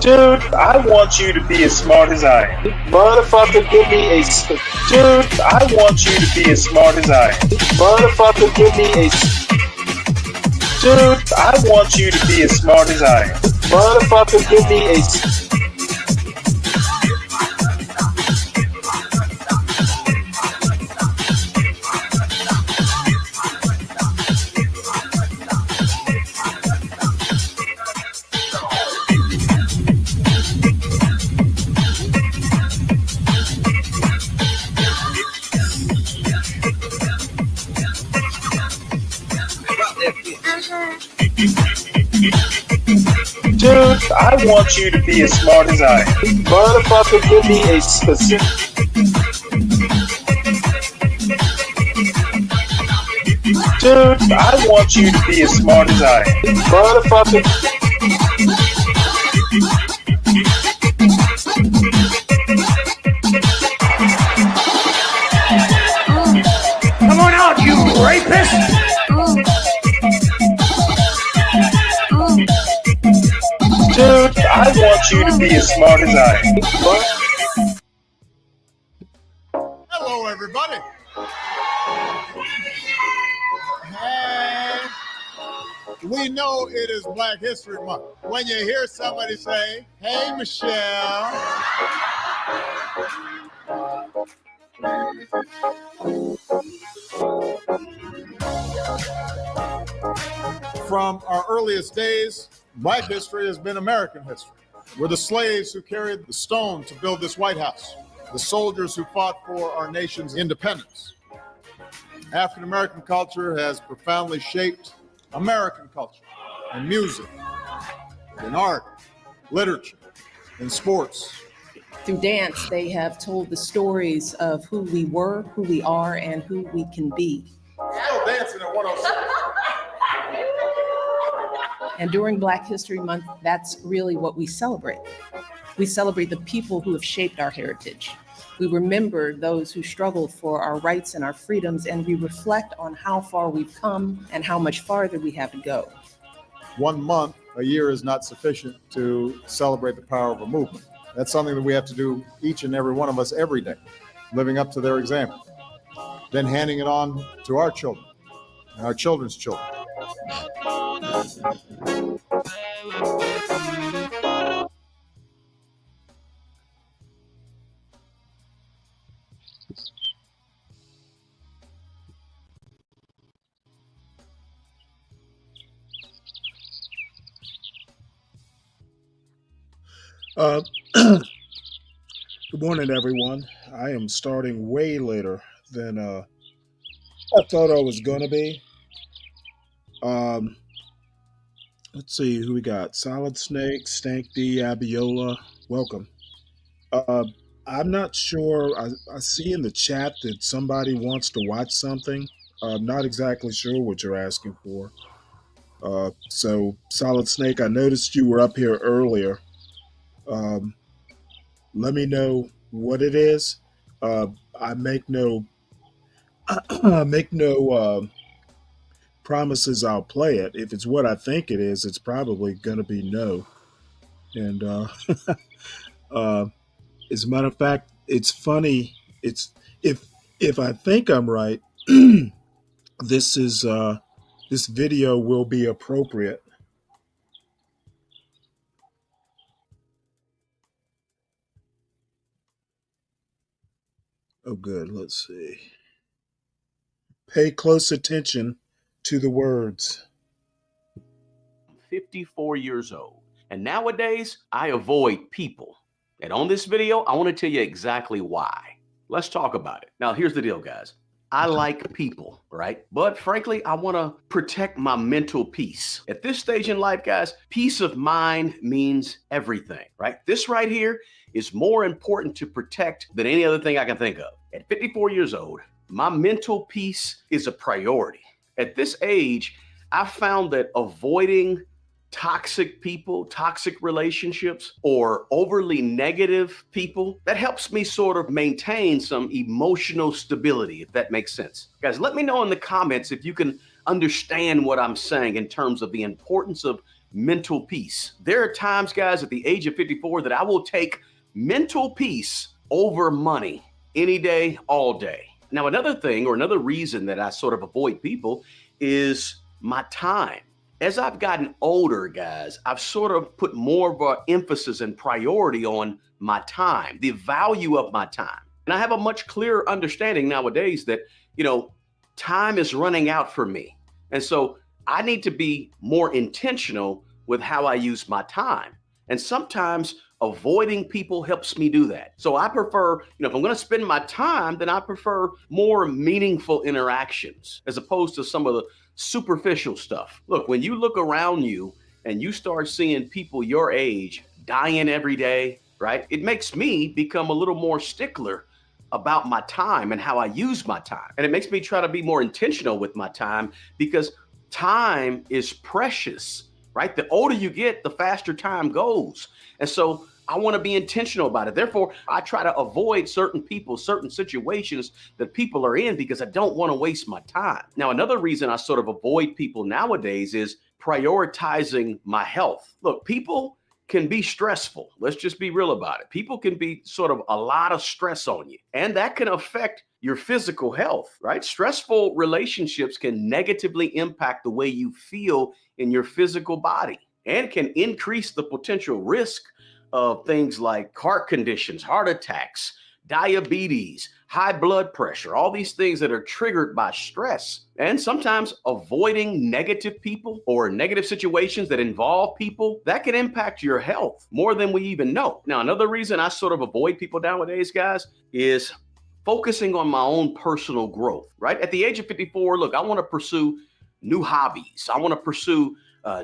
Dude, I want you to be as smart as I am. Motherfucker, give me a... Dude, I want you to be as smart as I am. Motherfucker, give me a... Dude, I want you to be as smart as I am. Motherfucker, give me a... Dude, I want you to be as smart as I am. Motherfucker, give me a specific... Dude, I want you to be as smart as I am. Motherfucker... Come on out, you rapist! Dude, I want you to be as smart as I am. Hello, everybody. Hey, we know it is Black History Month. When you hear somebody say, "Hey, Michelle," from our earliest days, Black history has been American history. We're the slaves who carried the stone to build this White House, the soldiers who fought for our nation's independence. African American culture has profoundly shaped American culture in music, in art, literature, in sports. Through dance, they have told the stories of who we were, who we are, and who we can be. Still dancing at 106. And during Black History Month, that's really what we celebrate. We celebrate the people who have shaped our heritage. We remember those who struggled for our rights and our freedoms, and we reflect on how far we've come and how much farther we have to go. 1 month a year is not sufficient to celebrate the power of a movement. That's something that we have to do, each and every one of us, every day, living up to their example, then handing it on to our children and our children's children. Good morning, everyone. I am starting way later than I thought I was gonna be. Um, let's see who we got. Solid Snake, Stank D, Abiola. Welcome. Uh, I'm not sure. I see in the chat that somebody wants to watch something. I'm not exactly sure what you're asking for. So, Solid Snake, I noticed you were up here earlier. Um, Let me know what it is. I make no promises I'll play it. If it's what I think it is, it's probably gonna be no. And uh, as a matter of fact, it's funny. It's if I think I'm right, this is this video will be appropriate. Oh, good. Let's see. Pay close attention to the words. 54 years old. And nowadays, I avoid people. And on this video, I want to tell you exactly why. Let's talk about it. Now, here's the deal, guys. I like people, right? But frankly, I want to protect my mental peace. At this stage in life, guys, peace of mind means everything, right? This right here is more important to protect than any other thing I can think of. At 54 years old, my mental peace is a priority. At this age, I found that avoiding toxic people, toxic relationships, or overly negative people, that helps me sort of maintain some emotional stability, if that makes sense. Guys, let me know in the comments if you can understand what I'm saying in terms of the importance of mental peace. There are times, guys, at the age of 54 that I will take mental peace over money any day, all day. Now, another thing or another reason that I sort of avoid people is my time. As I've gotten older, guys, I've sort of put more of an emphasis and priority on my time, the value of my time. And I have a much clearer understanding nowadays that, time is running out for me. And so I need to be more intentional with how I use my time. And sometimes avoiding people helps me do that. So I prefer, if I'm going to spend my time, then I prefer more meaningful interactions as opposed to some of the superficial stuff. Look, when you look around you and you start seeing people your age dying every day, right? It makes me become a little more stickler about my time and how I use my time. And it makes me try to be more intentional with my time because time is precious, right? The older you get, the faster time goes. And so I want to be intentional about it. Therefore, I try to avoid certain people, certain situations that people are in because I don't want to waste my time. Now, another reason I sort of avoid people nowadays is prioritizing my health. Look, people can be stressful. Let's just be real about it. People can be sort of a lot of stress on you, and that can affect your physical health, right? Stressful relationships can negatively impact the way you feel in your physical body and can increase the potential risk of things like heart conditions, heart attacks, diabetes, high blood pressure, all these things that are triggered by stress. And sometimes avoiding negative people or negative situations that involve people, that can impact your health more than we even know. Now, another reason I sort of avoid people nowadays, guys, is focusing on my own personal growth, right? At the age of 54, look, I want to pursue new hobbies. I want to pursue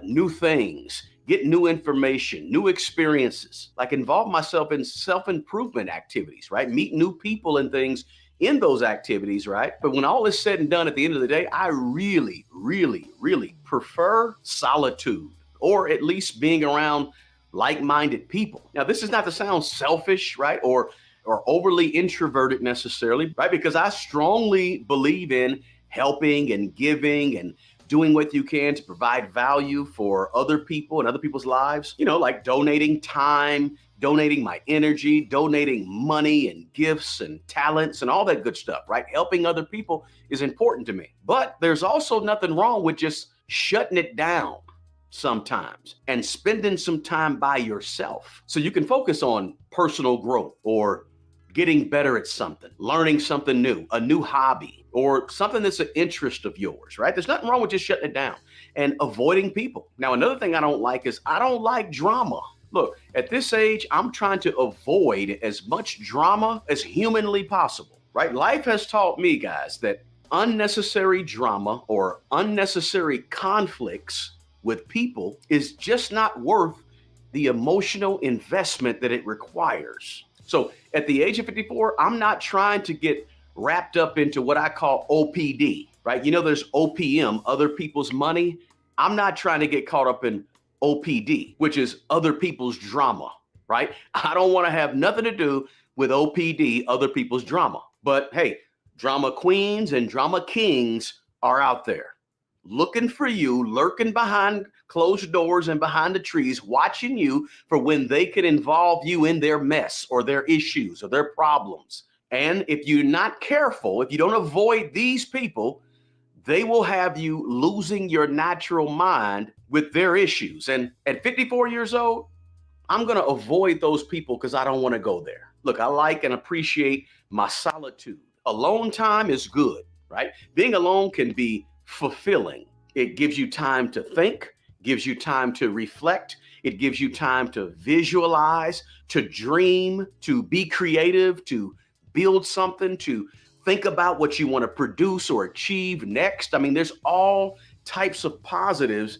new things, get new information, new experiences, like involve myself in self-improvement activities, right? Meet new people and things in those activities, right? But when all is said and done, at the end of the day, I really, really, really prefer solitude, or at least being around like-minded people. Now, this is not to sound selfish, right? Or overly introverted necessarily, right? Because I strongly believe in helping and giving and doing what you can to provide value for other people and other people's lives, like donating time, donating my energy, donating money and gifts and talents and all that good stuff, right? Helping other people is important to me. But there's also nothing wrong with just shutting it down sometimes and spending some time by yourself so you can focus on personal growth or getting better at something, learning something new, a new hobby, or something that's an interest of yours, right? There's nothing wrong with just shutting it down and avoiding people. Now, another thing I don't like is I don't like drama. Look, at this age, I'm trying to avoid as much drama as humanly possible, right? Life has taught me, guys, that unnecessary drama or unnecessary conflicts with people is just not worth the emotional investment that it requires. So at the age of 54, I'm not trying to get wrapped up into what I call OPD, right? There's OPM, other people's money. I'm not trying to get caught up in OPD, which is other people's drama, right? I don't want to have nothing to do with OPD, other people's drama. But hey, drama queens and drama kings are out there looking for you, lurking behind closed doors and behind the trees, watching you for when they could involve you in their mess or their issues or their problems. And if you're not careful, if you don't avoid these people, they will have you losing your natural mind with their issues. And at 54 years old, I'm going to avoid those people because I don't want to go there. Look, I like and appreciate my solitude. Alone time is good, right? Being alone can be fulfilling. It gives you time to think, gives you time to reflect. It gives you time to visualize, to dream, to be creative, to build something, to think about what you want to produce or achieve next. I mean, there's all types of positives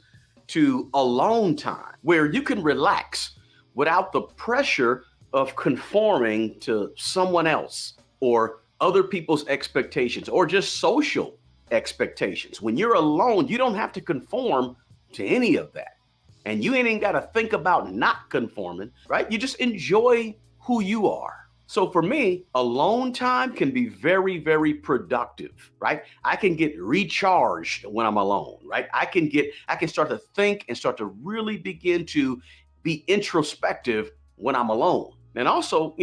to alone time where you can relax without the pressure of conforming to someone else or other people's expectations or just social expectations. When you're alone, you don't have to conform to any of that. And you ain't even got to think about not conforming, right? You just enjoy who you are. So for me, alone time can be very, very productive, right? I can get recharged when I'm alone, right? I can start to think and start to really begin to be introspective when I'm alone. And also,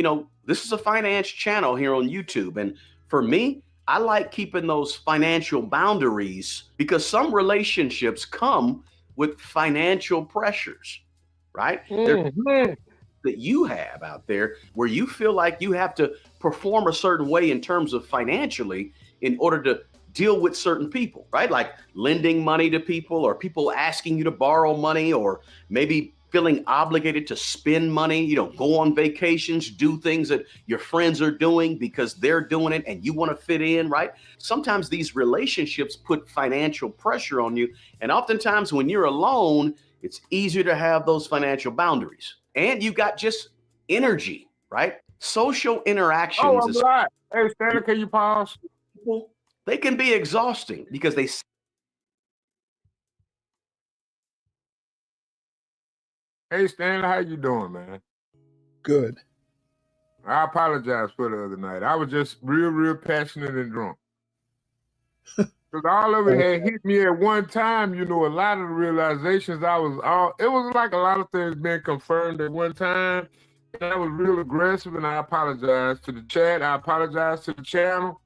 this is a finance channel here on YouTube. And for me, I like keeping those financial boundaries because some relationships come with financial pressures, right? Mhm. That you have out there where you feel like you have to perform a certain way in terms of financially in order to deal with certain people, right? Like lending money to people or people asking you to borrow money or maybe feeling obligated to spend money, go on vacations, do things that your friends are doing because they're doing it and you want to fit in, right? Sometimes these relationships put financial pressure on you. And oftentimes when you're alone, it's easier to have those financial boundaries. And you got just energy, right? Social Oh, interactions, I'm live. Hey, Stanley, can you pause? people, they can be exhausting because they Hey, Stanley, how you doing, man? Good. I apologize for the other night. I was just real passionate and drunk. Because all of it had hit me at one time, a lot of the realizations it was like a lot of things being confirmed at one time. And I was real aggressive and I apologize to the chat. I apologize to the channel,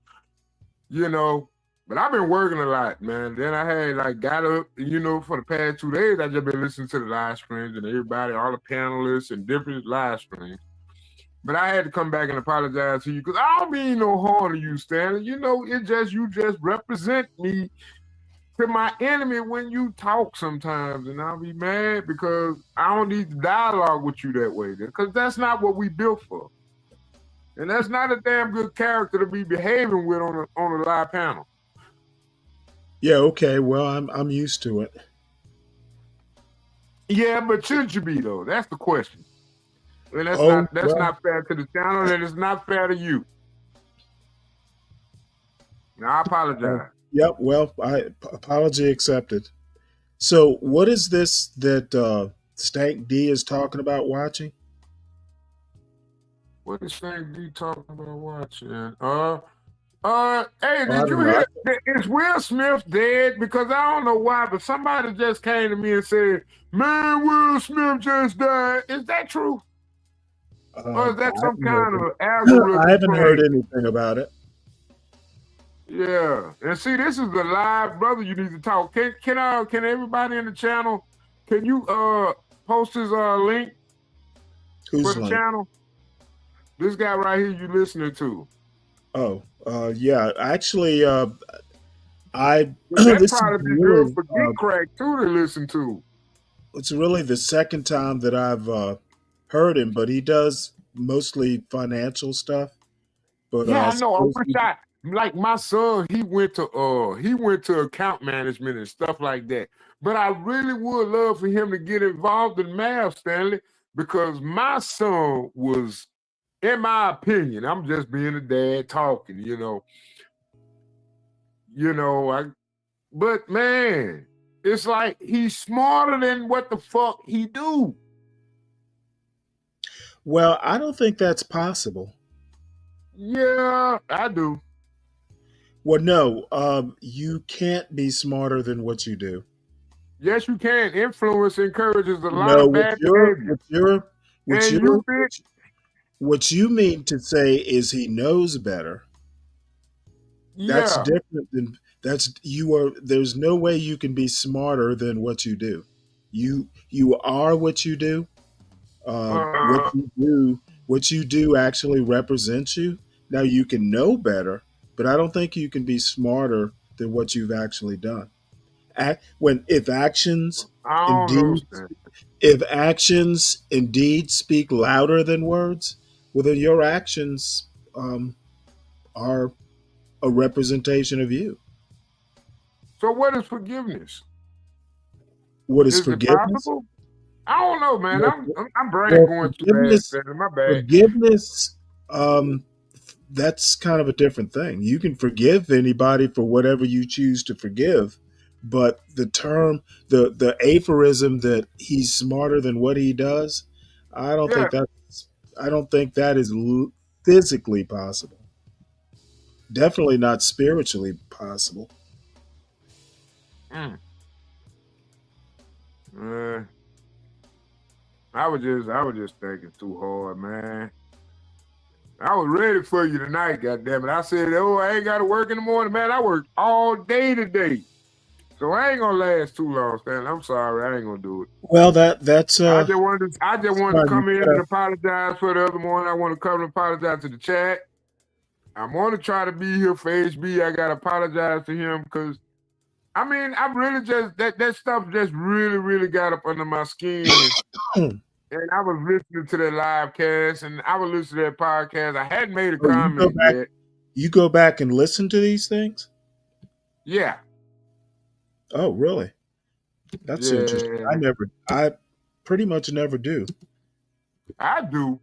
But I've been working a lot, man. Then I had got up, for the past 2 days, I just been listening to the live streams and everybody, all the panelists and different live streams. But I had to come back and apologize to you because I don't mean no harm to you, Stanley. You just represent me to my enemy when you talk sometimes, and I'll be mad because I don't need to dialogue with you that way, because that's not what we built for, and that's not a damn good character to be behaving with on a live panel. Yeah. Okay. Well, I'm used to it. Yeah, but should you be though? That's the question. And that's not fair to the channel, and it's not fair to you. Now, I apologize. Yep. Well, apology accepted. So, what is this that Stank D is talking about watching? What is Stank D talking about watching? Hey, I did you don't know. hear? Is Will Smith dead? Because I don't know why, but somebody just came to me and said, "Man, Will Smith just died." Is that true? Or is that some kind of algorithm? I haven't heard anything about it. Yeah, and see, this is the live brother. You need to talk. Can everybody in the channel? Can you post his link for Who's the link? channel? This guy right here you listening to. Oh, yeah. Actually, I That'd this is probably be really good for Geek Crack too to listen to. it's really the second time that I've heard him, but he does mostly financial stuff. But Yeah, I know. I wish like my son, he went to account management and stuff like that. But I really would love for him to get involved in math, Stanley, because my son was, in my opinion, I'm just being a dad talking, but man, it's like he's smarter than what the fuck he do. Well, I don't think that's possible. Yeah, I do. Well, no, you can't be smarter than what you do. Yes, you can. Influence encourages a lot of bad behavior. What you mean to say is he knows better. That's Yeah. different than there's no way you can be smarter than what you do. You are what you do. What you do actually represents you. Now you can know better, but I don't think you can be smarter than what you've actually done. If actions indeed speak louder than words, well then your actions are a representation of you. So what is forgiveness? What is Is forgiveness? it possible? I don't know, man. I'm brain going too fast. My bad. Forgiveness, that's kind of a different thing. You can forgive anybody for whatever you choose to forgive, but the term, the aphorism that he's smarter than what he does, I don't Yeah. think that is physically possible. Definitely not spiritually possible. Mm. I was just thinking too hard, man. I was ready for you tonight, goddammit. I said, oh, I ain't got to work in the morning, man. I worked all day today. So I ain't gonna last too long, Stan. I'm sorry, I ain't gonna do it. Well, that's I just wanted to fine. come in and apologize for the other morning. I want to come and apologize to the chat. I'm gonna try to be here for HB. I gotta apologize to him because I mean, I really just that stuff just really, really got up under my skin. And I was listening to that live cast and I was listening to that podcast. I hadn't made a comment yet. You go back and listen to these things? Yeah. Oh, really? That's interesting. I pretty much never do. I do.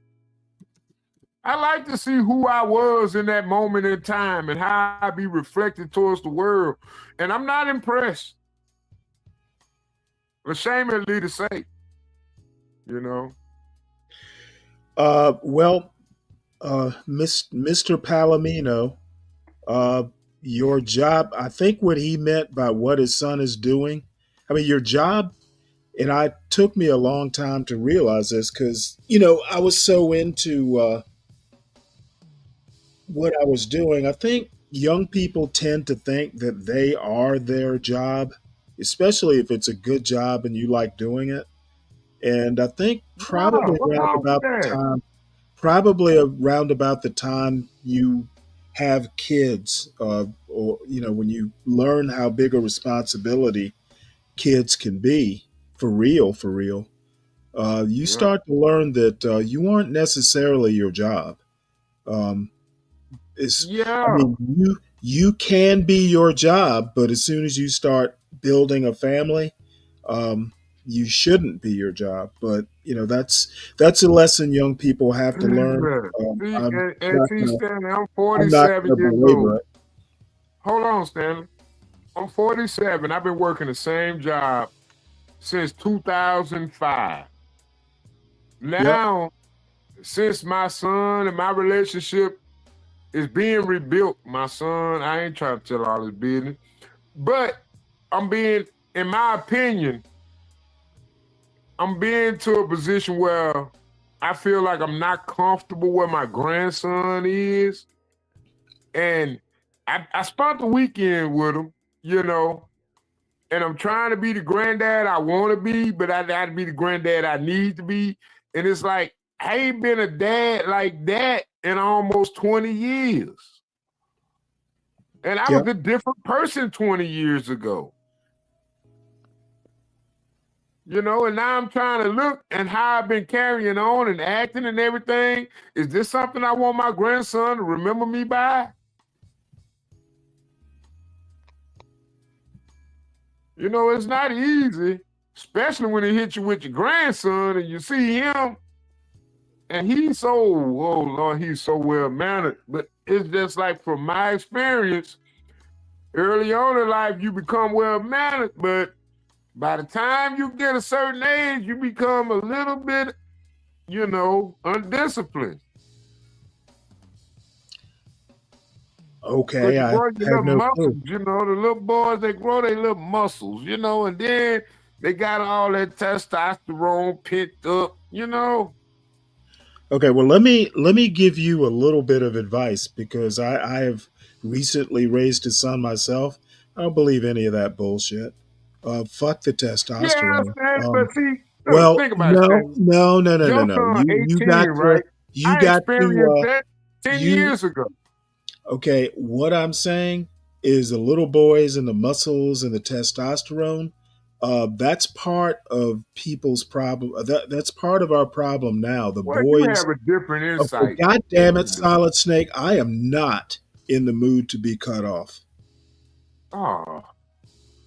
I like to see who I was in that moment in time and how I be reflected towards the world. And I'm not impressed. Ashamedly to say, you know. Well, Mr. Palomino, your job, I think what he meant by what his son is doing, I mean, your job, and I took me a long time to realize this because, I was so into what I was doing. I think young people tend to think that they are their job, especially if it's a good job and you like doing it. And I think probably around about the time you have kids, or when you learn how big a responsibility kids can be for real, you start to learn that you aren't necessarily your job. Um, I mean, you can be your job, but as soon as you start building a family, you shouldn't be your job. But that's a lesson young people have to learn. Stanley, I'm I'm not 47 going to years belabor old. it. Hold on, Stanley. I'm 47. I've been working the same job since 2005. Now, since my son and my relationship is being rebuilt, my son, I ain't trying to tell all his business, but in my opinion, I'm being to a position where I feel like I'm not comfortable where my grandson is. And I spent the weekend with him, and I'm trying to be the granddad I want to be, but I got to be the granddad I need to be. And it's like, I ain't been a dad like that in almost 20 years. And I was a different person 20 years ago. And now I'm trying to look and how I've been carrying on and acting and everything. Is this something I want my grandson to remember me by? It's not easy, especially when it hits you with your grandson and you see him and he's so, oh Lord, he's so well-mannered. But it's just like from my experience, early on in life, you become well-mannered, but by the time you get a certain age, you become a little bit, undisciplined. Okay, I have no muscles, clue. the little boys, they grow their little muscles, and then they got all that testosterone pent up, Okay, well, let me give you a little bit of advice because I have recently raised a son myself. I don't believe any of that bullshit. Fuck the testosterone. But see, Well, think about it, no, Stan. no, no, no, no, Your no. son, You 18, got to right? you I got experienced to that 10 you years ago. okay, what I'm saying is the little boys and the muscles and the testosterone, that's part of people's problem. That's part of our problem now. The Well, you boys. have a different Okay, insight. God damn it, Solid Snake! I am not in the mood to be cut off. Oh.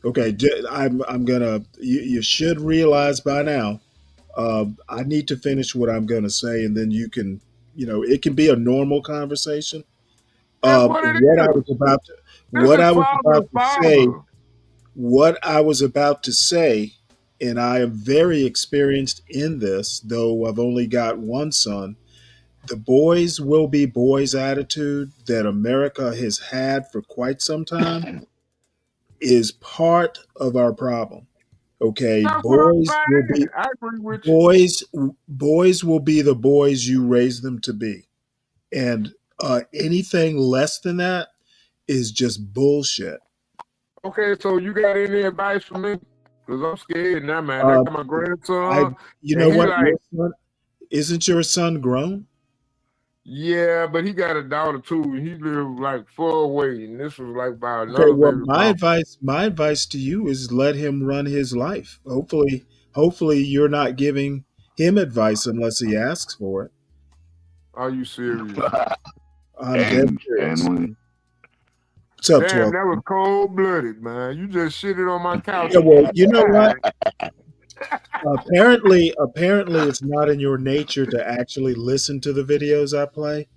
Okay, I'm gonna. You should realize by now. I need to finish what I'm gonna say, and then you can. It can be a normal conversation. That's what it What I is. was about to This what is I was father about to to say father. what I was about to say, and I am very experienced in this, though I've only got one son. The boys will be boys attitude that America has had for quite some time is part of our problem. Okay, That's what I'm saying. I agree with you. boys boys will be the boys you raise them to be. And anything less than that is just bullshit. Okay, so you got any advice for me? Because I'm scared now, man. I Um, got my I, grandson, you know and he what? like, Isn't your son grown? yeah, but he got a daughter too. And he lived like far away, and this was like by Okay, another well, baby my mom. advice to you is let him run his life. Hopefully, you're not giving him advice unless he asks for it. Are you serious? I'm dead Dang, serious. Stanley. What's up, Damn, 12? that was cold blooded, man. You just shitted on my couch Yeah, and well, then you know what? died. Apparently, it's not in your nature to actually listen to the videos I play.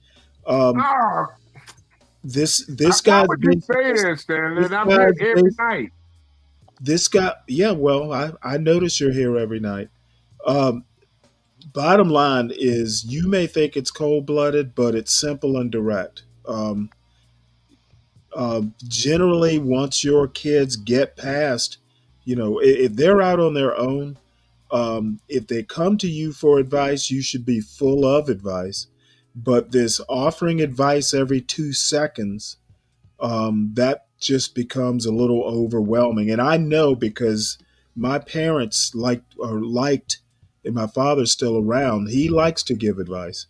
Um, Oh, this why guy's would you basic. say that, Stanley? This I'm here guy's every basic. night. This guy. Yeah, well, I notice you're here every night. Um, Bottom line is, you may think it's cold blooded, but it's simple and direct. Generally, once your kids get past, if they're out on their own, if they come to you for advice, you should be full of advice. But this offering advice every 2 seconds, that just becomes a little overwhelming. And I know because my parents liked, and my father's still around. He likes to give advice.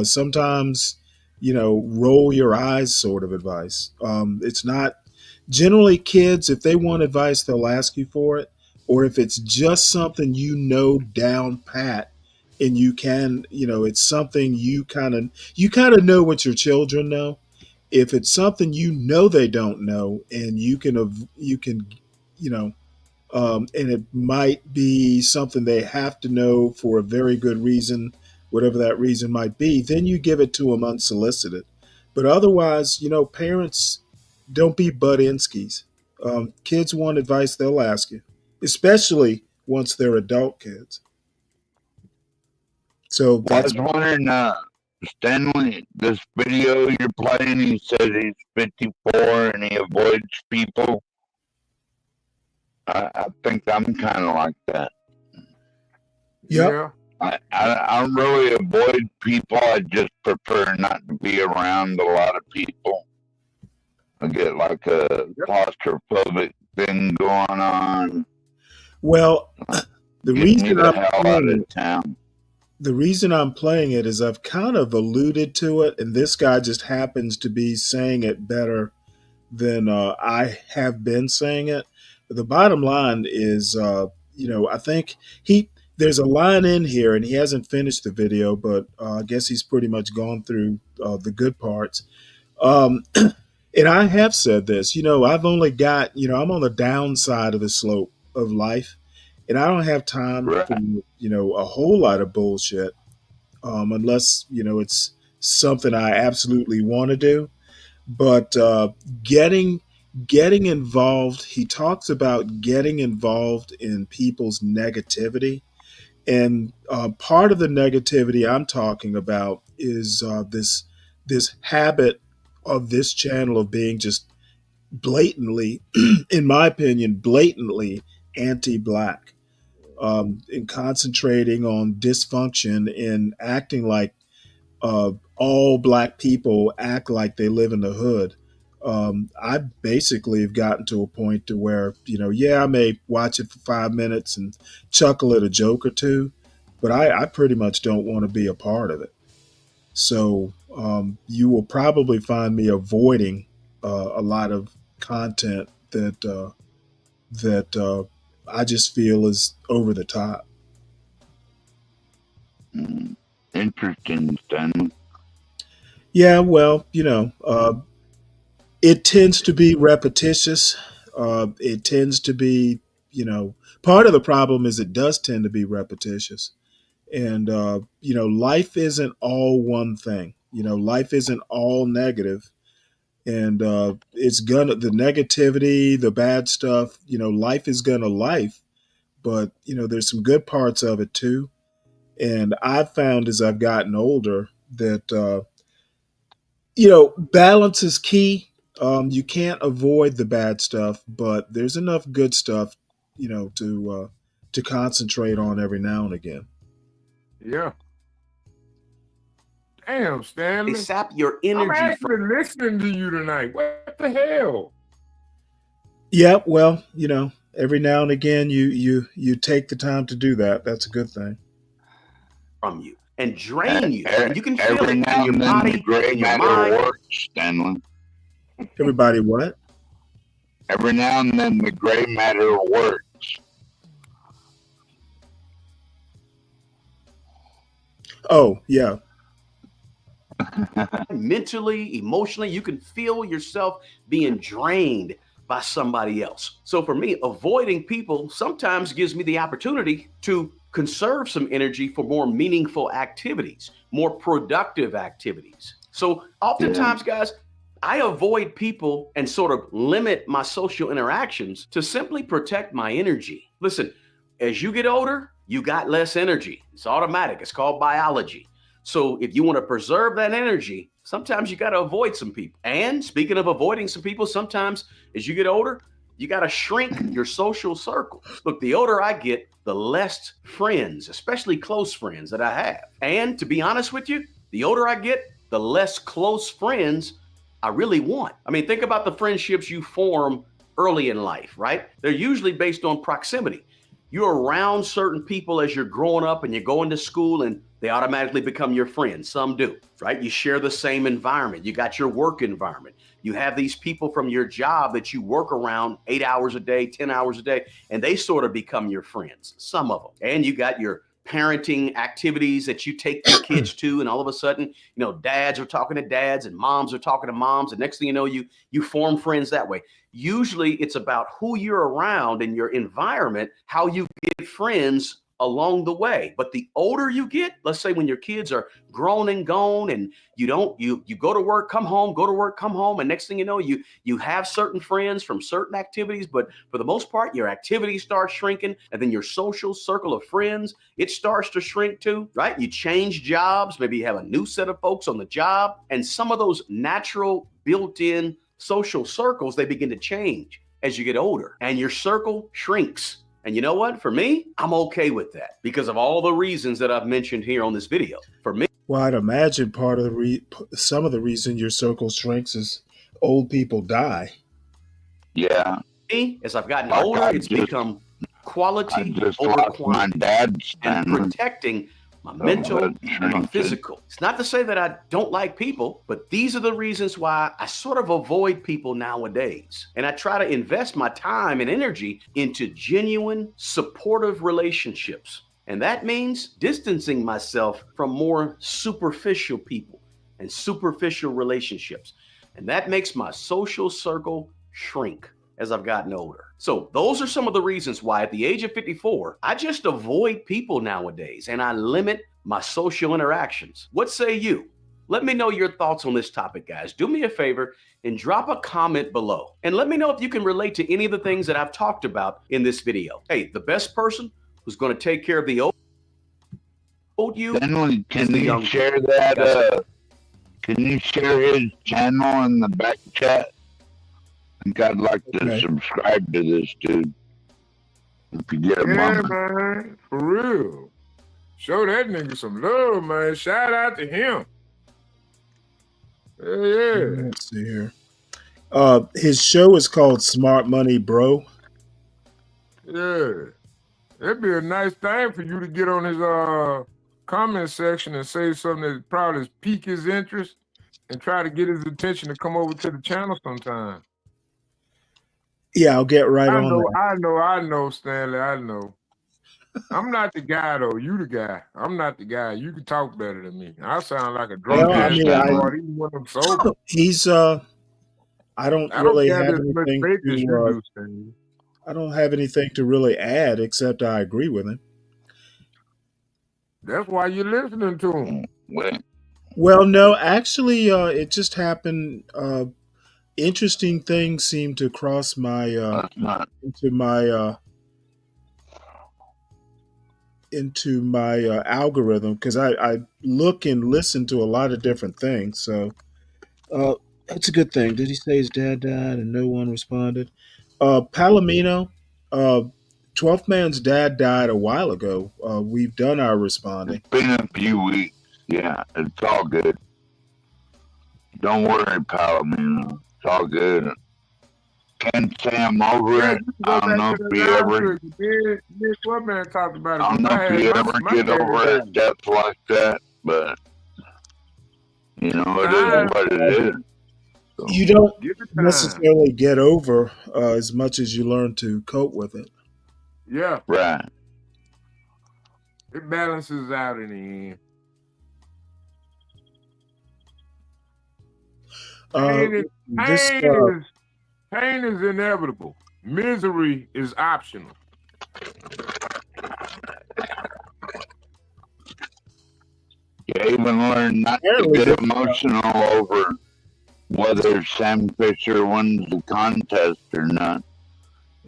Sometimes, roll your eyes sort of advice. It's not generally kids. If they want advice, they'll ask you for it. Or if it's just something down pat, and it's something you kind of know what your children know. If it's something they don't know, and you can you know and it might be something they have to know for a very good reason, whatever that reason might be, then you give it to them unsolicited. But otherwise, parents, don't be butt-inskies. Kids want advice, they'll ask you, especially once they're adult kids. So Well, I that's was wondering, Stanley, this video you're playing, he says he's 54 and he avoids people. I think I'm kind of like that. Yep. Yeah. I don't really avoid people. I just prefer not to be around a lot of people. I get like a claustrophobic thing going on. Well, the Get me reason the I'm hell out playing of town. the reason I'm playing it is I've kind of alluded to it, and this guy just happens to be saying it better than I have been saying it. But the bottom line is, I think there's a line in here, and he hasn't finished the video, but I guess he's pretty much gone through the good parts. Um, and I have said this, I've only got, I'm on the downside of the slope of life, and I don't have time Right. for, a whole lot of bullshit, unless, it's something I absolutely want to do. But getting involved, he talks about getting involved in people's negativity. And part of the negativity I'm talking about is this habit of this channel of being just blatantly, in my opinion, blatantly anti-black, and concentrating on dysfunction and acting like all black people act like they live in the hood. I basically have gotten to a point to where, yeah, I may watch it for 5 minutes and chuckle at a joke or two, but I pretty much don't want to be a part of it. So you will probably find me avoiding a lot of content that I just feel is over the top. Interesting, Stanley. Yeah, well, it tends to be repetitious. It tends to be, part of the problem is it does tend to be repetitious. And, life isn't all one thing. Life isn't all negative. and it's gonna the negativity, the bad stuff. Life is gonna life, but there's some good parts of it too. And I've found as I've gotten older that balance is key. You can't avoid the bad stuff, but there's enough good stuff, to concentrate on every now and again. Yeah. Damn, They Stanley. sap your I'm energy actually listening to you tonight. What the hell? Yeah, well, every now and again you take the time to do that. That's a good thing. from you and drain you. And you can feel Every it now in your and then the body, gray in your matter mind. works, Stanley. Everybody what? Every now and then the gray matter works. Oh, yeah. Mentally, emotionally, you can feel yourself being drained by somebody else. So for me, avoiding people sometimes gives me the opportunity to conserve some energy for more meaningful activities, more productive activities. So oftentimes, guys, I avoid people and sort of limit my social interactions to simply protect my energy. Listen, as you get older, you got less energy. It's automatic. It's called biology. So if you want to preserve that energy, sometimes you got to avoid some people. And speaking of avoiding some people, sometimes as you get older, you got to shrink your social circle. Look, the older I get, the less friends, especially close friends, that I have. And to be honest with you, the older I get, the less close friends I really want. I mean, think about the friendships you form early in life, right? They're usually based on proximity. You're around certain people as you're growing up and you're going to school, and they automatically become your friends. Some do, right? You share the same environment. You got your work environment. You have these people from your job that you work around 8 hours a day, 10 hours a day, and they sort of become your friends, some of them. And you got your parenting activities that you take your kids to, and all of a sudden, dads are talking to dads and moms are talking to moms, and next thing you know, you form friends that way. Usually it's about who you're around in your environment, how you get friends along the way. But the older you get, let's say when your kids are grown and gone, and you go to work, come home, go to work, come home, and next thing you know, you have certain friends from certain activities, but for the most part, your activities start shrinking, and then your social circle of friends, it starts to shrink too, right? You change jobs, maybe you have a new set of folks on the job, and some of those natural built-in social circles, they begin to change as you get older, and your circle shrinks. And you know what? For me, I'm okay with that because of all the reasons that I've mentioned here on this video. For me, Well, I'd imagine part of some of the reason your circle shrinks is old people die. Yeah. as I've gotten Like older, I it's just- become I quality just over lost my quantity dad, and Stanley. protecting my mental that and my shrinks it. physical. It's not to say that I don't like people, but these are the reasons why I sort of avoid people nowadays. And I try to invest my time and energy into genuine, supportive relationships. And that means distancing myself from more superficial people and superficial relationships. And that makes my social circle shrink as I've gotten older. So those are some of the reasons why at the age of 54, I just avoid people nowadays and I limit my social interactions. What say you? Let me know your thoughts on this topic, guys. Do me a favor and drop a comment below. And let me know if you can relate to any of the things that I've talked about in this video. Hey, the best person who's going to take care of the old you Stanley, is can the you young share you. that? Can you share his channel in the back chat? I think I'd like to Okay. subscribe to this dude. If you get a Yeah, moment. man. For real. Show that nigga some love, man. Shout out to him. Yeah. Let's see here. His show is called Smart Money Bro. Yeah. It'd be a nice thing for you to get on his comment section and say something that probably pique his interest and try to get his attention to come over to the channel sometime. Yeah, I'll get right on that. I know, Stanley. I know. I'm not the guy though. You the guy. I'm not the guy. You can talk better than me. I sound like a drunk Well, I ass mean, boy, even when I'm sober. He's I don't I don't really got have as much anything faith as you to do, Stanley. I don't have anything to really add except I agree with him. That's why you're listening to him. Wait. Well, no, actually, it just happened. interesting things seem to cross my That's not. into my algorithm because I look and listen to a lot of different things. So that's a good thing. Did he say his dad died and no one responded? Palomino, 12th Man's dad died a while ago. We've done our responding. It's been a few weeks. Yeah, it's all good. Don't worry, Palomino. It's all good. Can't say I'm over it. I don't know if we ever. What man talked about it? I don't know if you ever get over a death like that, but you know it is what it is. So, You don't necessarily get over as much as you learn to cope with it. Yeah, right. it balances out in the end. Pain is inevitable. Misery is optional. You even learn not to get emotional over whether Sam Fisher wins the contest or not.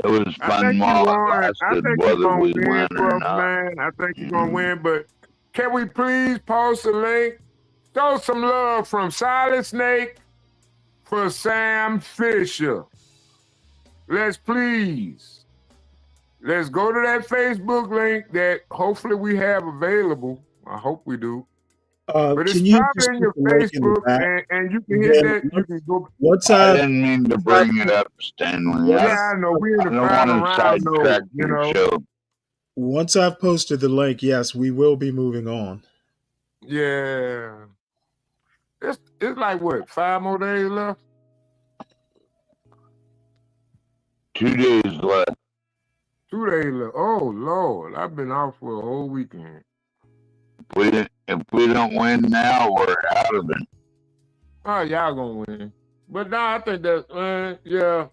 It was fun while it lasted, whether we win or not. Man. I think you're going to win, but can we please post a link? Show some love from Silent Snake for Sam Fisher. Let's go to that Facebook link that hopefully we have available. I hope we do. But it's probably in your Facebook, and you can hit that. You can go. I didn't mean to bring it up, Stanley. Yeah, I know. We're in the final round, though, you know. Show. Once I've posted the link, yes, we will be moving on. Yeah. It's like, what, 5 more days left? 2 days left. 2 days left. Oh, Lord. I've been off for a whole weekend. If we don't win now, we're out of it. Oh, y'all gonna win. But now I think that, yeah.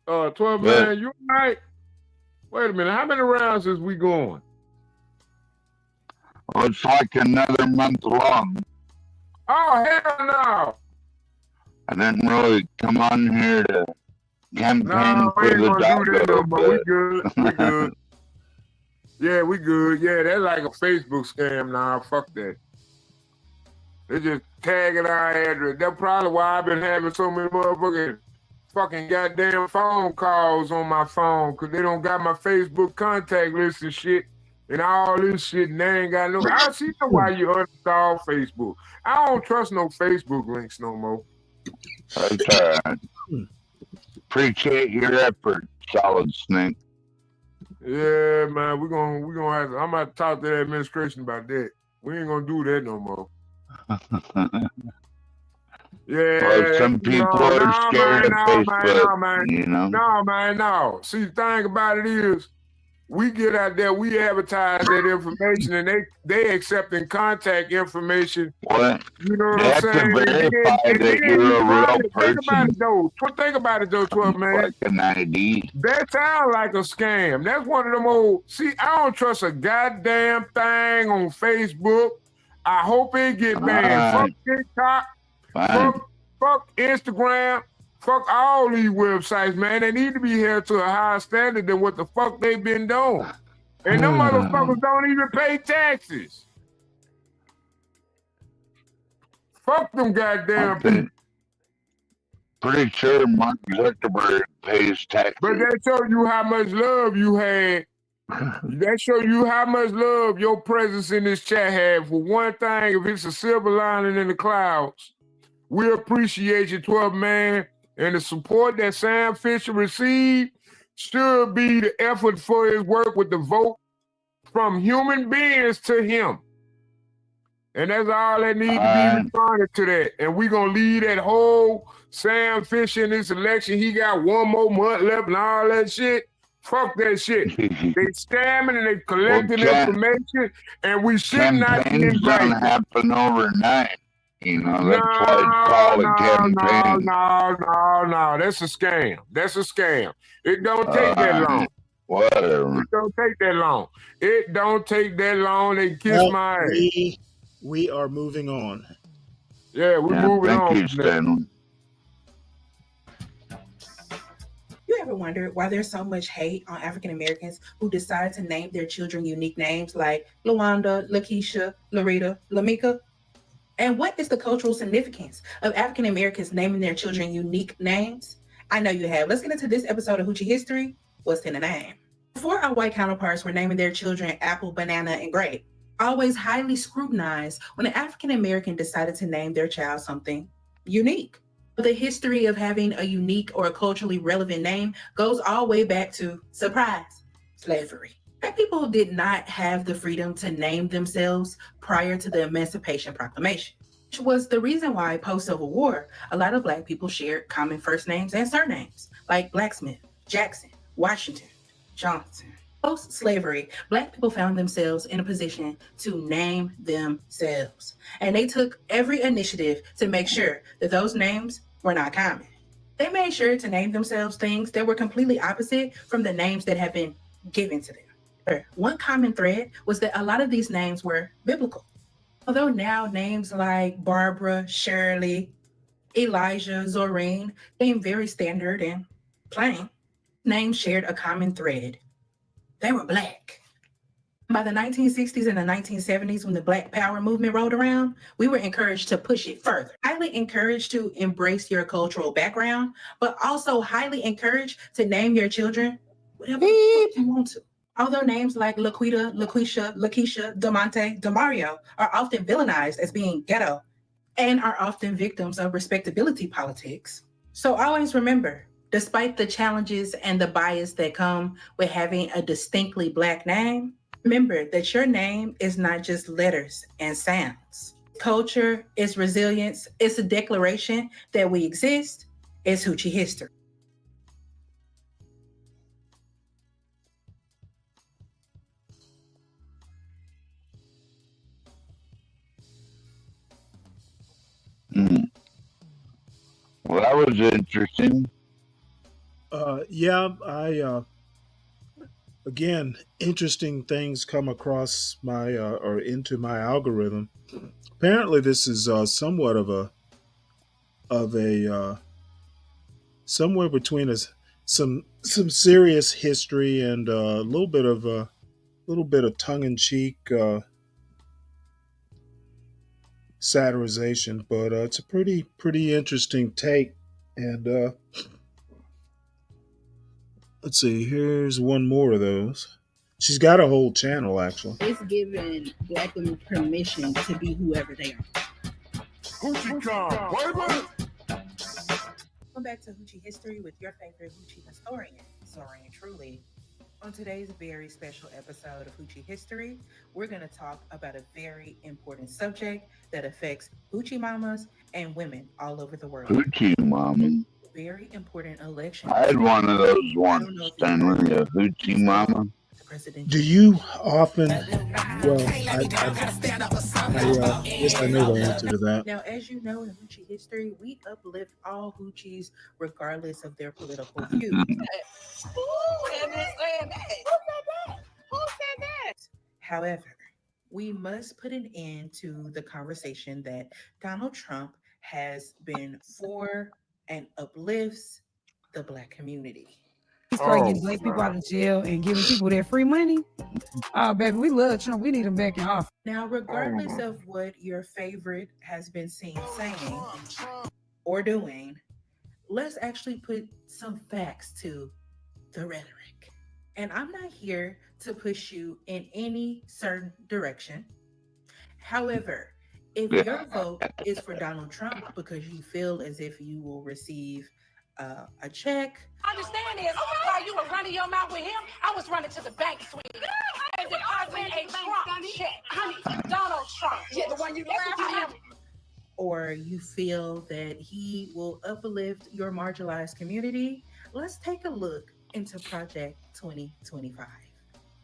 12 man, you right? Wait a minute. How many rounds is we going? Well, it's like another month long. Oh, hell no. I didn't really come on here to campaign for the doggo, but we good. We good. Yeah, we good. Yeah, that's like a Facebook scam now. Fuck that. They just tagging our address. That's probably why I've been having so many motherfucking fucking goddamn phone calls on my phone, because they don't got my Facebook contact list and shit and all this shit, and they ain't got no. I see why you uninstall Facebook. I don't trust no Facebook links no more. That's all right. Appreciate your effort, Solid Snake. Yeah, man, we're gonna have to, I'm gonna talk to the administration about that. We ain't gonna do that no more. Yeah, well, some people are scared of Facebook. You know? No, man, no. See, the thing about it is, we get out there, we advertise that information, and they accepting contact information. What? You know what I'm saying? Verify that you're a real person. Think about it though, 12 man. Like an ID. That sounds like a scam. That's one of them old. See, I don't trust a goddamn thing on Facebook. I hope it get banned. Fuck TikTok. Fuck Instagram. Fuck all these websites, man. They need to be held to a higher standard than what the fuck they've been doing. And them motherfuckers don't even pay taxes. Fuck them goddamn people. Pretty sure Mark Zuckerberg pays taxes. But that show you how much love you had. That show you how much love your presence in this chat had. For one thing, if it's a silver lining in the clouds, we appreciate you, 12 man. And the support that Sam Fisher received should be the effort for his work with the vote from human beings to him. And that's all that needs to be responded to that. And we're going to leave that whole Sam Fisher in this election. He got 1 more month left and all that shit. Fuck that shit. They scamming and they collecting information, and we should not be invited. Campaigns don't happen overnight. You know, that's why it's called a campaign. No. That's a scam. That's a scam. It don't take that long. Whatever. It don't take that long. It don't take that long. They kiss my ass. We are moving on. Yeah, we're Yeah, moving thank on. you, from that. Stanley. You ever wondered why there's so much hate on African Americans who decide to name their children unique names like Luanda, Lakeisha, Larita, Lamika? And what is the cultural significance of African Americans naming their children unique names? I know you have. Let's get into this episode of Hoochie History. What's in a name? Before our white counterparts were naming their children apple, banana, and grape, always highly scrutinized when an African American decided to name their child something unique. The history of having a unique or a culturally relevant name goes all the way back to, surprise, slavery. Black people did not have the freedom to name themselves prior to the Emancipation Proclamation, which was the reason why post-Civil War, a lot of Black people shared common first names and surnames, like Blacksmith, Jackson, Washington, Johnson. Post-slavery, Black people found themselves in a position to name themselves, and they took every initiative to make sure that those names were not common. They made sure to name themselves things that were completely opposite from the names that had been given to them. One common thread was that a lot of these names were biblical. Although now names like Barbara, Shirley, Elijah, Zorine became very standard and plain, names shared a common thread. They were Black. By the 1960s and the 1970s, when the Black Power movement rolled around, we were encouraged to push it further. Highly encouraged to embrace your cultural background, but also highly encouraged to name your children whatever you want to. Although names like Laquita, Laquisha, Lakeisha, Damonte, Demario are often villainized as being ghetto and are often victims of respectability politics. So always remember, despite the challenges and the bias that come with having a distinctly Black name, remember that your name is not just letters and sounds. Culture is resilience. It's a declaration that we exist. It's Hoochie History. Well, that was interesting. Yeah, I again, interesting things come across my or into my algorithm. Apparently, this is somewhat of a somewhere between some serious history and a little bit of tongue in cheek satirization, but it's a pretty interesting take. And let's see, here's one more of those. She's got a whole channel actually. It's giving Black women permission to be whoever they are. Hoochie Kong, Welcome back to Hoochie History with your favorite Hoochie historian, Zorine Truly. On today's very special episode of Hoochie History, we're going to talk about a very important subject that affects Hoochie mamas and women all over the world. Hoochie Mama. Very important election. I had one of those once, Stanley, a Hoochie Mama. Do you often? Well, I guess I know the answer to that. Now, as you know, in Hoochie History, we uplift all Hoochies regardless of their political views. However, we must put an end to the conversation that Donald Trump has been for and uplifts the Black community. He started getting Black people out of jail and giving people their free money. Oh, baby, we love Trump. We need him back in office. Now, regardless of what your favorite has been seen saying or doing, let's actually put some facts to the rhetoric. And I'm not here to push you in any certain direction. However, if your vote is for Donald Trump because you feel as if you will receive a check. Understand is, while you were running your mouth with him, I was running to the bank, sweetie. And depositing a Trump check. Honey, Donald Trump. Yeah, the one you laughed at. Or you feel that he will uplift your marginalized community, let's take a look into Project 2025.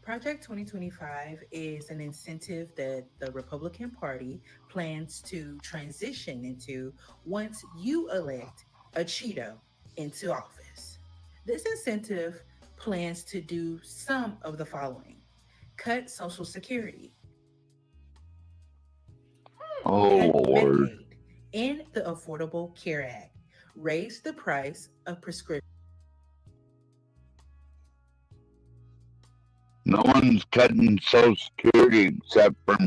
Project 2025 is an incentive that the Republican Party plans to transition into once you elect a Cheeto into office. This incentive plans to do some of the following: cut Social Security, Oh, cut Lord. Medicaid, in the Affordable Care Act, raised the price of prescription. No one's cutting Social Security except for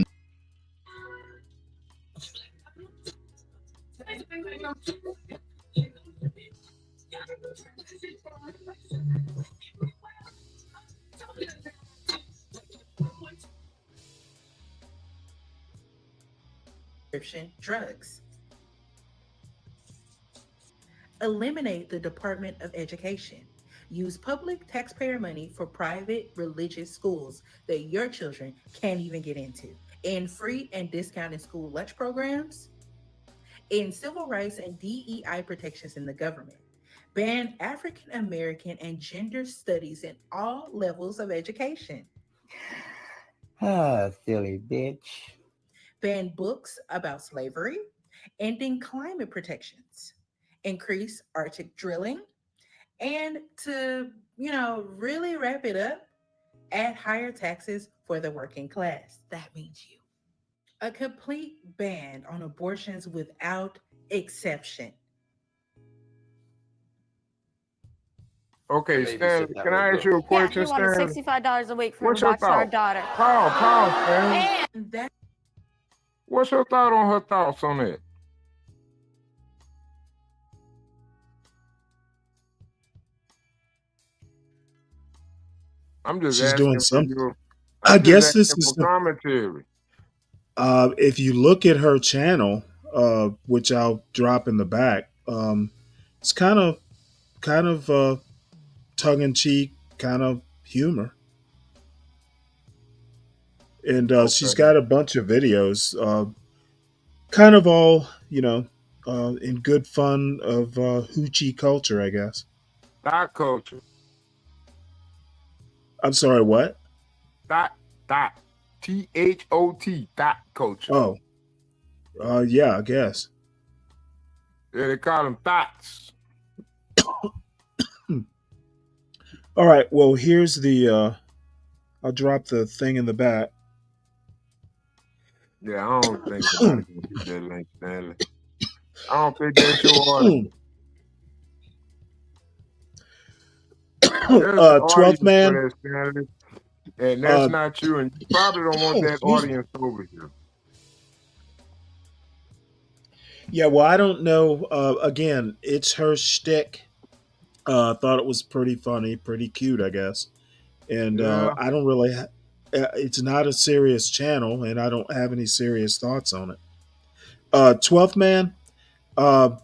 drugs. Eliminate the Department of Education. Use public taxpayer money for private religious schools that your children can't even get into. In free and discounted school lunch programs. In civil rights and DEI protections in the government. Ban African American and gender studies in all levels of education. Ah, silly bitch. Ban books about slavery. Ending climate protections. Increase Arctic drilling. And to, really wrap it up, add higher taxes for the working class. That means you. A complete ban on abortions without exception. Okay, Stanley, can I ask you a Yeah, question, he wanted Stanley? $65 a week for him What's to your watch our thought? daughter. Pause, Stanley. And that What's your thought on her thoughts on that? I'm just She's doing asking for something. your. I I'm just guess this asking is for commentary. if you look at her channel, which I'll drop in the back, it's kind of tongue in cheek, kind of humor, and she's Okay. got a bunch of videos, kind of all in good fun of hoochie culture, I guess. Thought culture. I'm sorry, what? Thought. THOT. Thought culture. Oh, yeah, I guess. Yeah, they call them thoughts. All right. Well, here's the. I'll drop the thing in the back. Yeah, I don't think nobody can get that link, Stanley. I don't think that's your audience. There's an 12th audience for man. that, Stanley. And that's not you, and you probably don't want that Excuse me. audience over here. Yeah, well, I don't know. Again, it's her shtick. Thought it was pretty funny, pretty cute, I guess. And Yeah. I don't really. It's not a serious channel, and I don't have any serious thoughts on it. 12th man. Uh,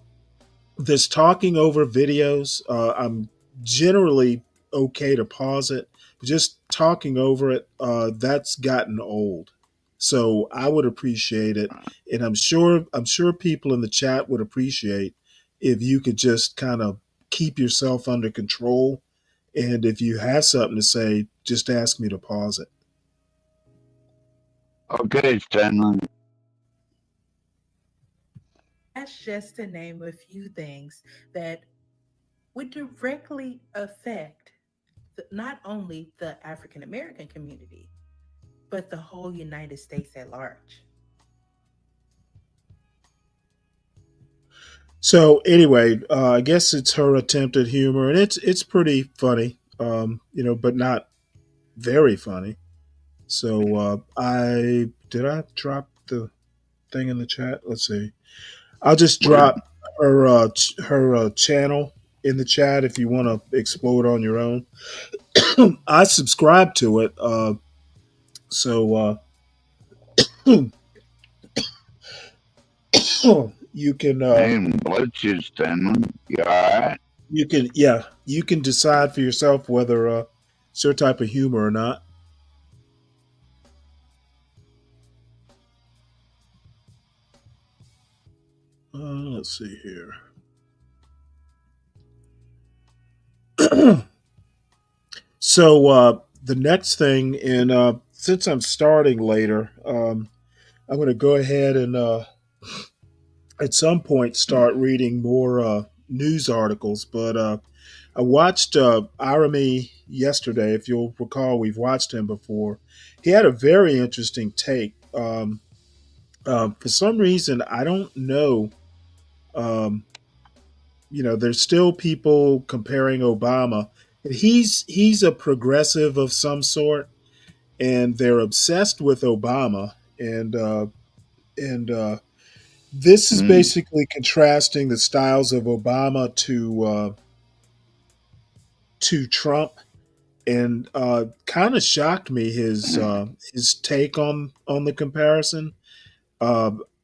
this talking over videos. I'm generally okay to pause it. Just talking over it. That's gotten old. So I would appreciate it, and I'm sure people in the chat would appreciate if you could just kind of keep yourself under control. And if you have something to say, just ask me to pause it. Okay, Stanley. That's just to name a few things that would directly affect not only the African American community, but the whole United States at large. So anyway, I guess it's her attempt at humor, and it's pretty funny, but not very funny. So I drop the thing in the chat. Let's see. I'll just drop her channel in the chat if you want to explore it on your own. I subscribe to it, so you can Hey, bless you, Stanley. You alright? you can decide for yourself whether it's your type of humor or not. Let's see here. So the next thing, and since I'm starting later, I'm going to go ahead and at some point start reading more news articles. But I watched Arami yesterday. If you'll recall, we've watched him before. He had a very interesting take. For some reason, I don't know Um, there's still people comparing Obama. He's a progressive of some sort, and they're obsessed with Obama. And this is Mm. basically contrasting the styles of Obama to Trump, and kind of shocked me his take on the comparison.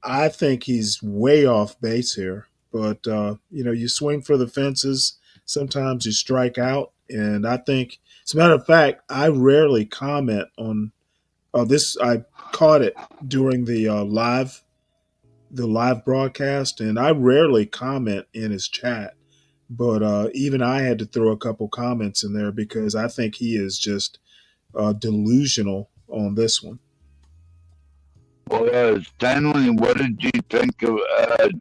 I think he's way off base here, but you swing for the fences. Sometimes you strike out, and I think, as a matter of fact, I rarely comment on this. I caught it during the live broadcast, and I rarely comment in his chat. But even I had to throw a couple comments in there because I think he is just delusional on this one. Well, Stanley, what did you think of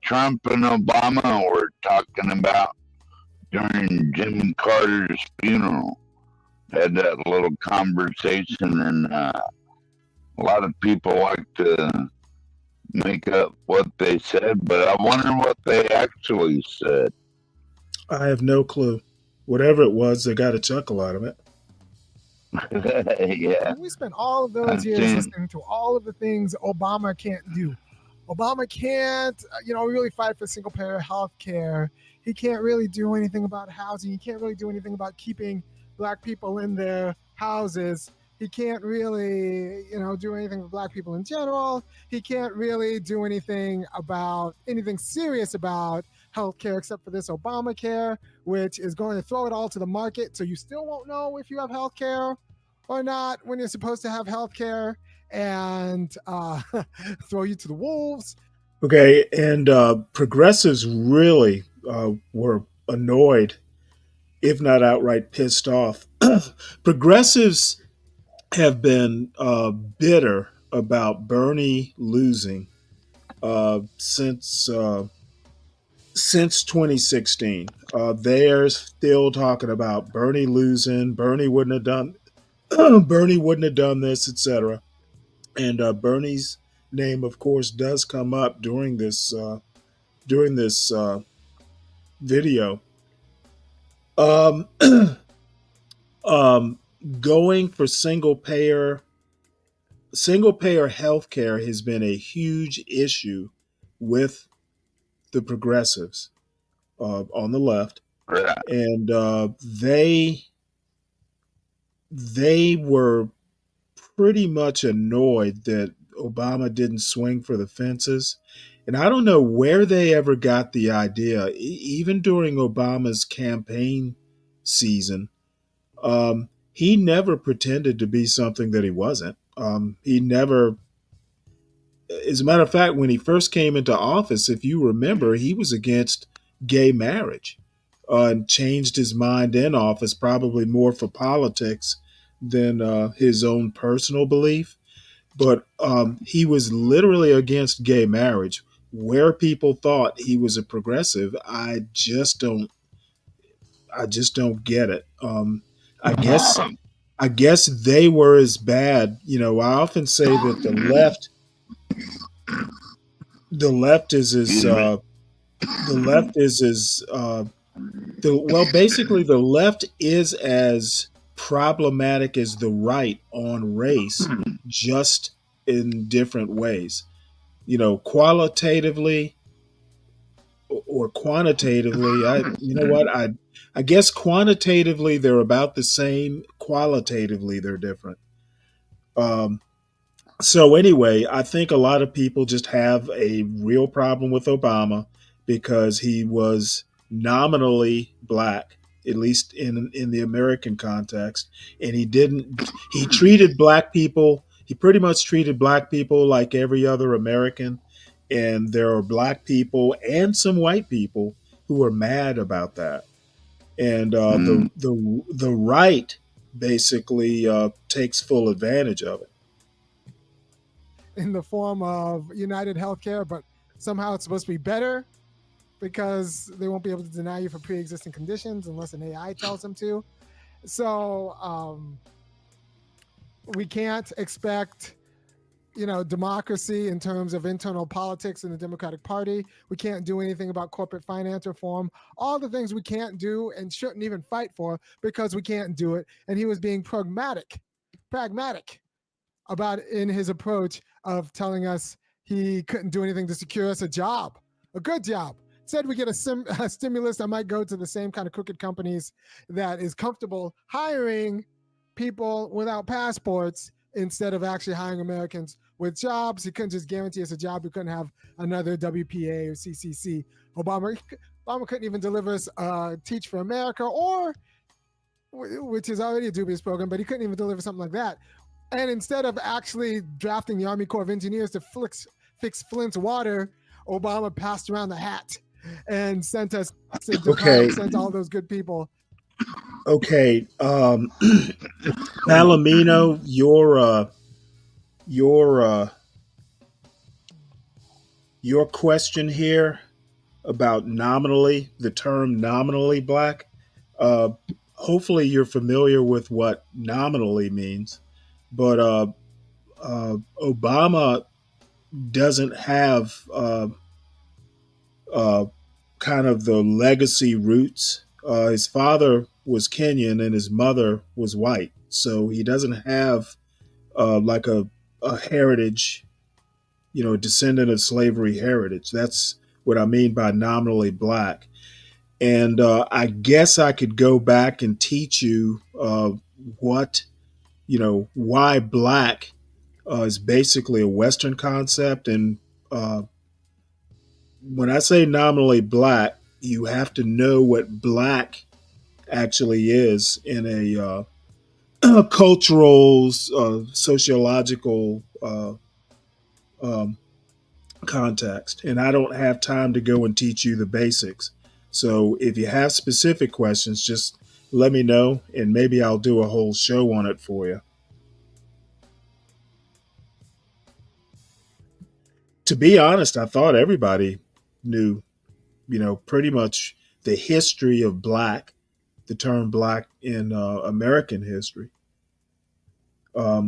Trump and Obama were talking about during Jimmy Carter's funeral? Had that little conversation, and a lot of people like to make up what they said, but I wonder what they actually said. I have no clue. Whatever it was, they got a chuckle out of it. Yeah. We spent all of those I've years seen- listening to all of the things Obama can't do. Obama can't, really fight for single payer health care. He can't really do anything about housing. He can't really do anything about keeping Black people in their houses. He can't really, do anything for Black people in general. He can't really do anything serious about healthcare except for this Obamacare, which is going to throw it all to the market. So you still won't know if you have healthcare or not when you're supposed to have healthcare, and throw you to the wolves. Okay, and progressives really were annoyed, if not outright pissed off. Progressives have been bitter about Bernie losing since 2016. They're still talking about Bernie losing. Bernie wouldn't have done. Bernie wouldn't have done this, etc. And Bernie's name, of course, does come up during this video. Um, going for single payer healthcare has been a huge issue with the progressives on the left, and they were pretty much annoyed that Obama didn't swing for the fences. And I don't know where they ever got the idea, even during Obama's campaign season. He never pretended to be something that he wasn't. He never, as a matter of fact, when he first came into office, if you remember, he was against gay marriage and changed his mind in office, probably more for politics than his own personal belief. But he was literally against gay marriage. Where people thought he was a progressive, I just don't get it. I guess they were as bad. I often say that the left is basically the left is as problematic as the right on race, just in different ways. Qualitatively or quantitatively. I guess quantitatively they're about the same. Qualitatively they're different. So anyway, I think a lot of people just have a real problem with Obama because he was nominally black, at least in the American context, and he treated black people. He pretty much treated black people like every other American, and there are black people and some white people who are mad about that. And the right basically takes full advantage of it. In the form of United Healthcare, but somehow it's supposed to be better because they won't be able to deny you for pre-existing conditions unless an AI tells them to. So we can't expect democracy in terms of internal politics in the Democratic Party. We can't do anything about corporate finance reform. All the things we can't do and shouldn't even fight for because we can't do it. And he was being pragmatic about in his approach of telling us he couldn't do anything to secure us a job, a good job. Said we get a stimulus, I might go to the same kind of crooked companies that is comfortable hiring people without passports instead of actually hiring Americans with jobs. He couldn't just guarantee us a job. We couldn't have another WPA or CCC. Obama couldn't even deliver us Teach for America, or which is already a dubious program, but he couldn't even deliver something like that. And instead of actually drafting the Army Corps of Engineers to fix Flint's water, Obama passed around the hat and sent us sent all those good people. Okay, Palomino, your question here about the term nominally black. Hopefully, you're familiar with what nominally means, but Obama doesn't have kind of the legacy roots. His father was Kenyan and his mother was white, so he doesn't have like a heritage, a descendant of slavery heritage. That's what I mean by nominally black. And I guess I could go back and teach you what, why black is basically a Western concept. And when I say nominally black, you have to know what black actually is in a cultural, sociological context. And I don't have time to go and teach you the basics. So if you have specific questions, just let me know and maybe I'll do a whole show on it for you. To be honest, I thought everybody knew, pretty much the history of black, the term black in American history. But,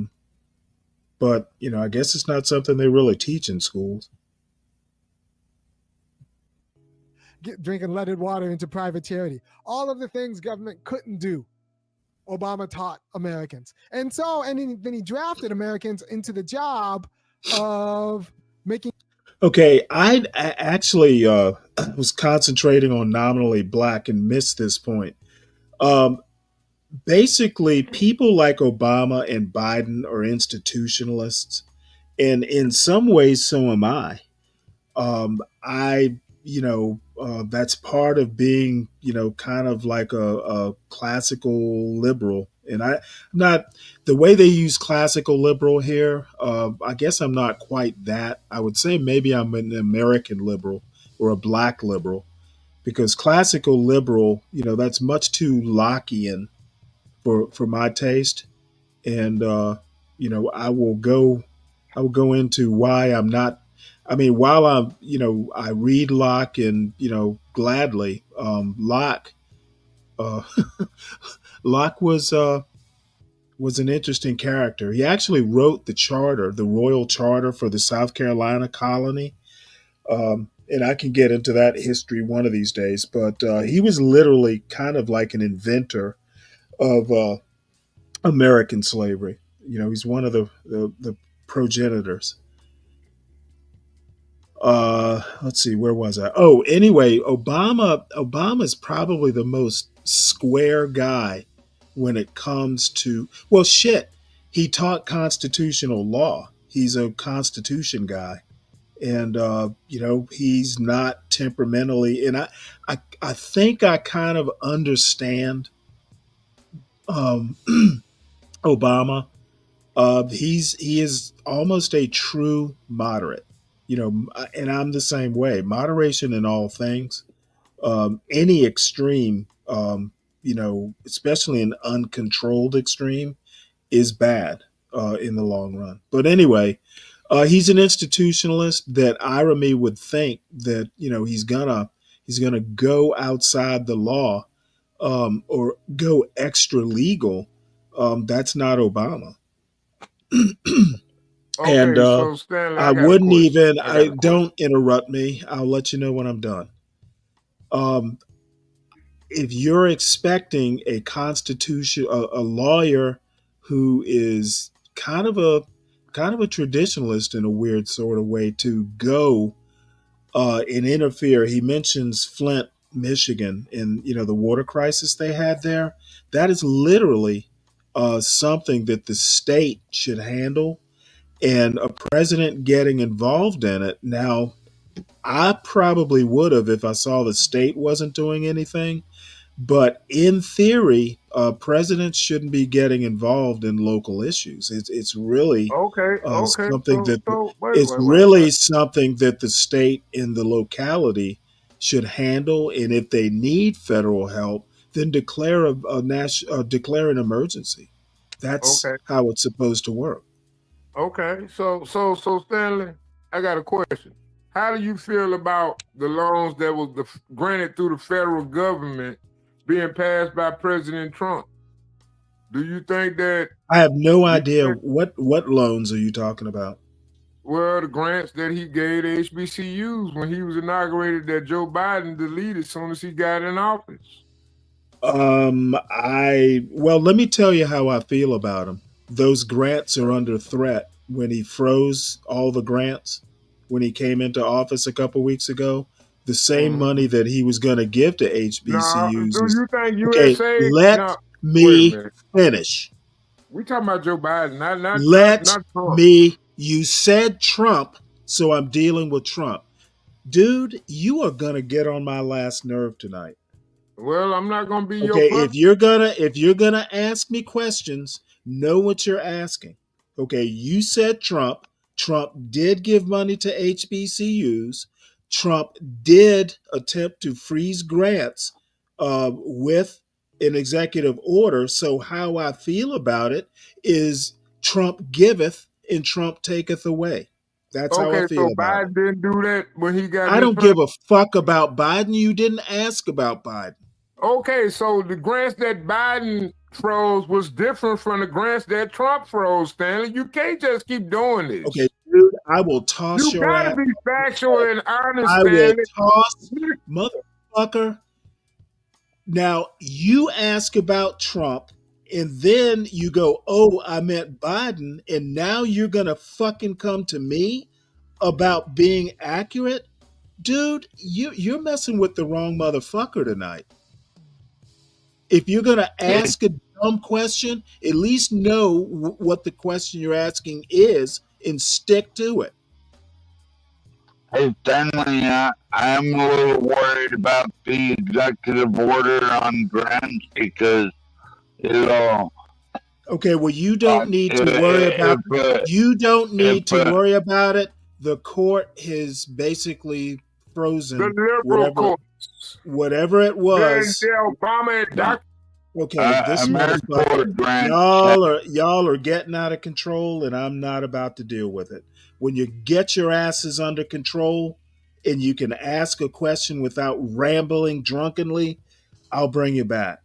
I guess it's not something they really teach in schools. Drinking leaded water into private charity. All of the things government couldn't do, Obama taught Americans. And then he drafted Americans into the job of making. Okay, I actually was concentrating on nominally black and missed this point. Basically, people like Obama and Biden are institutionalists, and in some ways, so am I. That's part of being, kind of like a classical liberal. And I'm not the way they use classical liberal here. I guess I'm not quite that. I would say maybe I'm an American liberal or a black liberal, because classical liberal, that's much too Lockean for my taste. And I will go into why I'm not. I mean, while I read Locke and gladly, Locke, uh, Locke was an interesting character. He actually wrote the royal charter for the South Carolina colony, and I can get into that history one of these days. But he was literally kind of like an inventor of American slavery. He's one of the progenitors. Let's see, where was I? Oh, anyway, Obama's probably the most square guy when it comes to, well, shit, he taught constitutional law. He's a constitution guy. And he's not temperamentally, and I think I kind of understand um Obama. He is almost a true moderate, and I'm the same way. Moderation in all things. Any extreme, especially an uncontrolled extreme, is bad in the long run. But anyway, he's an institutionalist that Ira Me would think that he's gonna go outside the law, or go extra legal. That's not Obama. And Okay, so Stanley, I I got a wouldn't question. even. I got I a question. don't interrupt me. I'll let you know when I'm done. Um, if you're expecting a constitution, a lawyer who is kind of a traditionalist in a weird sort of way to go and interfere. He mentions Flint, Michigan, and the water crisis they had there. That is literally something that the state should handle, and a president getting involved in it. Now, I probably would have if I saw the state wasn't doing anything. But in theory, presidents shouldn't be getting involved in local issues. It's really Okay, okay. something So that so it's wait. really something that the state and the locality should handle. And if they need federal help, then declare an emergency. That's Okay, how it's supposed to work. okay. So Stanley, I got a question. How do you feel about the loans that was granted through the federal government being passed by President Trump? Do you think that I have no you idea think, what loans are you talking about. well, the grants that he gave to HBCUs when he was inaugurated that Joe Biden deleted as soon as he got in office? Let me tell you how I feel about him. Those grants are under threat. When he froze all the grants when he came into office a couple weeks ago, the same Mhm. money that he was going to give to Now, HBCUs do is you think okay. USA? Let Now, wait a me minute. finish. We talking about Joe Biden, Let not Trump. me. You said Trump, so I'm dealing with Trump. Dude, you are going to get on my last nerve tonight. Well, I'm not gonna be your Okay, puppet. if you're gonna ask me questions, know what you're asking. Okay, you said Trump. Trump did give money to HBCUs. Trump did attempt to freeze grants with an executive order. So how I feel about it is Trump giveth and Trump taketh away. That's how I Okay, so feel about it. Biden didn't do that when he got in I his don't presidency. give a fuck about Biden. You didn't ask about Biden. Okay, so the grants that Biden froze was different from the grants that Trump froze, Stanley. You can't just keep doing Okay, this. dude, I will toss You your gotta ass. be factual and honest, I will Stanley. toss, motherfucker. Now, you ask about Trump, and then you go, oh, I meant Biden, and now you're going to fucking come to me about being accurate? Dude, you're messing with the wrong motherfucker tonight. If you're going to ask a dumb question, at least know what the question you're asking is and stick to it. Hey, Stanley, I'm a little worried about the executive order on grants because it'll, Okay, well, you don't need to worry about you don't if need to worry about it. The court has basically The frozen liberal courts, whatever it the was. Obama and Dr. Okay, this motherfucker, AmeriCorps grant y'all are getting out of control, and I'm not about to deal with it. When you get your asses under control and you can ask a question without rambling drunkenly, I'll bring you back.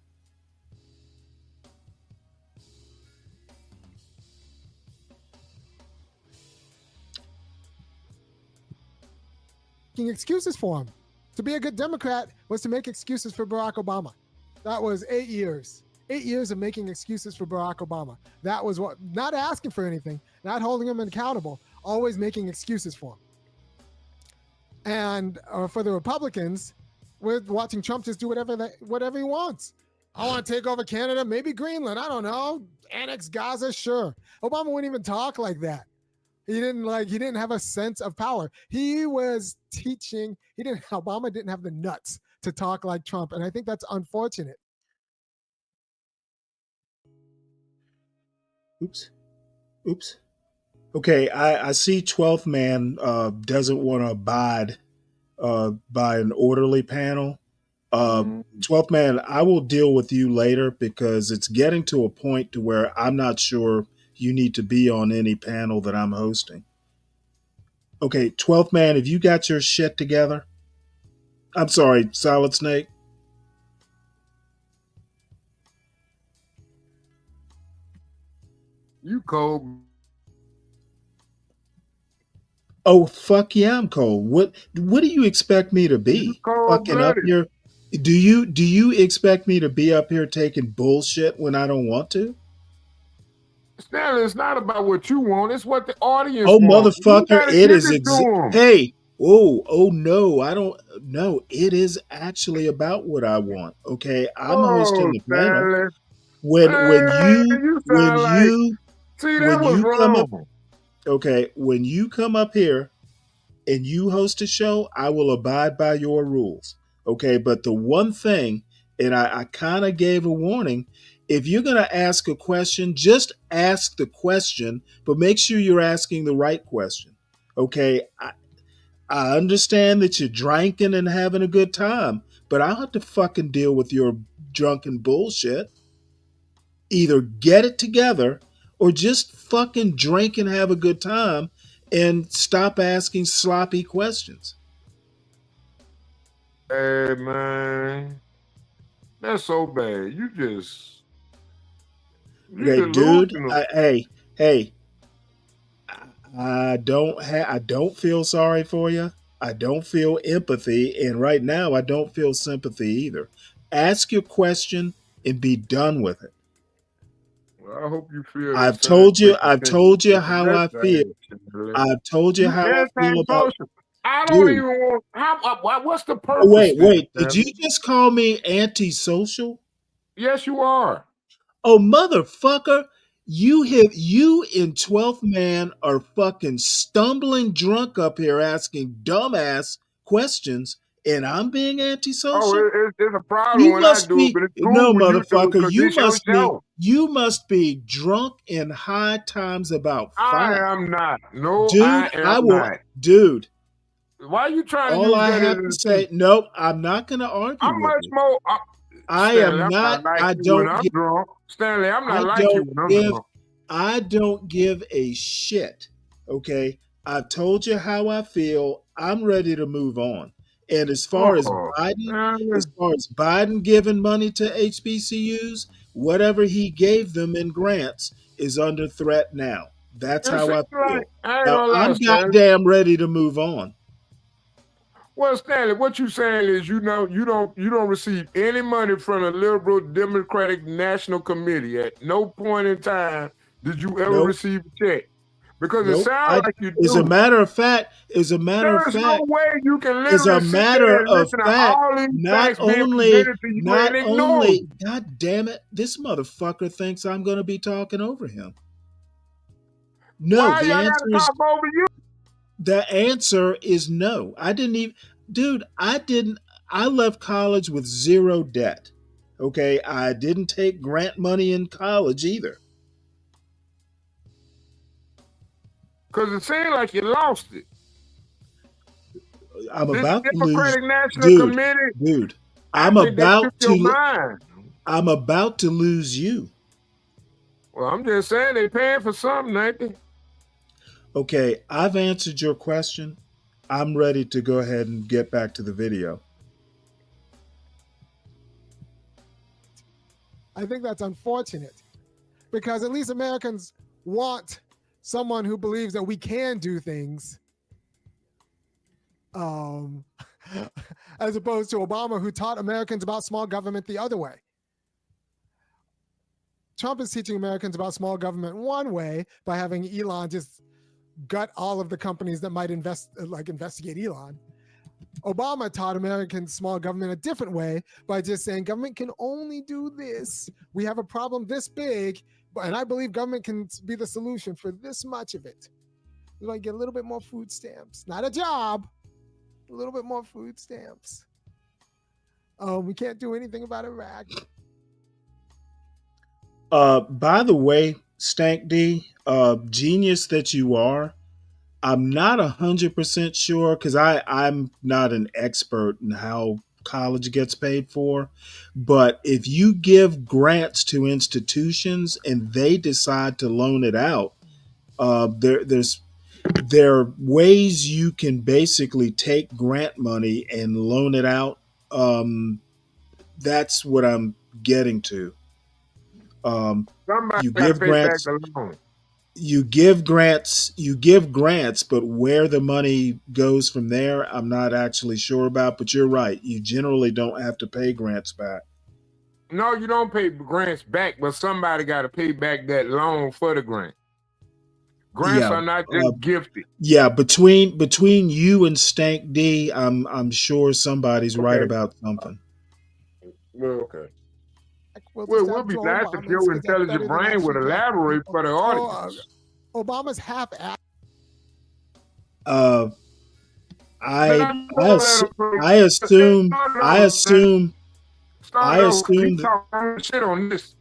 Making excuses for him. To be a good Democrat was to make excuses for Barack Obama. That was 8 years. 8 years of making excuses for Barack Obama. That was what, not asking for anything, not holding him accountable, always making excuses for him. And for the Republicans, we're watching Trump just do whatever he wants. I want to take over Canada, maybe Greenland. I don't know. Annex Gaza, sure. Obama wouldn't even talk like that. He didn't have a sense of power. He was teaching. Obama didn't have the nuts to talk like Trump, and I think that's unfortunate. Oops. Okay, I see 12th man doesn't want to abide by an orderly panel. 12th man, I will deal with you later because it's getting to a point to where I'm not sure you need to be on any panel that I'm hosting. Okay, 12th man, have you got your shit together? I'm sorry, Solid Snake. You cold. Oh fuck yeah, I'm cold. What do you expect me to You be? cold Fucking up blooded. here? Do you expect me to be up here taking bullshit when I don't want to? Stanley, it's not about what you want. It's what the audience Oh wants. You motherfucker, gotta it give is it to them. hey. Oh no, I don't no, it is actually about what I want. Okay. I'm hosting Oh, the panel. Stanley. When Man, you you when sound like, you see, that when was you come up, wrong. okay, when you come up here and you host a show, I will abide by your rules. Okay. But the one thing, and I kind of gave a warning, if you're going to ask a question, just ask the question, but make sure you're asking the right question. Okay. I understand that you're drinking and having a good time, but I'll have to fucking deal with your drunken bullshit. Either get it together or just fucking drink and have a good time and stop asking sloppy questions. Hey, man. That's so bad. You Okay, dude. delusional. Hey. I don't feel sorry for you. I don't feel empathy, and right now I don't feel sympathy either. Ask your question and be done with it. Well, I hope you feel the I've same told way you. I've continue told you to how that I feel. thing, Stanley. I've told you You how I feel about antisocial. I don't dude. even want. What's the Oh, purpose wait, then, wait. Did you Stanley? just call me antisocial? Yes, you are. Oh, motherfucker. You in 12th man are fucking stumbling drunk up here asking dumbass questions, and I'm being Oh, antisocial? it's a problem You when I must do it, be but it's cool no when you do it motherfucker. because it's your show. You must be drunk in high times about I five. am not. No, Dude, I am I will not. dude. Why are you trying to All use I that as have an to excuse? say, nope, I'm not gonna I'm argue with much you. more. I Stanley, am I'm not not, like I you when don't I'm give drunk. Stanley, I'm not I like you don't when I'm give drunk. I don't give a shit. Okay? I've told you how I feel. I'm ready to move on. And Oh, man. As far as Biden giving money to HBCUs, whatever he gave them in grants is under threat now. That's It how seems I like feel. I ain't Now gonna lie, I'm Stanley. goddamn ready to move on. Well, Stanley, what you saying is you don't receive any money from the liberal Democratic National Committee. At no point in time did you ever Nope. receive a check. Because it Nope. sounds like you As a do. matter of fact, as a matter of There's no fact, way you can as literally a sit there matter and of listen to fact, all these facts being presented to you and ignore them. God damn it, this motherfucker thinks I'm going to be talking over him. No, Why y'all gotta talk over you? the answer is no. I left college with zero debt. Okay, I didn't take grant money in college either. Because it seemed like you lost it. I'm This about to lose, Democratic National dude, Committee, dude. I think they took your mind. I'm about to lose you. Well, I'm just saying they paying for something, ain't they? Okay, I've answered your question. I'm ready to go ahead and get back to the video. I think that's unfortunate because at least Americans want someone who believes that we can do things, as opposed to Obama, who taught Americans about small government the other way. Trump is teaching Americans about small government one way by having Elon just gut all of the companies that might investigate Elon. Obama taught Americans small government a different way by just saying government can only do this. We have a problem this big, and I believe government can be the solution for this much of it. We might get a little bit more food stamps, not a job, a little bit more food stamps. We can't do anything about Iraq. By the way, Stank D, genius that you are, I'm not 100% sure because I'm not an expert in how college gets paid for. But if you give grants to institutions and they decide to loan it out, there are ways you can basically take grant money and loan it out. That's what I'm getting to. Somebody You got to give pay back grants. the loan. you give grants, but where the money goes from there, I'm not actually sure about. But you're right. You generally don't have to pay grants back. No, you don't pay grants back, but somebody got to pay back that loan for the grant. Grants Yeah, are not just gifted. yeah. Between you and Stank D, I'm sure somebody's right Okay. about something. Well, okay. We'll Well, just it would have be Joe nice if Obama your is that better intelligent than brain would actually black elaborate people. for the So audience. Obama's half-assed. Uh, Then I I'm I, gonna let assu- him I assume I assume I start over. He assume talking shit on this.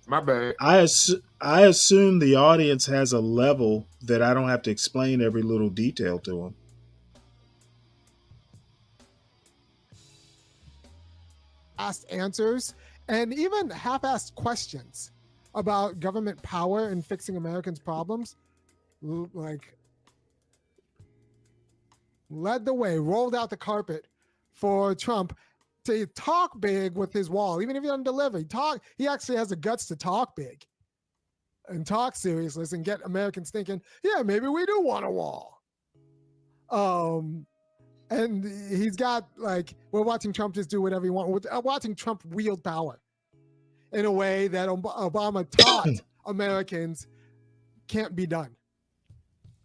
My bad. I assume the audience has a level that I don't have to explain every little detail to them. Asked answers and even half-assed questions about government power and fixing Americans' problems, like led the way, rolled out the carpet for Trump to talk big with his wall, even if he doesn't deliver. He actually has the guts to talk big and talk seriousness and get Americans thinking, yeah, maybe we do want a wall. And he's got, like, we're watching Trump just do whatever he wants. We're watching Trump wield power in a way that Obama taught Americans can't be done.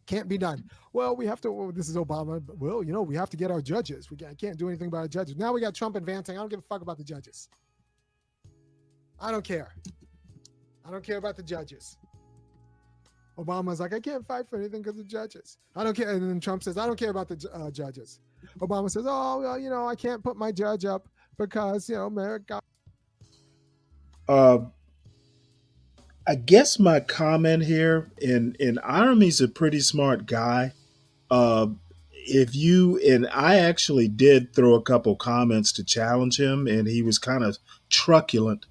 Can't be done. Well, we have to, this is Obama. Well, we have to get our judges. Can't do anything about our judges. Now we got Trump advancing. I don't give a fuck about the judges. I don't care. I don't care about the judges. Obama's like, I can't fight for anything because of judges. I don't care. And then Trump says, I don't care about the judges. Obama says, oh, well, I can't put my judge up because, America. I guess my comment here, and Iremy's a pretty smart guy. And I actually did throw a couple comments to challenge him, and he was kind of truculent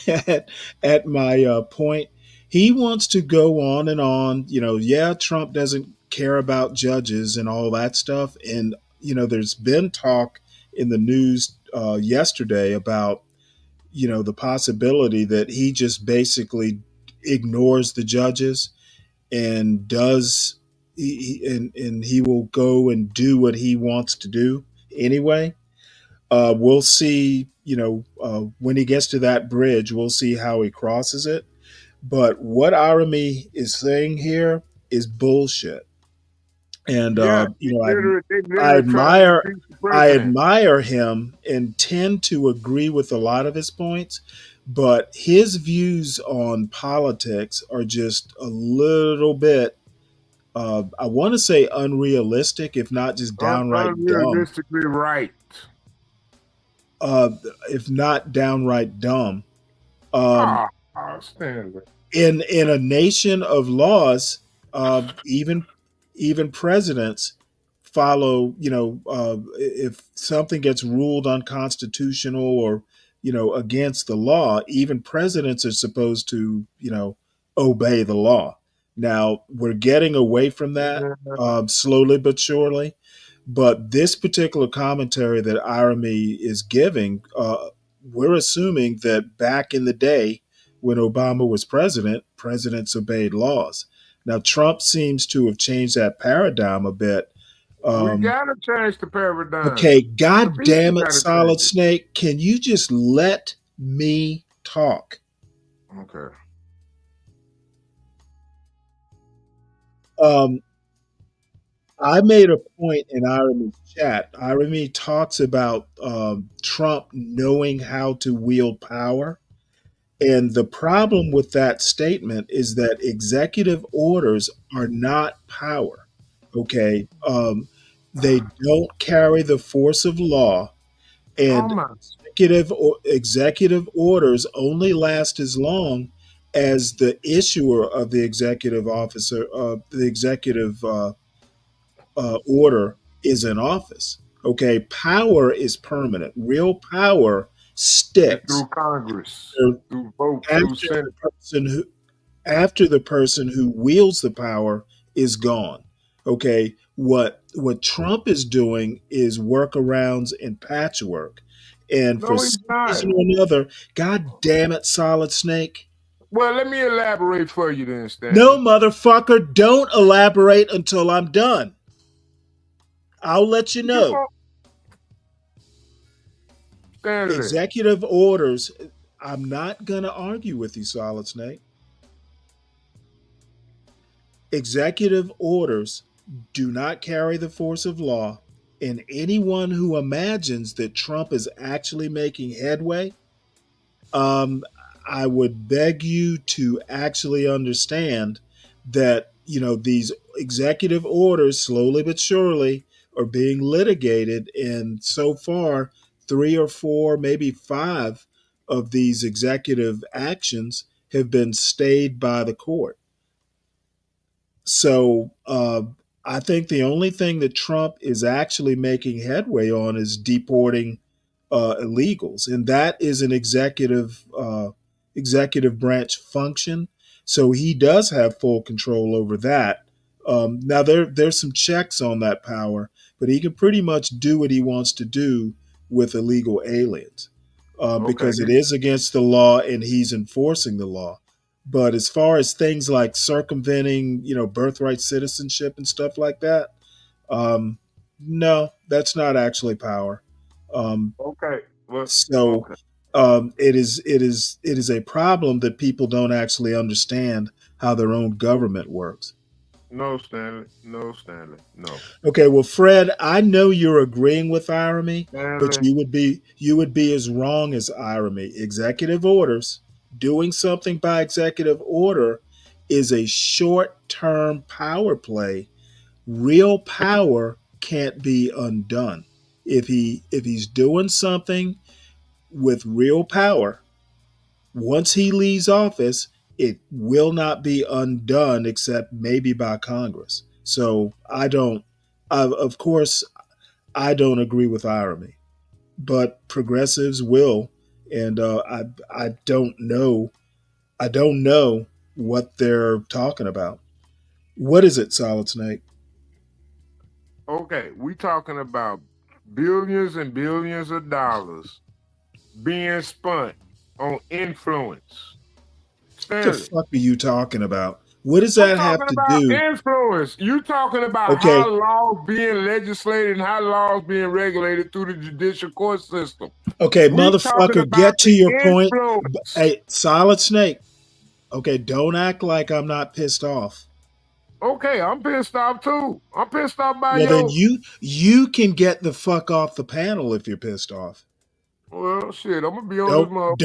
at my point. He wants to go on and on. Yeah, Trump doesn't care about judges and all that stuff. And, there's been talk in the news yesterday about, the possibility that he just basically ignores the judges and and he will go and do what he wants to do anyway. We'll see, when he gets to that bridge, we'll see how he crosses it. But what Arami is saying here is bullshit. And Yeah, they I literally trying to admire impeach the I president. admire him and tend to agree with a lot of his points, but his views on politics are just a little bit, I want to say unrealistic, if not just downright dumb. Unrealistically right. Uh, if not downright dumb. Um, Stanley. in a nation of laws, even presidents follow. If something gets ruled unconstitutional or against the law, even presidents are supposed to obey the law. Now we're getting away from that slowly but surely. But this particular commentary that Irami is giving, we're assuming that back in the day when Obama was president, presidents obeyed laws. Now, Trump seems to have changed that paradigm a bit. We gotta change the paradigm. Okay, The God people damn it, gotta Solid change it. Snake, can you just let me talk? Okay. I made a point in Iremy's chat. Iremy talks about Trump knowing how to wield power. And the problem with that statement is that executive orders are not power. Okay. They don't carry the force of law, Oh and my. executive orders only last as long as the issuer of the executive order is in office. Okay, power is permanent. Real power sticks Through Congress, after, through votes, after through Senate. the person who wields the power is gone. Okay, what Trump is doing is workarounds and patchwork, and for No, he's some not. reason or another, God damn it, Solid Snake, Well, let me elaborate for you then, Stanley. No, motherfucker, don't elaborate until I'm done. I'll let you know. Stanley. Executive orders. I'm not going to argue with you, Solid Snake. Executive orders do not carry the force of law, and anyone who imagines that Trump is actually making headway, I would beg you to actually understand that, these executive orders, slowly but surely, are being litigated, and so far, 3 or 4, maybe 5 of these executive actions have been stayed by the court. So I think the only thing that Trump is actually making headway on is deporting illegals, and that is an executive branch function. So he does have full control over that. Now there's some checks on that power, but he can pretty much do what he wants to do with illegal aliens because it is against the law, and he's enforcing the law. But as far as things like circumventing, birthright citizenship and stuff like that, no, that's not actually power. So it is a problem that people don't actually understand how their own government works. No, Stanley. No. Okay, well, Fred, I know you're agreeing with Irony, but you would be as wrong as Irony. Executive orders, doing something by executive order, is a short-term power play. Real power can't be undone. If he's doing something with real power, once he leaves office, it will not be undone except maybe by Congress. So of course, I don't agree with Irony, but progressives will, and I don't know what they're talking about. What is it, Solid Snake? Okay, we talking about billions and billions of dollars being spent on influence. Stanley. What the fuck are you talking about? What does that have to do? Influence. You talking about how laws being legislated and how laws being regulated through the judicial court system. Okay, motherfucker, get to your point. Hey, Solid Snake. Okay, don't act like I'm not pissed off. Okay, I'm pissed off too. I'm pissed off by you. Well, then you can get the fuck off the panel if you're pissed off. Well, shit, I'm gonna be on this motherfucker.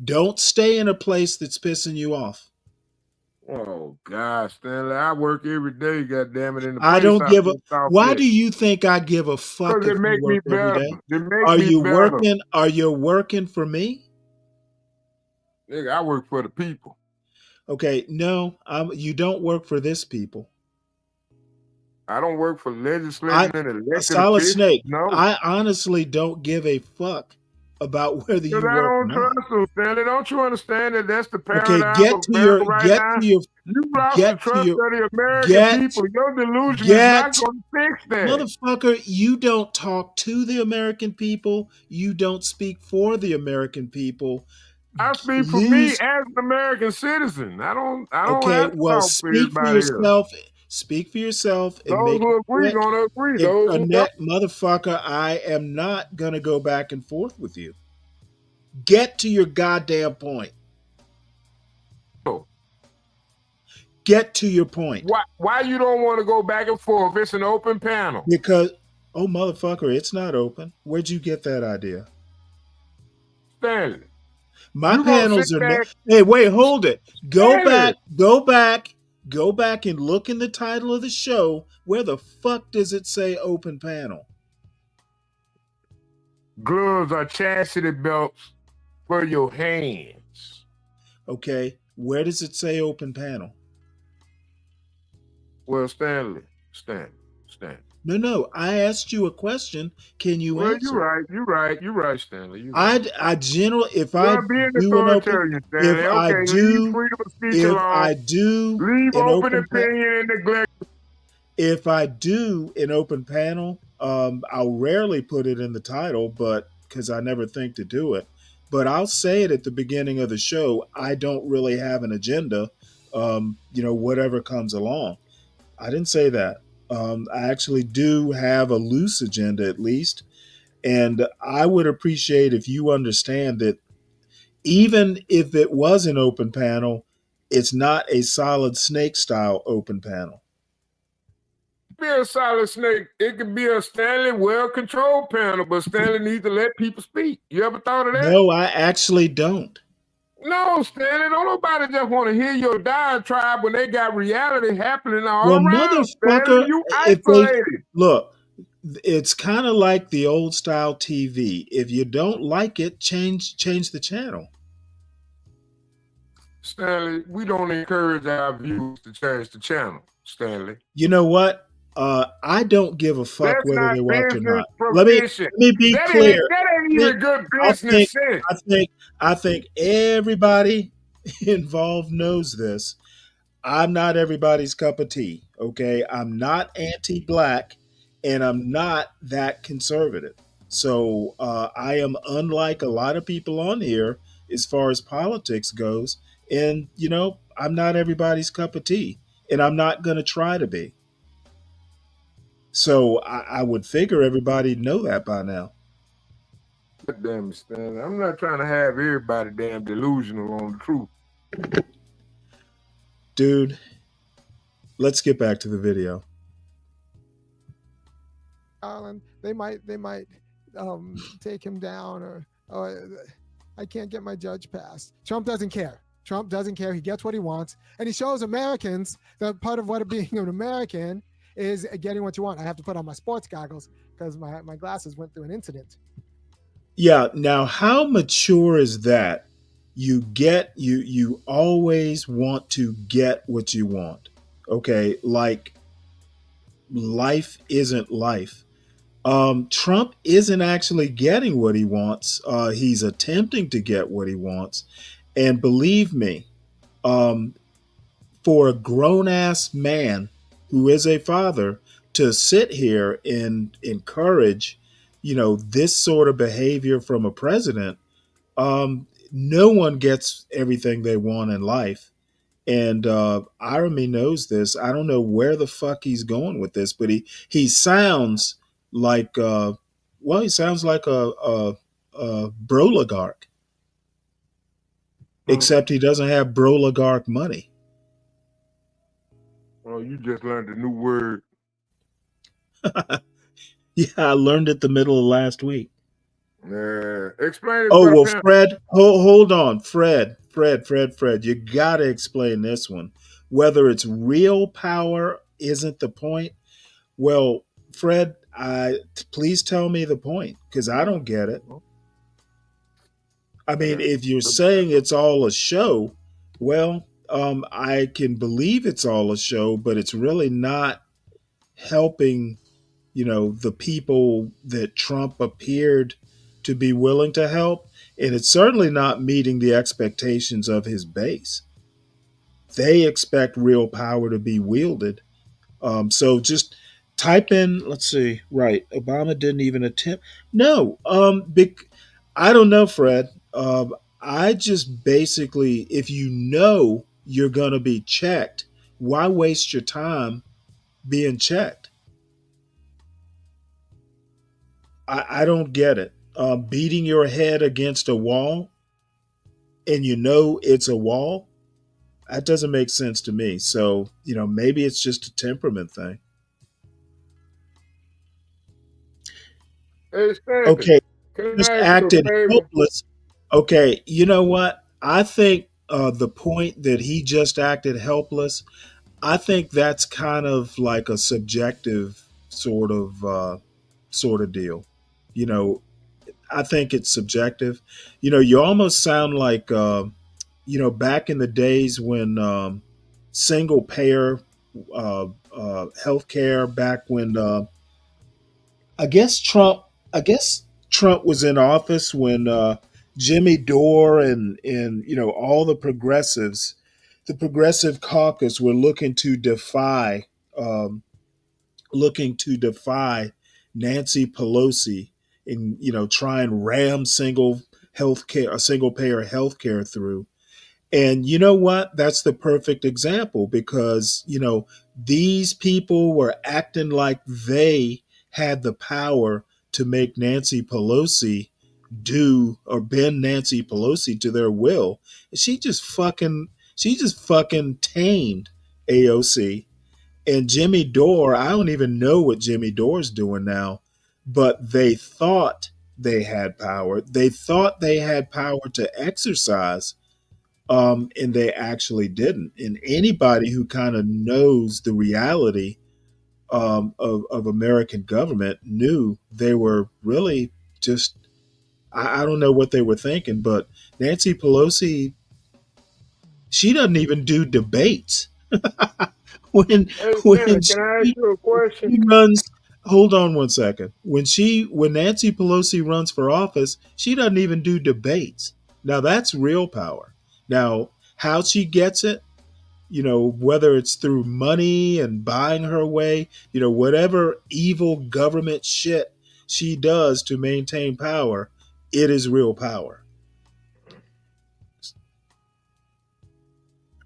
Don't stay in a place that's pissing you off. Oh gosh, Stanley, I work every day. God damn it! In the I don't give a. Why do you think I give a fuck if you work every day? Are you working? Are you working for me? Nigga, I work for the people. Okay, no, you don't work for this people. I don't work for legislating and elected Solid officials. Snake. No, I honestly don't give a fuck about whether you work or not. I don't trust them, Stanley. Don't you understand that that's the paradigm of America right now? You lost the trust of the American people. Your delusion is not going to fix that. Motherfucker, you don't talk to the American people. You don't speak for the American people. I speak for me as an American citizen. I don't have to talk speak for yourself. Speak for yourself. And those who agree gonna agree. Those who don't. Motherfucker, I am not gonna go back and forth with you. Get to your goddamn point. Get to your point. Why you don't want to go back and forth? It's an open panel. Because, motherfucker, it's not open. Where'd you get that idea? Stanley. My panels are. Hey, wait, hold it. Go back and look in the title of the show. Where the fuck does it say open panel? Gloves are chastity belts for your hands. Okay, where does it say open panel? Well, Stanley. No, I asked you a question. Can you answer? You're right, Stanley. I generally, if I do an open, leave open opinion and neglect. If I do an open panel, I'll rarely put it in the title, but because I never think to do it. but I'll say it at the beginning of the show. I don't really have an agenda. Whatever comes along. I didn't say that. I actually do have a loose agenda, at least. And I would appreciate if you understand that even if it was an open panel, it's not a solid snake style open panel. Be a solid snake. It could be a Stanley well-controlled panel, but Stanley needs to let people speak. You ever thought of that? No, I actually don't. No, Stanley, don't nobody just want to hear your diatribe when they got reality happening all Well, around. motherfucker, Stanley, you if they isolated. look, it's kind of like the old style TV. If you don't like it, change the channel. Stanley, we don't encourage our viewers to change the channel, Stanley. You know what? I don't give a fuck That's whether not they watch or business not. Let me be that clear. That ain't even good business sense. I think everybody involved knows this. I'm not everybody's cup of tea. Okay, I'm not anti-black, and I'm not that conservative. So I am unlike a lot of people on here as far as politics goes. And I'm not everybody's cup of tea, and I'm not going to try to be. So I would figure everybody know that by now. God damn it, Stanley. I'm not trying to have everybody damn delusional on the truth. Dude, let's get back to the video. Ireland, they might take him down, or I can't get my judge passed. Trump doesn't care. Trump doesn't care. He gets what he wants, and he shows Americans that part of what being an American is getting what you want. I have to put on my sports goggles because my glasses went through an incident. Yeah. Now, how mature is that? You always want to get what you want. Okay, like life isn't life. Trump isn't actually getting what he wants. He's attempting to get what he wants, and believe me, for a grown-ass man who is a father to sit here and encourage, this sort of behavior from a president, no one gets everything they want in life. And Irony knows this. I don't know where the fuck he's going with this, but he sounds like, he sounds like a broligarch, except he doesn't have broligarch money. Well, you just learned a new word. Yeah, I learned it the middle of last week. Explain it. Oh, well, Fred, hold on. Fred, you got to explain this one. Whether it's real power isn't the point. Well, Fred, please tell me the point, because I don't get it. I mean, if you're saying it's all a show, well, I can believe it's all a show, but it's really not helping, the people that Trump appeared to be willing to help. And it's certainly not meeting the expectations of his base. They expect real power to be wielded. So just type in, let's see, right. Obama didn't even attempt. No, I don't know, Fred. I just basically, if you're going to be checked, why waste your time being checked? I don't get it. Beating your head against a wall and it's a wall, that doesn't make sense to me. So, maybe it's just a temperament thing. Hey, Stanley, okay, just I acted helpless. Okay, you know what? I think the point that he just acted helpless, I think that's kind of like a subjective sort of deal. I think it's subjective. You almost sound like, back in the days when single payer healthcare, back when I guess Trump was in office when Jimmy Dore and all the progressives, the progressive caucus were looking to defy Nancy Pelosi and try and ram single healthcare, a single payer healthcare through. And you know what? That's the perfect example because, these people were acting like they had the power to make Nancy Pelosi do or bend Nancy Pelosi to their will. She just fucking tamed AOC. And Jimmy Dore, I don't even know what Jimmy Dore's doing now, but they thought they had power. They thought they had power to exercise, and they actually didn't. And anybody who kind of knows the reality of American government knew they were really just, I don't know what they were thinking, but Nancy Pelosi, she doesn't even do debates. when Hey, when man, can I ask you a question? she runs, hold on one second. When Nancy Pelosi runs for office, she doesn't even do debates. Now that's real power. Now, how she gets it, whether it's through money and buying her way, whatever evil government shit she does to maintain power, it is real power.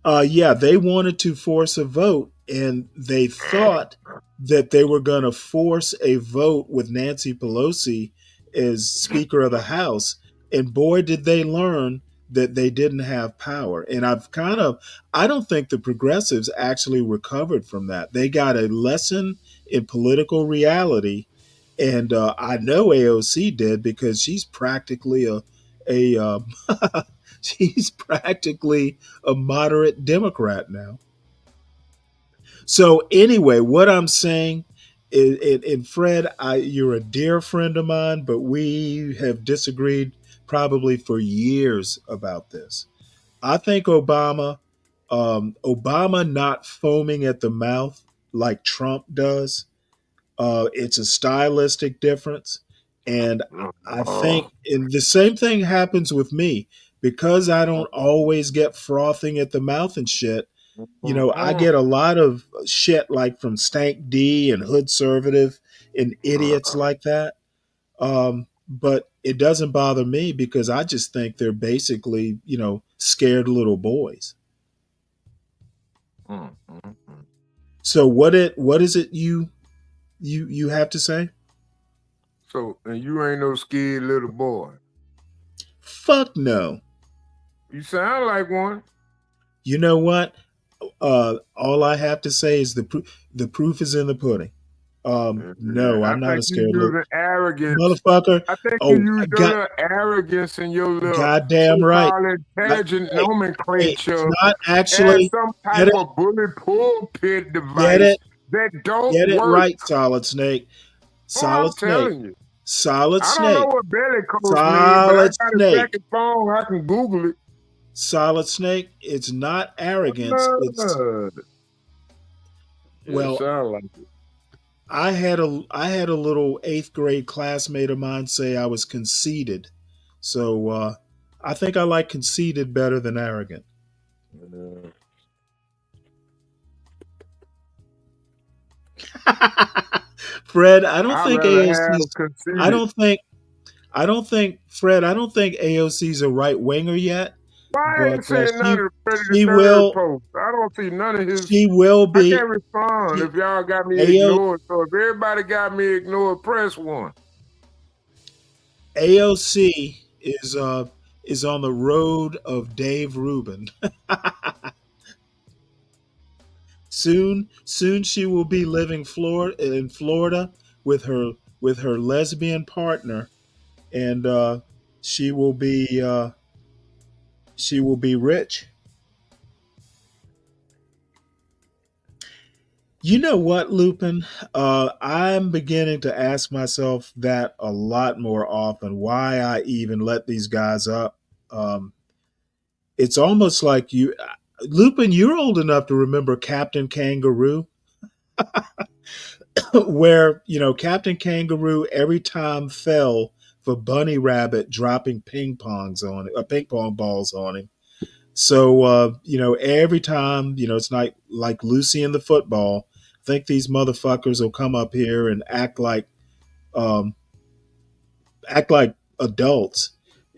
Yeah, they wanted to force a vote, and they thought that they were going to force a vote with Nancy Pelosi as Speaker of the House. And boy, did they learn that they didn't have power. And I don't think the progressives actually recovered from that. They got a lesson in political reality. And I know AOC did because she's practically a she's practically a moderate Democrat now. So anyway, what I'm saying is, and Fred, you're a dear friend of mine, but we have disagreed probably for years about this. I think Obama not foaming at the mouth like Trump does, it's a stylistic difference. And I think and the same thing happens with me because I don't always get frothing at the mouth and shit. I get a lot of shit like from Stank D and Hood Conservative and idiots like that. But it doesn't bother me because I just think they're basically, scared little boys. So what is it you have to say? So, and you ain't no scared little boy. Fuck no. You sound like one. You know what? All I have to say is the proof is in the pudding. No, I I'm not think a you scared little using arrogance. motherfucker. I think you Oh, use your little arrogance and your little goddamn right. so-called intelligent Hey, it's nomenclature not as actually some get type it, of bully pulpit get device it, that don't get it work. right, Solid Snake. Oh, I'm Solid Snake. telling you. Solid I don't know Snake. what belly codes mean, but I Solid got a Snake. second phone. I can Google it. Solid Snake. It's not arrogance. It's It well, sound like it. I had a little 8th grade classmate of mine say I was conceited. So I think I like conceited better than arrogant. Fred, I don't I'd think rather have AOC's I conceited. don't think Fred, I don't think AOC's a right winger yet, Why but ain't saying none of the Predator she Third will post? I don't see none of his. she will I be can't respond she, if y'all got me AO, ignored. So if everybody got me ignored, press one. AOC is on the road of Dave Rubin. Soon she will be living in Florida with her lesbian partner, and she will be rich. You know what, Lupin? I'm beginning to ask myself that a lot more often. Why I even let these guys up? It's almost like Lupin. You're old enough to remember Captain Kangaroo. Where Captain Kangaroo every time fell for Bunny Rabbit dropping ping pong balls on him. So every time it's like Lucy and the football. I think these motherfuckers will come up here and act like adults.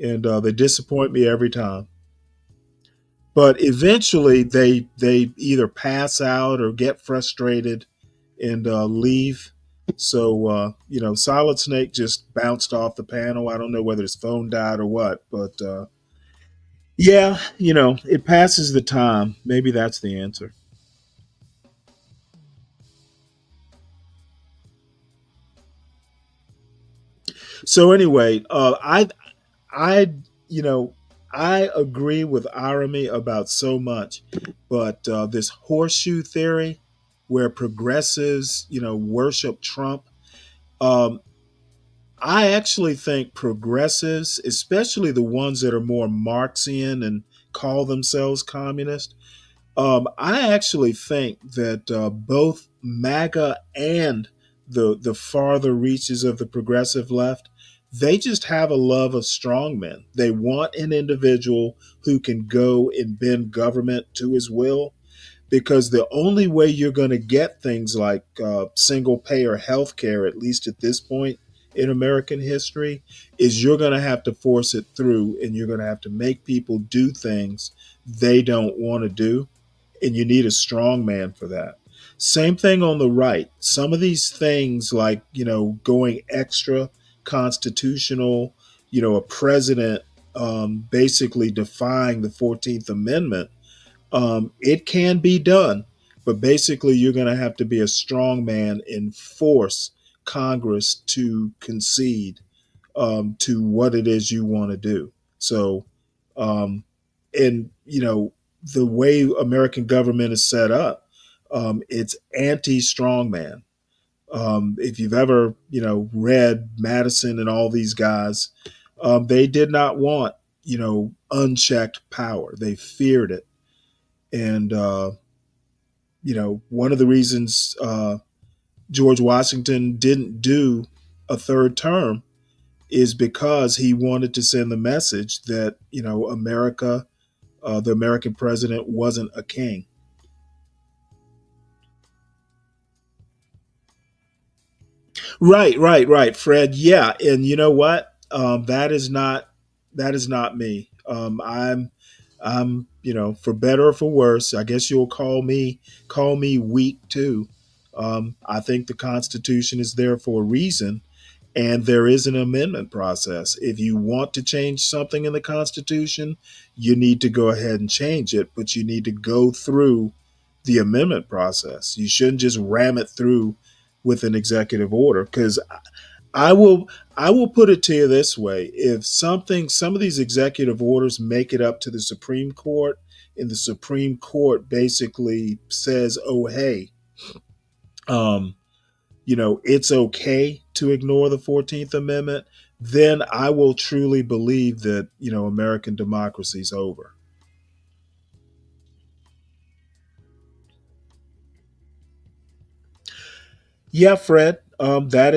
and they disappoint me every time. But eventually, they either pass out or get frustrated and leave. So Solid Snake just bounced off the panel. I don't know whether his phone died or what, but yeah, it passes the time. Maybe that's the answer. So anyway, I you know I agree with Arami about so much, but this horseshoe theory, where progressives worship Trump, um, I actually think progressives, especially the ones that are more Marxian and call themselves communist, I actually think that both MAGA and the farther reaches of the progressive left, they just have a love of strongmen. They want an individual who can go and bend government to his will, because the only way you're going to get things like single payer health care, at least at this point in American history, is you're going to have to force it through, and you're going to have to make people do things they don't want to do, and you need a strong man for that. Same thing on the right. Some of these things, like going extra constitutional, a president basically defying the 14th Amendment, it can be done, but basically you're going to have to be a strong man and force Congress to concede to what it is you want to do. So, and the way American government is set up, it's anti-strongman. If you've ever read Madison and all these guys, they did not want unchecked power. They feared it, and one of the reasons George Washington didn't do a third term is because he wanted to send the message that America, the American president, wasn't a king. Right, Fred. Yeah, and you know what? That is not me. I'm for better or for worse. I guess you'll call me weak too. I think the Constitution is there for a reason, and there is an amendment process. If you want to change something in the Constitution, you need to go ahead and change it, but you need to go through the amendment process. You shouldn't just ram it through with an executive order, because I will I will put it to you this way. If some of these executive orders make it up to the Supreme Court, and the Supreme Court basically says, "Oh, hey, um, it's okay to ignore the 14th Amendment," then I will truly believe that, American democracy is over. Yeah, Fred. That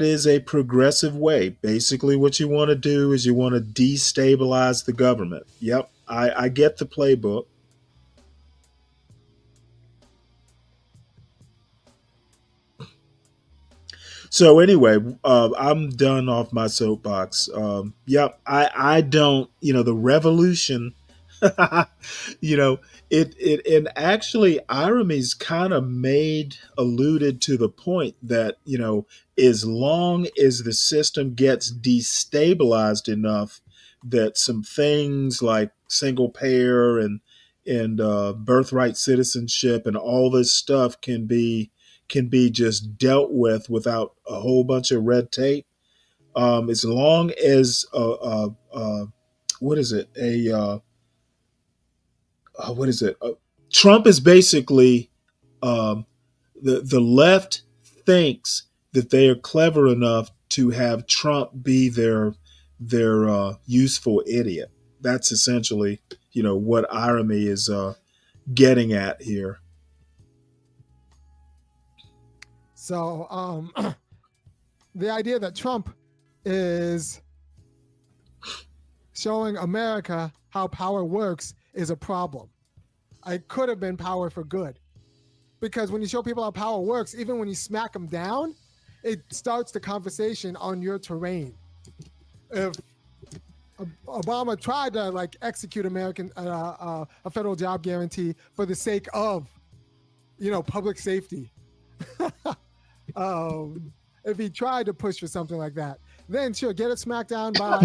is a progressive way. Basically, what you want to do is you want to destabilize the government. Yep, I get the playbook. So anyway, I'm done off my soapbox. Yep, I don't. The revolution. you know, it and actually Aramis kind of alluded to the point that as long as the system gets destabilized enough, that some things like single payer and birthright citizenship and all this stuff can be just dealt with without a whole bunch of red tape. As long as what is it a what is it? Trump is basically um, the left thinks that they are clever enough to have Trump be their useful idiot. That's essentially what irony is getting at here. So the idea that Trump is showing America how power works is a problem. It could have been power for good. Because when you show people how power works, even when you smack them down, it starts the conversation on your terrain. If Obama tried to like execute a federal job guarantee for the sake of, public safety. If he tried to push for something like that, then sure, get it smacked down by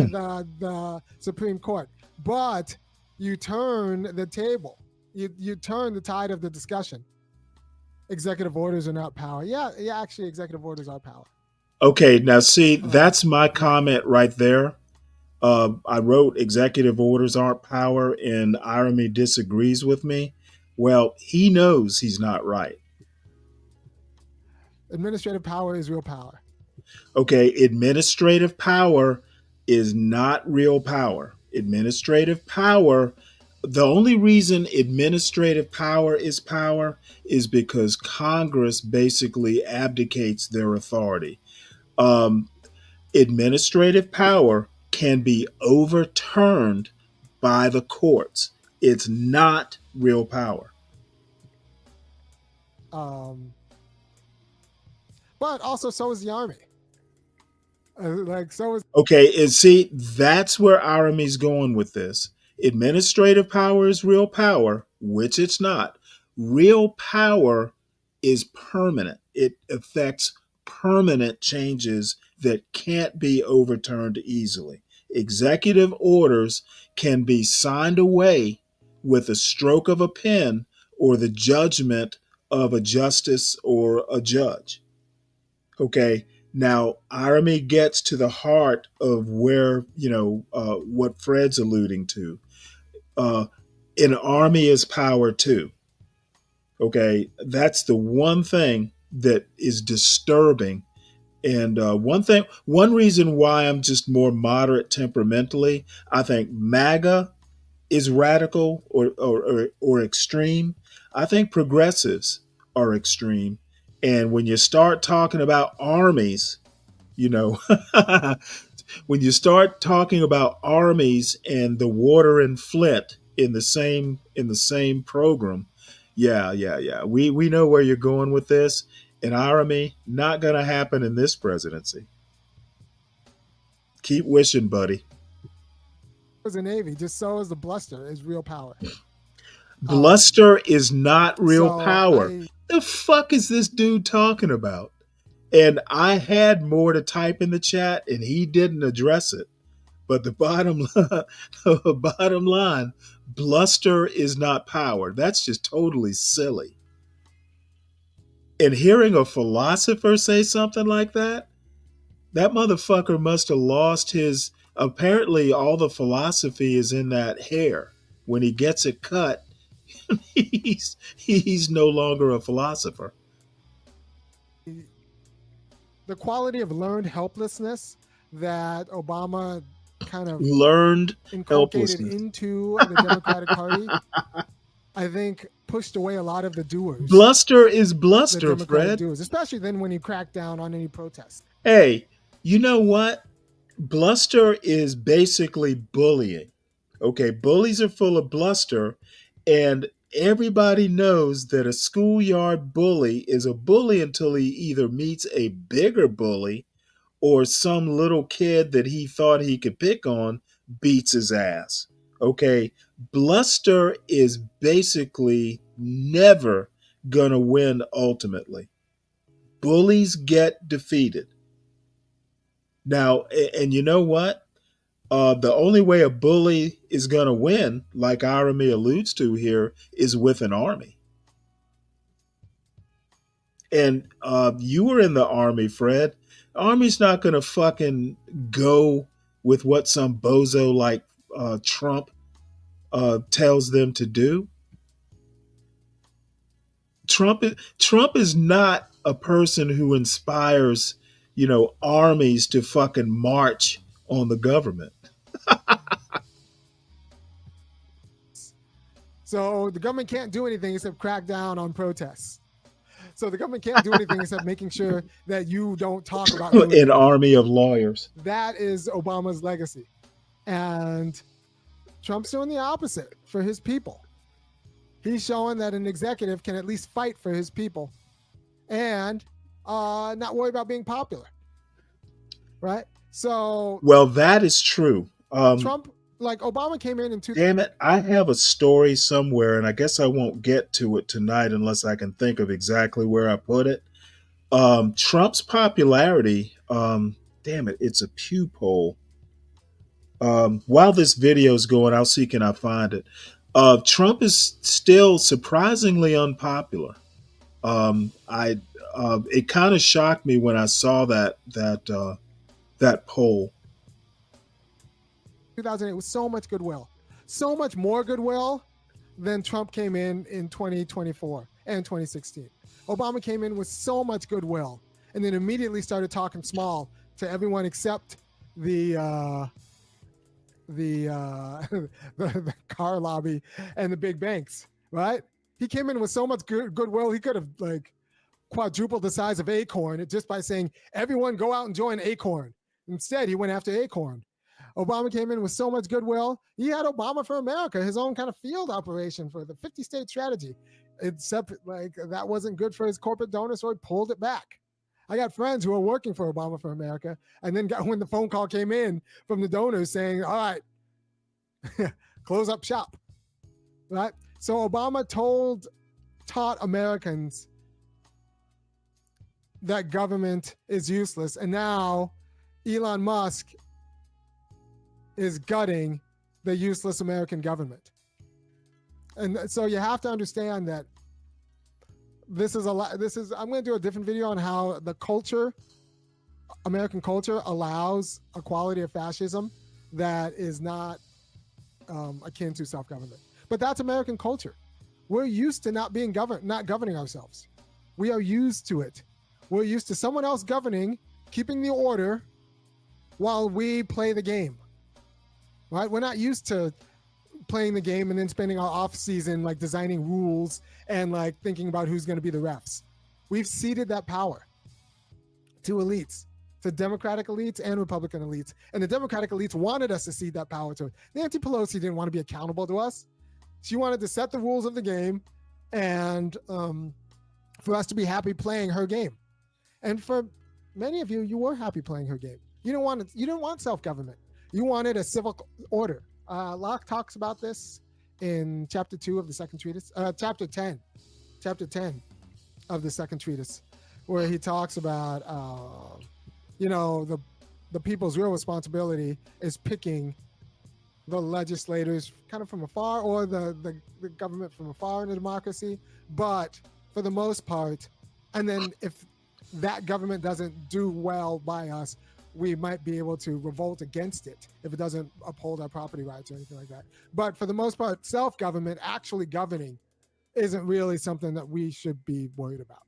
the Supreme Court. But you turn the table. You turn the tide of the discussion. Executive orders are not power. Yeah, actually, executive orders are power. Okay, now see, that's my comment right there. I wrote executive orders aren't power, and Irony disagrees with me. Well, he knows he's not right. Administrative power is real power. Okay, administrative power is not real power. Administrative power, the only reason administrative power is because Congress basically abdicates their authority. Administrative power can be overturned by the courts. It's not real power. But also, so is the Army. Okay, and see, that's where Aramie's going with this. Administrative power is real power, which it's not. Real power is permanent. It affects permanent changes that can't be overturned easily. Executive orders can be signed away with a stroke of a pen or the judgment of a justice or a judge. Okay, now Irony gets to the heart of where, what Fred's alluding to. An army is power too. Okay, that's the one thing that is disturbing. And one reason why I'm just more moderate temperamentally, I think MAGA is radical or extreme. I think progressives are extreme. And when you start talking about armies, when you start talking about armies and the water and Flint in the same program, yeah. We know where you're going with this. And Irony, not going to happen in this presidency. Keep wishing, buddy. As the Navy, just so is the bluster is real power. Bluster is not real power. The fuck is this dude talking about? And I had more to type in the chat, and he didn't address it. But the bottom line, bluster is not power. That's just totally silly. And hearing a philosopher say something like that motherfucker must have lost his. Apparently, all the philosophy is in that hair. When he gets it cut, he's no longer a philosopher. The quality of learned helplessness that Obama kind of inculcated into the Democratic Party, I think pushed away a lot of the doers. Bluster is bluster, Fred. Doers, especially then when you crack down on any protests. Hey, you know what? Bluster is basically bullying. Okay, bullies are full of bluster, and everybody knows that a schoolyard bully is a bully until he either meets a bigger bully or some little kid that he thought he could pick on beats his ass. Okay, bluster is basically never gonna win ultimately. Bullies get defeated. Now, and you know what? The only way a bully is going to win, like Irony alludes to here, is with an army. And you were in the army, Fred. Army's not going to fucking go with what some bozo like Trump tells them to do. Trump is not a person who inspires, armies to fucking march on the government. So the government can't do anything except crack down on protests. So the government can't do anything except making sure that you don't talk about an army of lawyers. That is Obama's legacy. And Trump's doing the opposite for his people. He's showing that an executive can at least fight for his people and not worry about being popular. Right? So well, that is true. Trump, like Obama came in Damn it, I have a story somewhere, and I guess I won't get to it tonight unless I can think of exactly where I put it. Trump's popularity, damn it, it's a Pew poll. While this video is going, I'll see can I find it. Trump is still surprisingly unpopular. I It kind of shocked me when I saw that poll. 2008 with so much goodwill, so much more goodwill than Trump came in 2024 and 2016. Obama came in with so much goodwill and then immediately started talking small to everyone except the the car lobby and the big banks, right? He came in with so much goodwill, he could have like quadrupled the size of Acorn just by saying, everyone go out and join Acorn. Instead, he went after Acorn. Obama came in with so much goodwill. He had Obama for America, his own kind of field operation for the 50-state strategy. Except like that wasn't good for his corporate donors, so he pulled it back. I got friends who are working for Obama for America, and then when the phone call came in from the donors saying, all right, close up shop, right? So Obama taught Americans that government is useless, and now Elon Musk is gutting the useless American government. And so you have to understand that I'm going to do a different video on how the culture, American culture, allows a quality of fascism that is not akin to self-government. But that's American culture. We're used to not governing ourselves. We are used to it. We're used to someone else governing, keeping the order while we play the game. Right? We're not used to playing the game and then spending our off season like designing rules and like thinking about who's going to be the refs. We've ceded that power to elites, to Democratic elites and Republican elites. And the Democratic elites wanted us to cede that power to it. Nancy Pelosi didn't want to be accountable to us. She wanted to set the rules of the game and for us to be happy playing her game. And for many of you, you were happy playing her game. You didn't want self-government. You wanted a civil order. Locke talks about this in chapter 2 of the second treatise, chapter 10 of the second treatise, where he talks about, the people's real responsibility is picking the legislators kind of from afar or the government from afar in a democracy. But for the most part, and then if that government doesn't do well by us, we might be able to revolt against it if it doesn't uphold our property rights or anything like that. But for the most part, self-government, actually governing, isn't really something that we should be worried about.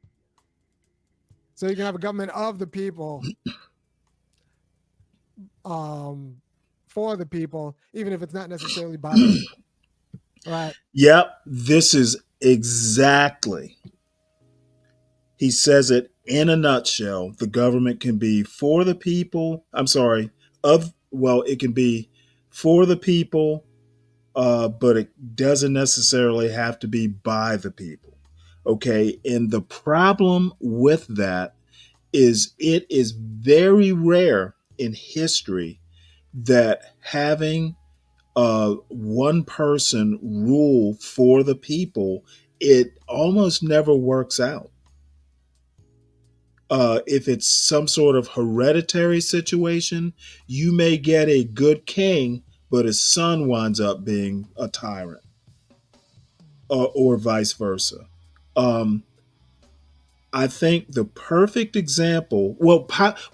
So you can have a government of the people, for the people, even if it's not necessarily by the people. Right? Yep, this is exactly. He says it in a nutshell. The government can be for the people. It can be for the people, but it doesn't necessarily have to be by the people. Okay. And the problem with that is it is very rare in history that having one person rule for the people, it almost never works out. If it's some sort of hereditary situation, you may get a good king, but his son winds up being a tyrant, or vice versa. I think the perfect example,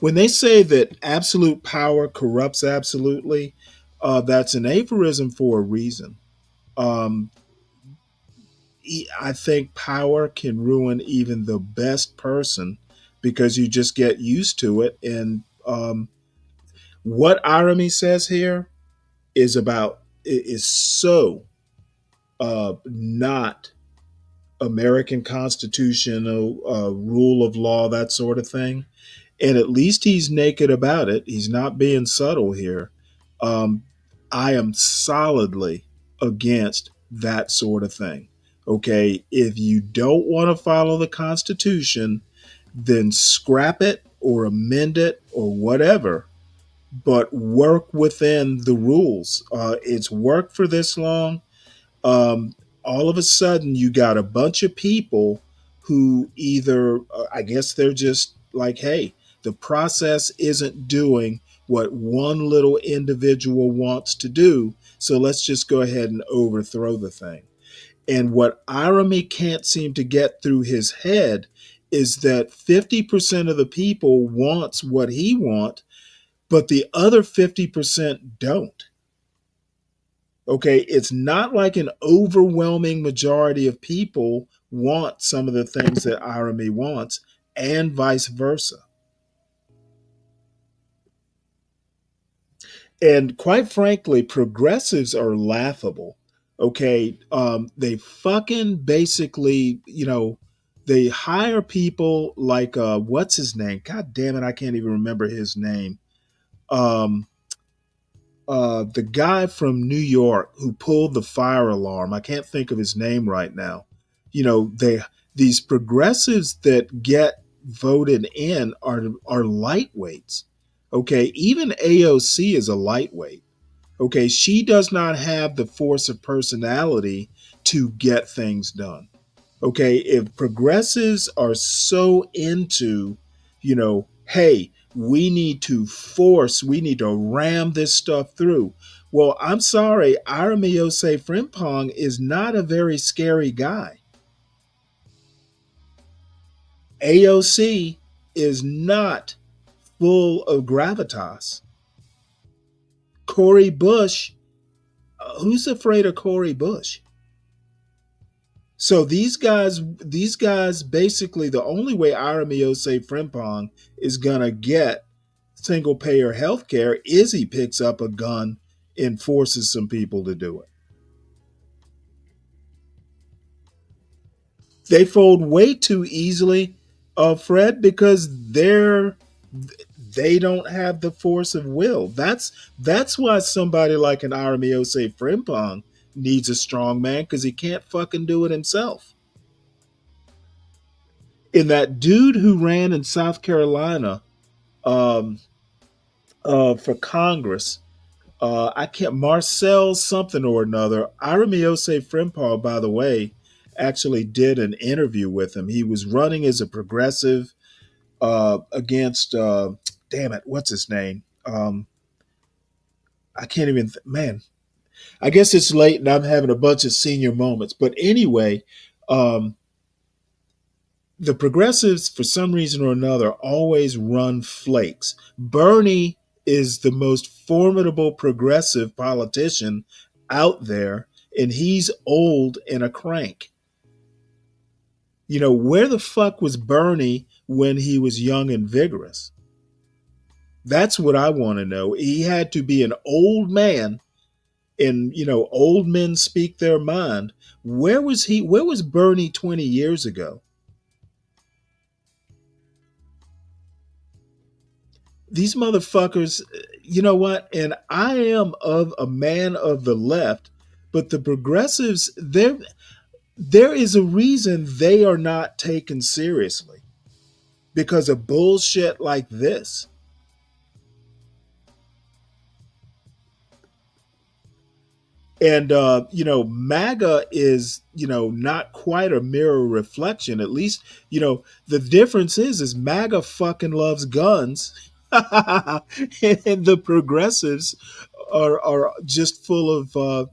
when they say that absolute power corrupts absolutely, that's an aphorism for a reason. I think power can ruin even the best person because you just get used to it. And what Irony says here is so not American constitutional rule of law, that sort of thing. And at least he's naked about it. He's not being subtle here. I am solidly against that sort of thing. Okay, if you don't want to follow the Constitution, then scrap it or amend it or whatever. but work within the rules. It's worked for this long. All of a sudden, you got a bunch of people who either, I guess they're just like, hey, the process isn't doing what one little individual wants to do. So let's just go ahead and overthrow the thing. And what Irami can't seem to get through his head is that 50% of the people wants what he wants, but the other 50% don't. Okay, it's not like an overwhelming majority of people want some of the things that Irami wants, and vice versa. And quite frankly, progressives are laughable. Okay, they fucking basically, they hire people like what's his name? God damn it, I can't even remember his name. Um, the guy from New York who pulled the fire alarm. I can't think of his name right now. These progressives that get voted in are lightweights. Okay, even AOC is a lightweight. Okay, she does not have the force of personality to get things done. Okay, if progressives are so into, hey, we need to ram this stuff through. Well, I'm sorry, Aramiose Frimpong is not a very scary guy. AOC is not full of gravitas. Cori Bush, who's afraid of Cori Bush? So these guys basically, the only way Aramiose Frimpong is gonna get single payer health care is he picks up a gun and forces some people to do it. They fold way too easily, Fred, because they don't have the force of will. That's why somebody like an Aramiose Frimpong needs a strong man, because he can't fucking do it himself. And that dude who ran in South Carolina for Congress, I can't, Marcel something or another. Aramiose Frimpong, by the way, actually did an interview with him. He was running as a progressive against, damn it, what's his name? I can't even, man, I guess it's late and I'm having a bunch of senior moments. But anyway, the progressives, for some reason or another, always run flakes. Bernie is the most formidable progressive politician out there, and he's old and a crank. Where the fuck was Bernie when he was young and vigorous? That's what I want to know. He had to be an old man, and old men speak their mind. Where was he? Where was Bernie 20 years ago? These motherfuckers, you know what? And I am of a man of the left, but the progressives, there is a reason they are not taken seriously because of bullshit like this. And MAGA is not quite a mirror reflection. At least the difference is MAGA fucking loves guns, and the progressives are just full of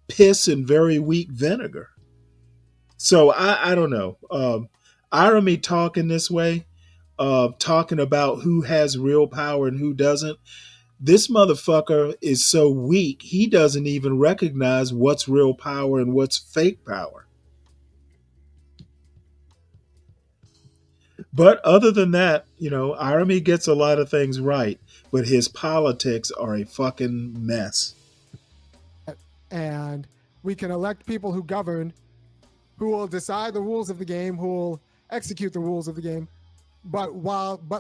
piss and very weak vinegar. So I don't know. Irony talking this way, talking about who has real power and who doesn't. This motherfucker is so weak, he doesn't even recognize what's real power and what's fake power. But other than that, Irami gets a lot of things right, but his politics are a fucking mess. And we can elect people who govern, who will decide the rules of the game, who will execute the rules of the game, but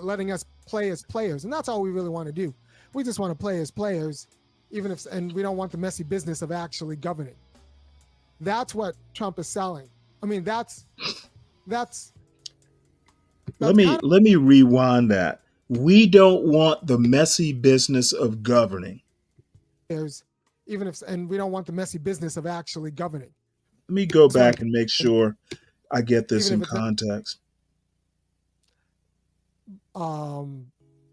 letting us play as players. And that's all we really want to do. We just want to play as players, and we don't want the messy business of actually governing. That's what Trump is selling. I mean, that's let me rewind that. We don't want the messy business of governing. And we don't want the messy business of actually governing. Let me go back and make sure I get this in Even if it's context.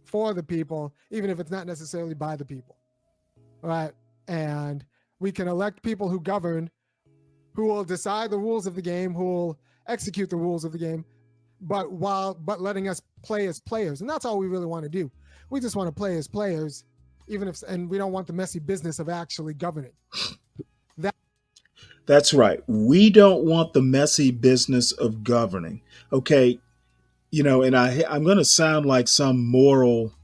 For the people, even if it's not necessarily by the people. All right. And we can elect people who govern, who will decide the rules of the game, who will execute the rules of the game, but letting us play as players. And that's all we really want to do. We just want to play as players, and we don't want the messy business of actually governing. That's right. We don't want the messy business of governing. Okay. And I'm going to sound like some moral,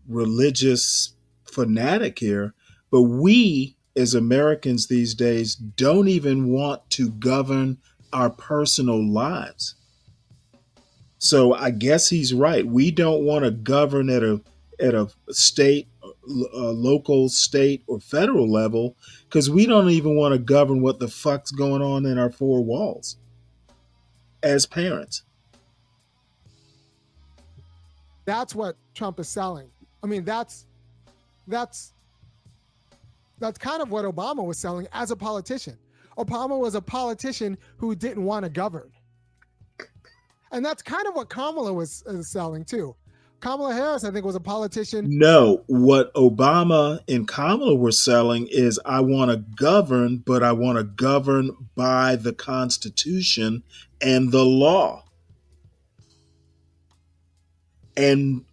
religious fanatic here, but we as Americans these days don't even want to govern our personal lives. So I guess he's right. We don't want to govern at a state, local, state, or federal level because we don't even want to govern what the fuck's going on in our four walls as parents. That's what Trump is selling. I mean, that's kind of what Obama was selling as a politician. Obama was a politician who didn't want to govern. And that's kind of what Kamala was selling too. Kamala Harris, I think, was a politician. No, what Obama and Kamala were selling is I want to govern, but I want to govern by the Constitution and the law. And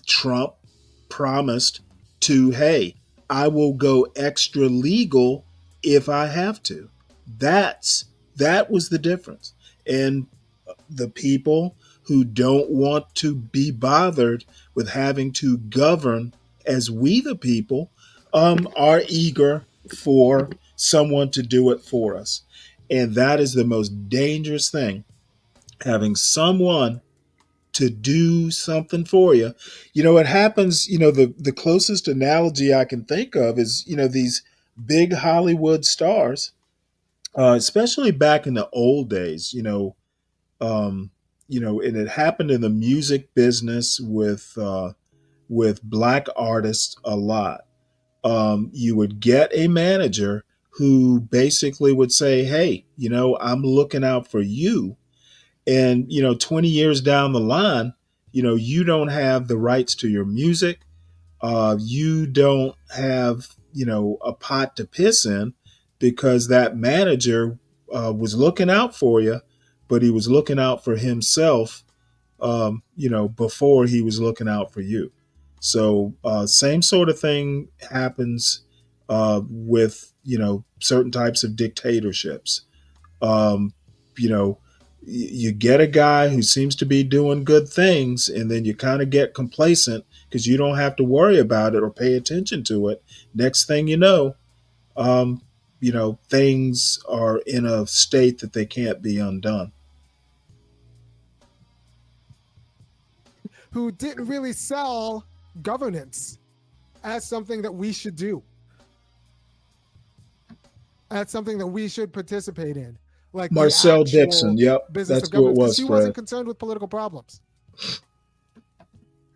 Trump promised to, hey, I will go extra legal if I have to. That was the difference. And the people who don't want to be bothered with having to govern as we the people are eager for someone to do it for us. And that is the most dangerous thing, having someone to do something for you. It happens, the closest analogy I can think of is, these big Hollywood stars, especially back in the old days, and it happened in the music business with black artists a lot. You would get a manager who basically would say, hey, I'm looking out for you. And, 20 years down the line, you don't have the rights to your music. You don't have, a pot to piss in because that manager was looking out for you, but he was looking out for himself, before he was looking out for you. So same sort of thing happens with, certain types of dictatorships. You get a guy who seems to be doing good things, and then you kind of get complacent because you don't have to worry about it or pay attention to it. Next thing you know, things are in a state that they can't be undone. Who didn't really sell governance as something that we should do, as something that we should participate in. Like Marcel Dixon, yep, that's who it was. He wasn't concerned with political problems.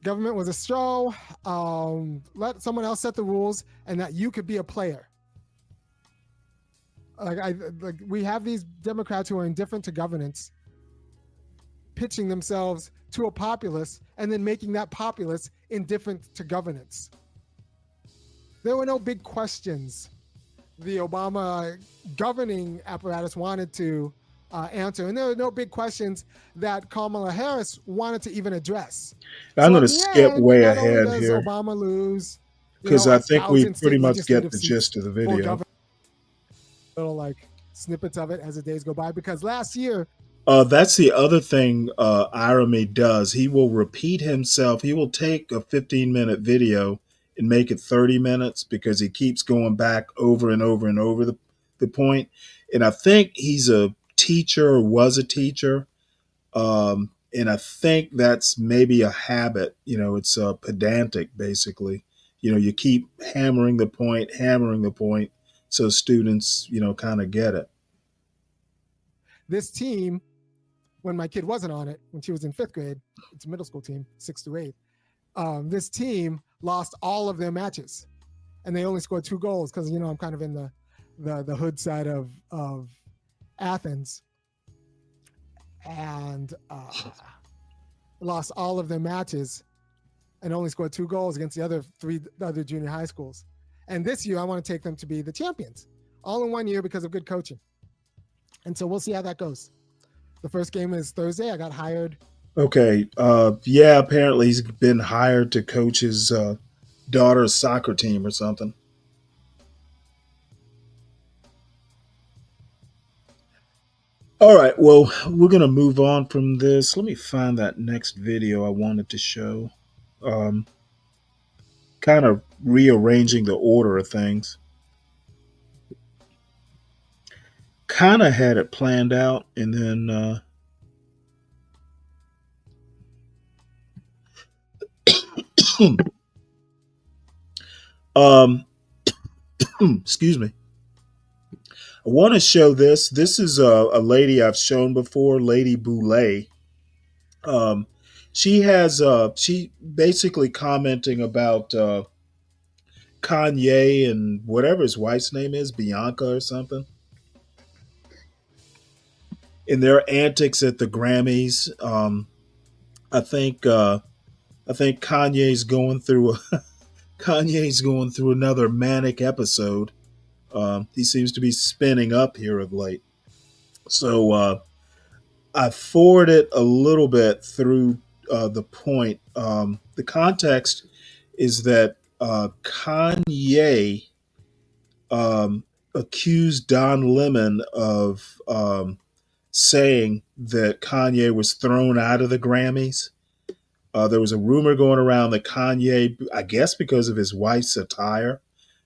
Government was a show. Let someone else set the rules, and that you could be a player. We have these Democrats who are indifferent to governance, pitching themselves to a populace, and then making that populace indifferent to governance. There were no big questions the Obama governing apparatus wanted to answer. And there were no big questions that Kamala Harris wanted to even address. I'm going to skip way ahead does here. Obama lose? Because I think we pretty much get the gist of the video. Little like snippets of it as the days go by. Because last year, that's the other thing Irami does. He will repeat himself. He will take a 15-minute video and make it 30 minutes because he keeps going back over and over and over the point. And I think he's a teacher or was a teacher. And I think that's maybe a habit. It's pedantic, basically. You keep hammering the point, so students, kind of get it. This team when my kid wasn't on it, when she was in 5th grade, it's a middle school team, 6th to 8th. This team lost all of their matches, and they only scored 2 goals because I'm kind of in the hood side of Athens, and lost all of their matches and only scored 2 goals against the other junior high schools. And this year, I want to take them to be the champions, all in one year because of good coaching. And so we'll see how that goes. The first game is Thursday. I got hired. Okay. Yeah, apparently he's been hired to coach his daughter's soccer team or something. All right. Well, we're going to move on from this. Let me find that next video I wanted to show. Kind of rearranging the order of things. Kind of had it planned out, and then excuse me. I want to show this. This is a lady I've shown before, Lady Boulay. She has she basically commenting about Kanye and whatever his wife's name is, Bianca or something, in their antics at the Grammys. I think Kanye's going through Kanye's going through another manic episode. He seems to be spinning up here of late. So I forwarded a little bit through the point. The context is that Kanye accused Don Lemon of saying that Kanye was thrown out of the Grammys. There was a rumor going around that Kanye, I guess because of his wife's attire,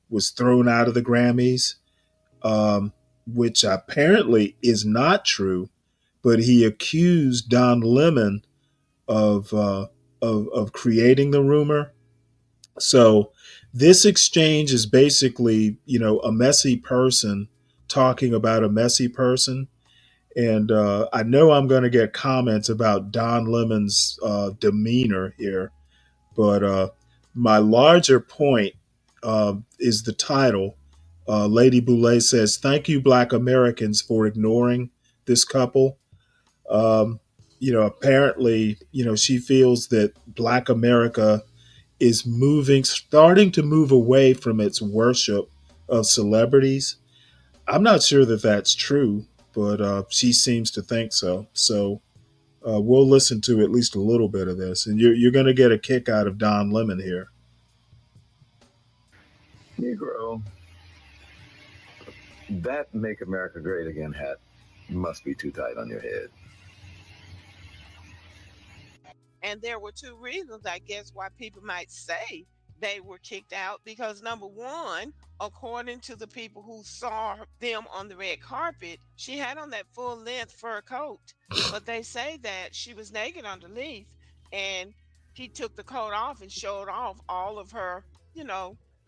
was thrown out of the Grammys, which apparently is not true. But he accused Don Lemon of creating the rumor. So this exchange is basically, a messy person talking about a messy person. And I know I'm going to get comments about Don Lemon's demeanor here, but my larger point is the title. Lady Boulay says, "Thank you, Black Americans, for ignoring this couple." Apparently, she feels that Black America is starting to move away from its worship of celebrities. I'm not sure that that's true, but she seems to think so. So we'll listen to at least a little bit of this, and you're going to get a kick out of Don Lemon here. Negro, that "Make America Great Again" hat must be too tight on your head. And there were 2 reasons, I guess, why people might say they were kicked out. Because number one, according to the people who saw them on the red carpet, she had on that full length fur coat, but they say that she was naked underneath, and he took the coat off and showed off all of her,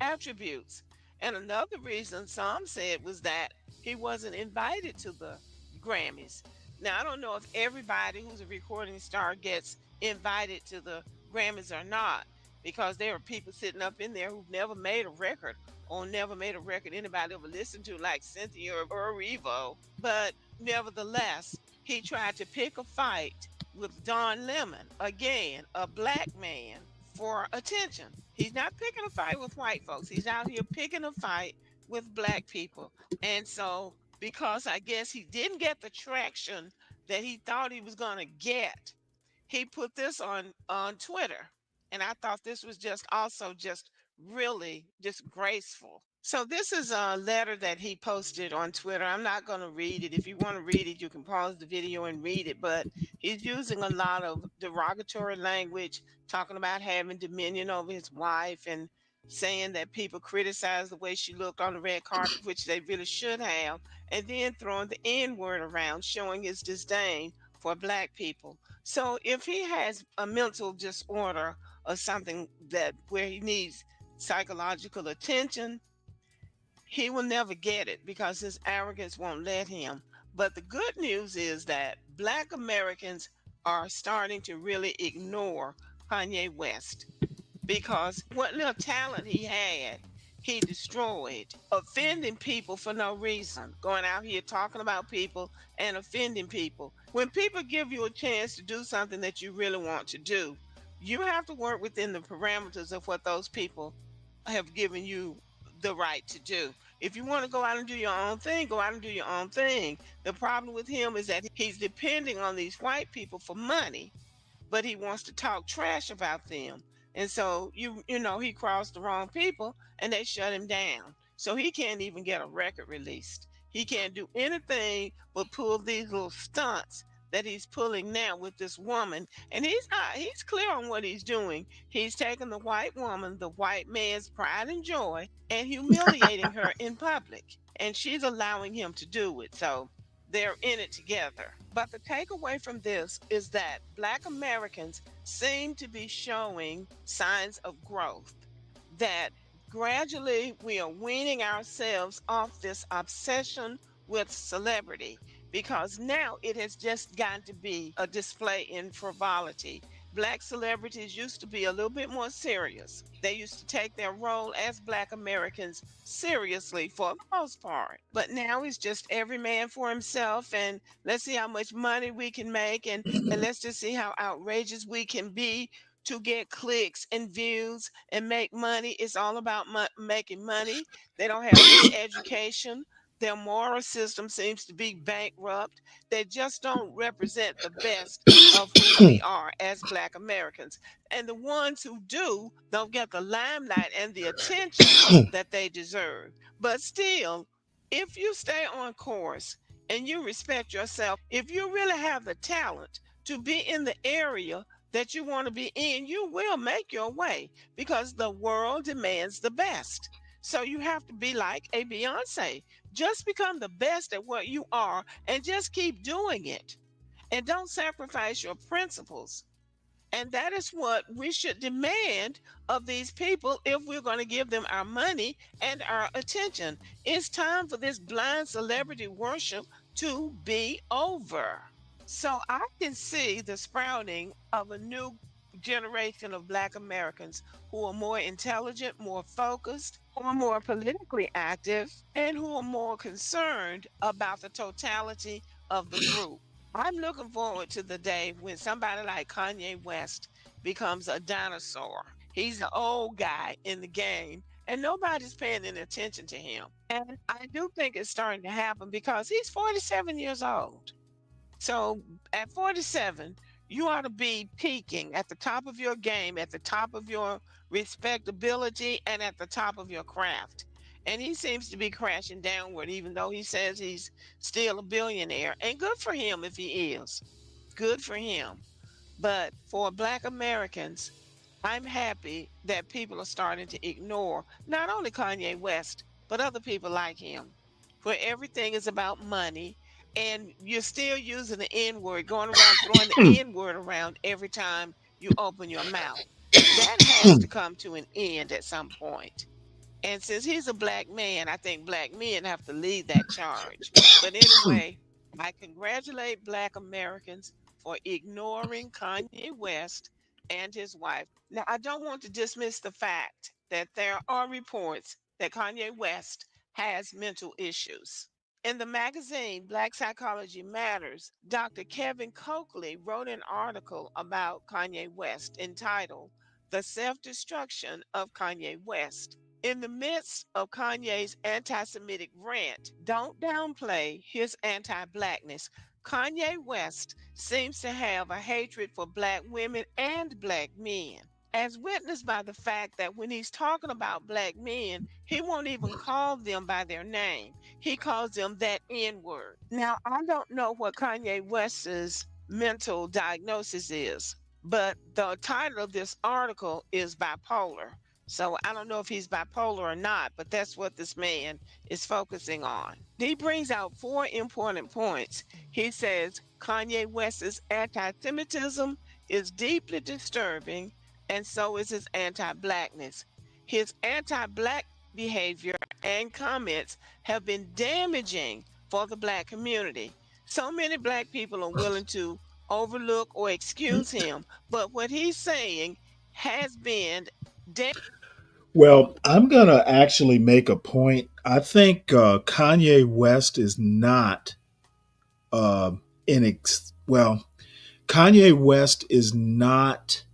attributes. And another reason some said was that he wasn't invited to the Grammys. Now, I don't know if everybody who's a recording star gets invited to the Grammys or not, because there are people sitting up in there who've never made a record or never made a record anybody ever listened to, like Cynthia or Revo. But nevertheless, he tried to pick a fight with Don Lemon, again, a Black man, for attention. He's not picking a fight with white folks. He's out here picking a fight with Black people. And so, because I guess he didn't get the traction that he thought he was going to get, he put this on Twitter. And I thought this was just really disgraceful. So this is a letter that he posted on Twitter. I'm not going to read it. If you want to read it, you can pause the video and read it. But he's using a lot of derogatory language, talking about having dominion over his wife and saying that people criticize the way she looked on the red carpet, which they really should have, and then throwing the N-word around, showing his disdain for Black people. So if he has a mental disorder or something where he needs psychological attention, he will never get it because his arrogance won't let him. But the good news is that Black Americans are starting to really ignore Kanye West because what little talent he had, he destroyed, offending people for no reason, going out here talking about people and offending people. When people give you a chance to do something that you really want to do, you have to work within the parameters of what those people have given you the right to do. If you want to go out and do your own thing, go out and do your own thing. The problem with him is that he's depending on these white people for money, but he wants to talk trash about them. And so you know he crossed the wrong people and they shut him down. So he can't even get a record released. He can't do anything but pull these little stunts that he's pulling now with this woman. And he's clear on what he's doing. He's taking the white woman, the white man's pride and joy, and humiliating her in public. And she's allowing him to do it. So they're in it together. But the takeaway from this is that Black Americans seem to be showing signs of growth, that gradually we are weaning ourselves off this obsession with celebrity because now it has just got to be a display in frivolity. Black celebrities used to be a little bit more serious. They used to take their role as Black Americans seriously for the most part. But now it's just every man for himself, and let's see how much money we can make, and let's just see how outrageous we can be to get clicks and views and make money. It's all about making money. They don't have any education. Their moral system seems to be bankrupt. They just don't represent the best of who we are as Black Americans. And the ones who do don't get the limelight and the attention that they deserve. But still, if you stay on course and you respect yourself, if you really have the talent to be in the area that you want to be in, you will make your way because the world demands the best. So you have to be like a Beyonce. Just become the best at what you are and just keep doing it. And don't sacrifice your principles. And that is what we should demand of these people if we're going to give them our money and our attention. It's time for this blind celebrity worship to be over. So I can see the sprouting of a new generation of Black Americans who are more intelligent, more focused, who are more politically active, and who are more concerned about the totality of the group. I'm looking forward to the day when somebody like Kanye West becomes a dinosaur. He's the old guy in the game, and nobody's paying any attention to him. And I do think it's starting to happen because he's 47 years old. So at 47, you ought to be peaking at the top of your game, at the top of your respectability, and at the top of your craft. And he seems to be crashing downward, even though he says he's still a billionaire. And good for him if he is. Good for him. But for Black Americans, I'm happy that people are starting to ignore not only Kanye West, but other people like him, where everything is about money and you're still using the N word, going around throwing the N word around every time you open your mouth. That has to come to an end at some point. And since he's a Black man, I think Black men have to lead that charge. But anyway, I congratulate Black Americans for ignoring Kanye West and his wife. Now, I don't want to dismiss the fact that there are reports that Kanye West has mental issues. In the magazine Black Psychology Matters, Dr. Kevin Coakley wrote an article about Kanye West entitled The Self Destruction of Kanye West. In the midst of Kanye's anti Semitic rant, don't downplay his anti Blackness. Kanye West seems to have a hatred for Black women and Black men, as witnessed by the fact that when he's talking about Black men, he won't even call them by their name. He calls them that N word. Now, I don't know what Kanye West's mental diagnosis is, but the title of this article is bipolar. So I don't know if he's bipolar or not, but that's what this man is focusing on. He brings out 4 important points. He says Kanye West's anti-Semitism is deeply disturbing, and so is his anti-Blackness. His anti-Black behavior and comments have been damaging for the Black community. So many black people are willing to overlook or excuse him, but what he's saying has been Well, I'm going to actually make a point. I think Kanye West is not well, Kanye West is not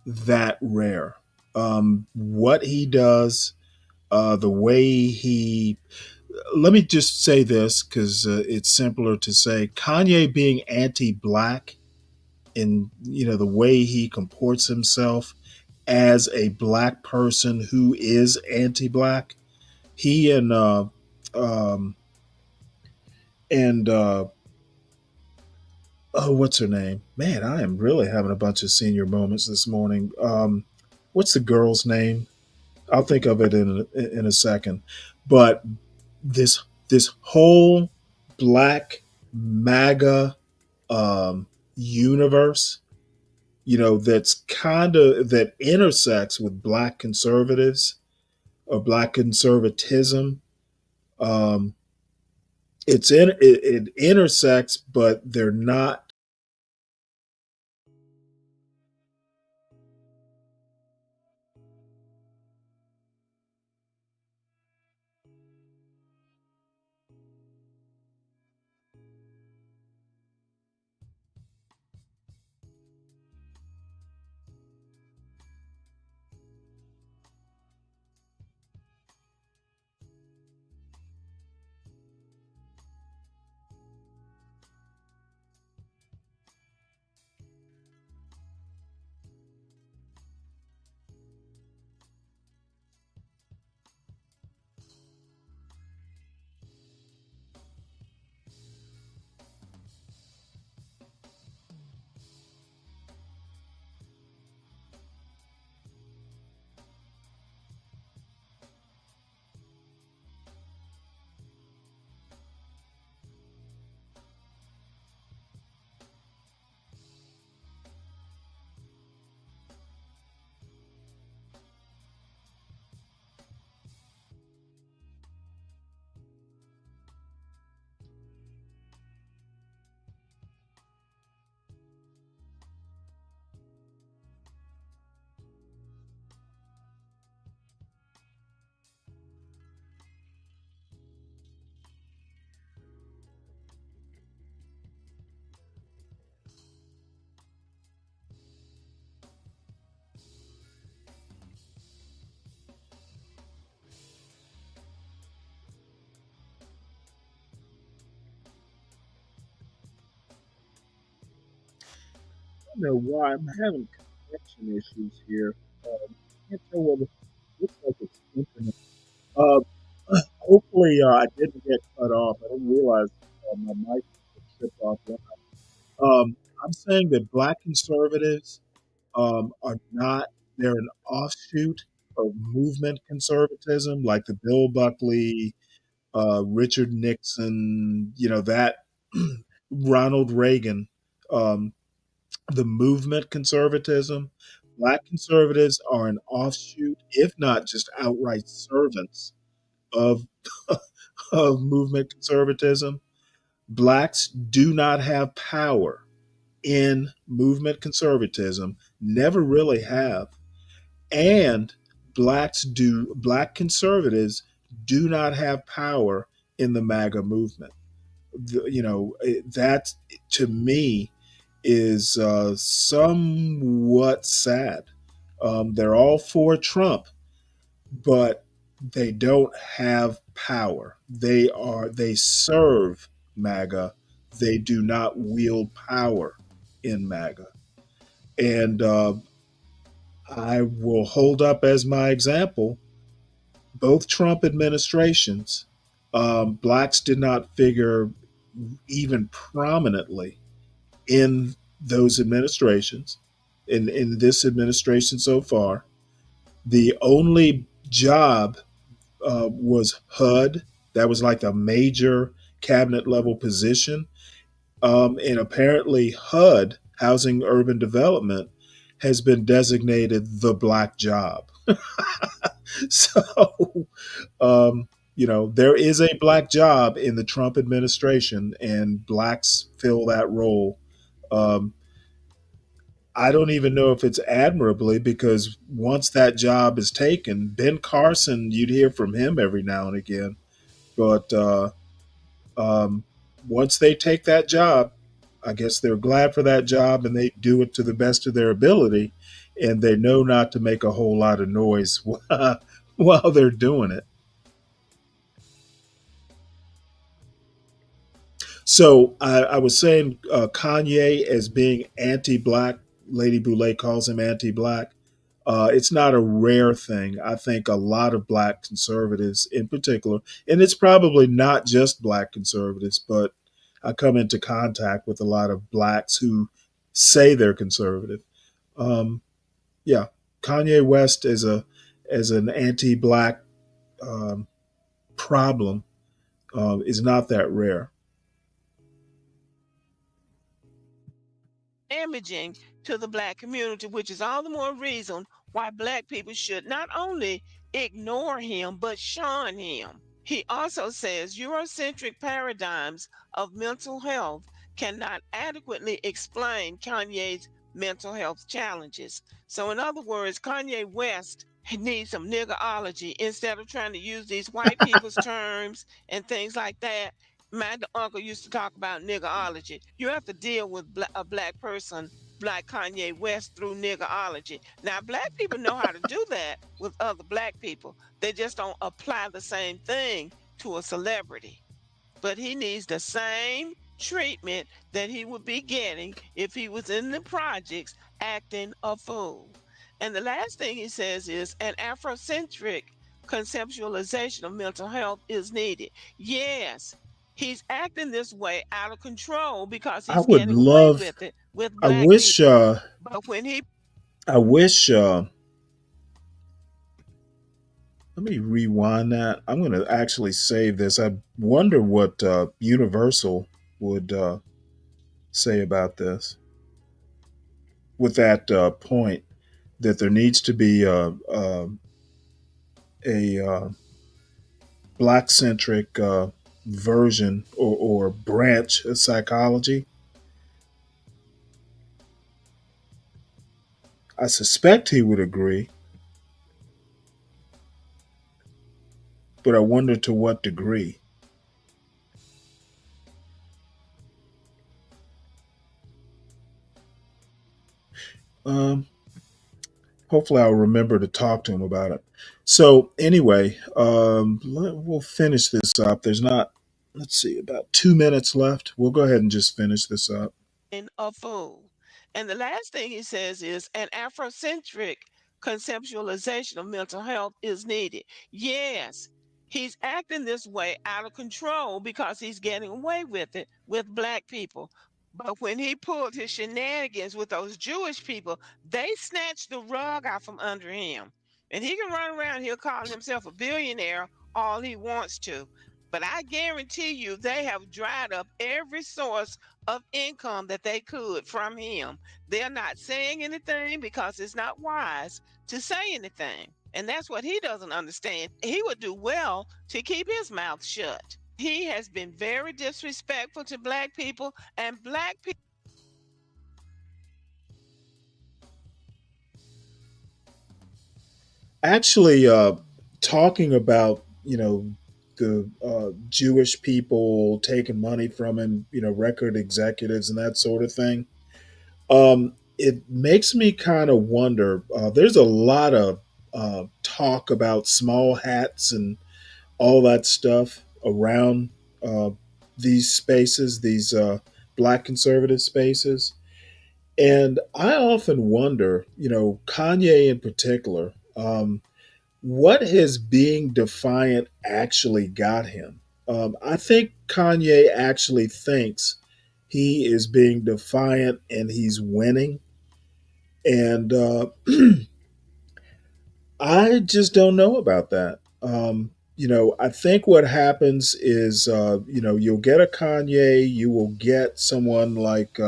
that rare. What he does, the way he, let me just say this because it's simpler to say Kanye being anti-black in the way he comports himself as a black person who is anti-black. He um and oh, what's her name? Man, I am really having a bunch of senior moments this morning. What's the girl's name? I'll think of it in a second. But this whole black MAGA universe, that's kind of that intersects with black conservatives or black conservatism. Um, it intersects, but they're not. I don't know why I'm having connection issues here. Can't tell whether looks like it's internet. Uh, hopefully, I didn't get cut off. I didn't realize my mic tripped off. I'm saying that black conservatives are not. They're an offshoot of movement conservatism, like the Bill Buckley, Richard Nixon. That Ronald Reagan. Um, the movement conservatism. Black conservatives are an offshoot, if not just outright servants of of movement conservatism. Blacks do not have power in movement conservatism, never really have. And black conservatives do not have power in the MAGA movement. That to me is somewhat sad. They're all for Trump, but they don't have power. They serve MAGA. They do not wield power in MAGA. And I will hold up as my example both Trump administrations. Blacks did not figure even prominently in those administrations, in this administration so far. The only job was HUD. That was like a major cabinet level position. And apparently, HUD, Housing Urban Development, has been designated the black job. So, um, There is a black job in the Trump administration, and blacks fill that role. Um, I don't even know if it's admirably, because once that job is taken, Ben Carson, you'd hear from him every now and again. But um, once they take that job, I guess they're glad for that job and they do it to the best of their ability. And they know not to make a whole lot of noise while they're doing it. So I was saying Kanye as being anti-black. Lady Boulay calls him anti-black. It's not a rare thing. I think a lot of black conservatives, in particular, and it's probably not just black conservatives, but I come into contact with a lot of blacks who say they're conservative. Um, yeah, Kanye West as an anti-black um, problem is not that rare. Damaging to the black community, which is all the more reason why black people should not only ignore him but shun him. He also says Eurocentric paradigms of mental health cannot adequately explain Kanye's mental health challenges. So, in other words, Kanye West needs some niggerology instead of trying to use these white people's terms and things like that. My uncle used to talk about niggerology. You have to deal with a black person like Kanye West through niggerology. Now, black people know how to do that with other black people. They just don't apply the same thing to a celebrity. But he needs the same treatment that he would be getting if he was in the projects acting a fool. And the last thing he says is an Afrocentric conceptualization of mental health is needed. Yes, he's acting this way out of control because I he's would getting away love. with it with I black wish. people. But when he I wish. Let me rewind that. I'm going to actually save this. I wonder what Universal would say about this. With that point, that there needs to be a black centric version or branch of psychology. I suspect he would agree, but I wonder to what degree. Um, Hopefully, I'll remember to talk to him about it. So, anyway, we'll finish this up. There's not, let's see, about 2 minutes left. We'll go ahead and just finish this up. a fool. And the last thing he says is an Afrocentric conceptualization of mental health is needed. Yes, he's acting this way out of control because he's getting away with it with black people. But when he pulled his shenanigans with those Jewish people, they snatched the rug out from under him. And he can run around here calling himself a billionaire all he wants to. But I guarantee you, they have dried up every source of income that they could from him. They're not saying anything because it's not wise to say anything. And that's what he doesn't understand. He would do well to keep his mouth shut. He has been very disrespectful to black people, and black people. Actually, talking about, the Jewish people taking money from him, record executives and that sort of thing. It makes me kind of wonder. There's a lot of talk about small hats and all that stuff around uh, these spaces, these black conservative spaces. And I often wonder, Kanye in particular, what has being defiant actually got him? I think Kanye actually thinks he is being defiant and he's winning. And I just don't know about that. I think what happens is, you'll get a Kanye, you will get someone like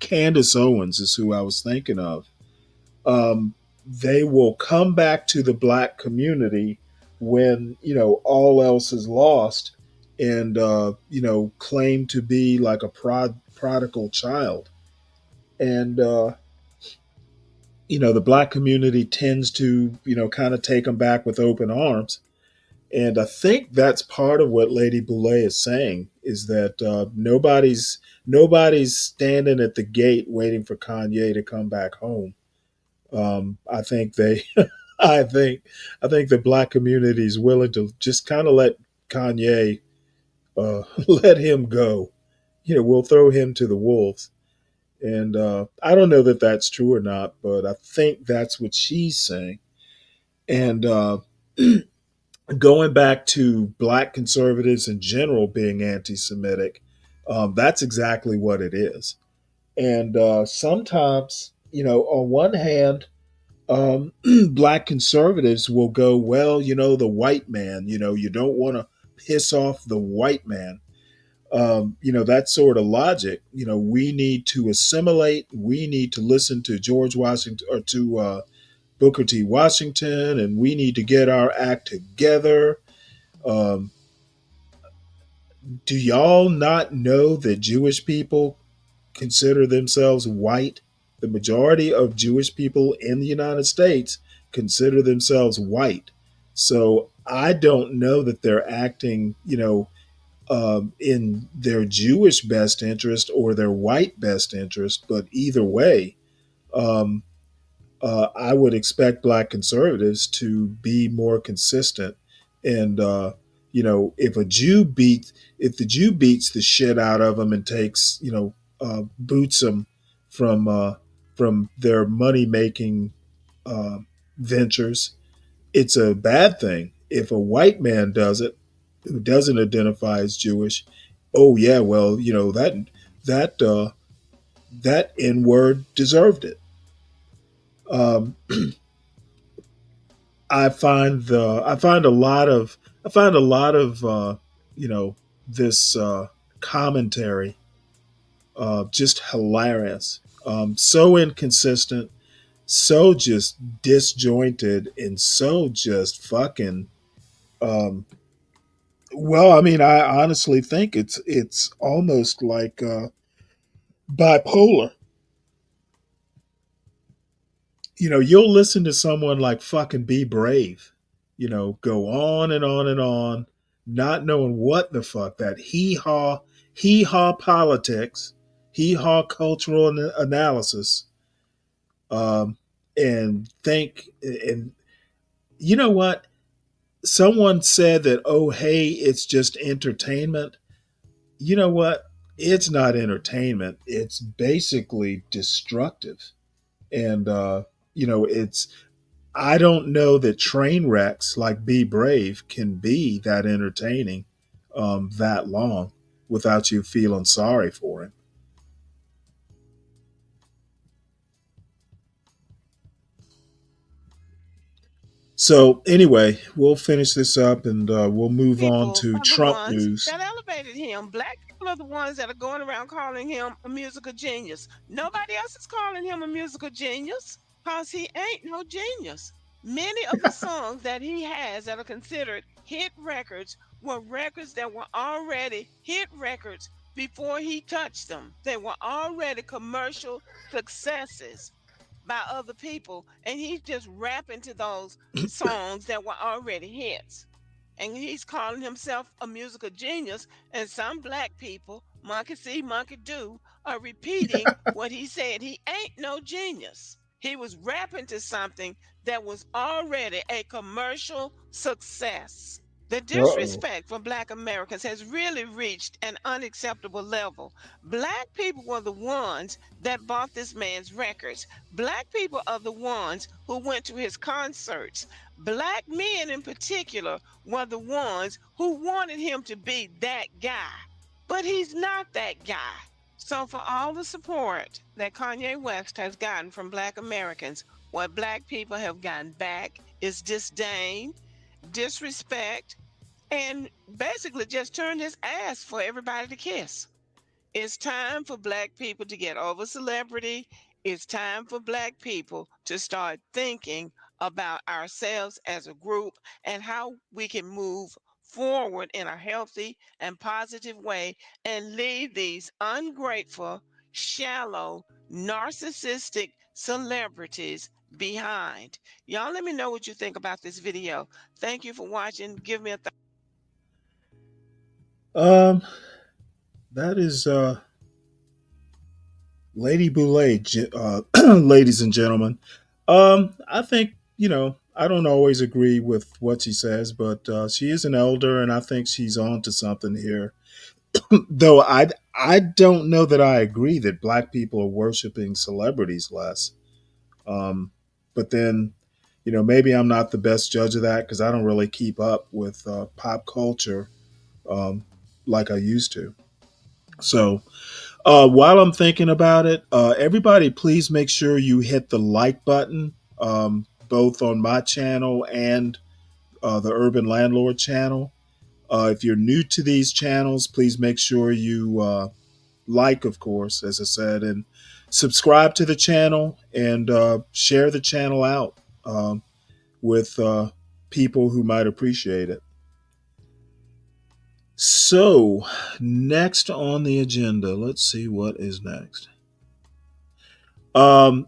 Candace Owens, is who I was thinking of. They will come back to the black community when all else is lost, and claim to be like a prodigal child. And the black community tends to kind of take them back with open arms. And I think that's part of what Lady Boulay is saying, is that nobody's standing at the gate waiting for Kanye to come back home. I think they, I think, I think the black community is willing to just kind of let Kanye, let him go. We'll throw him to the wolves. And I don't know that that's true or not, but I think that's what she's saying. And going back to black conservatives in general being anti-Semitic, that's exactly what it is. And sometimes, on one hand, black conservatives will go, well, the white man, you don't want to piss off the white man. That sort of logic. We need to assimilate. We need to listen to George Washington or to Booker T. Washington, and we need to get our act together. Um, do y'all not know that Jewish people consider themselves white? The majority of Jewish people in the United States consider themselves white. So I don't know that they're acting, in their Jewish best interest or their white best interest. But either way, um, I would expect black conservatives to be more consistent. And if if the Jew beats the shit out of them and takes boots them from their money making ventures, it's a bad thing. If a white man does it, who doesn't identify as Jewish, oh yeah, well, that that N word deserved it. Um, I find a lot of this commentary just hilarious, so inconsistent, so just disjointed, and so just fucking. Um, well, I mean, I honestly think it's almost like bipolar. You'll listen to someone like fucking Be Brave, go on and on and on, not knowing what the fuck that hee haw politics, hee haw cultural analysis, um, and think, and you know what? Someone said that, oh, hey, it's just entertainment. You know what? It's not entertainment. It's basically destructive. And, it's I don't know that train wrecks like Be Brave can be that entertaining that long without you feeling sorry for him. So anyway, we'll finish this up and we'll move on People to are the Trump ones news. that elevated him. Black people are the ones that are going around calling him a musical genius. Nobody else is calling him a musical genius because he ain't no genius. Many of the songs that he has that are considered hit records were records that were already hit records before he touched them. They were already commercial successes by other people, and he's just rapping to those songs that were already hits. And he's calling himself a musical genius, and some black people, monkey see, monkey do, are repeating what he said. He ain't no genius. He was rapping to something that was already a commercial success. The Uh-oh. disrespect for Black Americans has really reached an unacceptable level. Black people were the ones that bought this man's records. Black people are the ones who went to his concerts. Black men, in particular, were the ones who wanted him to be that guy. But he's not that guy. So, for all the support that Kanye West has gotten from Black Americans, what Black people have gotten back is disdain, disrespect, and basically just turned his ass for everybody to kiss. It's time for Black people to get over celebrity. It's time for Black people to start thinking about ourselves as a group and how we can move forward in a healthy and positive way and leave these ungrateful, shallow, narcissistic celebrities behind. Y'all let me know what you think about this video. Thank you for watching. Give me a Um, that is Lady Boulay, ladies and gentlemen. I think, I don't always agree with what she says, but she is an elder, and I think she's on to something here. Though I don't know that I agree that black people are worshiping celebrities less. Um, but then, maybe I'm not the best judge of that because I don't really keep up with pop culture um, like I used to. So while I'm thinking about it, everybody, please make sure you hit the like button, both on my channel and the Urban Landlord channel. If you're new to these channels, please make sure you like, of course, as I said, and subscribe to the channel and share the channel out with people who might appreciate it. So, next on the agenda, let's see what is next. I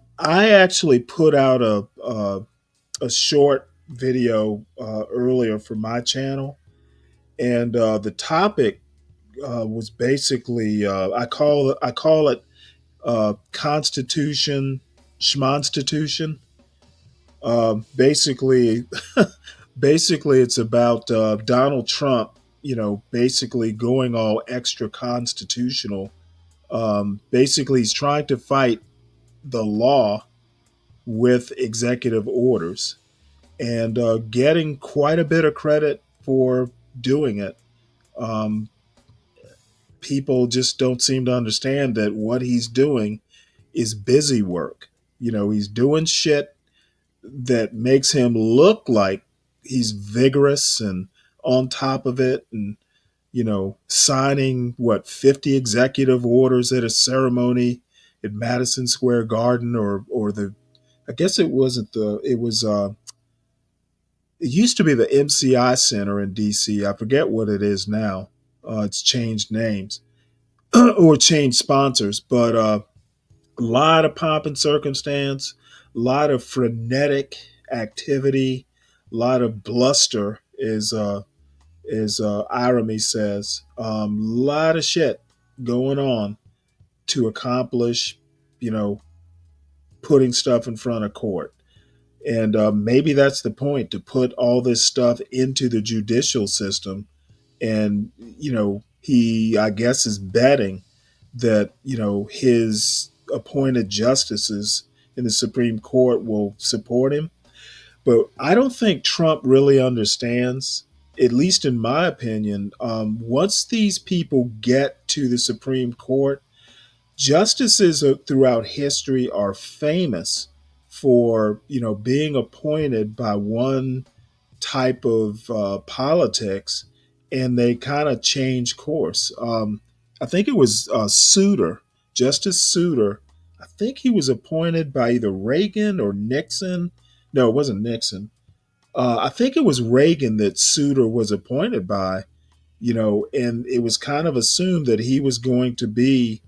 actually put out a short video earlier for my channel, and the topic was basically I call it Constitution Schmonstitution. Basically, basically, it's about Donald Trump. Basically going all extra constitutional. Basically, he's trying to fight the law with executive orders and getting quite a bit of credit for doing it. Um, People just don't seem to understand that what he's doing is busy work. He's doing shit that makes him look like he's vigorous and on top of it, and signing 50 executive orders at a ceremony at Madison Square Garden, or the I guess it wasn't the it was it used to be the MCI Center in DC. I forget what it is now. It's changed names or changed sponsors, but a lot of pomp and circumstance, a lot of frenetic activity, a lot of bluster, as Irony says. A lot of shit going on to accomplish, you know, putting stuff in front of court. And maybe that's the point, to put all this stuff into the judicial system. And, he, I guess, is betting that, his appointed justices in the Supreme Court will support him. But I don't think Trump really understands, at least in my opinion, once these people get to the Supreme Court, justices throughout history are famous for, being appointed by one type of politics, and they kind of change course. I think it was Justice Souter. I think he was appointed by either Reagan or Nixon. No, it wasn't Nixon. I think it was Reagan that Souter was appointed by, and it was kind of assumed that he was going to be,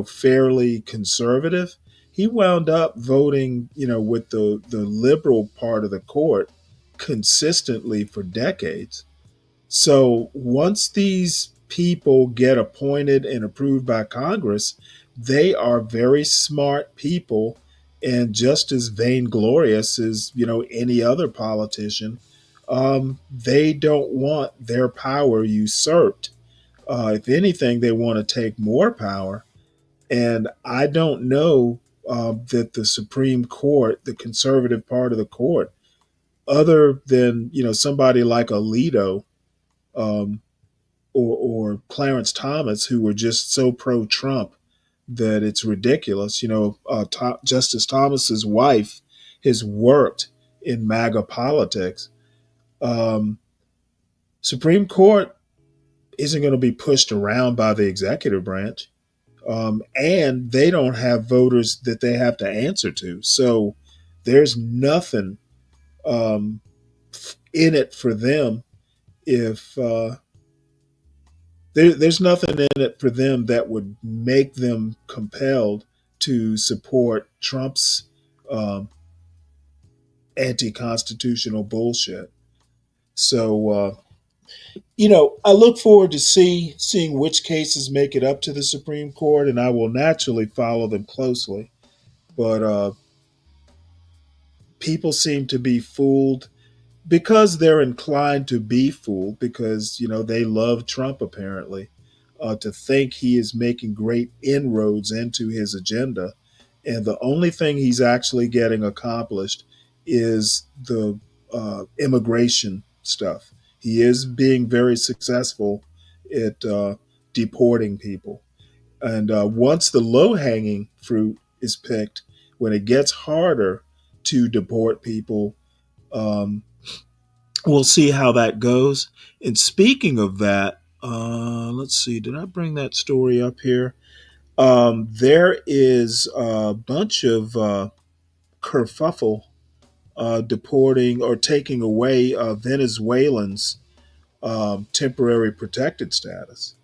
fairly conservative. He wound up voting, with the liberal part of the court consistently for decades. So once these people get appointed and approved by Congress, they are very smart people and just as vainglorious as, any other politician. They don't want their power usurped. If anything, they want to take more power. And I don't know that the Supreme Court, the conservative part of the court, other than, somebody like Alito, um, or Clarence Thomas, who were just so pro-Trump that it's ridiculous. Justice Thomas's wife has worked in MAGA politics. Supreme Court isn't going to be pushed around by the executive branch, and they don't have voters that they have to answer to. So there's nothing um, in it for them if there's nothing in it for them that would make them compelled to support Trump's um, anti-constitutional bullshit. So I look forward to seeing which cases make it up to the Supreme Court, and I will naturally follow them closely. But people seem to be fooled because they're inclined to be fooled because they love Trump apparently, to think he is making great inroads into his agenda, and the only thing he's actually getting accomplished is the immigration stuff. He is being very successful at deporting people, and once the low hanging fruit is picked, when it gets harder to deport people, um, we'll see how that goes. And speaking of that, let's see, did I bring that story up here? There is a bunch of kerfuffle deporting or taking away Venezuelans' temporary protected status.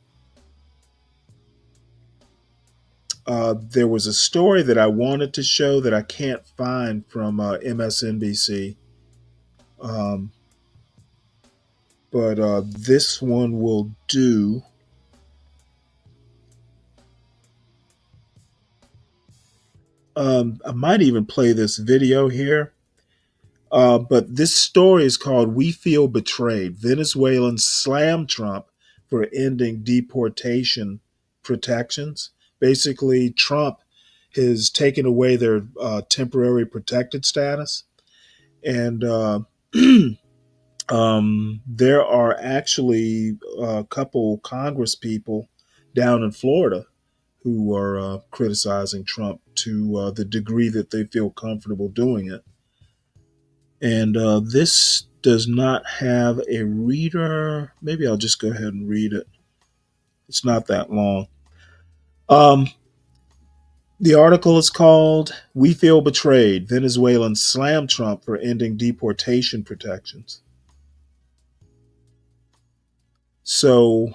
There was a story that I wanted to show that I can't find from MSNBC. Um, but this one will do. I might even play this video here. But this story is called "We Feel Betrayed." Venezuelans slam Trump for ending deportation protections. Basically, Trump has taken away their temporary protected status. And there are actually a couple Congress people down in Florida who are criticizing Trump to the degree that they feel comfortable doing it. And this does not have a reader. Maybe I'll just go ahead and read it. It's not that long. Um, the article is called "We Feel Betrayed. Venezuelans Slam Trump for Ending Deportation Protections." So,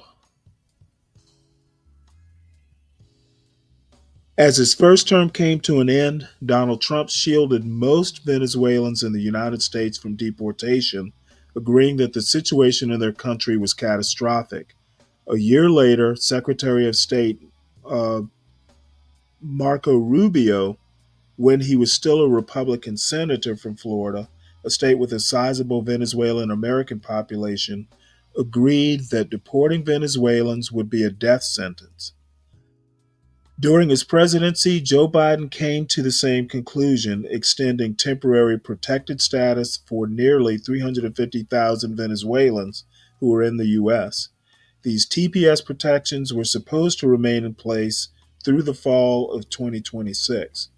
as his first term came to an end, Donald Trump shielded most Venezuelans in the United States from deportation, agreeing that the situation in their country was catastrophic. A year later, Secretary of State uh, Marco Rubio, when he was still a Republican senator from Florida, a state with a sizable Venezuelan American population, agreed that deporting Venezuelans would be a death sentence. During his presidency, Joe Biden came to the same conclusion, extending temporary protected status for nearly 350,000 Venezuelans who were in the U.S. These TPS protections were supposed to remain in place through the fall of 2026.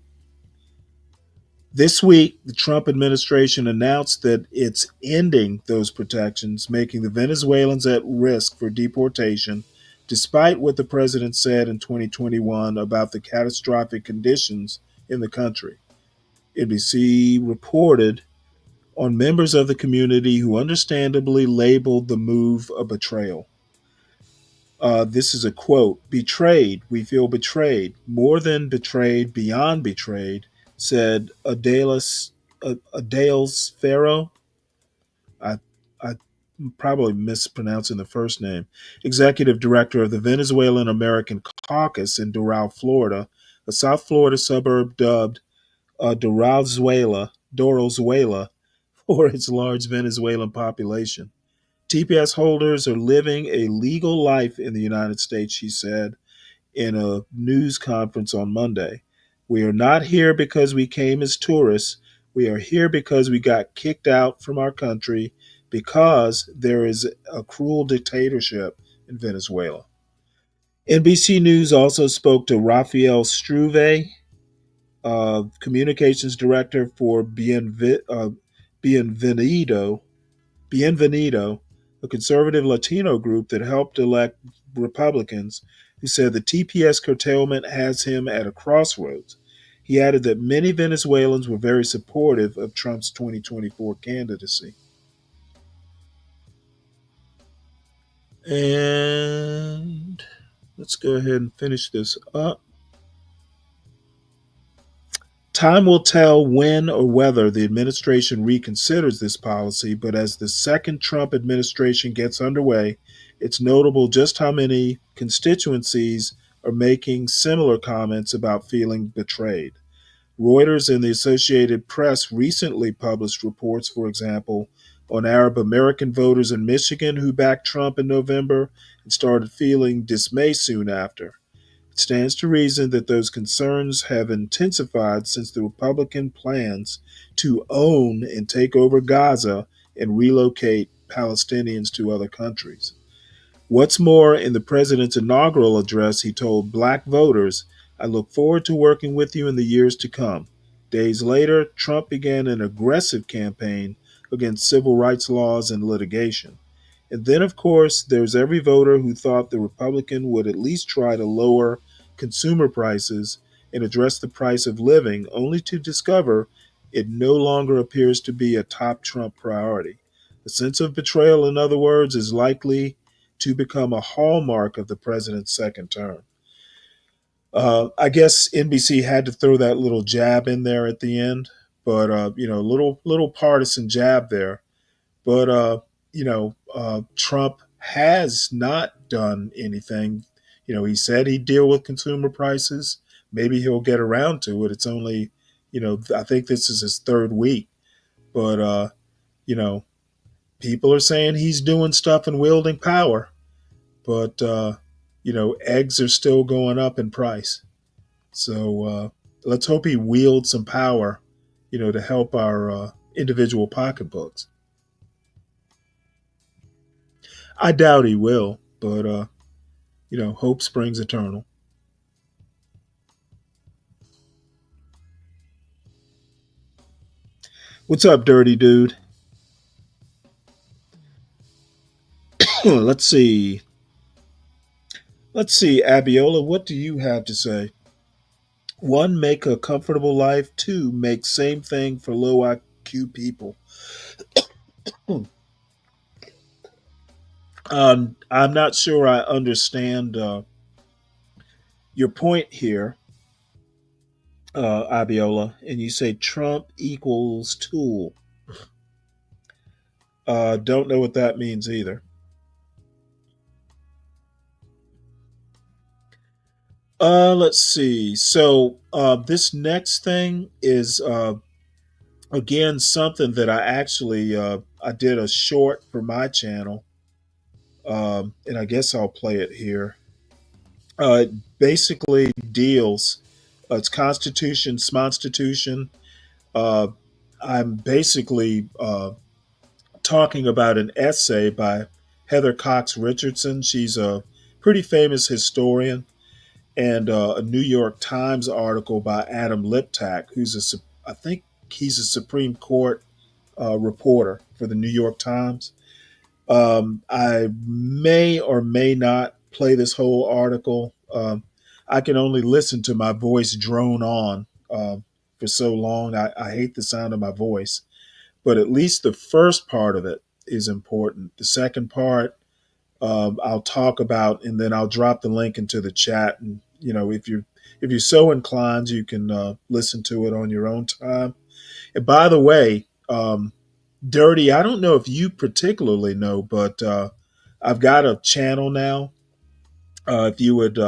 This week, the Trump administration announced that it's ending those protections, making the Venezuelans at risk for deportation, despite what the president said in 2021 about the catastrophic conditions in the country. NBC reported on members of the community who understandably labeled the move a betrayal. This is a quote: "Betrayed, we feel betrayed, more than betrayed, beyond betrayed," said Adales Farrow. I'm probably mispronouncing the first name. Executive director of the Venezuelan American Caucus in Doral, Florida, a South Florida suburb dubbed Doralzuela, for its large Venezuelan population. TPS holders are living a legal life in the United States, she said in a news conference on Monday. "We are not here because we came as tourists. We are here because we got kicked out from our country because there is a cruel dictatorship in Venezuela." NBC News also spoke to Rafael Struve, communications director for Bienvenido, Bienvenido, a conservative Latino group that helped elect Republicans, who said the TPS curtailment has him at a crossroads. He added that many Venezuelans were very supportive of Trump's 2024 candidacy. And let's go ahead and finish this up. Time will tell when or whether the administration reconsiders this policy, but as the second Trump administration gets underway, it's notable just how many constituencies are making similar comments about feeling betrayed. Reuters and the Associated Press recently published reports, for example, on Arab American voters in Michigan who backed Trump in November and started feeling dismay soon after. It stands to reason that those concerns have intensified since the Republican plans to own and take over Gaza and relocate Palestinians to other countries. What's more, in the president's inaugural address, he told black voters, "I look forward to working with you in the years to come." Days later, Trump began an aggressive campaign against civil rights laws and litigation. And then, of course, there's every voter who thought the Republican would at least try to lower consumer prices and address the price of living, only to discover it no longer appears to be a top Trump priority. A sense of betrayal, in other words, is likely to become a hallmark of the president's second term. I guess NBC had to throw that little jab in there at the end, but little partisan jab there. But Trump has not done anything. He said he'd deal with consumer prices. Maybe he'll get around to it. It's only, I think this is his third week, but people are saying he's doing stuff and wielding power. But eggs are still going up in price. So let's hope he wields some power, to help our individual pocketbooks. I doubt he will, but hope springs eternal. What's up, dirty dude? Let's see. Let's see, Abiola, what do you have to say? One, make a comfortable life. Two, make same thing for low IQ people. I'm not sure I understand your point here, Abiola, and you say Trump equals tool. Don't know what that means either. Let's see. So this next thing is again something that I actually I did a short for my channel, and I guess I'll play it here. It basically deals. It's Constitution, Smonstitution. Uh, I'm basically talking about an essay by Heather Cox Richardson. She's a pretty famous historian, and a New York Times article by Adam Liptak, I think he's a Supreme Court reporter for the New York Times. I may or may not play this whole article. I can only listen to my voice drone on for so long. I hate the sound of my voice, but at least the first part of it is important. The second part, I'll talk about, and then I'll drop the link into the chat. And if you're so inclined, you can listen to it on your own time. And by the way, Dirty, I don't know if you particularly know, but I've got a channel now. If you would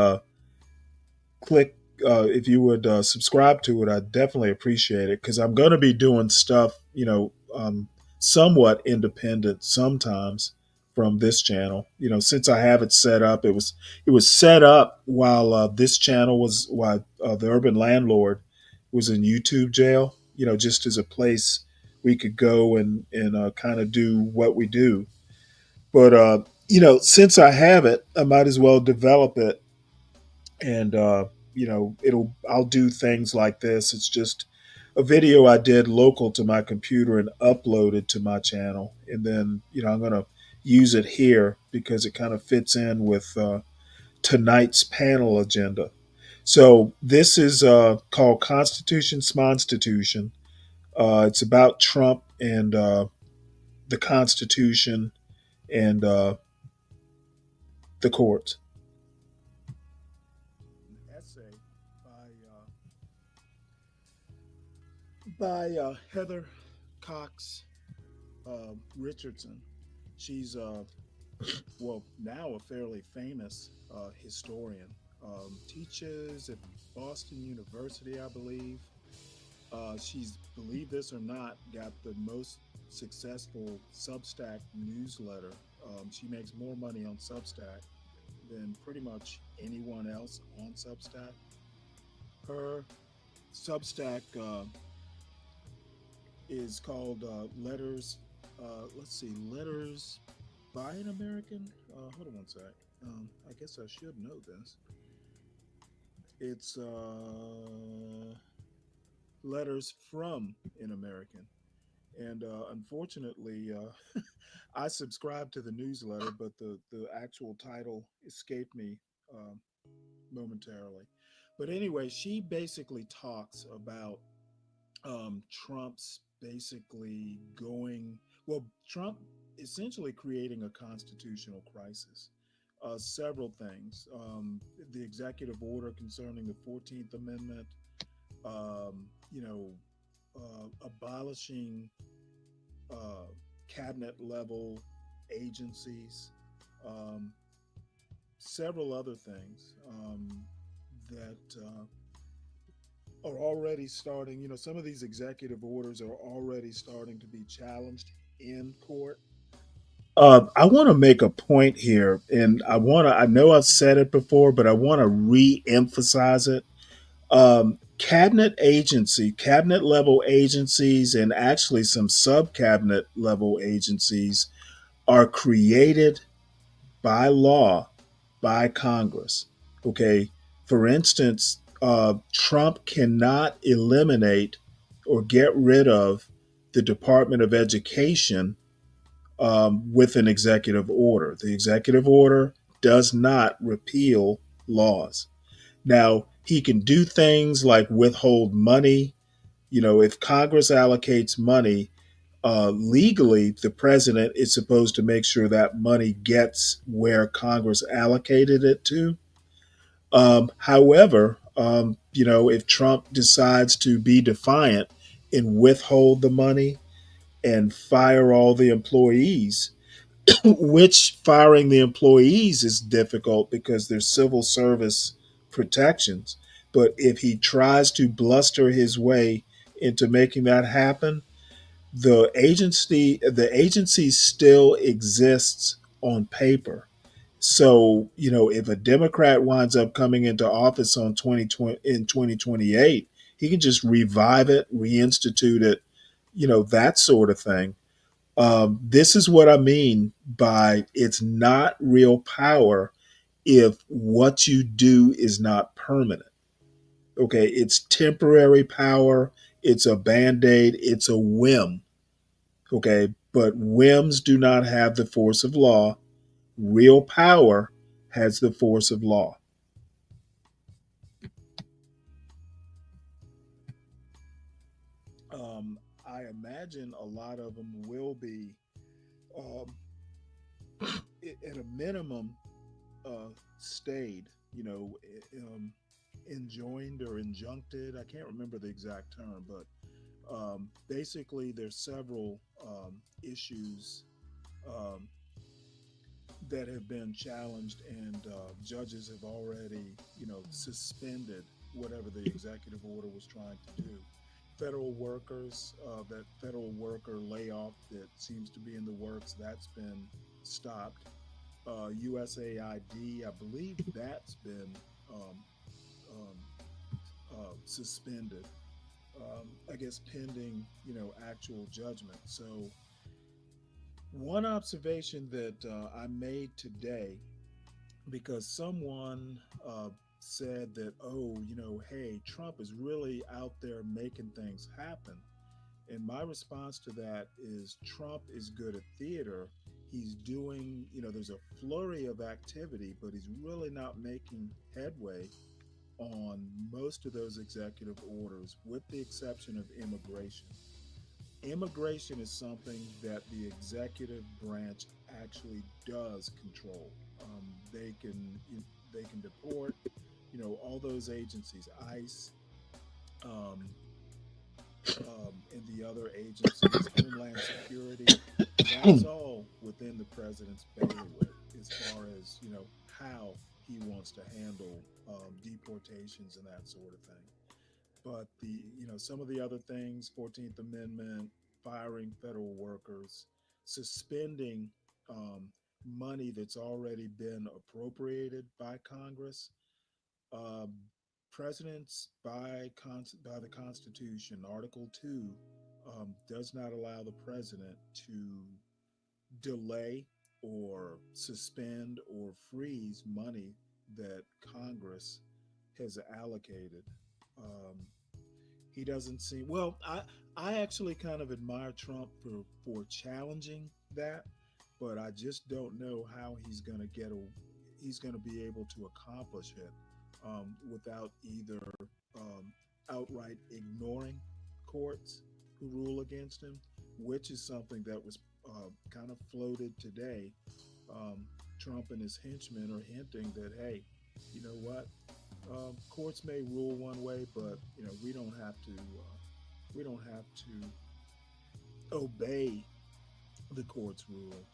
if you would subscribe to it, I'd definitely appreciate it, because I'm going to be doing stuff, somewhat independent sometimes from this channel. Since I have it set up, it was set up while this channel was while the Urban Landlord was in YouTube jail. Just as a place we could go and kind of do what we do. But since I have it, I might as well develop it, and I'll do things like this. It's just a video I did local to my computer and uploaded to my channel, and then I'm gonna use it here because it kind of fits in with tonight's panel agenda. So this is called Constitution Smonstitution. It's about Trump and the Constitution and the courts. An essay by Heather Cox Richardson. She's well, now a fairly famous historian. Teaches at Boston University, I believe. She's, believe this or not, got the most successful Substack newsletter. She makes more money on Substack than pretty much anyone else on Substack. Her Substack is called Letters. Let's see, Letters by an American. Hold on one sec. I guess I should know this. It's Letters from an American. And unfortunately, I subscribe to the newsletter, but the actual title escaped me momentarily. But anyway, she basically talks about Trump's basically going, well, Trump essentially creating a constitutional crisis. Several things. The executive order concerning the 14th Amendment, you know, abolishing cabinet level agencies, several other things that are already starting. You know, some of these executive orders are already starting to be challenged in court. I want to make a point here, and I know I've said it before, but I want to re emphasize it. Cabinet level agencies, and actually some sub cabinet level agencies are created by law by Congress. Okay. For instance, Trump cannot eliminate or get rid of the Department of Education with an executive order. The executive order does not repeal laws. Now, he can do things like withhold money. You know, if Congress allocates money, legally, the president is supposed to make sure that money gets where Congress allocated it to. However, you know, if Trump decides to be defiant and withhold the money and fire all the employees, which firing the employees is difficult because there's civil service protections. But if he tries to bluster his way into making that happen, the agency still exists on paper. So, you know, if a Democrat winds up coming into office on 2020 in 2028, he can just revive it, reinstitute it, you know, that sort of thing. This is what I mean by it's not real power if what you do is not permanent. Okay, it's temporary power, it's a band aid, it's a whim. Okay, but whims do not have the force of law. Real power has the force of law. I imagine a lot of them will be, um, at a minimum, stayed, you know, enjoined or injuncted. I can't remember the exact term, but basically, there's several issues um, that have been challenged, and judges have already, you know, suspended whatever the executive order was trying to do. Federal workers, that federal worker layoff that seems to be in the works, that's been stopped. USAID, I believe that's been um, suspended. I guess pending, you know, actual judgment. So one observation that I made today, because someone said that, oh, you know, hey, Trump is really out there making things happen. And my response to that is Trump is good at theater. He's doing, you know, there's a flurry of activity, but he's really not making headway on most of those executive orders, with the exception of immigration. Immigration is something that the executive branch actually does control. They can deport, all those agencies, ICE, um, and the other agencies, Homeland Security. That's all within the president's bailiwick as far as how he wants to handle deportations and that sort of thing. But some of the other things, 14th Amendment, firing federal workers, suspending um, money that's already been appropriated by Congress. Um, Presidents by the Constitution, Article 2, does not allow the president to delay or suspend or freeze money that Congress has allocated. Um, he doesn't seem well. I actually kind of admire Trump for challenging that, but I just don't know how he's going to be able to accomplish it without either outright ignoring courts who rule against him, which is something that was kind of floated today. Um, Trump and his henchmen are hinting that, hey, you know what? Courts may rule one way, but we don't have to. We don't have to obey the court's rule.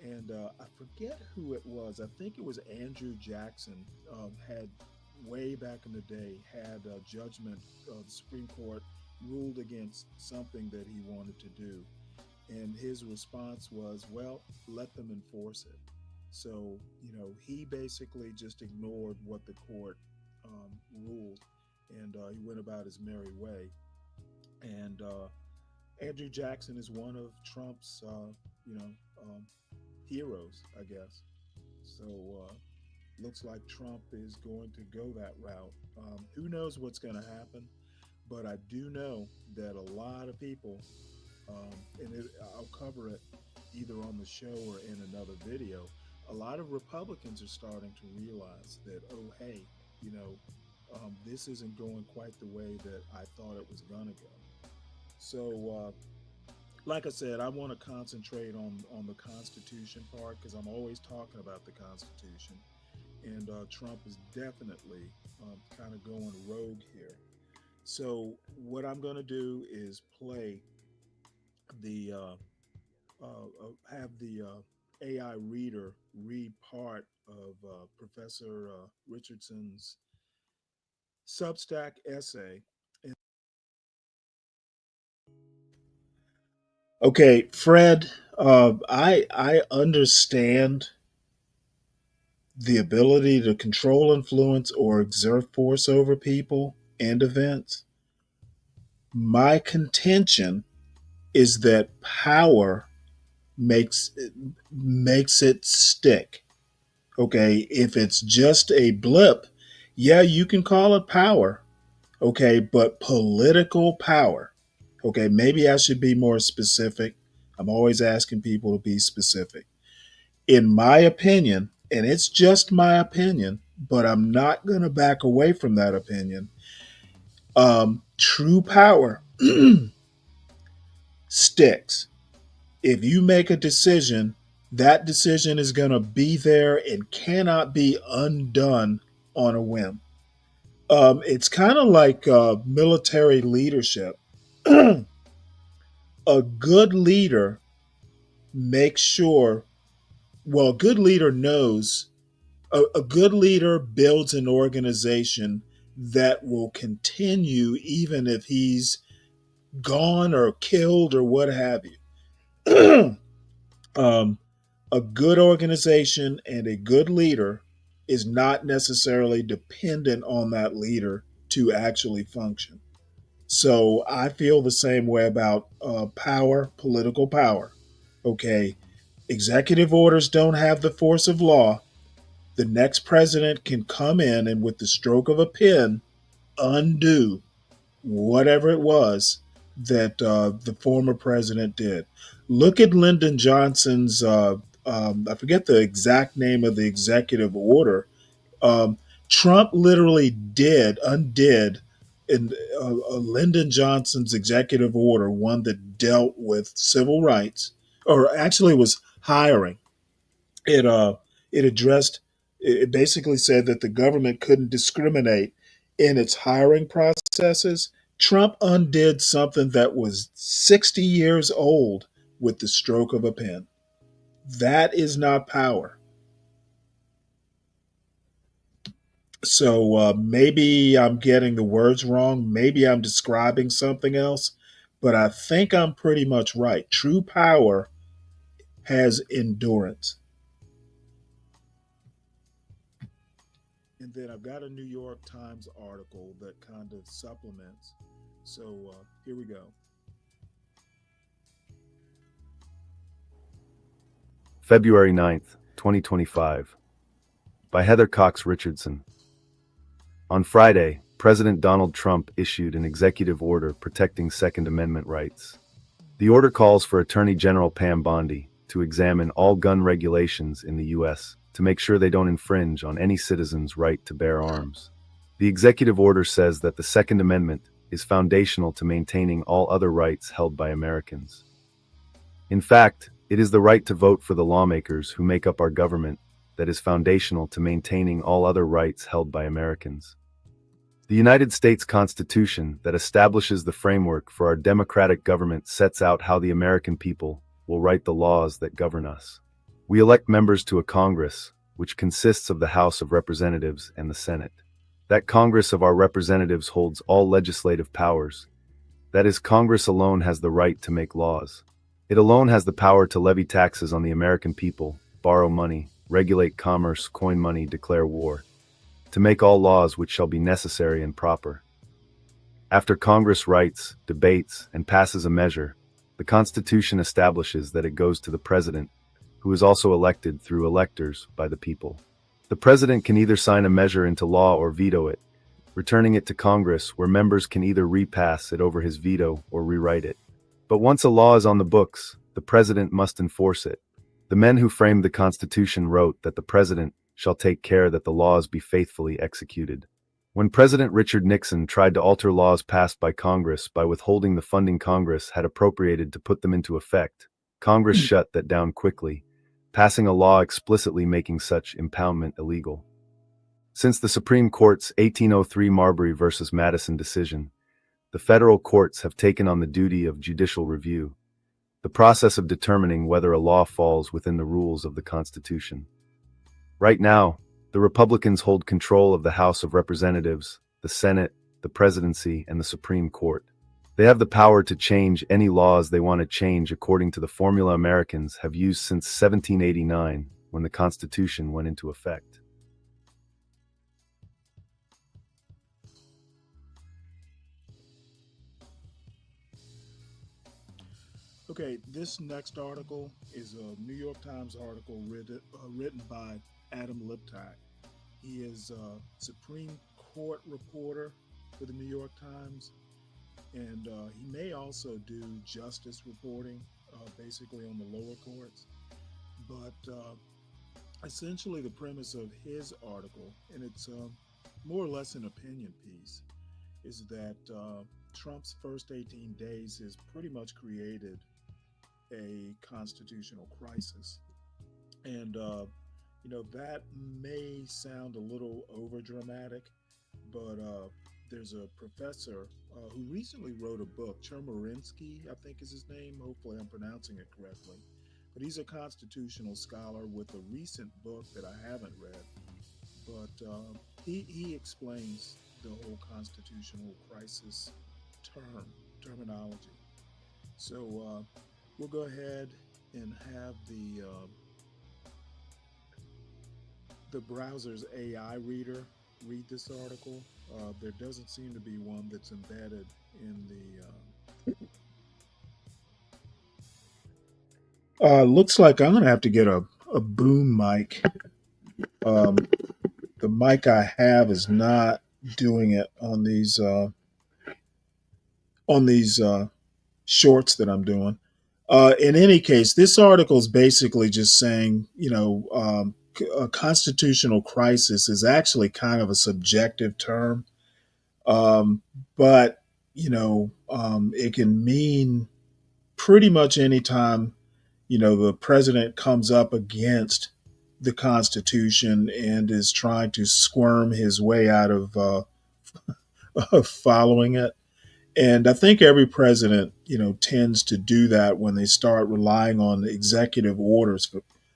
And I forget who it was. I think it was Andrew Jackson. Had way back in the day had a judgment. The Supreme Court ruled against something that he wanted to do, and his response was, "Well, let them enforce it." So he basically just ignored what the court ruled, and he went about his merry way. And Andrew Jackson is one of Trump's, heroes, I guess. So looks like Trump is going to go that route. Who knows what's going to happen? But I do know that a lot of people, I'll cover it either on the show or in another video. A lot of Republicans are starting to realize that, oh, hey, this isn't going quite the way that I thought it was going to go. So, like I said, I want to concentrate on the Constitution part because I'm always talking about the Constitution. And Trump is definitely kind of going rogue here. So what I'm going to do is play the have the AI reader read part of Professor Richardson's Substack essay. Okay, Fred, I understand the ability to control, influence, or exert force over people and events. My contention is that power makes it stick. Okay, if it's just a blip, yeah, you can call it power. Okay, but political power. Okay, maybe I should be more specific. I'm always asking people to be specific. In my opinion, and it's just my opinion, but I'm not going to back away from that opinion. True power sticks. If you make a decision, that decision is going to be there and cannot be undone on a whim. It's kind of like military leadership. A good leader makes sure, well, a good leader knows, a good leader builds an organization that will continue even if he's gone or killed or what have you. A good organization and a good leader is not necessarily dependent on that leader to actually function. So I feel the same way about power, political power. Okay, executive orders don't have the force of law. The next president can come in and, with the stroke of a pen, undo whatever it was that the former president did. Look at Lyndon Johnson's, I forget the exact name of the executive order, Trump literally undid in Lyndon Johnson's executive order, one that dealt with civil rights, or actually was hiring. It it addressed. It basically said that the government couldn't discriminate in its hiring processes. Trump undid something that was 60 years old with the stroke of a pen. That is not power. So maybe I'm getting the words wrong. Maybe I'm describing something else, but I think I'm pretty much right. True power has endurance. And then I've got a New York Times article that kind of supplements. So here we go. February 9th, 2025. By Heather Cox Richardson. On Friday, President Donald Trump issued an executive order protecting Second Amendment rights. The order calls for Attorney General Pam Bondi to examine all gun regulations in the U.S. to make sure they don't infringe on any citizen's right to bear arms. The executive order says that the Second Amendment is foundational to maintaining all other rights held by Americans. In fact, it is the right to vote for the lawmakers who make up our government that is foundational to maintaining all other rights held by Americans. The United States Constitution that establishes the framework for our democratic government sets out how the American people will write the laws that govern us. We elect members to a Congress, which consists of the House of Representatives and the Senate. That Congress of our representatives holds all legislative powers. That is, Congress alone has the right to make laws. It alone has the power to levy taxes on the American people, borrow money, regulate commerce, coin money, declare war, to make all laws which shall be necessary and proper. After Congress writes, debates, and passes a measure, the Constitution establishes that it goes to the President, who is also elected through electors by the people. The President can either sign a measure into law or veto it, returning it to Congress, where members can either repass it over his veto or rewrite it. But once a law is on the books, the President must enforce it. The men who framed the Constitution wrote that the President shall take care that the laws be faithfully executed. When President Richard Nixon tried to alter laws passed by Congress by withholding the funding Congress had appropriated to put them into effect, Congress shut that down quickly, passing a law explicitly making such impoundment illegal. Since the Supreme Court's 1803 Marbury v. Madison decision, the federal courts have taken on the duty of judicial review, the process of determining whether a law falls within the rules of the Constitution. Right now, the Republicans hold control of the House of Representatives, the Senate, the Presidency, and the Supreme Court. They have the power to change any laws they want to change according to the formula Americans have used since 1789, when the Constitution went into effect. Okay, this next article is a New York Times article written by Adam Liptak. He is a Supreme Court reporter for the New York Times, and he may also do justice reporting, basically on the lower courts. But essentially the premise of his article, and it's more or less an opinion piece, is that Trump's first 18 days has pretty much created a constitutional crisis. And that may sound a little over dramatic, but there's a professor who recently wrote a book, Chemerinsky, I think is his name. Hopefully I'm pronouncing it correctly. But he's a constitutional scholar with a recent book that I haven't read. But he explains the whole constitutional crisis terminology. So we'll go ahead and have the browser's AI reader read this article. There doesn't seem to be one that's embedded in the. Looks like I'm gonna have to get a boom mic. The mic I have is not doing it on these shorts that I'm doing. In any case, this article is basically just saying, a constitutional crisis is actually kind of a subjective term, um, but it can mean pretty much anytime the president comes up against the Constitution and is trying to squirm his way out of following it. And I think every president, tends to do that when they start relying on executive orders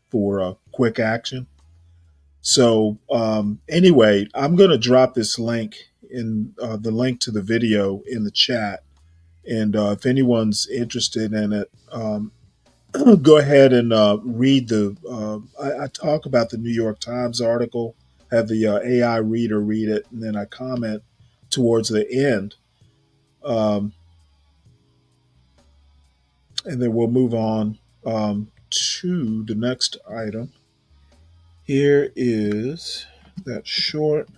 for quick action. So anyway, I'm going to drop this link in the link to the video in the chat, and if anyone's interested in it, go ahead and read the. I talk about the New York Times article, have the AI reader read it, and then I comment towards the end. And then we'll move on to the next item. Here is that short.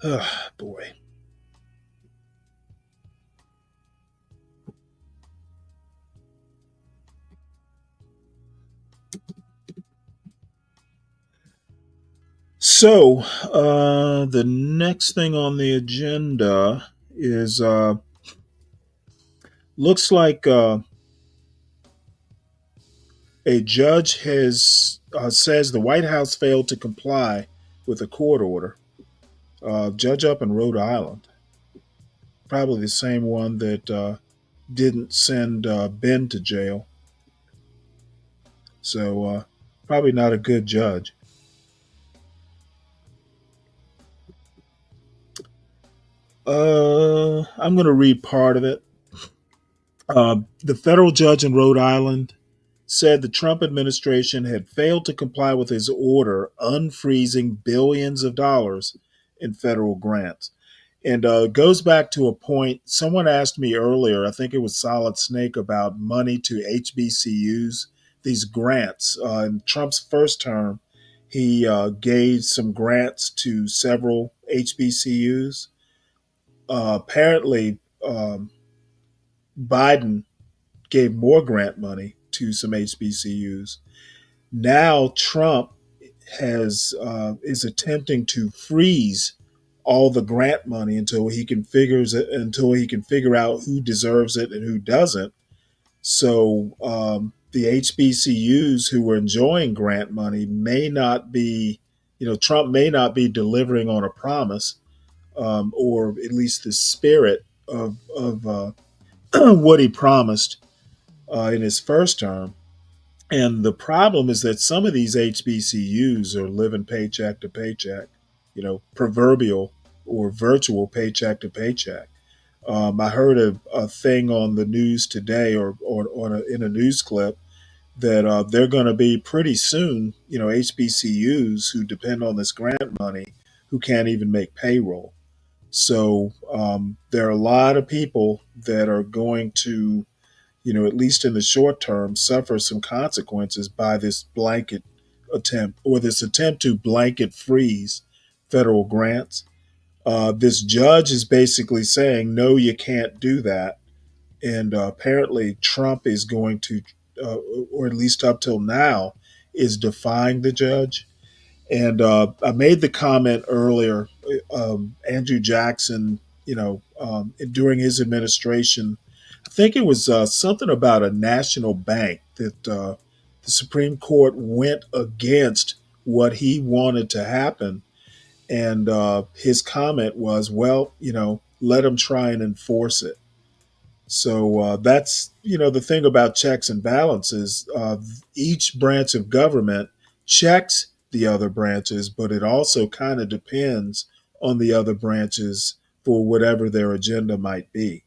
Oh, boy. So, the next thing on the agenda is looks like a judge has says the White House failed to comply with a court order. Judge up in Rhode Island, probably the same one that didn't send Ben to jail. So probably not a good judge. I'm going to read part of it. The federal judge in Rhode Island said the Trump administration had failed to comply with his order unfreezing billions of dollars in federal grants. And it goes back to a point someone asked me earlier, I think it was Solid Snake, about money to HBCUs, these grants. In Trump's first term, he gave some grants to several HBCUs. Apparently, Biden gave more grant money to some HBCUs. Now Trump is attempting to freeze all the grant money until he can figure out who deserves it and who doesn't. So the HBCUs who were enjoying grant money may not be, Trump may not be delivering on a promise, or at least the spirit of what he promised in his first term. And the problem is that some of these HBCUs are living paycheck to paycheck, proverbial or virtual paycheck to paycheck. I heard a thing on the news today, or in a news clip, that they're going to be pretty soon, HBCUs who depend on this grant money who can't even make payroll. So there are a lot of people that are going to, at least in the short term, suffer some consequences by this blanket attempt, or this attempt to blanket freeze federal grants. This judge is basically saying, no, you can't do that. And apparently, Trump is going to, or at least up till now, is defying the judge. And I made the comment earlier, Andrew Jackson, during his administration, I think it was something about a national bank that the Supreme Court went against what he wanted to happen. And his comment was, well, let him try and enforce it. So that's, the thing about checks and balances. Each branch of government checks the other branches, but it also kind of depends on the other branches for whatever their agenda might be.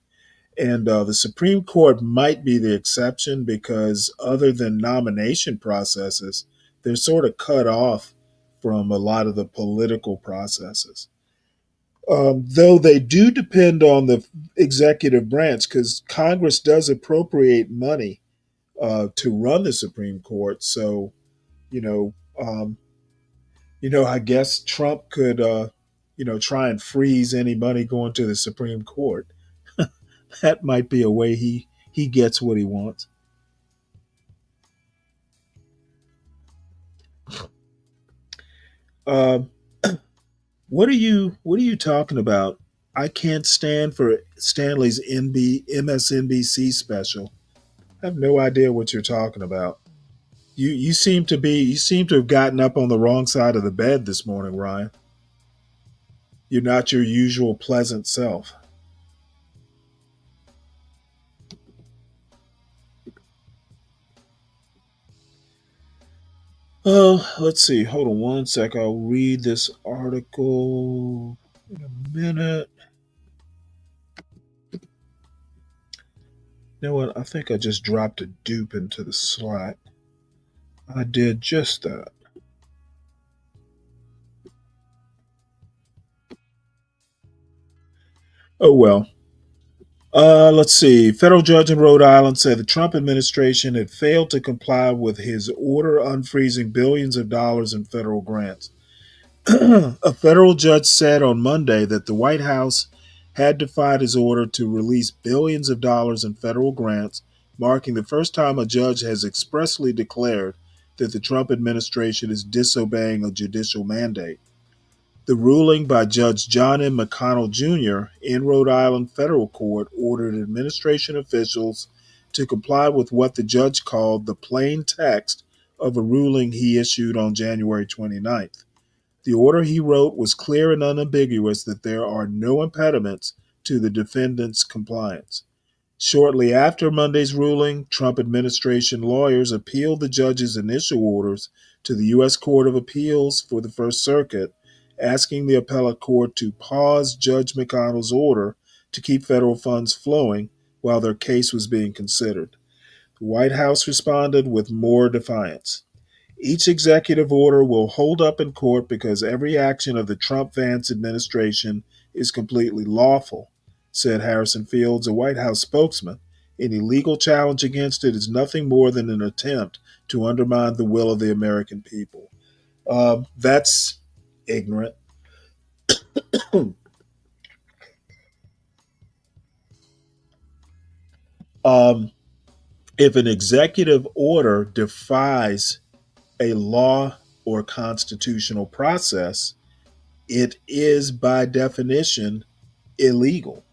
And the Supreme Court might be the exception because, other than nomination processes, they're sort of cut off from a lot of the political processes. Though they do depend on the executive branch, because Congress does appropriate money to run the Supreme Court. So, you know, um, I guess Trump could, try and freeze any money going to the Supreme Court. That might be a way he gets what he wants. Um, what are you talking about? I can't stand for Stanley's MSNBC special. I have no idea what you're talking about. You seem to have gotten up on the wrong side of the bed this morning, Ryan. You're not your usual pleasant self. Oh, let's see. Hold on one sec. I'll read this article in a minute. You know what? I think I just dropped a dupe into the Slack. I did just that. Oh well. Let's see. Federal judge in Rhode Island said the Trump administration had failed to comply with his order unfreezing billions of dollars in federal grants. A federal judge said on Monday that the White House had defied his order to release billions of dollars in federal grants, marking the first time a judge has expressly declared that the Trump administration is disobeying a judicial mandate. The ruling by Judge John M. McConnell Jr. in Rhode Island federal court ordered administration officials to comply with what the judge called the plain text of a ruling he issued on January 29th. The order he wrote was clear and unambiguous that there are no impediments to the defendant's compliance. Shortly after Monday's ruling, Trump administration lawyers appealed the judge's initial orders to the U.S. Court of Appeals for the First Circuit, asking the appellate court to pause Judge McConnell's order to keep federal funds flowing while their case was being considered. The White House responded with more defiance. Each executive order will hold up in court because every action of the Trump Vance administration is completely lawful, said Harrison Fields, a White House spokesman. Any legal challenge against it is nothing more than an attempt to undermine the will of the American people. That's ignorant. um, if an executive order defies a law or constitutional process, it is by definition illegal.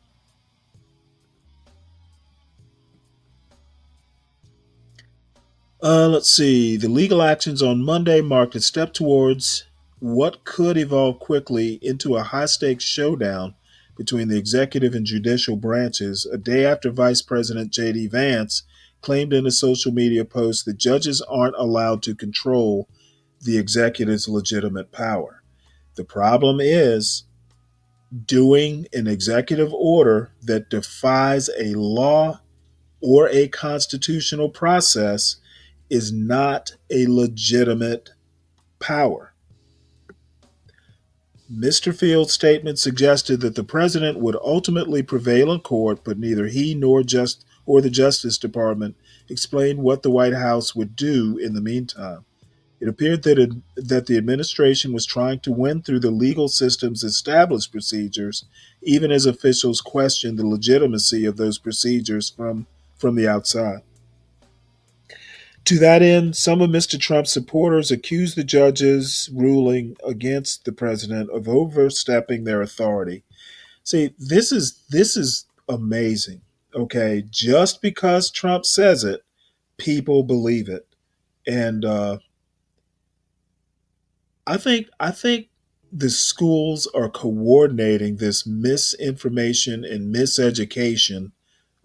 Let's see. The legal actions on Monday marked a step towards what could evolve quickly into a high stakes showdown between the executive and judicial branches a day after Vice President J.D. Vance claimed in a social media post that judges aren't allowed to control the executive's legitimate power. The problem is doing an executive order that defies a law or a constitutional process is not a legitimate power. Mr. Field's statement suggested that the president would ultimately prevail in court, but neither he nor the Justice Department explained what the White House would do in the meantime. It appeared that the administration was trying to win through the legal system's established procedures, even as officials questioned the legitimacy of those procedures from the outside. To that end, some of Mr. Trump's supporters accused the judge's ruling against the president of overstepping their authority. See, this is amazing. Okay, just because Trump says it, people believe it, and I think the schools are coordinating this misinformation and miseducation.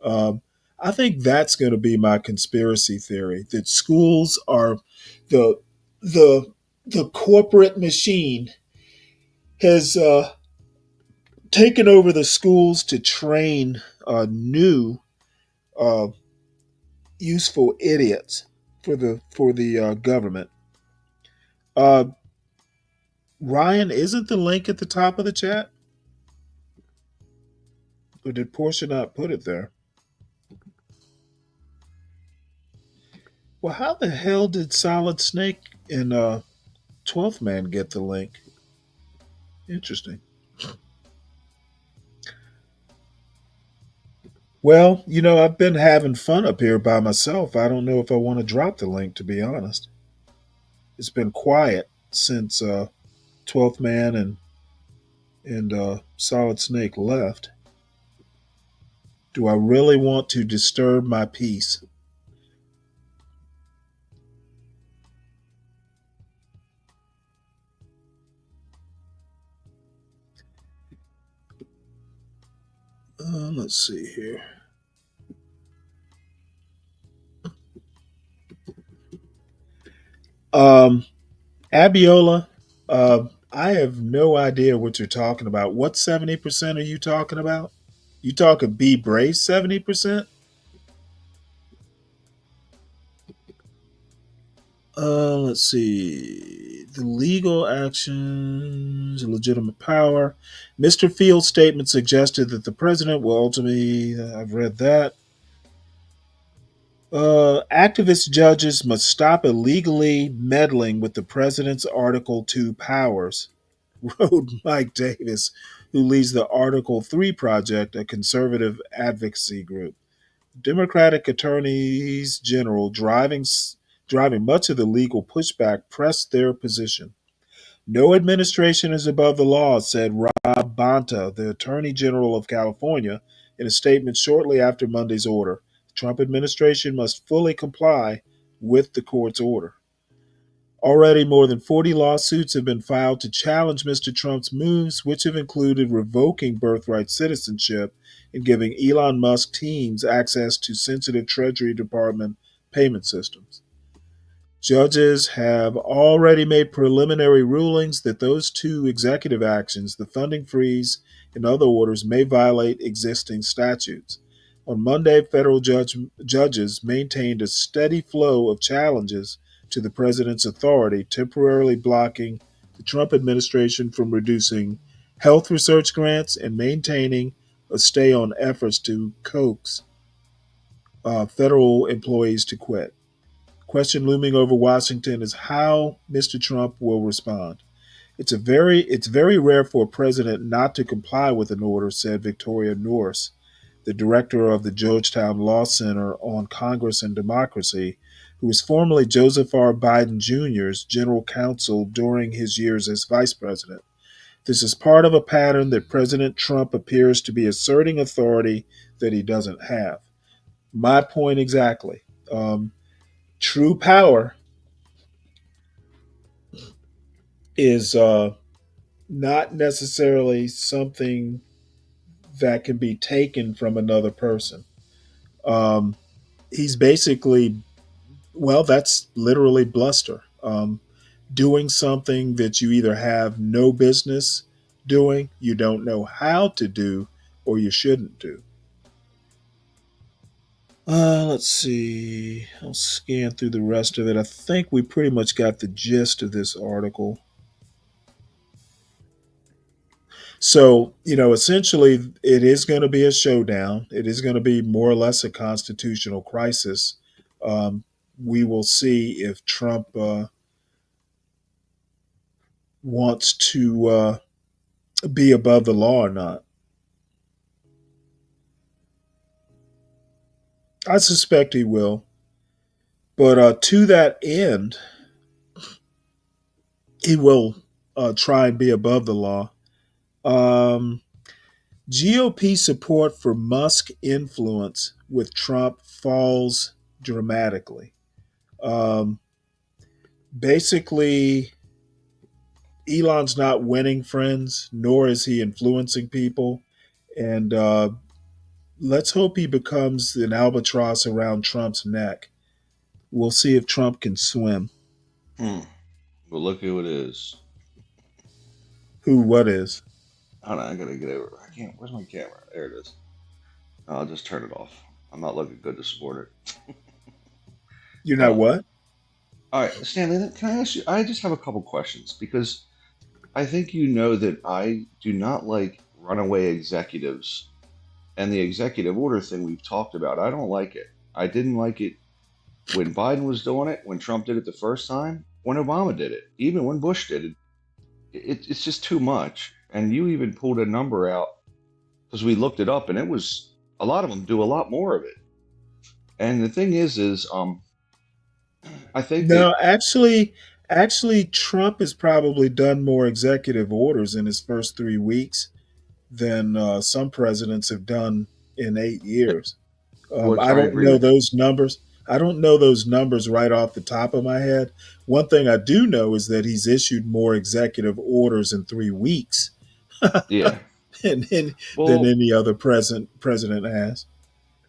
Um, I think that's going to be my conspiracy theory that schools are the the the corporate machine has taken over the schools to train new uh, useful idiots for the government. Uh, Ryan, isn't the link at the top of the chat, or did Portia not put it there? Well, how the hell did Solid Snake and 12th Man get the link? Interesting. Well, I've been having fun up here by myself. I don't know if I want to drop the link, to be honest. It's been quiet since 12th Man and Solid Snake left. Do I really want to disturb my peace? Let's see here. Um, Abiola, I have no idea what you're talking about. What 70% are you talking about? You talking Be Brave 70%? Let's see. The legal actions, legitimate power. Mr. Field's statement suggested that the president will ultimately. I've read that. Activist judges must stop illegally meddling with the president's Article 2 powers, wrote Mike Davis, who leads the Article 3 Project, a conservative advocacy group. Democratic attorneys general driving much of the legal pushback pressed their position. No administration is above the law, said Rob Bonta, the Attorney General of California, in a statement shortly after Monday's order. The Trump administration must fully comply with the court's order. Already, more than 40 lawsuits have been filed to challenge Mr. Trump's moves, which have included revoking birthright citizenship and giving Elon Musk teams access to sensitive Treasury Department payment systems. Judges have already made preliminary rulings that those two executive actions, the funding freeze and other orders, may violate existing statutes. On Monday, federal judges maintained a steady flow of challenges to the president's authority, temporarily blocking the Trump administration from reducing health research grants and maintaining a stay on efforts to coax federal employees to quit. Question looming over Washington is how Mr. Trump will respond. It's very rare for a president not to comply with an order, said Victoria Norris, the director of the Georgetown Law Center on Congress and Democracy, who was formerly Joseph R. Biden Jr.'s general counsel during his years as vice president. This is part of a pattern that President Trump appears to be asserting authority that he doesn't have. My point exactly. True power is not necessarily something that can be taken from another person. He's basically, well, that's literally bluster. Doing something that you either have no business doing, you don't know how to do, or you shouldn't do. Let's see. I'll scan through the rest of it. I think we pretty much got the gist of this article. So, essentially, it is going to be a showdown. It is going to be more or less a constitutional crisis. We will see if Trump wants to be above the law or not. I suspect he will. But to that end, he will try and be above the law. GOP support for Musk influence with Trump falls dramatically. Basically, Elon's not winning friends, nor is he influencing people. And let's hope he becomes an albatross around Trump's neck. We'll see if Trump can swim. Well, look who it is. Who? What is? Hold on, I gotta get over. I can't. Where's my camera? There it is. I'll just turn it off. I'm not looking good to support it. You're not what? All right, Stanley. Can I ask you? I just have a couple questions because I think you know that I do not like runaway executives, and the executive order thing we've talked about. I don't like it. I didn't like it when Biden was doing it, when Trump did it the first time, when Obama did it, even when Bush did it. It's just too much. And you even pulled a number out because we looked it up, and it was A lot of them do a lot more of it. And the thing is, I think that No, actually, Trump has probably done more executive orders in his first 3 weeks than some presidents have done in 8 years. which I I don't agree know with you. those numbers. I don't know those numbers right off the top of my head. One thing I do know is that he's issued more executive orders in 3 weeks Yeah. than Well, any other president has.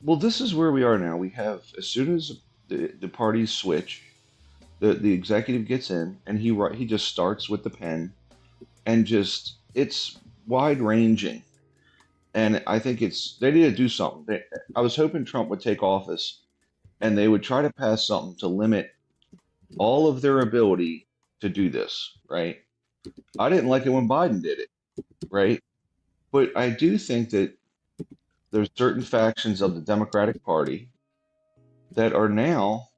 well, this is where we are now. We have as soon as the parties switch, the executive gets in, and he just starts with the pen, and just it's wide ranging. And I think they need to do something. I was hoping Trump would take office, and they would try to pass something to limit all of their ability to do this. Right? I didn't like it when Biden did it. Right? But I do think that there's certain factions of the Democratic Party that are now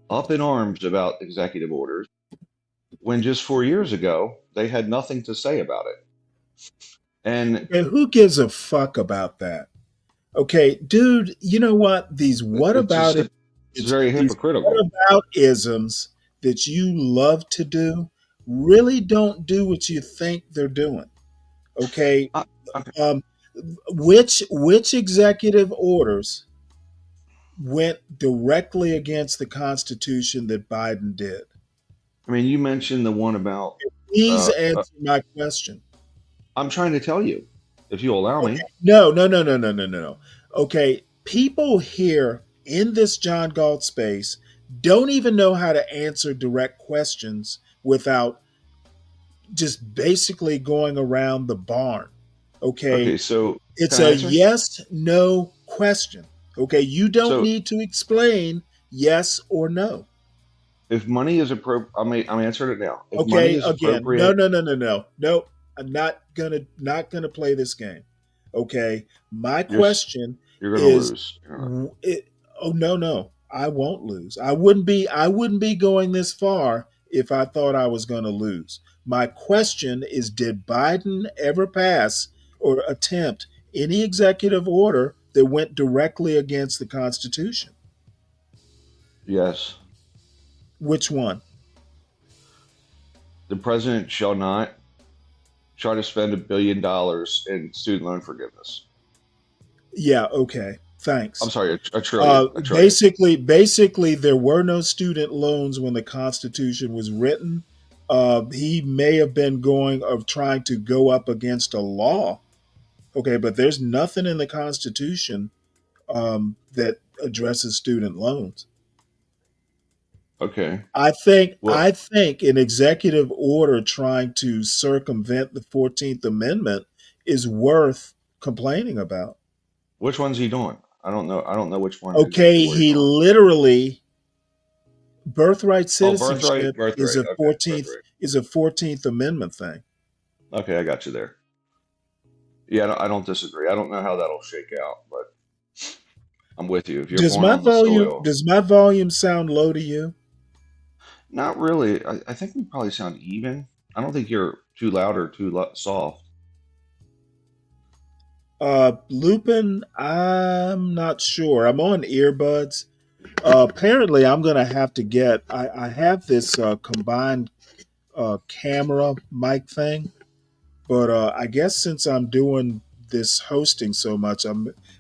up in arms about executive orders when just 4 years ago they had nothing to say about it. And And who gives a fuck about that? Okay, dude, you know what? it's just it's very These what hypocritical. about isms that you love to do really don't do what you think they're doing. Okay, Okay. um, which executive orders went directly against the Constitution that Biden did? I mean, you mentioned the one about. Please Uh, uh, answer my question. I'm trying to tell you, if you allow Okay, me. no, no, no, no, no, no, no. Okay, people here in this John Galt space don't even know how to answer direct questions without just basically going around the barn. Okay, Okay, so it's can I a answer? yes no question. Okay, you don't So need to explain yes or no. if money is appropriate, I'm answering it now. If money Okay, is again, no, appropriate, no, no, no, no, no. I'm not gonna play this game. Okay, my you're s- question you're gonna is, lose. oh no, no, I won't lose. I wouldn't be going this far if I thought I was going to lose. My question is, did Biden ever pass or attempt any executive order that went directly against the Constitution? Yes, Which one? the president shall not try to spend $1 billion in student loan forgiveness. Yeah, okay. I'm Thanks. sorry, a trillion, a trillion. Basically, there were no student loans when the Constitution was written. He may have been going of trying to go up against a law. Okay, but there's nothing in the Constitution that addresses student loans. Okay. Well, I think an executive order trying to circumvent the 14th Amendment is worth complaining about. which one's he doing? I don't know which one Okay, executive order he's he doing. literally birthright Oh, birthright, citizenship is birthright. a Okay, 14th birthright. is a 14th Amendment thing. Okay, I got you there. Yeah, I don't disagree. I don't know how that'll shake out, but I'm with you. If you're Does born my on the volume soil, does my volume sound low to you? not really. I think we probably sound even. I don't think you're too loud or too soft. Lupin, I'm not sure. I'm on earbuds. Apparently, I'm gonna have to get. I have this combined camera mic thing, but I guess since I'm doing this hosting so much,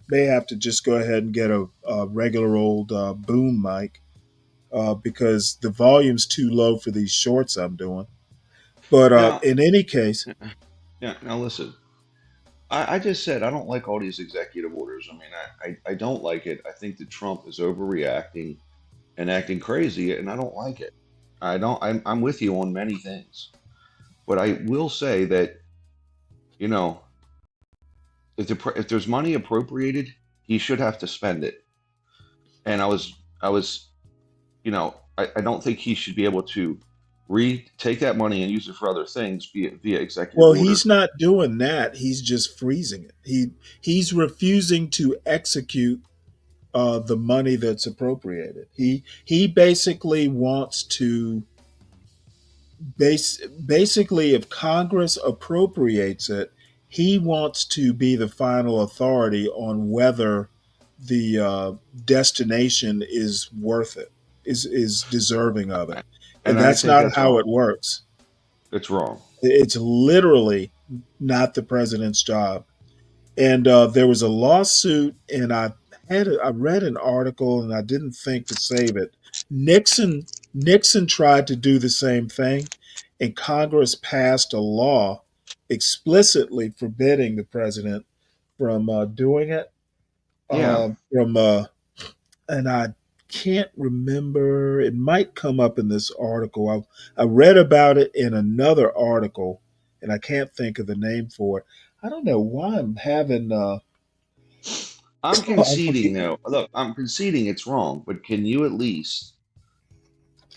may have to just go ahead and get a regular old boom mic because the volume's too low for these shorts I'm doing. But Now, in any case, yeah. Now listen. I just said I don't like all these executive orders. I mean, I don't like it. I think that Trump is overreacting and acting crazy, and I don't like it. I don't. I'm with you on many things, but I will say that you know if there's money appropriated, he should have to spend it. And I was I don't think he should be able to take that money and use it for other things via executive well, order. he's not doing that. He's just freezing it. He's refusing to execute the money that's appropriated. He basically wants to basically if Congress appropriates it, he wants to be the final authority on whether the destination is worth it, is deserving of it, and And I that's think not that's how wrong. it works. It's wrong. It's literally not the president's job. And there was a lawsuit, and I read an article, and I didn't think to save it. Nixon tried to do the same thing, and Congress passed a law explicitly forbidding the president from doing it. Yeah. From and I can't remember. It might come up in this article. I read about it in another article, and I can't think of the name for it. I don't know why I'm having. I'm I'm conceding forgetting. though. Look, I'm conceding it's wrong, but can you at least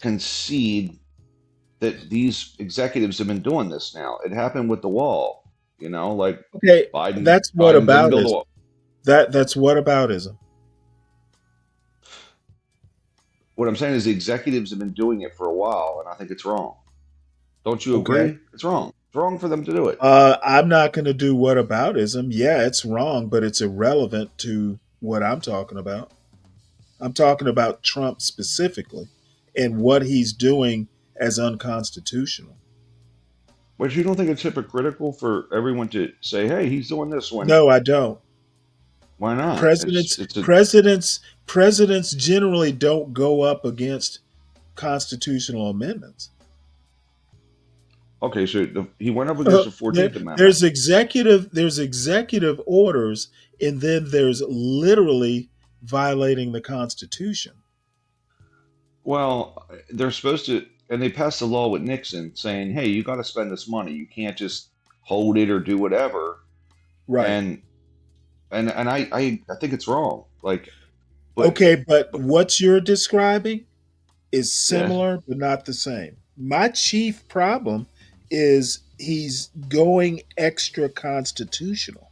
concede that these executives have been doing this now? It happened with the wall, like Okay, Biden. that's what Biden didn't build a aboutism. wall. That's what aboutism. What I'm saying is the executives have been doing it for a while, and I think it's wrong. Don't you Okay. agree? It's wrong. It's wrong for them to do it. I'm not going to do what aboutism. Yeah, it's wrong, but it's irrelevant to what I'm talking about. I'm talking about Trump specifically and what he's doing as unconstitutional. But you don't think it's hypocritical for everyone to say, "Hey, he's doing this," when No, I don't. why not? Presidents, It's a presidents, presidents generally don't go up against constitutional amendments. okay. So he went up against the There- 14th Amendment. there's executive orders, and then there's literally violating the Constitution. Well, they're supposed to, and they passed a law with Nixon saying, "Hey, you got to spend this money. You can't just hold it or do whatever." Right. And I think it's wrong. But Okay, but what you're describing is yeah. similar but not the same. My chief problem is he's going extra constitutional.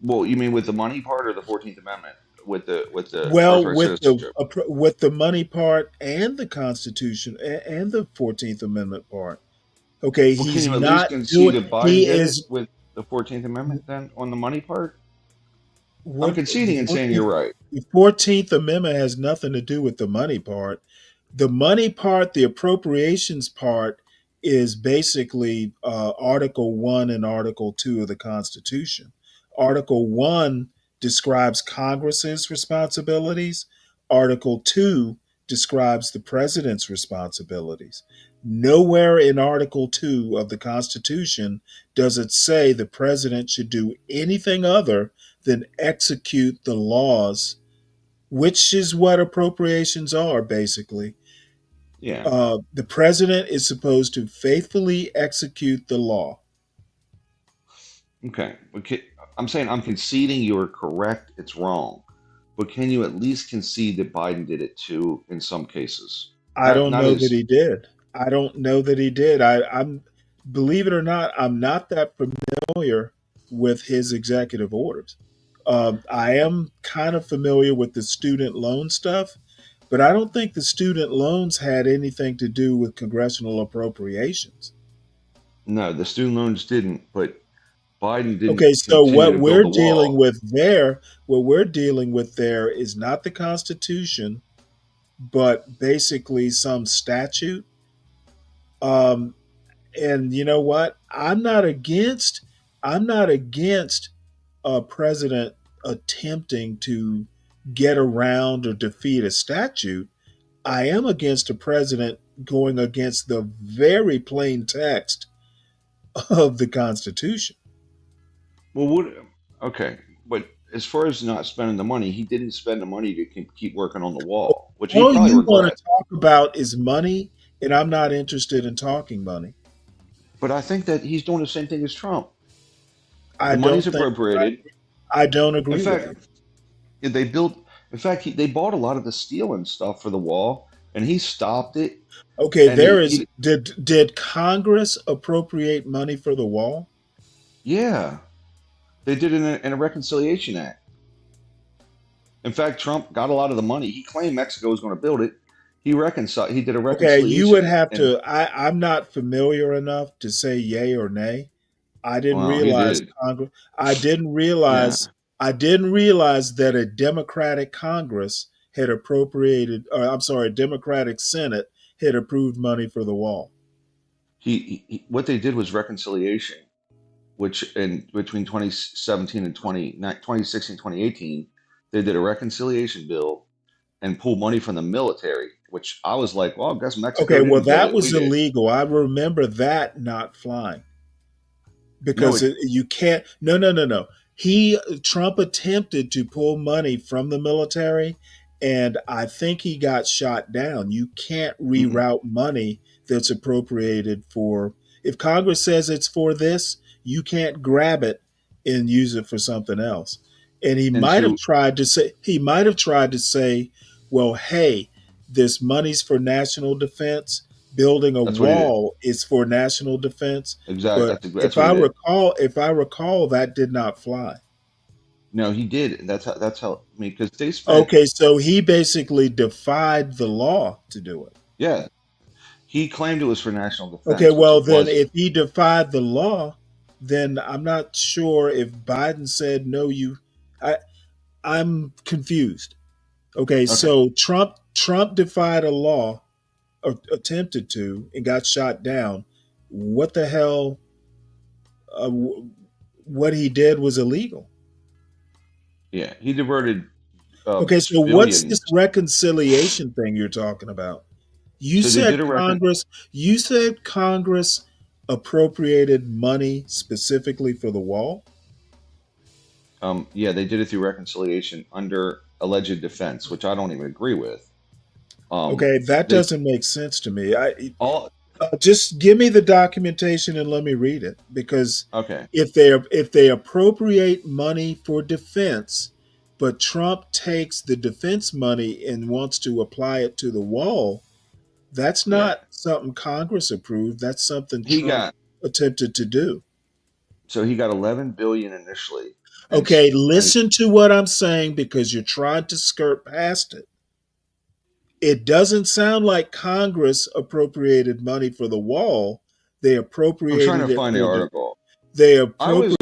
Well, you mean with the money part or the 14th Amendment with the Well, birthright citizenship? with the money part and the Constitution and the 14th Amendment part. Okay, Well, can he's you at least not concede doing. that Biden He did it is with the 14th Amendment then on the money part? I'm what conceding and saying you're right. the 14th Amendment has nothing to do with the money part. The money part, the appropriations part, is basically Article 1 and Article 2 of the Constitution. Article 1 describes Congress's responsibilities, Article 2 describes the president's responsibilities. Nowhere in Article 2 of the Constitution does it say the president should do anything other than execute the laws, which is what appropriations are basically. Yeah. The president is supposed to faithfully execute the law. Okay. I'm saying I'm conceding you're correct. It's wrong. But can you at least concede that Biden did it too in some cases? I Not don't not know that as he did. I don't know that he did. I'm, believe it or not, I'm not that familiar with his executive orders. I am kind of familiar with the student loan stuff, but I don't think the student loans had anything to do with congressional appropriations. no, the student loans didn't, but Biden Okay, didn't so continue to build the wall. what we're dealing with there is not the Constitution, but basically some statute. Um, and you know what? I'm not against a president attempting to get around or defeat a statute. I am against a president going against the very plain text of the Constitution. Well, okay, but as far as not spending the money, he didn't spend the money to keep working on the wall, which he All probably you want regret. to talk about is money, and I'm not interested in talking money. But I think that he's doing the same thing as Trump. I The money's don't think appropriated. I don't In agree with fact, you. they built. In fact, they bought a lot of the steel and stuff for the wall, and he stopped it. Okay, And he did Congress appropriate money for the wall? yeah, they did it in a reconciliation act. In fact, Trump got a lot of the money. He claimed Mexico was going to build it. He reconciled. He did a Okay, you would reconciliation, have and to. I'm not familiar enough to say yay or nay. I didn't well, he realize did. Congress. I didn't Yeah, realize. I didn't realize that a Democratic Congress had appropriated. Or I'm sorry, a Democratic Senate had approved money for the wall. what they did was reconciliation, which in between 2017 and 2016, 2018, they did a reconciliation bill and pulled money from the military, which I was like, well, I guess Mexico Okay, well, didn't get that it. We was did. illegal. I remember that not flying. No, Because you can't. No, no, no, no. Trump attempted to pull money from the military, and I think he got shot down. You can't mm-mm. reroute money that's appropriated for. If Congress says it's for this, you can't grab it and use it for something else. And he And might have so tried to say. He might have tried to say, "Well, hey, this money's for national defense. Building a that's what he did. wall is for national defense." Exactly. But That's what he did. if I recall, that did not fly. No, he did. That's how. I mean, because they spent. Okay, so he basically defied the law to do it. Yeah, he claimed it was for national Okay, defense, which well it then, wasn't. if he defied the law, then I'm not sure if Biden said no. I, I'm confused. Okay, Okay. so Trump defied a law, or attempted to, and got shot down. What the hell? What he did was illegal. Yeah, he diverted Okay, so what's this billions. reconciliation thing you're talking about? So they did a recon. You said Congress appropriated money specifically for the wall? Yeah, they did it through reconciliation under alleged defense, which I don't even agree with. Okay, that They doesn't make sense to me. all Just give me the documentation and let me read it, because okay. if they appropriate money for defense, but Trump takes the defense money and wants to apply it to the wall, that's Yeah, not something Congress approved. That's something he Trump got attempted to do. so he got 11 billion initially, Okay, and listen to what I'm saying, because you're trying to skirt past it. It doesn't sound like Congress appropriated money for the wall. They I'm trying to appropriated it find the for article. they I was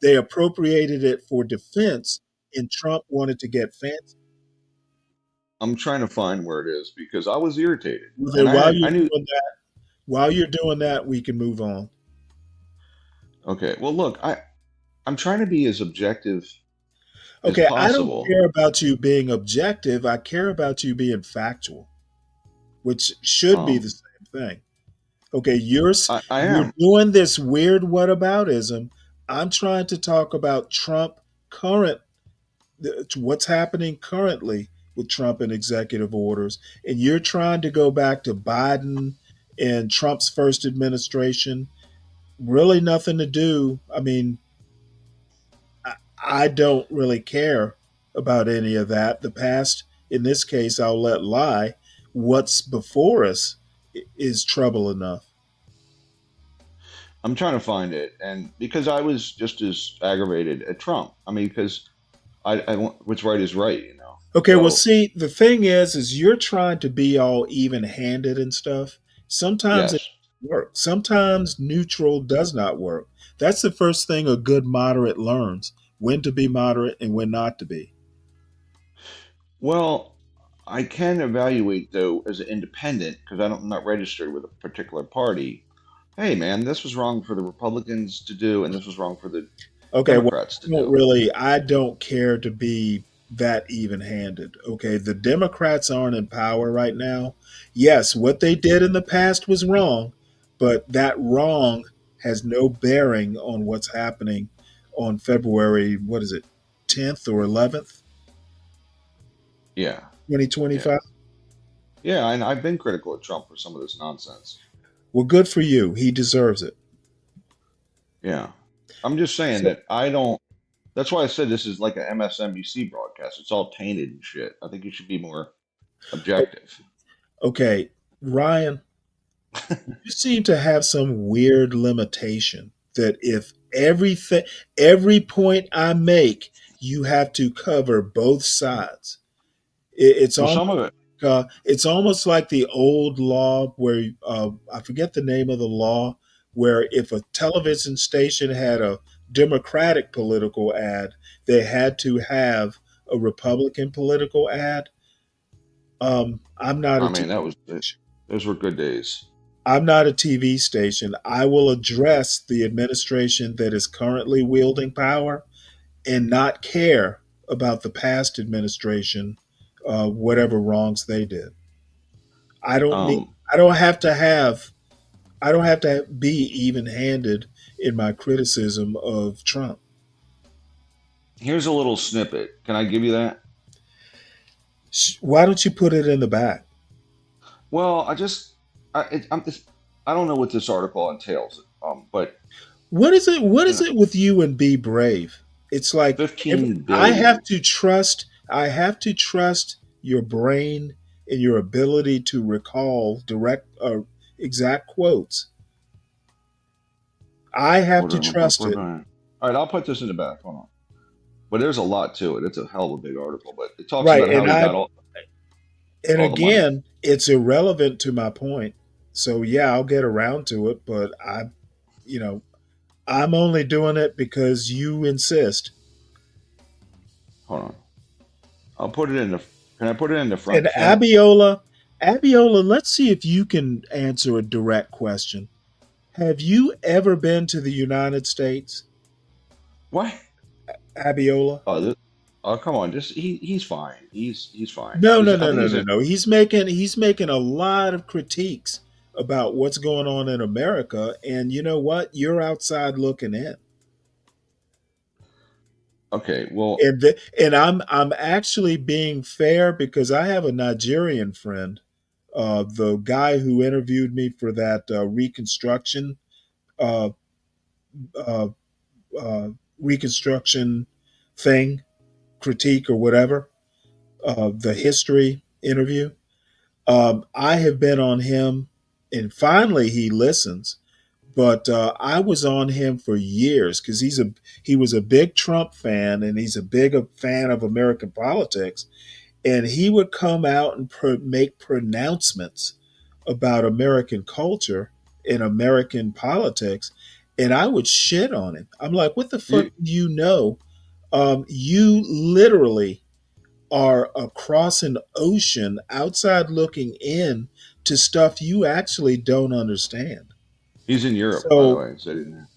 they appropriated it for defense, and Trump wanted to get fancy. I'm trying to find where it is because I was irritated, Well, and then while I you're knew. doing that, we can move on. Okay, well, look, I'm trying to be as objective as Okay, I don't possible. care about you being objective. I care about you being factual, which should be the Um, same thing. Okay, I you're am. doing this weird whataboutism. I'm trying to talk about Trump current, what's happening currently with Trump and executive orders, and you're trying to go back to Biden and Trump's first administration. Really, nothing to do. I mean, I don't really care about any of that. The past, in this case, I'll let lie. What's before us is trouble enough. I'm trying to find it, and because I was just as aggravated at Trump. I mean, because I want what's right is right, you know. Okay, well, So see, the thing is you're trying to be all even-handed and stuff. Sometimes it yes. works. Sometimes neutral does not work. That's the first thing a good moderate learns: when to be moderate and when not to be. Well, I can evaluate though as an independent because I'm not registered with a particular party. Hey, man, this was wrong for the Republicans to do, and this was wrong for the Okay, well, Democrats to do. I don't care to be that even-handed. Okay, the Democrats aren't in power right now. Yes, what they did in the past was wrong, but that wrong has no bearing on what's happening on February, what is it, 10th or 11th, Yeah, yeah, 2025. yeah. And I've been critical of Trump for some of this nonsense. Well, good for you. He deserves it. Yeah, I'm just saying So, that I don't. That's why I said this is like an MSNBC broadcast. It's all tainted and shit. I think you should be more objective. okay, Ryan, you seem to have some weird limitation that if every point I make, you have to cover both sides. It's Well, some almost of it. it's almost like the old law where I forget the name of the law, where if a television station had a Democratic political ad, they had to have a Republican political ad. I'm not a I mean, TV station. those were good days. I'm not a TV station. I will address the administration that is currently wielding power and not care about the past administration, whatever wrongs they did. I don't need. Um, I don't have to have. I don't have to be even-handed in my criticism of Trump. Here's a little snippet. Can I give you that? Why don't you put it in the back? Well, I'm just, I don't know what this article entails. But What is it? What you is know, it with you and Be Brave? It's like 15 I have billion. to trust. I have to trust your brain and your ability to recall direct or exact quotes. I have Hold to on, let me trust put it it. on. All right, I'll put this in the back. Hold on. But there's a lot to it. It's a hell of a big article. But it talks Right, about how he got all the money. again, it's irrelevant to my point. So yeah, I'll get around to it, but you know, I'm only doing it because you insist. Hold on. I'll put it in the. Can I put it in the And front chat? Abiola, let's see if you can answer a direct question. Have you ever been to the United States, What? Abiola? Oh, come on. Just he's fine. He's fine. No, no, I no, think no, he's no, a no. He's making a lot of critiques about what's going on in America, and you know what? You're outside looking in. okay. Well, And I'm actually being fair because I have a Nigerian friend, the guy who interviewed me for that Reconstruction uh, uh, uh, Reconstruction thing, critique or whatever, the history interview. I have been on him, and finally he listens. But I was on him for years because he was a big Trump fan and he's a big fan of American politics, and he would come out and make pronouncements about American culture and American politics, and I would shit on him. I'm like, what the fuck you, do you know? You literally are across an ocean outside looking in to stuff you actually don't understand. he's in Europe, by the So, way. So I didn't.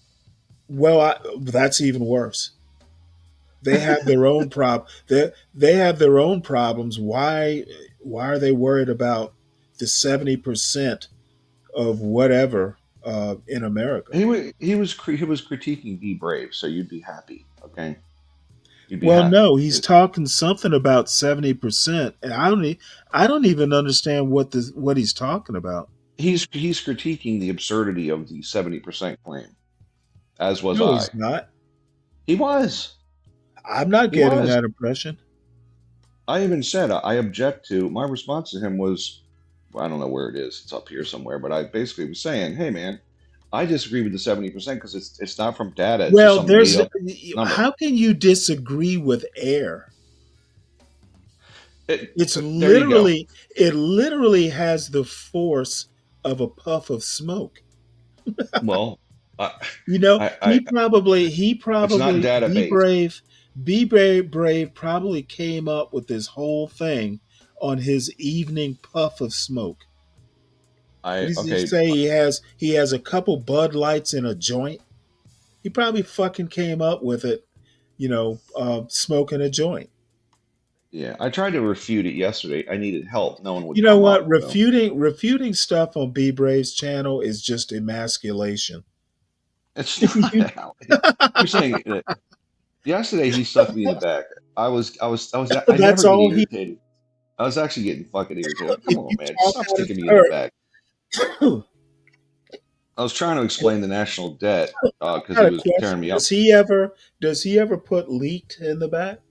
well, that's even worse. They have their own they have their own problems. Why are they worried about the 70% of whatever in America? He was critiquing Be Brave, so you'd be happy. Okay, you'd be Well, happy. no, he's talking something about 70%, and I don't even understand what he's talking about. He's critiquing the absurdity of the 70% claim, as was No, I. he's not. He was. I'm not He getting was. that impression. I even said I object to. My response to him was, well, I don't know where it is. It's up here somewhere. But I basically was saying, hey man, I disagree with the 70% because it's not from data. It's just Well, some made there's up number. how can you disagree with air? There you go. It literally has the force of a puff of smoke. Well, You know, I he it's not probably data based. Brave probably came up with this whole thing on his evening puff of smoke. What does he Okay. say? He has a couple Bud Lights in a joint. He probably fucking came up with it, smoking a joint. Yeah, I tried to refute it yesterday. I needed help. No one would You know come what? up. So Refuting stuff on B Brave's channel is just emasculation. it's not. You're saying that yesterday he sucked me in the back. I That's never get all he. irritated. I was actually getting fucking irritated. If Come on, you man. talk Stop out of sticking me in the turn, back. I was trying to explain the national debt I because got he a was tearing question. me up. Does he ever put leaked in the back?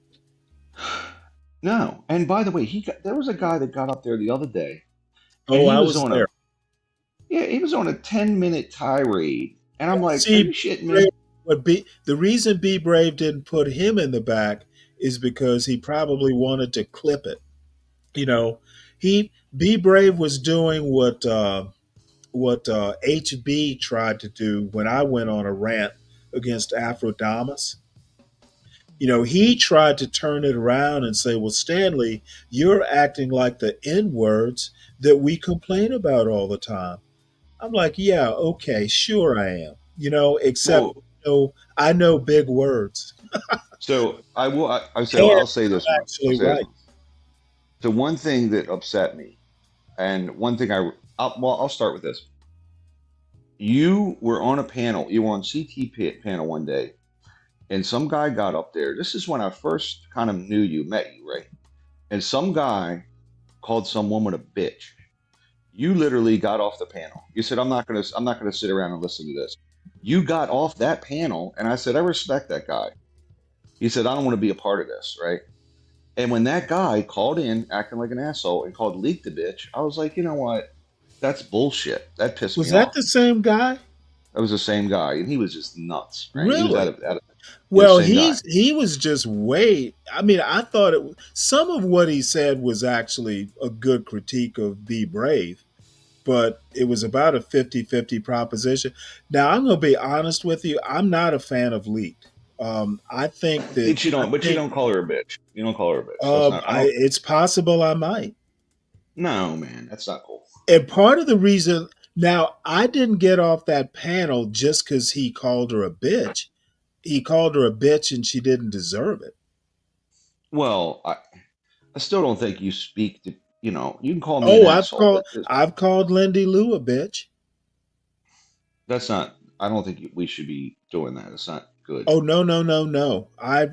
No. And by the way, there was a guy that got up there the other day, and Oh, I was there. he was on a 10-minute tirade, and I'm like, are See, you shitting me? the reason Be Brave didn't put him in the back is because he probably wanted to clip it. You know, He Be Brave was doing what HB tried to do when I went on a rant against Afrodamus. He tried to turn it around and say, well, Stanley, you're acting like the N words that we complain about all the time. I'm like, yeah, okay, sure I am. Except Well, I know big words. so I will. So And I'll say this I'm much. I'll actually say this right. much. So one thing that upset me, and one thing I'll start with this. You were on a panel. You were on panel one day, and some guy got up there. This is when I first kind of knew you, met you, right? And some guy called some woman a bitch. You literally got off the panel. You said, I'm not gonna sit around and listen to this. You got off that panel, and I said, I respect that guy. He said, I don't want to be a part of this, right? And when that guy called in acting like an asshole and called Leak the bitch, I was like, you know what? That's bullshit. That pissed Was me that off. the same guy? That was the same guy, and he was just nuts, right? He was Really? out of yeah, Well, same guy. he was just way. I mean, I thought some of what he said was actually a good critique of Be Brave, but it was about a 50-50 proposition. Now, I'm going to be honest with you. I'm not a fan of Leaked. I think that But you don't call her a bitch. You don't call her a bitch. That's not. I don't. it's possible I might. No, man, that's not cool. And part of the reason, now, I didn't get off that panel just because he called her a bitch. He called her a bitch and she didn't deserve it. Well, I still don't think you speak to. You can call me an Oh, asshole, but I've called Lindy Lou a bitch. that's not. I don't think we should be doing that. It's not good. Oh, no, no, no, no. I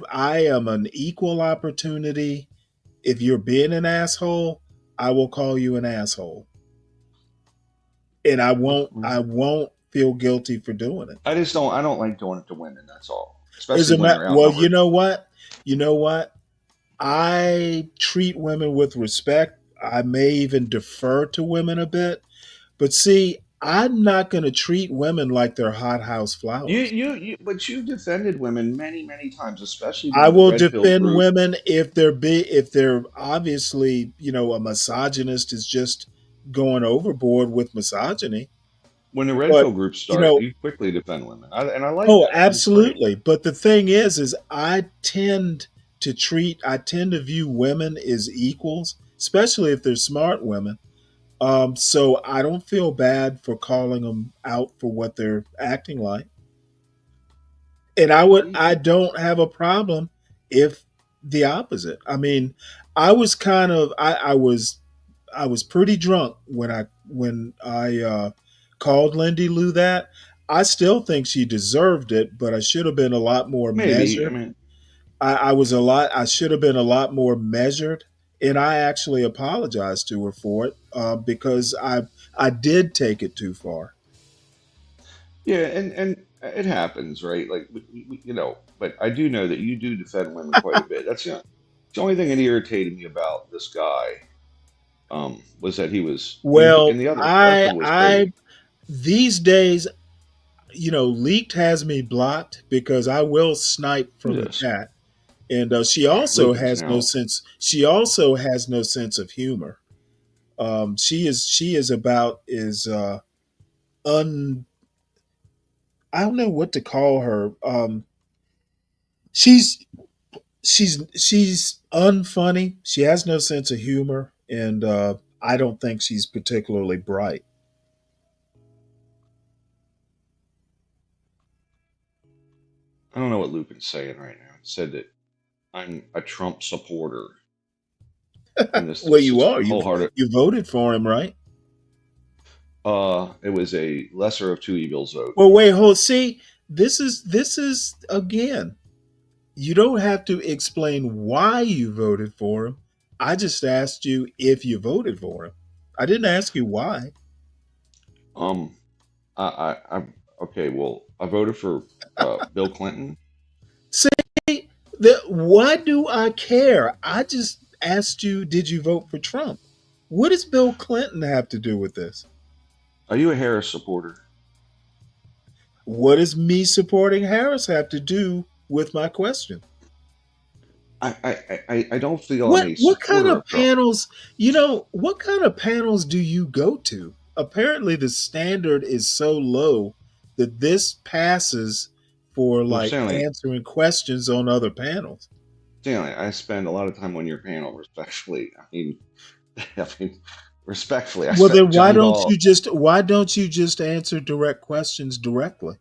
am an equal opportunity. If you're being an asshole, I will call you an asshole. And I won't feel guilty for doing it. I just don't. I don't like doing it to women. That's all. Especially when they're Well, outnumbered. you know what? I treat women with respect. I may even defer to women a bit. But see, I'm not going to treat women like they're hothouse flowers. But you defended women many, many times, especially I during the will red pill defend group. women if they're obviously, a misogynist is just going overboard with misogyny. When the red But pill groups start, you quickly defend women, and I like oh, that. I think it's great. absolutely. But the thing is I tend to view women as equals, especially if they're smart women. So I don't feel bad for calling them out for what they're acting like. And I don't have a problem if the opposite. I mean, I was pretty drunk when I called Lindy Lou that. I still think she deserved it, but I should have been a lot more Maybe. I measured. mean, I should have been a lot more measured, and I actually apologized to her for it because I did take it too far. yeah, and it happens, right? Like but I do know that you do defend women quite a bit. The only thing that irritated me about this guy was that Well, and the other thing was crazy. these days, Leaked has me blocked because I will snipe from the Yes, chat, and she also Leak is has no now. sense. She also has no sense of humor. She is about as un. I don't know what to call her. She's she's unfunny. She has no sense of humor, and I don't think she's particularly bright. I don't know what Lupin's saying right now. He said that I'm a Trump supporter, and Well, this you is are. wholehearted. You voted for him, right? It was a lesser of two evils vote. Well, wait, hold. See, this is again. You don't have to explain why you voted for him. I just asked you if you voted for him. I didn't ask you why. Um, I'm okay. Well, I voted for Bill Clinton. See, why do I care? I just asked you, did you vote for Trump? What does Bill Clinton have to do with this? Are you a Harris supporter? What does me supporting Harris have to do with my question? I don't feel I'm What a what kind supporter of of Trump. panels, what kind of panels do you go to? Apparently the standard is so low that this passes for Well, like Stanley, answering questions on other panels. Stanley, I spend a lot of time on your panel, respectfully. I mean, respectfully, I Well spent then John Galt. why don't you just answer direct questions directly?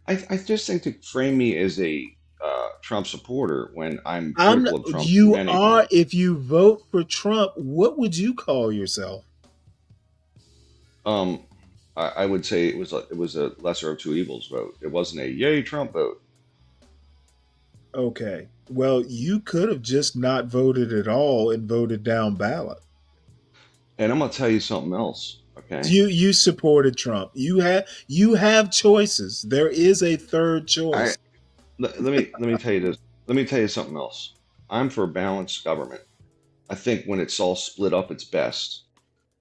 I just think to frame me as a Trump supporter when I'm I'm critical of Trump in you many are things. if you vote for Trump, what would you call yourself? Um, I would say it was a lesser of two evils vote. It wasn't a yay Trump vote. Okay. Well, you could have just not voted at all and voted down ballot. And I'm gonna tell you something else. Okay, You supported Trump. You have choices. There is a third I choice. let me tell you this. Let me tell you something else. I'm for balanced government. I think when it's all split up, it's best.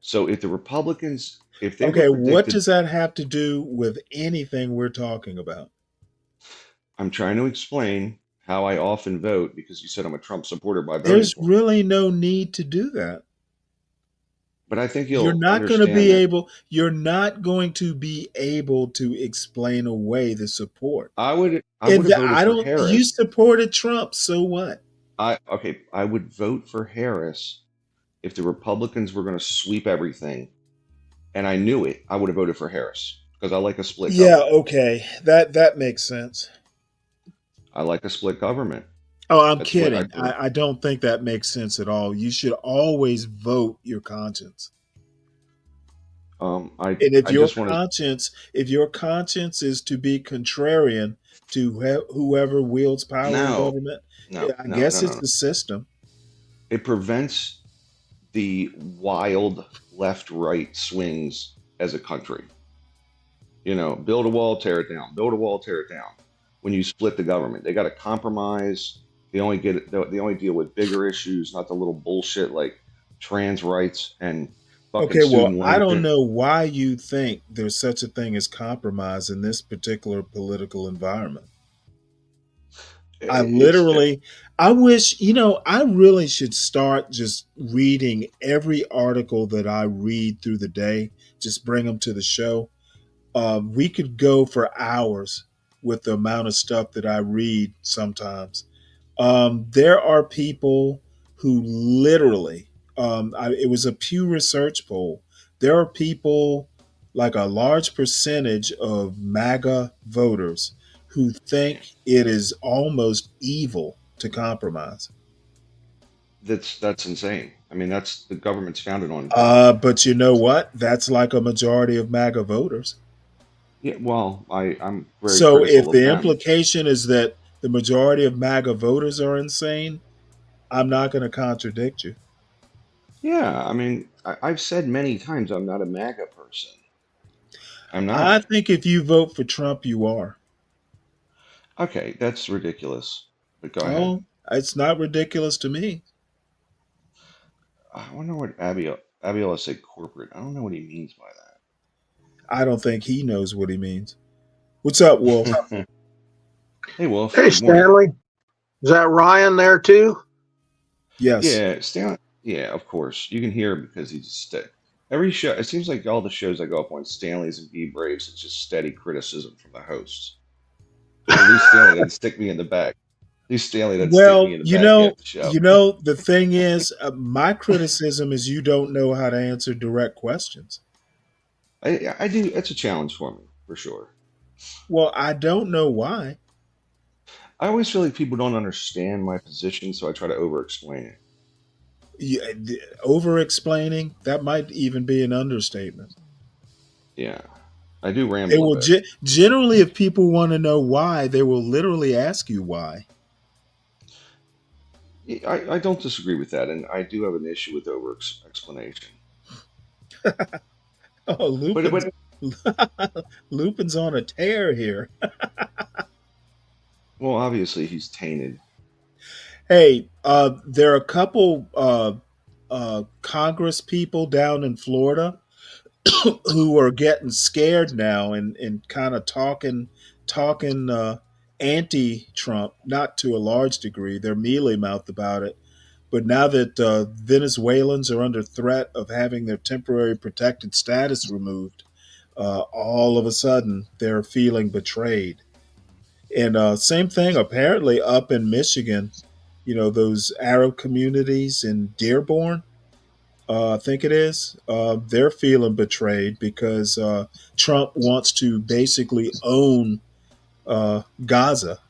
So if the Republicans, if they were Okay, what predicted, does that have to do with anything we're talking about? I'm trying to explain how I often vote because you said I'm a Trump supporter by voting There's for him. really no need to do that. But I think you'll understand that You're not going to be able to explain away the support. I would And have voted I for don't you Harris. supported Trump, so what? I would vote for Harris if the Republicans were going to sweep everything, and I knew it. I would have voted for Harris because I like a split Yeah, government. okay. That makes sense. I like a split government. Oh, I'm That's what I kidding. believe. I don't think that makes sense at all. You should always vote your conscience. And I just want to if your conscience is to be contrarian to whoever wields power in no, government, no, I no, no, guess no, it's no. the system. It prevents the wild left-right swings as a country. You know, build a wall, tear it down. Build a wall, tear it down. When you split the government, they got to compromise. They only deal with bigger issues, not the little bullshit like trans rights and fucking Okay, well, student I loan don't thing. know why you think there's such a thing as compromise in this particular political environment. I It's literally, I wish, I really should start just reading every article that I read through the day, just bring them to the show. We could go for hours with the amount of stuff that I read sometimes. There are people who literally, it was a Pew Research poll. There are people, like a large percentage of MAGA voters, who yeah, think it is almost evil to compromise. that's insane. I mean, that's the government's founded on. But you know what? That's like a majority of MAGA voters. Yeah, well, I'm very So if critical of the them. implication is that the majority of MAGA voters are insane, I'm not going to contradict you. Yeah, I mean, I've said many times I'm not a MAGA person. I'm I not. think if you vote for Trump, you are. Okay, that's ridiculous. But go ahead. Oh, it's not ridiculous to me. I wonder what Abiola said corporate. I don't know what he means by I don't think he knows what he means. What's up, Wolf? that. Hey, Wolf. Hey, Good morning. Stanley. Is that Ryan there too? Yes. Yeah, Stan. Yeah, of course. You can hear him because he's every show. It seems like all the shows I go up on, Stanley's and B Braves, it's just steady criticism from the hosts. At least Stanley doesn't stick me in the back. At least Stanley doesn't stick me Well, in the back half the show. the thing is, my criticism is you don't know how to answer direct questions. I do. It's a challenge for me for sure. Well, I don't know why. I always feel like people don't understand my position, so I try to over-explain it. Over explaining, that might even be an understatement. Yeah, I do They ramble a will bit. generally, if people want to know why, they will literally ask you why. I don't disagree with that, and I do have an issue with over-explanation. Oh, But Lupin's on a tear here. well, obviously he's tainted. Hey, there are a couple Congress people down in Florida who are getting scared now and kind of talking anti-Trump, not to a large degree. They're mealy mouthed about it. But now that Venezuelans are under threat of having their temporary protected status removed, all of a sudden they're feeling betrayed. And same thing apparently up in Michigan, those Arab communities in Dearborn, I think it is, they're feeling betrayed because Trump wants to basically own Gaza.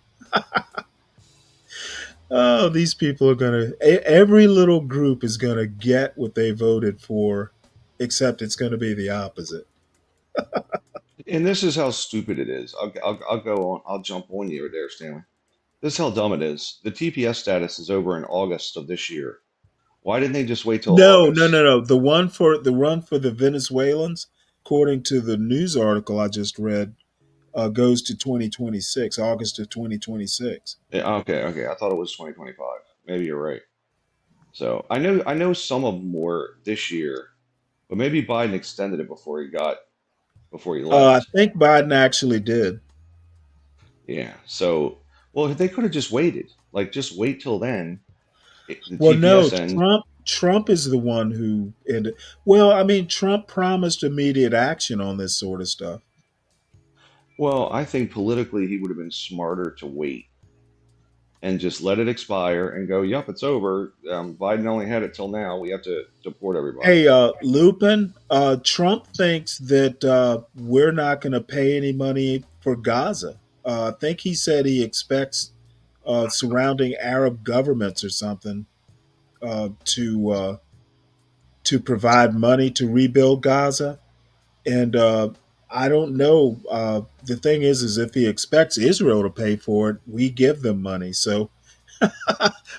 Oh, these people are every little group is going to get what they voted for, except it's going to be the opposite. And this is how stupid it is. I'll go on. I'll jump on you there, Stanley. This is how dumb it is. The TPS status is over in August of this year. Why didn't they just wait till No, no, no, August? no. The run for the Venezuelans, according to the news article I just read, goes to 2026, August of 2026. Yeah, okay. I thought it was 2025. Maybe you're right. So I know some of them were this year, but maybe Biden extended it before he I left. think Biden actually did. Yeah. So well, they could have just waited. Like just wait till then. The Well, no, TPS ends. Trump is the one who ended. Well, I mean, Trump promised immediate action on this sort of stuff. Well, I think politically he would have been smarter to wait and just let it expire and go, "Yup, it's over. Biden only had it till now. We have to deport everybody." Hey, Lupin, Trump thinks that we're not going to pay any money for Gaza. I think he said he expects surrounding Arab governments or something to provide money to rebuild Gaza. And I don't know. The thing is if he expects Israel to pay for it, we give them money. So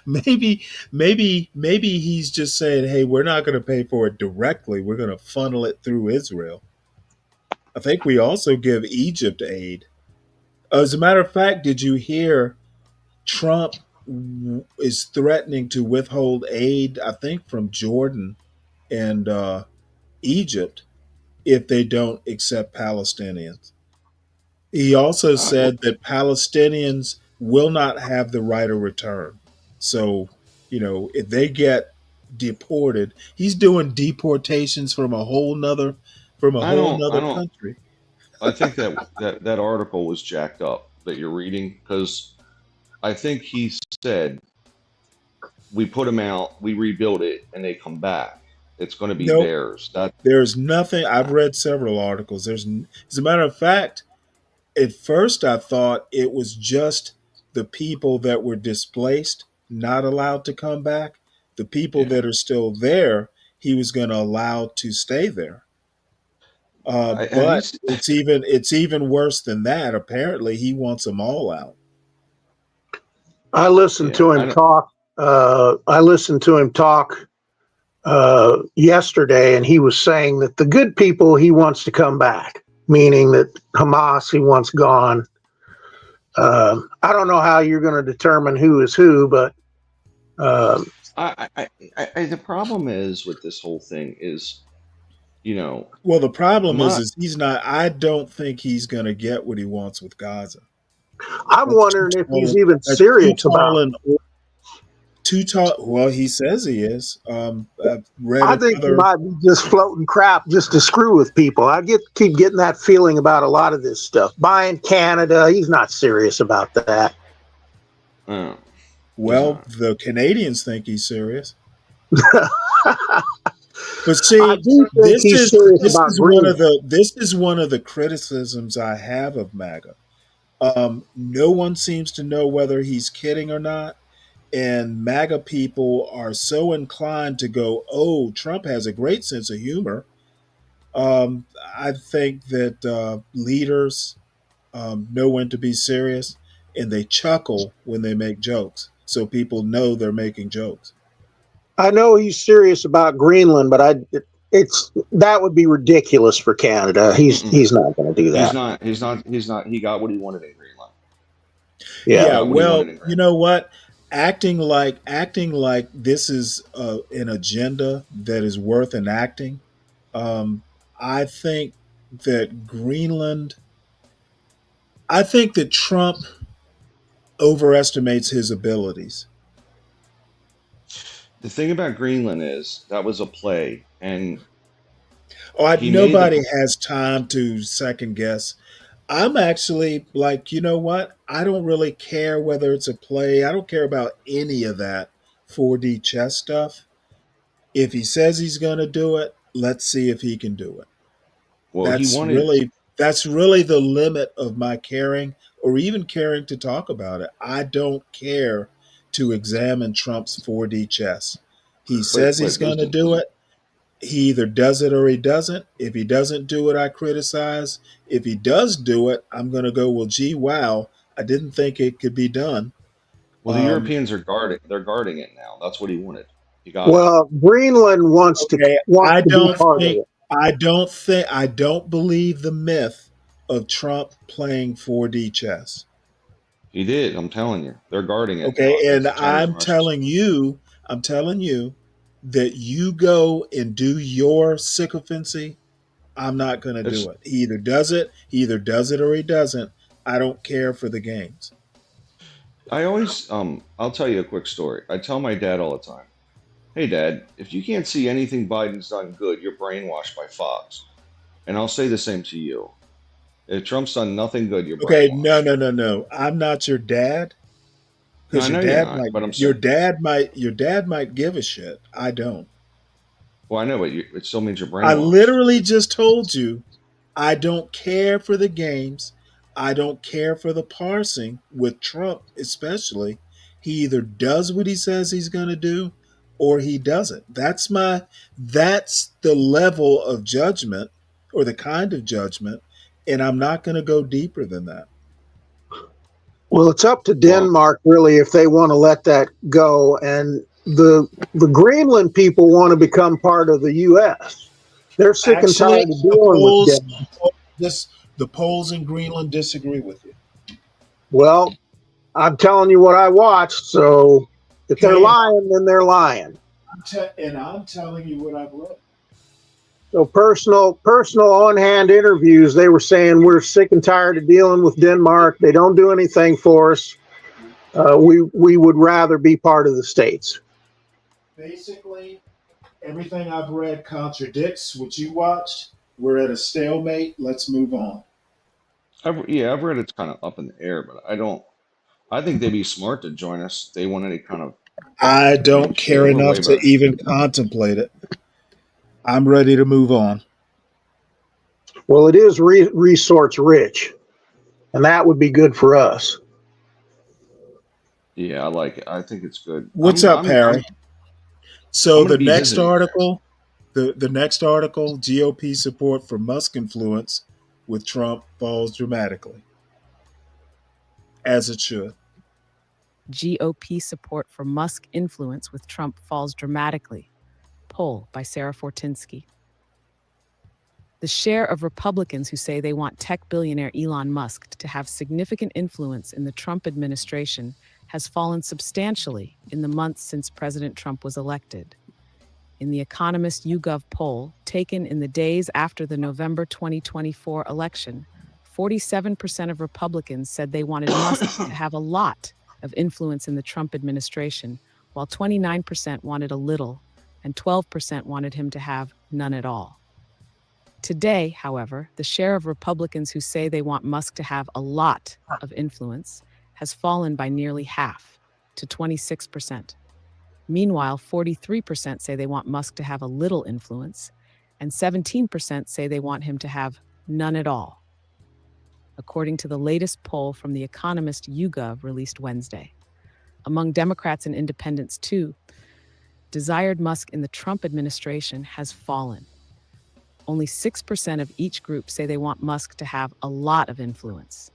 maybe he's just saying, "Hey, we're not going to pay for it directly. We're going to funnel it through Israel." I think we also give Egypt aid. As a matter of fact, did you hear Trump is threatening to withhold aid? I think from Jordan and Egypt if they don't accept Palestinians. He also Well, said that Palestinians will not have the right of return. So, if they get deported, he's doing deportations from a I whole don't. I nother don't. country. I think that article was jacked up that you're reading because I think he said we put them out, we rebuild it, and they come back. It's going to be Nope. theirs. That There's nothing. I've read several articles. As a matter of fact, at first I thought it was just the people that were displaced not allowed to come back. The people yeah. that are still there, he was going to allow to stay there. Have you? But it's even worse than that. Apparently, he wants them all out. I listened Yeah. to him talk. I listened to him talk yesterday, and he was saying that the good people he wants to come back, meaning that Hamas he wants gone. I don't know how you're going to determine who is who, but The problem is with this whole thing is, Well, the problem Hamas. is he's not. I don't think he's going to get what he wants with Gaza. I'm That's too wondering if he's tall. even That's too serious tall about. and too tall. Well, he says he is. I've read I think he another. might be just floating crap just to screw with people. I keep getting that feeling about a lot of this stuff. Buying Canada, he's not serious about that. Oh, Well, the Canadians think he's serious. But see, I do think this he's is serious this about is one of Greenland. the criticisms I have of MAGA. No one seems to know whether he's kidding or not, and MAGA people are so inclined to go, "Oh, Trump has a great sense of humor." I think that leaders know when to be serious, and they chuckle when they make jokes, so people know they're making jokes. I know he's serious about Greenland, but it's that would be ridiculous for Canada. Mm-mm. He's not going to do He's that. not. He's not. He's not. He got what he wanted in Greenland. He Yeah. Yeah, got what he wanted well, in you Greenland. know what? Acting like this is an agenda that is worth enacting. Um, I think that Greenland. I think that Trump overestimates his abilities. The thing about Greenland is that was a play, and he made Nobody the. has time to second guess. I'm actually like, you know what? I don't really care whether it's a play. I don't care about any of that 4D chess stuff. If he says he's going to do it, let's see if he can do it. Well, he That's wanted. really that's really the limit of my caring or even caring to talk about it. I don't care to examine Trump's 4D chess. He says he's But going to listen, do it. He either does it or he doesn't. If he doesn't do it, I criticize. If he does do it, I'm going to go, well, gee, wow, I didn't think it could be done. well, the Europeans are guarding. They're guarding it now. That's what he wanted. He got it. Well, Greenland wants to Okay, wants to be part of it. I don't believe the myth of Trump playing 4D chess. He did. I'm telling you, they're guarding it now Okay, against and the Chinese and Russians. I'm telling you that you go and do your sycophancy. I'm not going to It's. do it. He either does it or he doesn't. I don't care for the games. I always. I'll tell you a quick story. I tell my dad all the time. Hey, Dad, if you can't see anything Biden's done good, you're brainwashed by Fox. And I'll say the same to you. If Trump's done nothing good, you're Okay, brainwashed. no. I'm not your dad No, I because know you're not, but I'm saying. your dad might give a shit. I don't. Well, I know, but it still means you're I brainwashed. literally just told you I don't care for the games. I don't care for the parsing with Trump, especially. He either does what he says he's going to do or he doesn't. That's the level of judgment or the kind of judgment, and I'm not going to go deeper than that. Well, it's up to Well, Denmark really if they want to let that go, and the Greenland people want to become part of the U.S. They're sick and Actually, tired of dealing with Denmark. this the polls in Greenland disagree with you. Well, I'm telling you what I watched, so if they're Okay, lying, then they're lying. and I'm telling you what I've read. So personal on-hand interviews, they were saying we're sick and tired of dealing with Denmark. They don't do anything for us. We would rather be part of the states. Basically, everything I've read contradicts what you watched. We're at a stalemate. Let's move on. I've read it's kind of up in the air, but I don't. I think they'd be smart to join us. They want any kind of I don't change. care We're way enough to better. even contemplate it. I'm ready to move on. Well, it is resource rich, and that would be good for us. Yeah, I like it. I think it's good. What's up, Harry? I'm So going to be visiting there. the next article, GOP support for Musk influence with Trump falls dramatically, as it should. GOP support for Musk influence with Trump falls dramatically. Poll by Sarah Fortinsky. The share of Republicans who say they want tech billionaire Elon Musk to have significant influence in the Trump administration has fallen substantially in the months since President Trump was elected. In the Economist YouGov poll, taken in the days after the November 2024 election, 47% of Republicans said they wanted Musk to have a lot of influence in the Trump administration, while 29% wanted a little, and 12% wanted him to have none at all. Today, however, the share of Republicans who say they want Musk to have a lot of influence has fallen by nearly half, to 26%. Meanwhile, 43% say they want Musk to have a little influence, and 17% say they want him to have none at all, according to the latest poll from The Economist YouGov released Wednesday. Among Democrats and independents, too, desired Musk in the Trump administration has fallen. Only 6% of each group say they want Musk to have a lot of influence.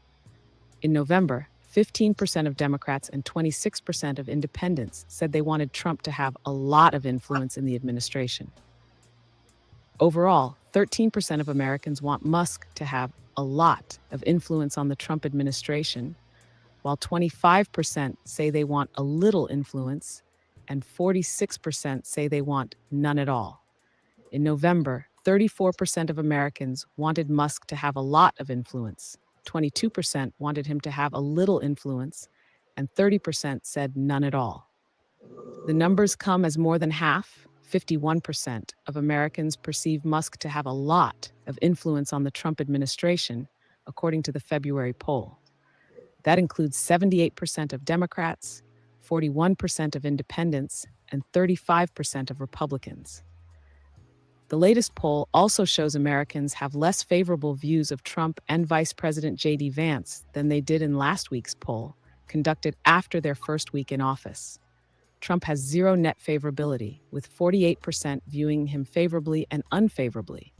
In November, 15% of Democrats and 26% of independents said they wanted Trump to have a lot of influence in the administration. Overall, 13% of Americans want Musk to have a lot of influence on the Trump administration, while 25% say they want a little influence, and 46% say they want none at all. In November, 34% of Americans wanted Musk to have a lot of influence, 22% wanted him to have a little influence, and 30% said none at all. The numbers come as more than half, 51%, of Americans perceive Musk to have a lot of influence on the Trump administration, according to the February poll. That includes 78% of Democrats, 41% of independents, and 35% of Republicans. The latest poll also shows Americans have less favorable views of Trump and Vice President J.D. Vance than they did in last week's poll, conducted after their first week in office. Trump has zero net favorability, with 48% viewing him favorably and unfavorably.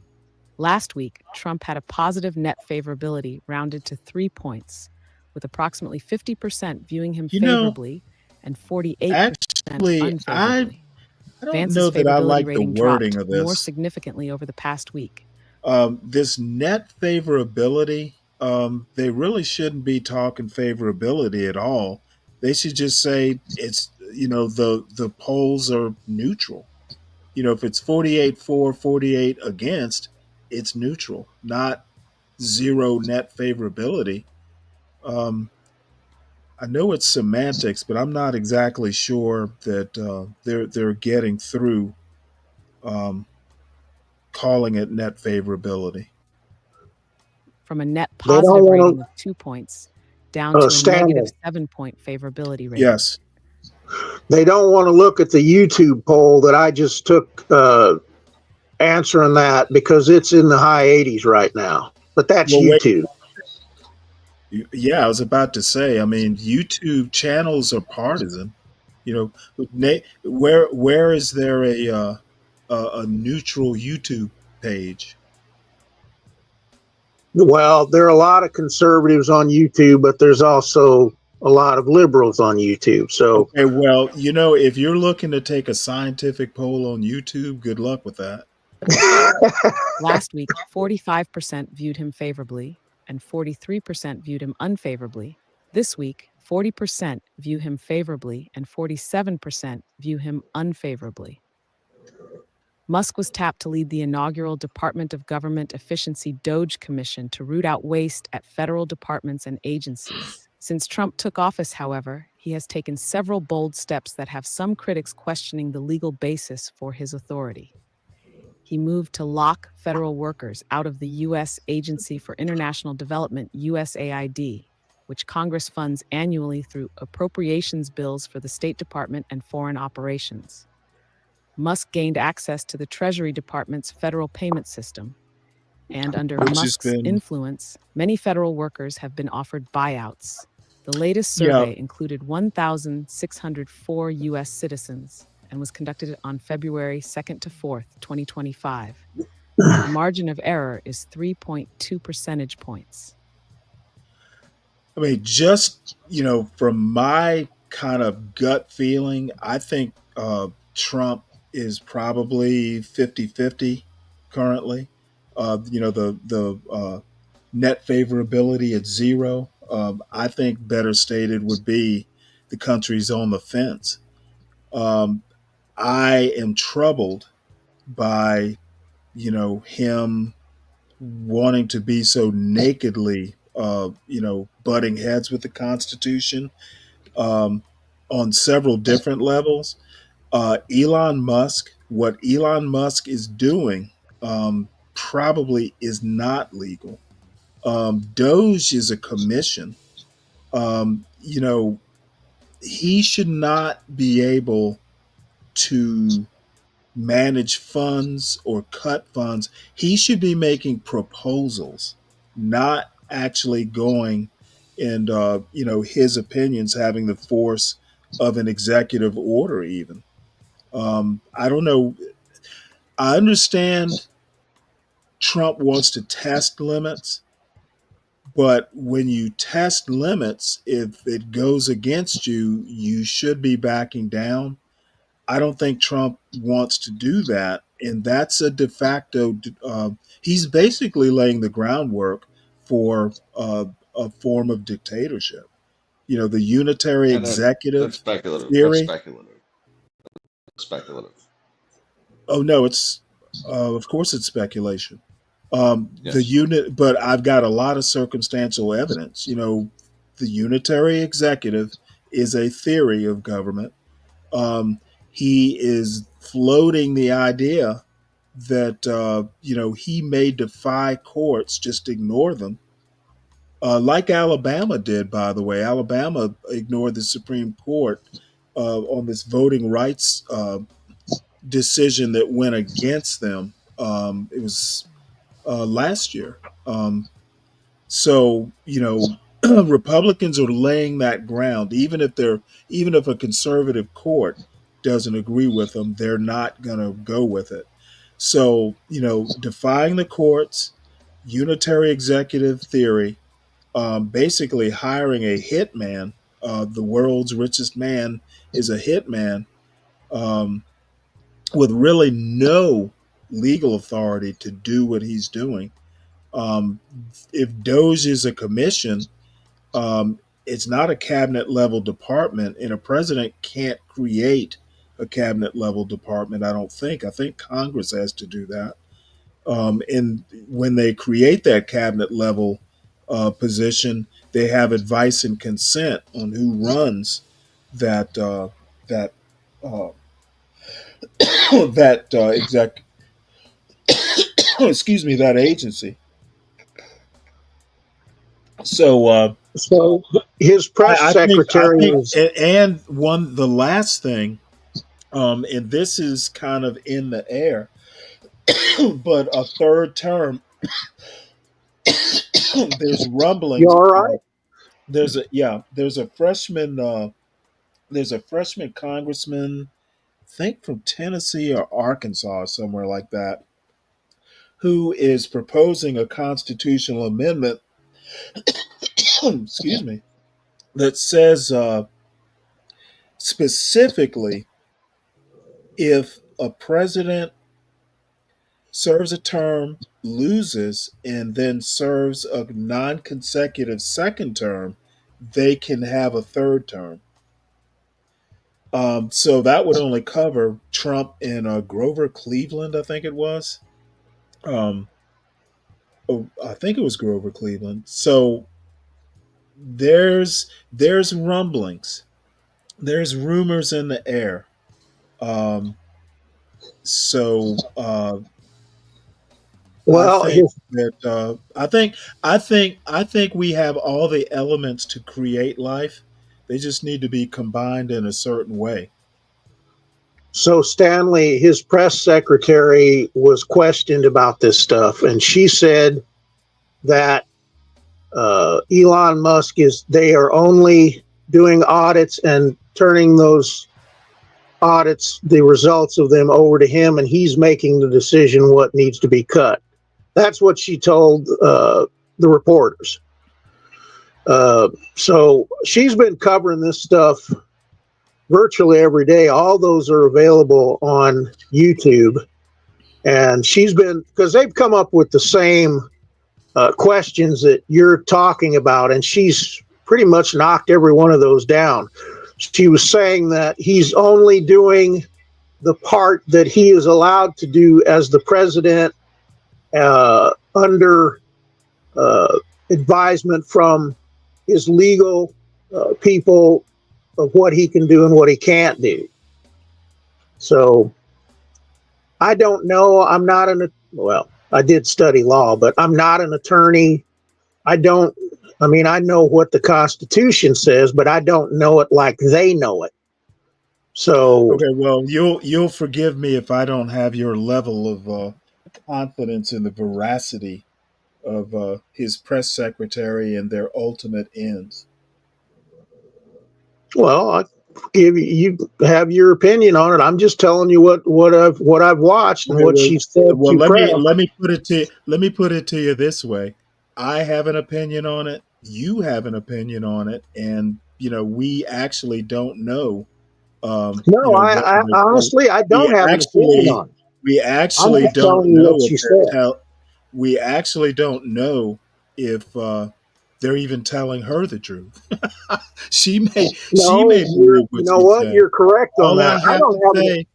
Last week, Trump had a positive net favorability rounded to 3 points, with approximately 50% viewing him favorably and 48% Actually, unfavorably. I don't Vance's know that I favorability like the rating wording dropped of more this. significantly over the past week. This net favorability, they really shouldn't be talking favorability at all. They should just say it's, the polls are neutral. If it's 48 for, 48 against, it's neutral, not zero net favorability. I know it's semantics, but I'm not exactly sure that they're getting through um, calling it net favorability. From a net They don't positive rating want of 2 points down to a Stanley. negative 7-point favorability rating. Yes. They don't want to look at the YouTube poll that I just took answering that because it's in the high 80s right now. But that's Well, wait. YouTube. Yeah, I was about to say. I mean, YouTube channels are partisan. Where is there a neutral YouTube page? Well, there are a lot of conservatives on YouTube, but there's also a lot of liberals on YouTube. So, Okay, well, if you're looking to take a scientific poll on YouTube, good luck with that. Last week, 45% viewed him favorably and 43% viewed him unfavorably. This week, 40% view him favorably and 47% view him unfavorably. Musk was tapped to lead the inaugural Department of Government Efficiency DOGE Commission to root out waste at federal departments and agencies. Since Trump took office, however, he has taken several bold steps that have some critics questioning the legal basis for his authority. He moved to lock federal workers out of the U.S. Agency for International Development, USAID, which Congress funds annually through appropriations bills for the State Department and foreign operations. Musk gained access to the Treasury Department's federal payment system, and under Musk's influence, many federal workers have been offered buyouts. The latest survey included 1,604 U.S. citizens and was conducted on February 2nd to 4th, 2025. The margin of error is 3.2 percentage points. I mean, just, from my kind of gut feeling, I think Trump is probably 50-50 currently. The net favorability at zero. I think better stated would be the country's on the fence. I am troubled by, him wanting to be so nakedly, butting heads with the Constitution on several different levels. What Elon Musk is doing probably is not legal. Doge is a commission. He should not be able to manage funds or cut funds. He should be making proposals, not actually going and his opinions having the force of an executive order even. I don't know. I understand Trump wants to test limits, but when you test limits, if it goes against you, you should be backing down. I don't think Trump wants to do that. And that's a de facto, he's basically laying the groundwork for a form of dictatorship. The unitary And that's executive speculative. That's theory. speculative. Speculative. Oh, no, of course, it's speculation. Yes. The unit, but I've got a lot of circumstantial evidence. The unitary executive is a theory of government. He is floating the idea that he may defy courts, just ignore them, like Alabama did. By the way, Alabama ignored the Supreme Court on this voting rights decision that went against them. It was last year. So Republicans are laying that ground, even if a conservative court doesn't agree with them, they're not going to go with it. So defying the courts, unitary executive theory, basically hiring a hitman. The world's richest man is a hitman with really no legal authority to do what he's doing. If Doge is a commission, it's not a cabinet level department, and a president can't create a cabinet level department. I don't think. I think Congress has to do that. And when they create that cabinet level position, they have advice and consent on who runs that that uh, that exec excuse me, that agency. So So his press I secretary think, is and one the last thing, and this is kind of in the air, but a third term. There's you rumblings. all right? There's a freshman congressman, I think from Tennessee or Arkansas, somewhere like that, who is proposing a constitutional amendment. Excuse me, that says specifically if a president serves a term, loses, and then serves a non consecutive second term, they can have a third term. So that would only cover Trump and Grover Cleveland, I think it was. Um, I think it was Grover Cleveland. So there's rumblings, there's rumors in the air. Um, so I Well, think that I think we have all the elements to create life. They just need to be combined in a certain way. so Stanley, his press secretary, was questioned about this stuff, and she said that Elon Musk they are only doing audits and turning those audits, the results of them, over to him, and he's making the decision what needs to be cut. That's what she told the reporters. So she's been covering this stuff virtually every day. All those are available on YouTube. And she's been, because they've come up with the same questions that you're talking about, and she's pretty much knocked every one of those down. She was saying that he's only doing the part that he is allowed to do as the president under advisement from his legal people of what he can do and what he can't do. So I don't know. I'm not well, I did study law, but I'm not an attorney. I mean, I know what the Constitution says, but I don't know it like they know it. So Okay, well, you'll forgive me if I don't have your level of confidence in the veracity of his press secretary and their ultimate ends. well, I give you have your opinion on it. I'm just telling you what I've watched and Okay, what she said well, to press. let me put it to you this way. I have an opinion on it. You have an opinion on it, and we actually don't know. No, I honestly I We don't have an opinion actually on it. we I'm actually just don't telling you know what if she they're said. we actually don't know if they're even telling her the truth. She No, may believe you what know she's what? saying. You're correct on All I that. I have don't to have say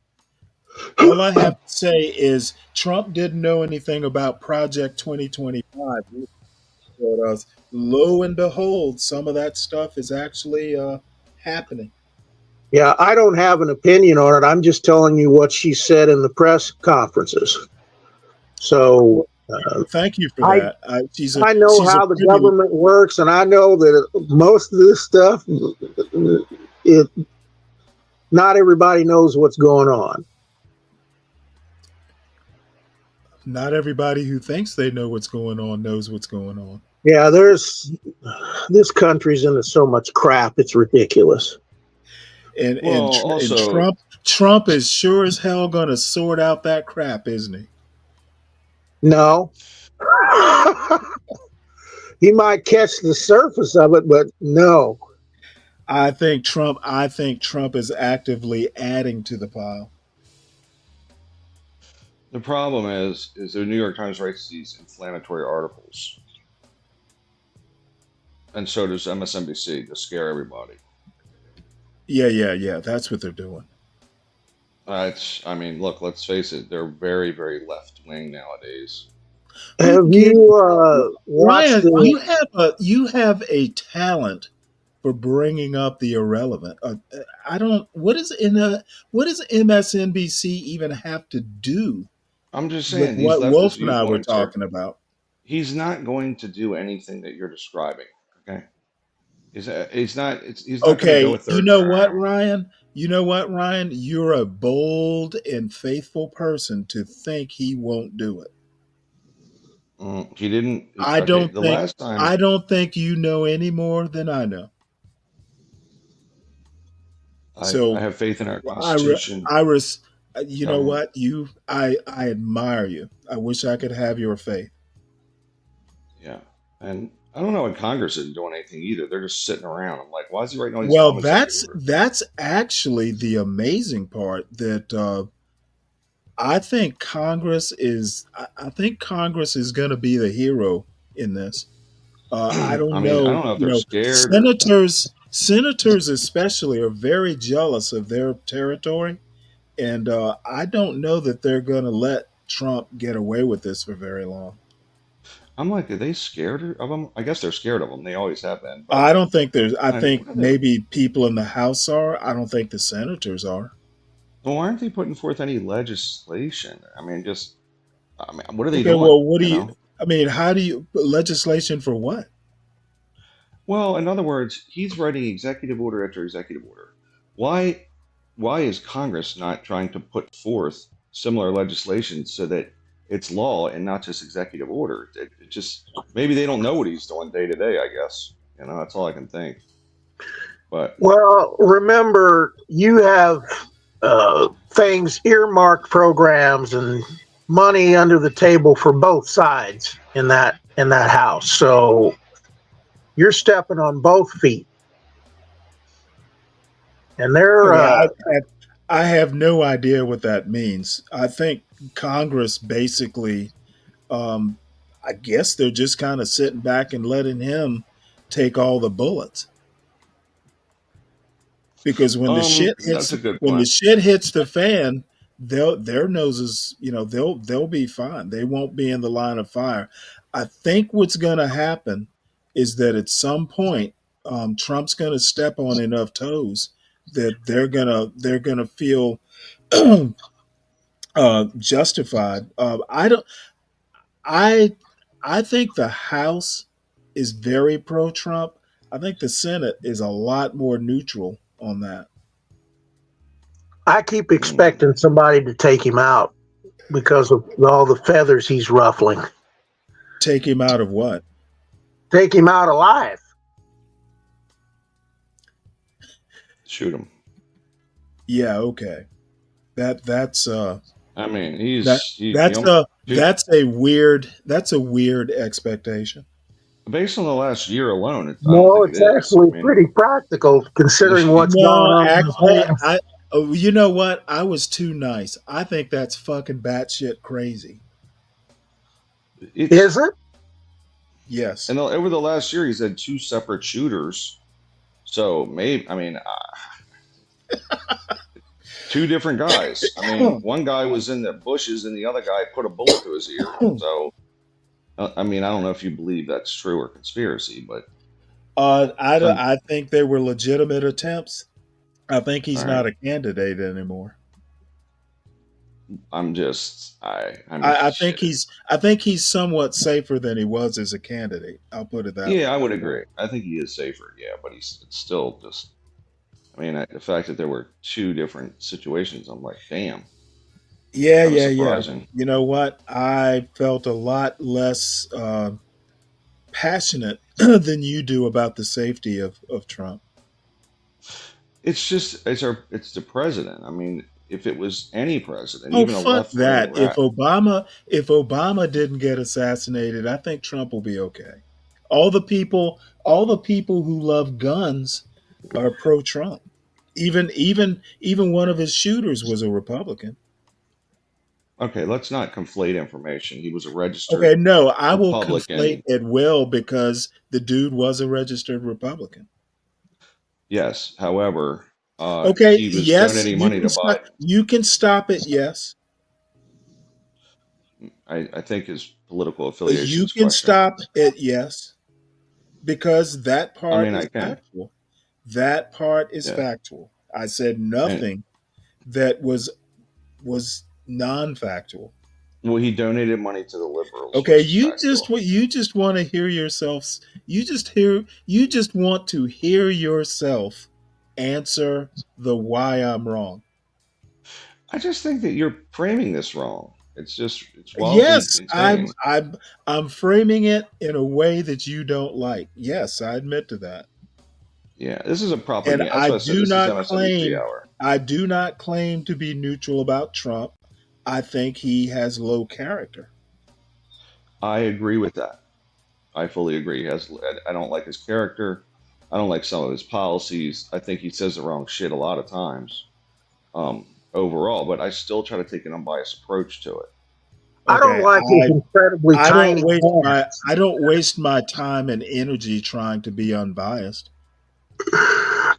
all I have to say is Trump didn't know anything about Project 2025. But lo and behold, some of that stuff is actually happening. Yeah, I don't have an opinion on it. I'm just telling you what she said in the press conferences. So Thank you for I that. I know She's a how the pretty. government works, and I know that most of this stuff, not everybody knows what's going on. Not everybody who thinks they know what's going on knows what's going on. Yeah, this country's into so much crap. It's ridiculous. And Well, and, also, Trump is sure as hell going to sort out that crap, isn't he? No. He might catch the surface of it, but no. I think Trump is actively adding to the pile. the problem is the New York Times writes these inflammatory articles, and so does MSNBC to scare everybody. Yeah. That's what they're doing. I mean, look, let's face it, they're very, very left wing nowadays. Have you watched Ryan, the? you have a talent for bringing up the irrelevant. I don't. What does MSNBC even have to do I'm just with saying these what leftist Wolf and I were viewpoints are. talking about? He's not going to do anything that you're describing. Okay, he's not. He's not going to go Okay, with you their. know what, Ryan? You know what, Ryan? You're a bold and faithful person to think he won't do it. He didn't. I Okay, don't the think last time. I don't think you know any more than I know. I So have faith in our I, re- Constitution. I res- you know Government. what, I admire you. I wish I could have your faith. Yeah, and I don't know what Congress isn't doing anything either. They're just sitting around. I'm like, why is he writing all these Well, dumb executive orders? that's actually the amazing part that I think Congress is. I think Congress is going to be the hero in this. I I don't mean, I know. don't know if You they're know, scared or. senators especially are very jealous of their territory, and I don't know that they're going to let Trump get away with this for very long. I'm like, are they scared of him? I guess they're scared of him. They always have been. But I don't think there's. I think what are they? maybe people in the House are. I don't think the senators are. Well, why aren't they putting forth any legislation? I mean, what are they Okay, doing? well, what do You you? know? I mean, how do you legislation for what? Well, in other words, he's writing executive order after executive order. Why? Why is Congress not trying to put forth similar legislation so that it's law and not just executive order? It just maybe they don't know what he's doing day to day. I guess that's all I can think. But Well, remember, you have things earmarked programs and money under the table for both sides in that house. So you're stepping on both feet, and they're Okay, I have no idea what that means. I think Congress basically, I guess they're just kind of sitting back and letting him take all the bullets. Because when that's a good point. the shit hits the fan, their noses, they'll be fine. They won't be in the line of fire. I think what's going to happen is that at some point, Trump's going to step on enough toes that they're gonna feel justified. I I think the House is very pro Trump. I think the Senate is a lot more neutral on that. I keep expecting somebody to take him out because of all the feathers he's ruffling. Take him out of what? Take him out alive. Shoot him. Yeah, okay. That's I mean, that's a weird expectation. Based on the last year alone, I No, don't it's think it is. actually I mean, pretty practical considering what's gone No, on in actually, the past. you know what? I was too nice. I think that's fucking batshit crazy. Is it? Yes. And over the last year, he's had 2 separate shooters. So maybe, I mean, 2 different guys. I mean, one guy was in the bushes and the other guy put a bullet to his ear. So, I mean, I don't know if you believe that's true or conspiracy, but So I think they were legitimate attempts. I think he's all not right, a candidate anymore. I'm just I think he's somewhat safer than he was as a candidate. I'll put it that yeah, way. I would agree. I think he is safer. Yeah, but it's still just. I mean, the fact that there were two different situations, I'm like, damn, Yeah, kind of yeah, yeah. surprising. You know what? I felt a lot less passionate than you do about the safety of Trump. It's just it's the president. I mean, if it was any president, Oh, even a fuck left wing that. rat. If Obama didn't get assassinated, I think Trump will be okay. All the people who love guns are pro Trump. Even one of his shooters was a Republican. Okay, let's not conflate information. He was a registered Okay, no, I will conflate Republican. at will because the dude was a registered Republican. Yes. However, Okay, he was yes, donating you money can to stop. Biden. You can stop it. Yes, I think his political affiliation you is can questionable. stop it. Yes, because that I part mean, I is can. factual. That part is Yeah. factual. I said And nothing that was non-factual. well, he donated money to the liberals, Okay, which is factual. you just want to hear yourself. You just want to hear yourself answer the why I'm wrong. I just think that you're framing this wrong. It's wildly Yes, insane. I'm framing it in a way that you don't like. Yes, I admit to that. Yeah, this is a And propaganda. That's why I said this is MSNBC hour. I do not claim to be neutral about Trump. I think he has low character. I agree with that. I fully agree. I don't like his character. I don't like some of his policies. I think he says the wrong shit a lot of times, overall. But I still try to take an unbiased approach to it. I don't Okay, like his incredibly tiny hands. I don't waste my time and energy trying to be unbiased.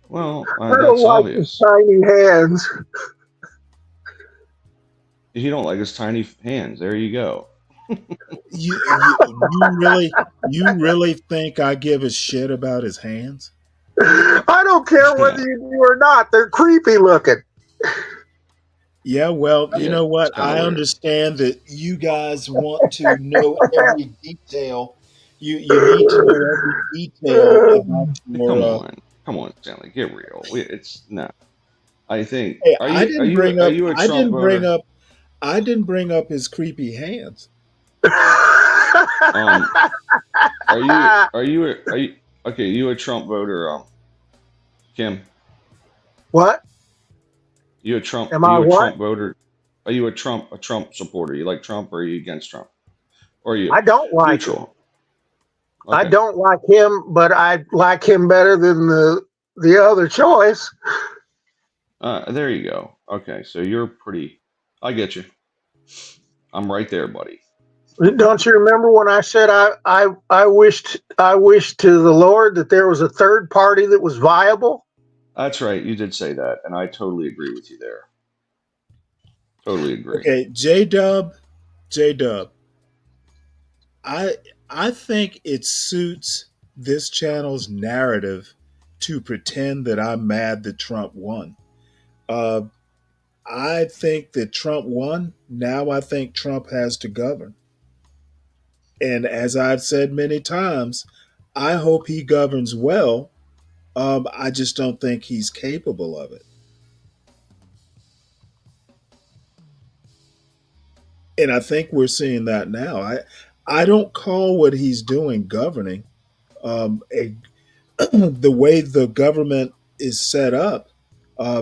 Well, I don't that's like his obvious. tiny hands. If you don't like his tiny hands, there you go. You really think I give a shit about his hands? I don't care whether you do or not. They're creepy looking. Yeah, well, you Yeah, know it's what? kind of I weird. understand that you guys want to know every detail. You need to know every detail about Hey, your. come on, Stanley, get real. It's no. I think Hey, are you a Trump voter? I didn't bring up his creepy hands. Um, are you okay? You a Trump voter, Kim? What? You a Trump? Am Are I you a what? Trump voter? Are you a Trump supporter? You like Trump or are you against Trump? Or are you I don't like him. neutral? I Okay. don't like him, but I like him better than the other choice. There you go. Okay, so you're pretty. I get you. I'm right there, buddy. Don't you remember when I said I wished to the Lord that there was a third party that was viable? That's right. You did say that, and I totally agree with you there. Totally agree. Okay, J Dub, I think it suits this channel's narrative to pretend that I'm mad that Trump won. I think that Trump won. Now I think Trump has to govern. And as I've said many times, I hope he governs well. I just don't think he's capable of it. And I think we're seeing that now. I don't call what he's doing governing. The way the government is set up,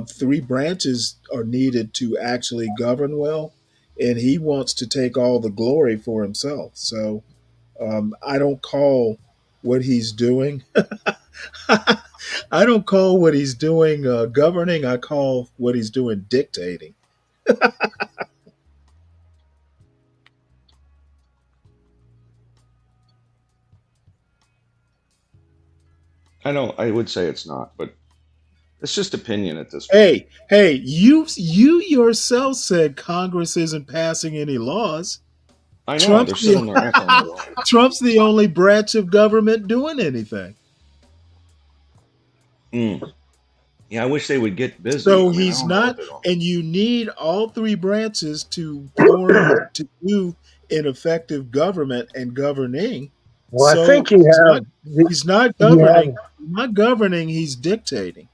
three branches are needed to actually govern well, and he wants to take all the glory for himself. So I don't call what he's doing. I don't call what he's doing governing. I call what he's doing dictating. I would say it's not, but it's just opinion at this point. Hey, you yourself said Congress isn't passing any laws. I know Trump's they're sitting on their ass on the law. Trump's the only branch of government doing anything. Yeah, I wish they would get busy. So I mean, I he's don't know what not, they're doing. and you need all three branches to form to do an effective government and governing. Well, I So think you have he's not you governing. have He's not governing. He's dictating.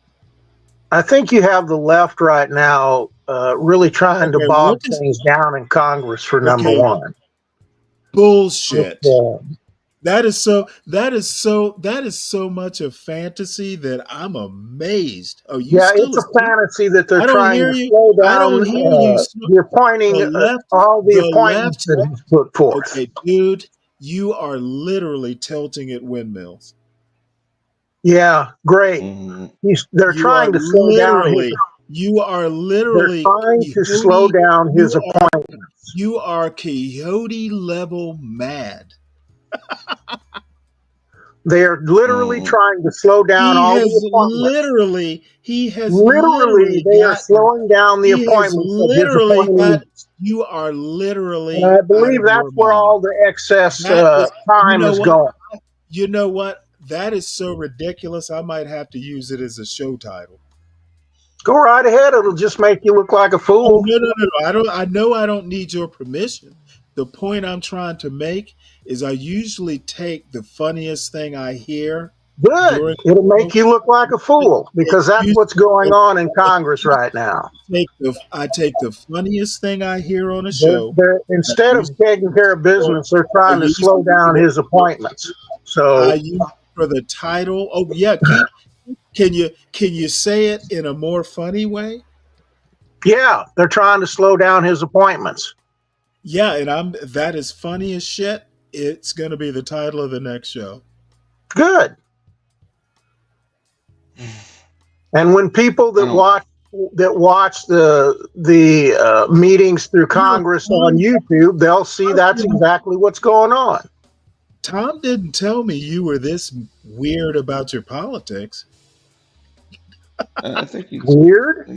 I think you have the left right now really trying to Okay, what bog is things down in Congress for number okay? one. Bullshit. Yeah, That is so. That is so. That is so much of fantasy that I'm amazed. Oh, you yeah, still it's a asleep? fantasy that they're I don't trying hear to you. slow I down don't hear you. the appointing The left. all the The appointments left. that he's put forth. Okay, dude, you are literally tilting at windmills. Yeah, great. They're You are trying to slow down his. literally. You are They're literally trying to slow coyote. down his appointment. You are coyote level mad. They are literally trying to slow down He all has the appointments. literally. He has Literally, literally they are got. slowing down the He has appointments of his literally got. appointees. You are And literally I out believe of that's your where mind. all the excess That is. You time know is what? going. You know what? That is so ridiculous. I might have to use it as a show title. Go right ahead. It'll just make you look like a Oh fool. no! I don't. I know I don't need your permission. The point I'm trying to make is I usually take the funniest thing I hear Good. during It'll the make show. you look like a fool because that's Usually, what's going on in Congress right now. I take the funniest thing I hear on a show. I Instead use of taking care of it business, they're I trying to use slow down it his appointments. I So, use it for the title. Oh yeah, keep. Can you say it in a more funny way? yeah, they're trying to slow down his appointments. Yeah, and that is funny as shit. It's going to be the title of the next show. Good. And when people that watch the meetings through Congress on YouTube, they'll see that's exactly what's going on. Tom didn't tell me you were this weird about your politics. I think he's weird.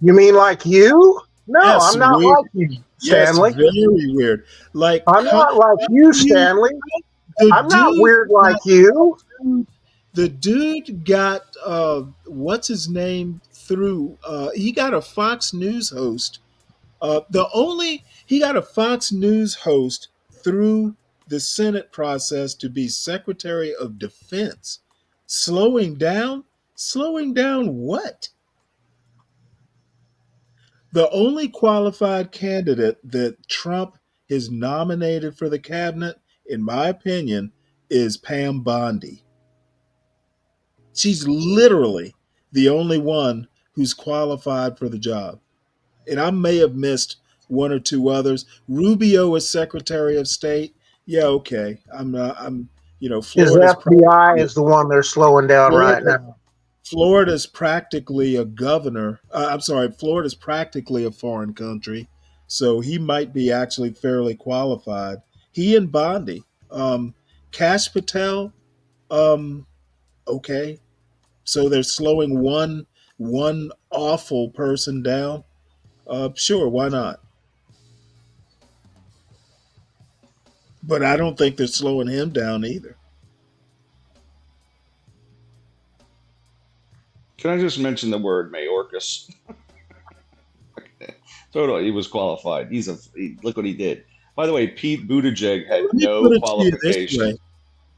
You mean like you? No, Yes, I'm not weird. like you, Yes, Stanley. very weird. Like I'm not like you, Stanley. I'm not weird like you. The dude got what's his name through. He got a Fox News host. He got a Fox News host through the Senate process to be Secretary of Defense. Slowing down? Slowing down what? The only qualified candidate that Trump has nominated for the cabinet, in my opinion, is Pam Bondi. She's literally the only one who's qualified for the job. And I may have missed one or two others. Rubio is Secretary of State. Yeah, okay. His Florida's FBI is the one they're slowing down right Florida, now. Florida's practically a governor. I'm sorry, Florida's practically a foreign country, so he might be actually fairly qualified. He and Bondi, Cash Patel. Okay, so they're slowing one awful person down. Sure, why not? But I don't think they're slowing him down either. Can I just mention the word Mayorkas? Totally, he was qualified. Look what he did. By the way, Pete Buttigieg had Let me no put it to you this qualification.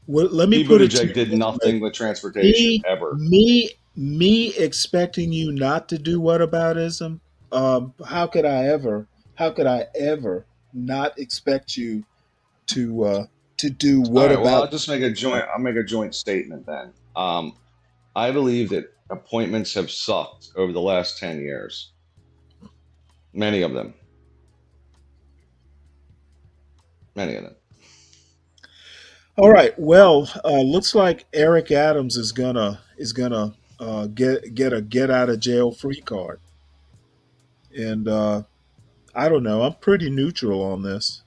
way. Let me Pete put it to Buttigieg you did this way. nothing with transportation ever. Me expecting you not to do whataboutism. How could I ever not expect you to do All what right. Well, about? I'll make a joint statement then. I believe that appointments have sucked over the last 10 years. Many of them. Many of them. All right. Well, looks like Eric Adams is gonna get a get out of jail free card, and I don't know. I'm pretty neutral on this.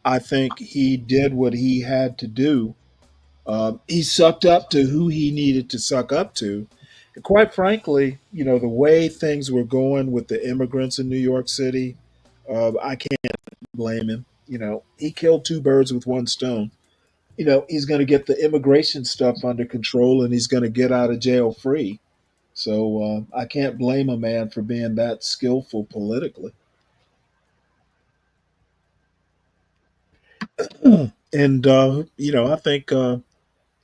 I think he did what he had to do. He sucked up to who he needed to suck up to. And quite frankly, the way things were going with the immigrants in New York City, I can't blame him. He killed two birds with one stone. he's going to get the immigration stuff under control and he's going to get out of jail free. So I can't blame a man for being that skillful politically. And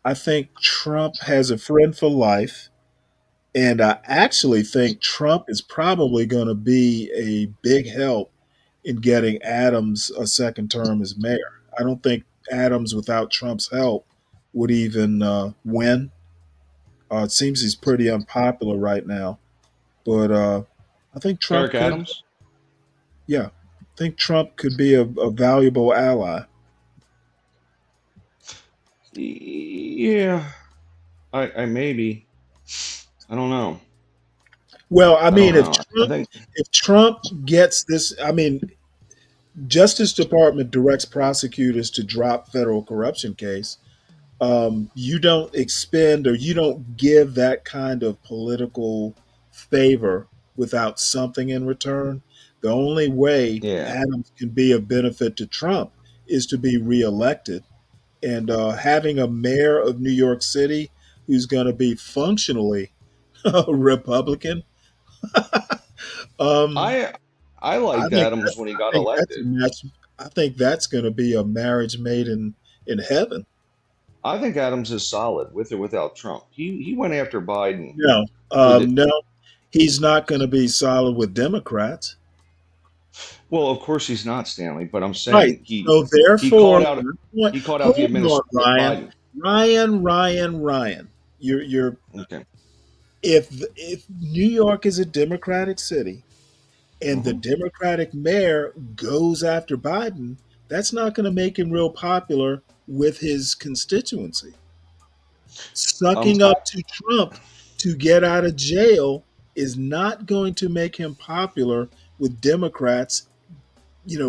I think Trump has a friend for life, and I actually think Trump is probably going to be a big help in getting Adams a second term as mayor. I don't think Adams, without Trump's help, would even win. It seems he's pretty unpopular right now, but I think Trump Eric could. Adams. Yeah, I think Trump could be a valuable ally. Yeah, I maybe. I don't know. Well, I I don't mean, if know. I Trump think if Trump gets this, I mean, Justice Department directs prosecutors to drop federal corruption case. You don't expend or you don't give that kind of political favor without something in return. The only way yeah. Adams can be of benefit to Trump is to be reelected. And having a mayor of New York City who's going to be functionally Republican, um, I I I liked think Adams that's when he I got think that's a elected. match. I think that's going to be a marriage made in heaven. I think Adams is solid with or without Trump. He went after Biden No, for the no, he's not going to be solid with Democrats. well, of course he's not Stanley, but I'm Right. saying So he therefore, called out he called out the hold on, Ryan, Biden. Ryan. You're Okay. if New York is a Democratic city and the hmm Democratic mayor goes after Biden, that's not going to make him real popular with his constituency. Sucking I, up to Trump to get out of jail is not going to make him popular with Democrats,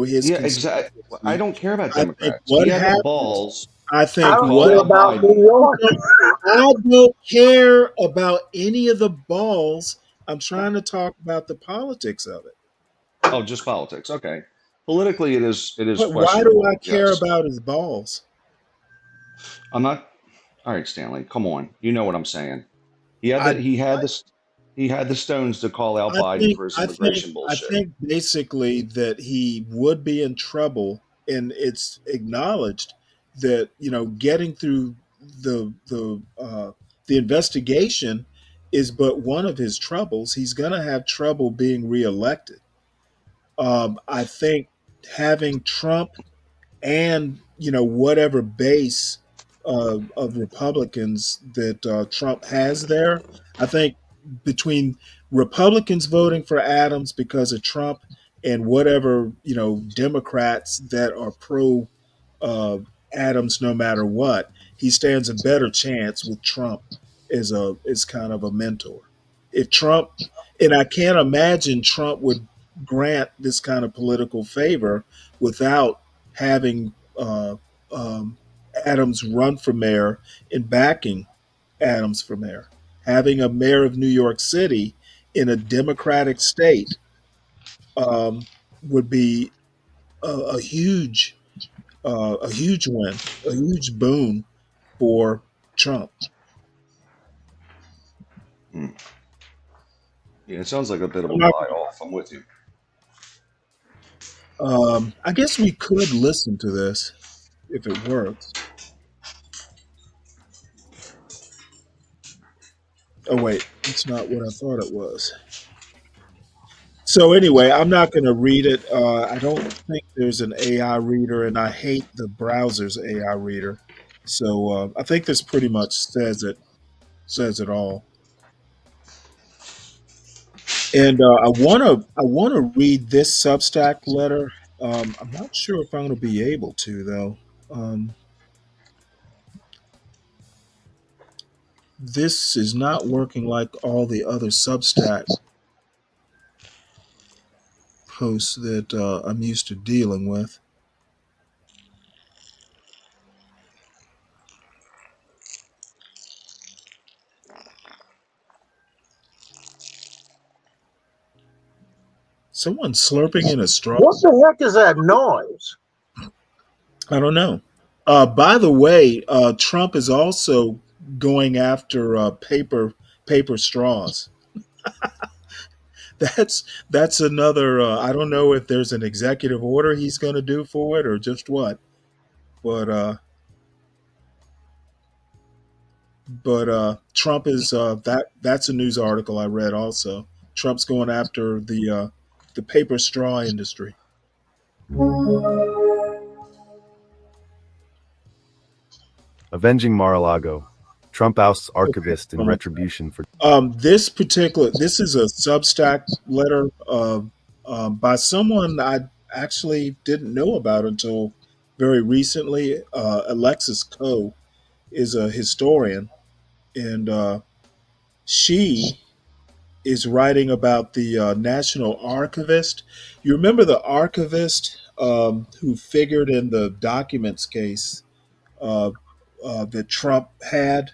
his yeah, exactly. I constituency. don't care about I think Democrats. He what had the happens, balls I I to think don't call what care out about happens, New Biden. York. I don't care about any of the balls. I'm trying to talk about the politics of it. Oh, just politics. Okay. Politically, it is But why do I questionable. care Yes. about his balls? I'm not. All right, Stanley. Come on. You know what I'm saying. He had the I he had this he had the stones to call out I Biden think for his I think immigration I bullshit. think basically that he would be in trouble, and it's acknowledged that getting through the investigation is but one of his troubles. He's going to have trouble being reelected. I think having Trump and whatever base of Republicans that Trump has there. I think between Republicans voting for Adams because of Trump and whatever Democrats that are pro uh, Adams, no matter what, he stands a better chance with Trump as kind of a mentor. If Trump, and I can't imagine Trump would grant this kind of political favor without having Adams run for mayor and backing Adams for mayor. Having a mayor of New York City in a Democratic state would be a huge win, a huge boon for Trump. Hmm. Yeah, it sounds like a bit of I'm a not, buy off. I'm with you. I guess we could listen to this if it works. Oh wait, it's not what I thought it was. So anyway, I'm not going to read it. I don't think there's an AI reader, and I hate the browser's AI reader. So I think this pretty much says it all. And I want to read this Substack letter. I'm not sure if I'm going to be able to though. Um, this is not working like all the other Substack posts that I'm used to dealing with. Someone slurping in a straw. What the heck is that noise? I don't know. By the way, Trump is also going after paper straws. That's another. I don't know if there's an executive order he's going to do for it or just what, but Trump is that's a news article I read also. Trump's going after the paper straw industry. Avenging Mar-a-Lago. Trump ousts archivist in Okay. retribution for This is a Substack letter by someone I actually didn't know about until very recently. Alexis Coe is a historian, and she is writing about the National Archivist. You remember the archivist who figured in the documents case uh, that Trump had?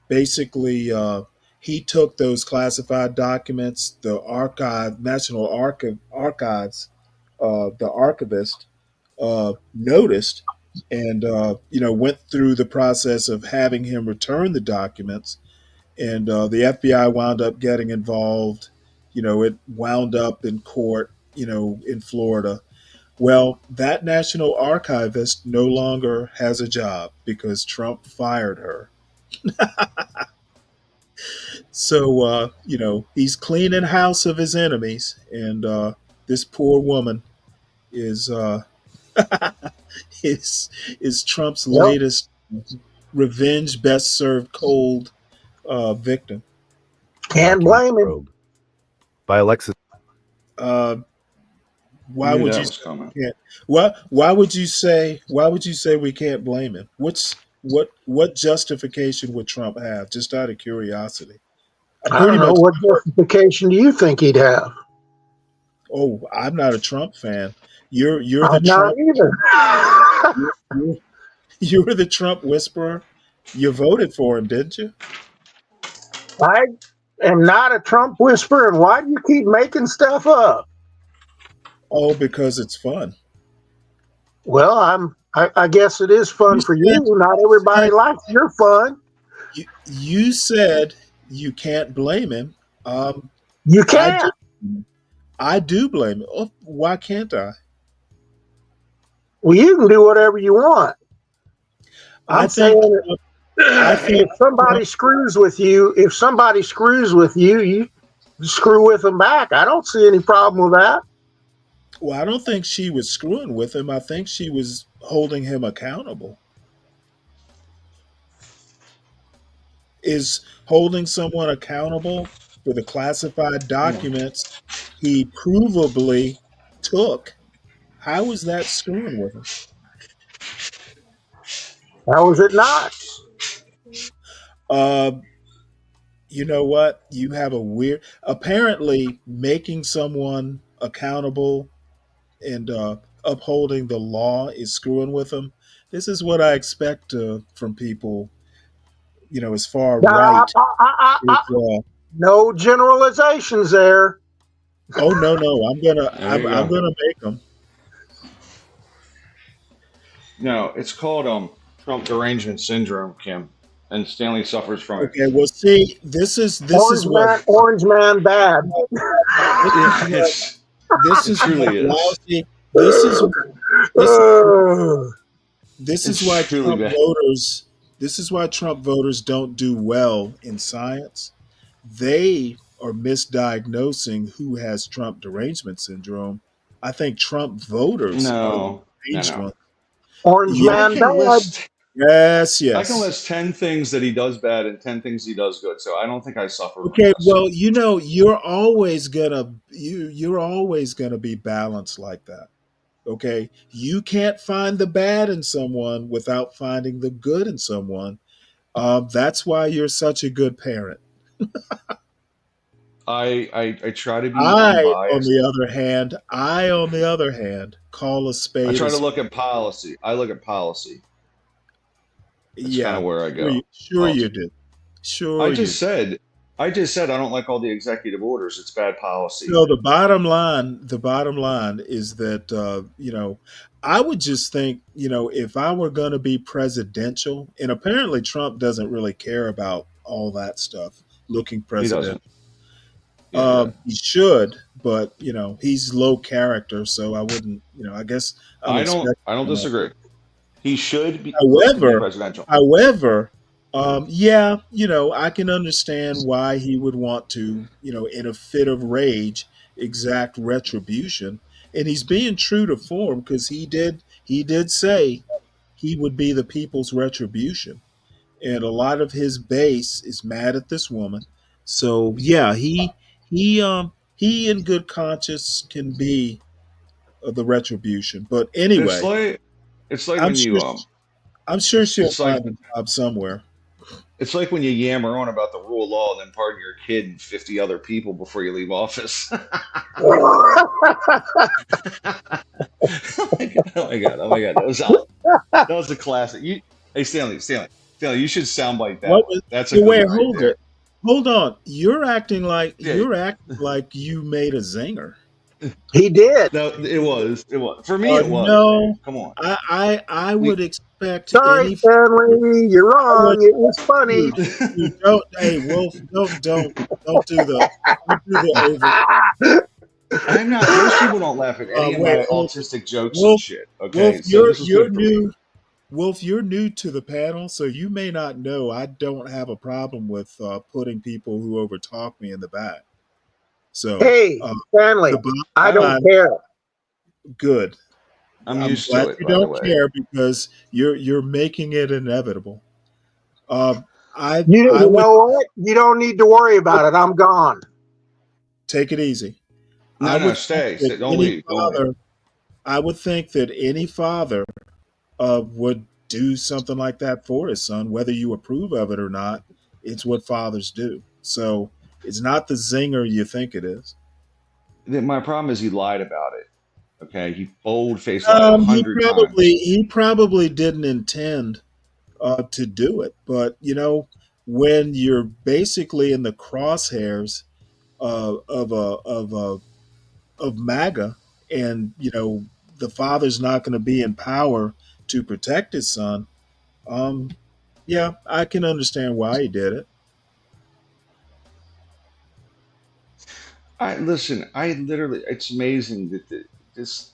Basically, he took those classified documents, the Archives, the archivist noticed, and went through the process of having him return the documents, and the FBI wound up getting involved. It wound up in court, in Florida. Well, that national archivist no longer has a job because Trump fired her. So, he's cleaning house of his enemies, and this poor woman is is is Trump's Yep. latest revenge, best served cold victim. Can't blame him. by Alexis. Uh, I why knew would that you was say coming. we can't? Why would you say? Why would you say we can't blame him? What justification would Trump have? Just out of curiosity. I'm I pretty don't know. much What justification do you think he'd have? Oh, I'm not a Trump fan. You're the I'm not Trump either. you're, you're the Trump whisperer. You voted for him, didn't you? I am not a Trump whisperer, and why do you keep making stuff up? Oh, because it's fun. Well, I guess it is fun You for said, you. Not you everybody said likes your fun. you said you can't blame him. Um, You I do. can't. I do blame him. Oh, why can't I? Well, you can do whatever you want. I I'm think saying I think if somebody Trump. screws with you, you screw with them back. I don't see any problem with that. Well, I don't think she was screwing with him. I think she was holding him accountable. Is holding someone accountable for the classified documents he provably took. How is that screwing with him? How is it not? Uh, you know what? You have a weird. Apparently, making someone accountable and upholding the law is screwing with them. This is what I expect from people. As far Ah, right is. no generalizations there. Oh no! I'm gonna There I'm, you I'm go. gonna make them. No, it's called Trump derangement syndrome, Kim, and Stanley suffers from it. Okay, well, see, this is what Orange man bad. this It is what truly is. lousy. This is this this is It's why truly Trump bad. voters. This is why Trump voters don't do well in science. They are misdiagnosing who has Trump derangement syndrome. I think Trump voters are the deranged No. ones. Orange Yeah. I man can bad. list Yes, I can yes. list 10 things that he does bad and 10 things he does good. So I don't think I suffer from Okay, this. well, you're always gonna be balanced like that. Okay, you can't find the bad in someone without finding the good in someone. That's why you're such a good parent. I try to be I, unbiased. on the other hand, call a I spade try a to spade. look at policy. I look at policy. That's kind Yeah, of where I sure go. you Politics. do. I Sure you just do. said I just said I don't like all the executive orders. It's bad policy. So the bottom line is that I would just think, if I were going to be presidential, and apparently Trump doesn't really care about all that stuff, looking He president. doesn't. Yeah. He should, but he's low character, so I wouldn't. I guess I'm I don't expecting. disagree. He should be look to be However, presidential. however, yeah, I can understand why he would want to, in a fit of rage, exact retribution, and he's being true to form because he did say he would be the people's retribution, and a lot of his base is mad at this woman. So yeah, he in good conscience can be the retribution. But It's anyway, like I'm when sure you I'm sure she'll it's like find a job somewhere. it's like when you yammer on about the rule of law, and then pardon your kid and 50 other people before you leave office. Oh my god! Oh my god! Oh my god! That was a classic. Hey Stanley, you should sound like that What one. was? That's a Hey, good wait, one right hold there. it. Hold on. You're acting like Yeah. you made a zinger. He did. No, it was. For me. It was. No, Dude. Come on. I would expect Sorry, any. Stanley, you're I would, wrong. It was funny. dude, don't. Hey, Wolf, don't do the over. I'm not. Most people don't laugh at any of Wait, my autistic jokes and Wolf, shit. Wolf, Okay, so you're this is good for me. new. Wolf, you're new to the panel, so you may not know I don't have a problem with putting people who overtalk me in the back. So, Hey, Stanley, the bottom I don't line, care. good. I'm I'm used glad to it, you by the don't way. care because you're making it inevitable. I You I would know what? You don't need to worry about it. I'm gone. take it easy. I No, would think stay. that Don't any leave. Don't leave. father, I would think that any father would do something like that for his son, whether you approve of it or not. It's what fathers do. So it's not the zinger you think it is. My problem is he lied about it. Okay, he bold faced lied He 100 times. probably didn't intend to do it, but when you're basically in the crosshairs of MAGA, and the father's not going to be in power to protect his son. Yeah, I can understand why he did it. I listen. I literally. It's amazing that this.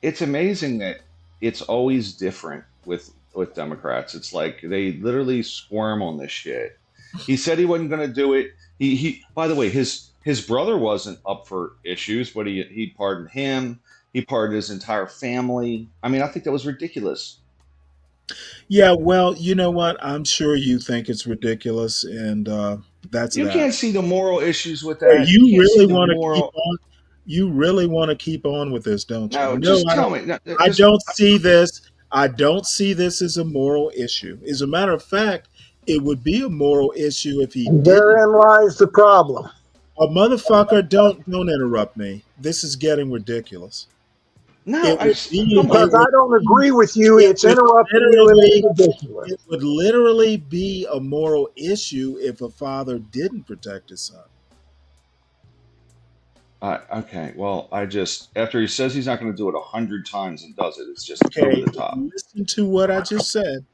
It's amazing that it's always different with Democrats. It's like they literally squirm on this shit. He said he wasn't going to do it. He. By the way, his brother wasn't up for issues, but he pardoned him. He pardoned his entire family. I mean, I think that was ridiculous. Yeah, well, you know what? I'm sure you think it's ridiculous, and that's You that. can't see the moral issues with Hey, that. You can't see the moral. you really want to keep on with this, don't you? No, No, just I tell don't. me. No, I just don't see this. I don't see this as a moral issue. As a matter of fact, it would be a moral issue if he And didn't. therein lies the problem. A motherfucker, don't interrupt me. This is getting ridiculous. no. It would be. Come on. Because I don't agree with you, It it's would interrupting you and literally. it's ridiculous. It would literally be a moral issue if a father didn't protect his son. Okay, well, I just after he says he's not going to do it 100 times and does it, it's just over Okay, the top. listen to what I just said.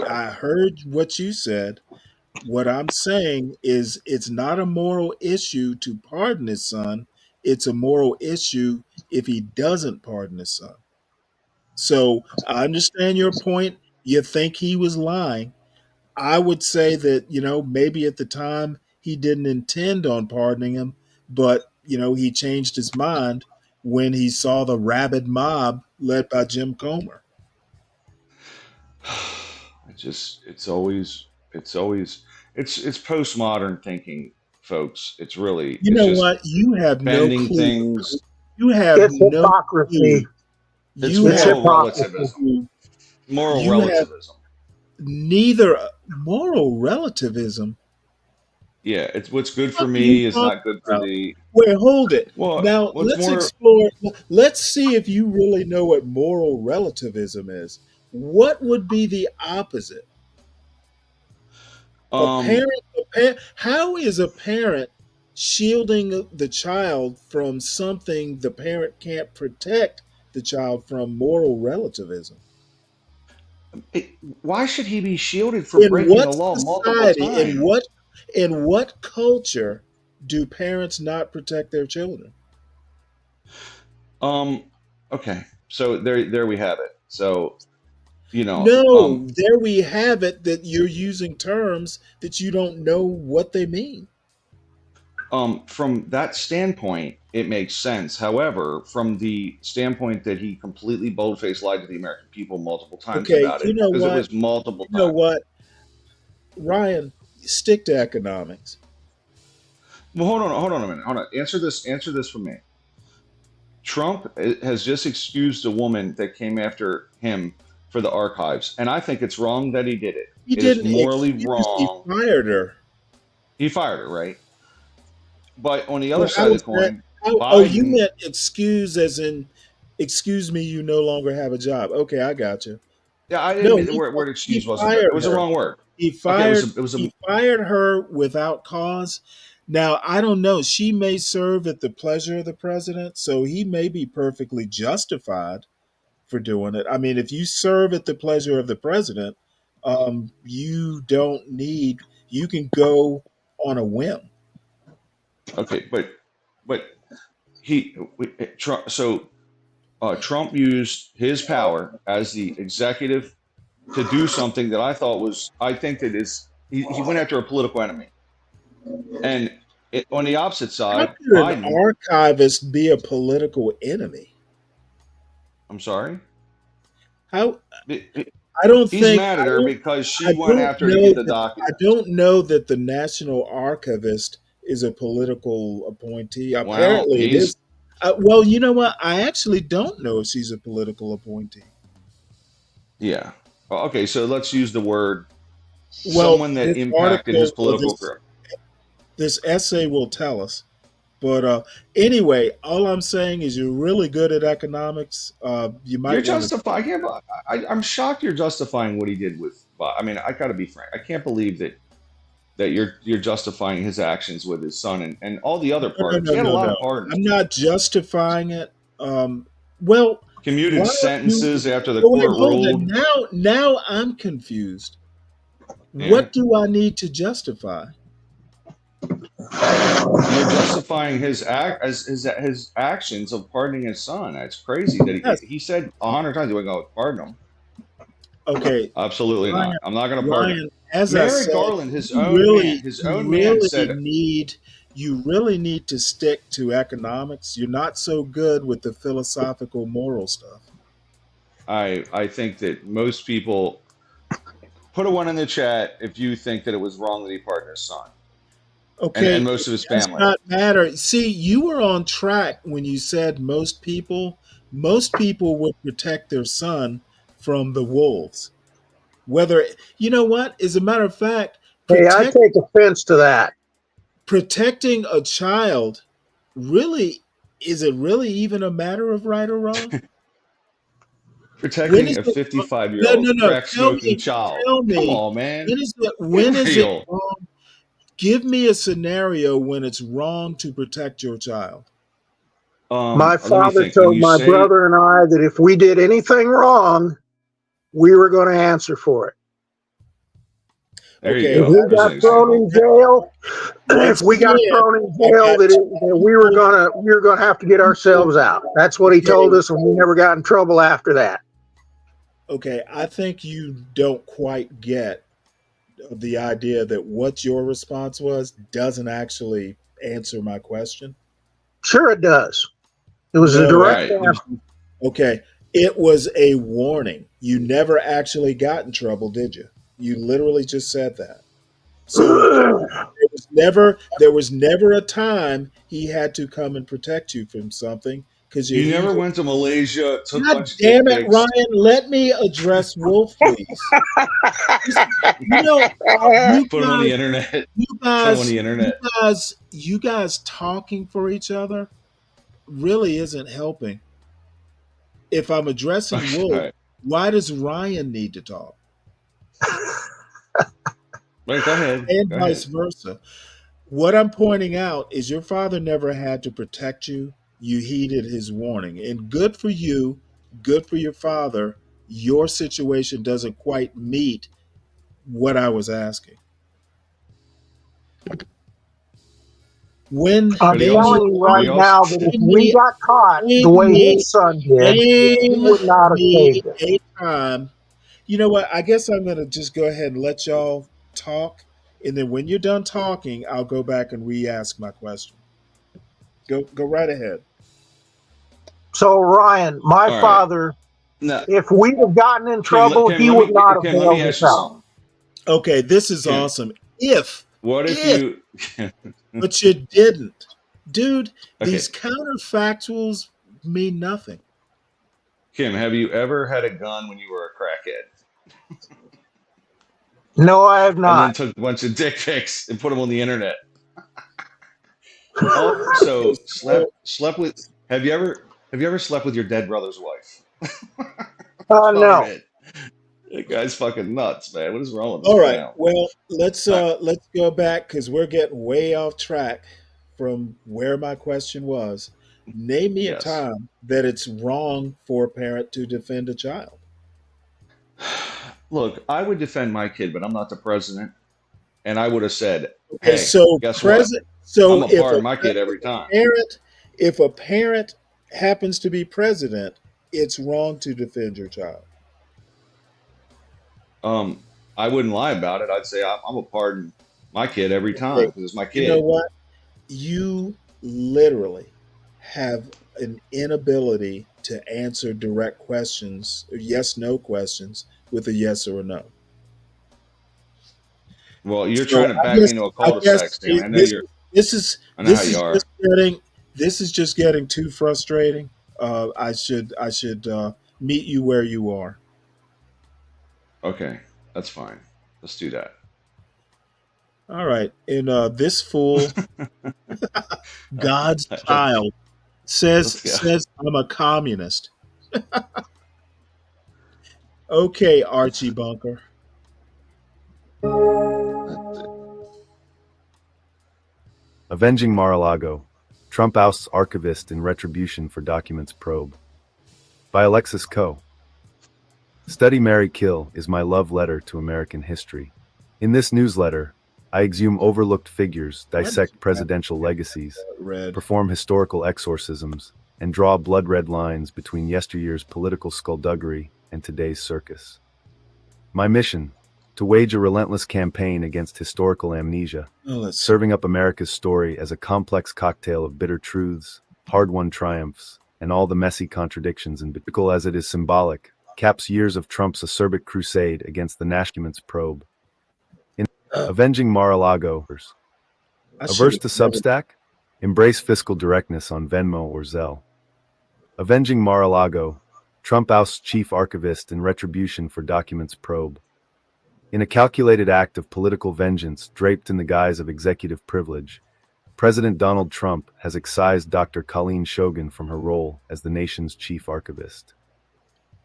I heard what you said. What I'm saying is it's not a moral issue to pardon his son. It's a moral issue if he doesn't pardon his son. So I understand your point. You think he was lying. I would say that, maybe at the time he didn't intend on pardoning him, but, he changed his mind when he saw the rabid mob led by Jim Comer. It's postmodern thinking, folks. It's really You it's know just what? You have no bending clue. things. You have It's no hypocrisy. clue. It's You It's have moral no hypocrisy. relativism. Moral You have relativism. neither moral relativism. Yeah, it's what's good for What are you me is talking not good for about? thee. Wait, hold it. Well, Now what's let's more? explore. Let's see if you really know what moral relativism is. What would be the opposite? A Um, parent, a how is a parent shielding the child from something the parent can't protect the child from? Moral relativism. Why should he be shielded for In breaking the what law multiple society, times? in what culture do parents not protect their children? Okay, so there we have it. So No, there we have it, that you're using terms that you don't know what they mean. From that standpoint, it makes sense. However, from the standpoint that he completely bold-faced lied to the American people multiple times Okay, about you it, know because it what? was multiple You know times. what, Ryan, stick to economics. Well, hold on a minute. Hold on. Answer this for me. Trump has just excused a woman that came after him for the archives, and I think it's wrong that he did it. He It is didn't morally excuse, he wrong. fired her. He fired her, right? But on the Well, other side how of the is that? coin, Oh, you Biden, meant excuse as in, excuse me, you no longer have a job. Okay, I got you. yeah, I didn't No, mean the word he excuse wasn't. It fired was a her. wrong word. He Okay, fired it was a he fired her without cause. Now, I don't know. She may serve at the pleasure of the president, so he may be perfectly justified for doing it. I mean, if you serve at the pleasure of the president, you don't need. You can go on a whim. okay, but Trump. So Trump used his power as the executive to do something that I thought was. I think that is. He went after a political enemy, and on the opposite How side, could an Biden. archivist be a political enemy? I'm sorry. How? He- I don't He's think mad at her because I she went don't after to know get the that I documents. don't know that the national archivist is a political appointee. Well, Apparently, it is. he's Well, you know what? I actually don't know if she's a political appointee. yeah. Okay, so let's use the word Well, someone that this impacted his article or political career. this essay will tell us. But anyway, all I'm saying is you're really good at economics. You You're might want to. justifying. I'm shocked you're justifying what he did with. I mean, I got to be frank. I can't believe that you're justifying his actions with his son and all the other No, no, partners. no, He had a no, lot no. of partners. I'm not justifying it. Well, Commuted why don't you? sentences after the Oh, wait, court hold it. ruled. Now I'm confused. Yeah, What do I need to justify? you're justifying his act as his actions of pardoning his son. That's crazy. That Yes. he said 100 times he wasn't going to pardon him. Okay, Absolutely Ryan. not. I'm not going to pardon him. Ryan, as I Merrick said, Garland, his own man, you really need to stick to economics. You're not so good with the philosophical, moral stuff. I think that most people put a one in the chat if you think that it was wrong that he pardoned his son Okay, and most of his it does family. not matter. See, you were on track when you said most people. Most people would protect their son from the wolves. Whether you know what, as a matter of fact, Hey, I take offense to that. protecting a child really is it really even a matter of right or wrong? When is Protecting a it? No, 55-year-old no, no. crack smoking child. Tell Come me. on, man. When is it? Get When is it real. wrong? Give me a scenario when it's wrong to protect your child. My Let me father think. When told you my say brother and I that if we did anything wrong, we were going to answer for it. there you Okay, If go. we There's an got thrown example. in jail, once if we got again, thrown in I jail, got that we were gonna have to get ourselves out. That's what he told us, and we never got in trouble after that. Okay, I think you don't quite get the idea that what your response was doesn't actually answer my question. Sure, it does. It was a No, direct Right. answer. okay, it was a warning. You never actually got in trouble, did you? You literally just said that. So there was never a time he had to come and protect you from something because You never went to Malaysia, took a God bunch of dick damn it, pics. Ryan! Let me address Wolf, please. You know, you Put them on the guys, internet. you Put them on guys, the internet. you guys talking for each other really isn't helping. If I'm addressing All Wolf, right. why does Ryan need to talk? Wait, go ahead. And Go vice ahead. versa. What I'm pointing out is your father never had to protect you. You heeded his warning. And good for you, good for your father. Your situation doesn't quite meet what I was asking. When I'm But he name also, me, telling you but right he also, now that if name we me, got caught the name way me, his son did, he name would not have me saved us. a time. You know what? I guess I'm going to just go ahead and let y'all talk. And then when you're done talking, I'll go back and re-ask my question. Go right ahead. So, Ryan, my all right. father, No, if we'd have gotten in trouble, Kim, he let would me not have Kim, let me bailed ask us you out. something. Okay, this is Kim, awesome. If, what if if, you? but you didn't. Dude, Okay, these counterfactuals mean nothing. Kim, have you ever had a gun when you were a crackhead, No, I have and then not. took a bunch of dick pics and put them on the internet? Okay, Also, so slept with. Have you ever slept with your dead brother's wife? Connor No. did. That guy's fucking nuts, man. What is wrong with this all right. clown? Well, All right. let's go back because we're getting way off track from where my question was. Name me a Yes. time that it's wrong for a parent to defend a child. Look, I would defend my kid, but I'm not the president. And I would have said, Okay, hey, so guess what? present. I'm So going to pardon my kid every time. if a parent happens to be president, it's wrong to defend your child. Um, I wouldn't lie about it. I'd say I'm going to pardon my kid every time Okay, because it's my you know kid. what? You literally have an inability to answer direct questions, yes no questions, with a yes or a no. Well, you're So trying to back me into a I cul-de-sac, guess Stanley. this is I know how you are. this is just getting too frustrating. I should meet you where you are. Okay, that's fine. Let's do that. All right. And this fool, God's child, Let's go. says I'm a communist. Okay, Archie Bunker. Avenging Mar-a-Lago. Trump ousts archivist in retribution for documents probe. By Alexis Coe. Study Marry Kill is my love letter to American history. In this newsletter, I exhume overlooked figures, dissect presidential legacies, Red. perform historical exorcisms, and draw blood-red lines between yesteryear's political skullduggery and today's circus. My mission: to wage a relentless campaign against historical amnesia, serving up America's story as a complex cocktail of bitter truths, hard-won triumphs, and all the messy contradictions, and biblical as it is symbolic, caps years of Trump's acerbic crusade against the Nashcomance probe. In Avenging Mar-a-Lago, a verse to Substack? Embrace fiscal directness on Venmo or Zelle. Avenging Mar-a-Lago. Trump ousts chief archivist in retribution for documents probe. In a calculated act of political vengeance draped in the guise of executive privilege, President Donald Trump has excised Dr. Colleen Shogan from her role as the nation's chief archivist.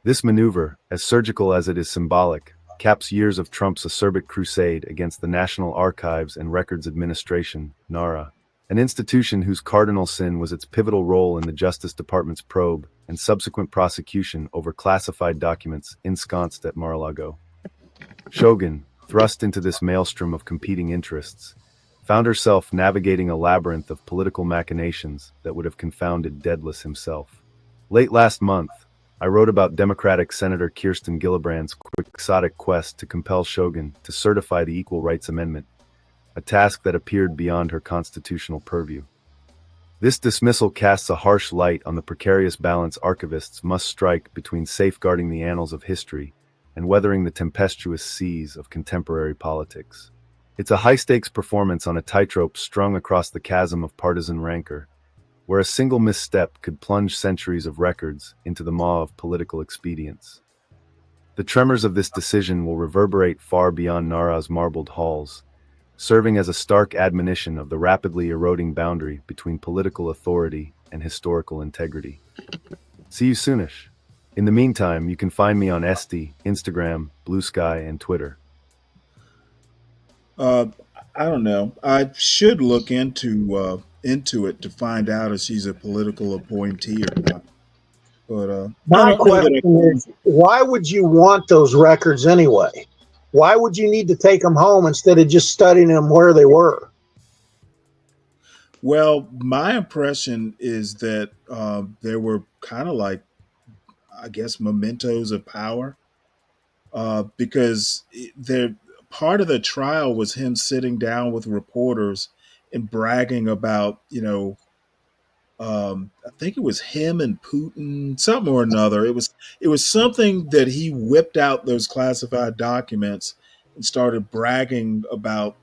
This maneuver, as surgical as it is symbolic, caps years of Trump's acerbic crusade against the National Archives and Records Administration, NARA, an institution whose cardinal sin was its pivotal role in the Justice Department's probe and subsequent prosecution over classified documents ensconced at Mar-a-Lago. Shogun, thrust into this maelstrom of competing interests, found herself navigating a labyrinth of political machinations that would have confounded Daedalus himself. Late last month, I wrote about Democratic Senator Kirsten Gillibrand's quixotic quest to compel Shogun to certify the Equal Rights Amendment, a task that appeared beyond her constitutional purview. This dismissal casts a harsh light on the precarious balance archivists must strike between safeguarding the annals of history and weathering the tempestuous seas of contemporary politics. It's a high-stakes performance on a tightrope strung across the chasm of partisan rancor, where a single misstep could plunge centuries of records into the maw of political expedience. The tremors of this decision will reverberate far beyond Nara's marbled halls, serving as a stark admonition of the rapidly eroding boundary between political authority and historical integrity. See you soonish. In the meantime, you can find me on SD, Instagram, Blue Sky, and Twitter. Uh, I don't know. I should look into it to find out if she's a political appointee or not. But I My don't know that I question can. is, why would you want those records anyway? Why would you need to take them home instead of just studying them where they were? Well, my impression is that there were kind of like, I guess, mementos of power, because there part of the trial was him sitting down with reporters and bragging about, I think it was him and Putin, something or another. It was something that he whipped out those classified documents and started bragging about,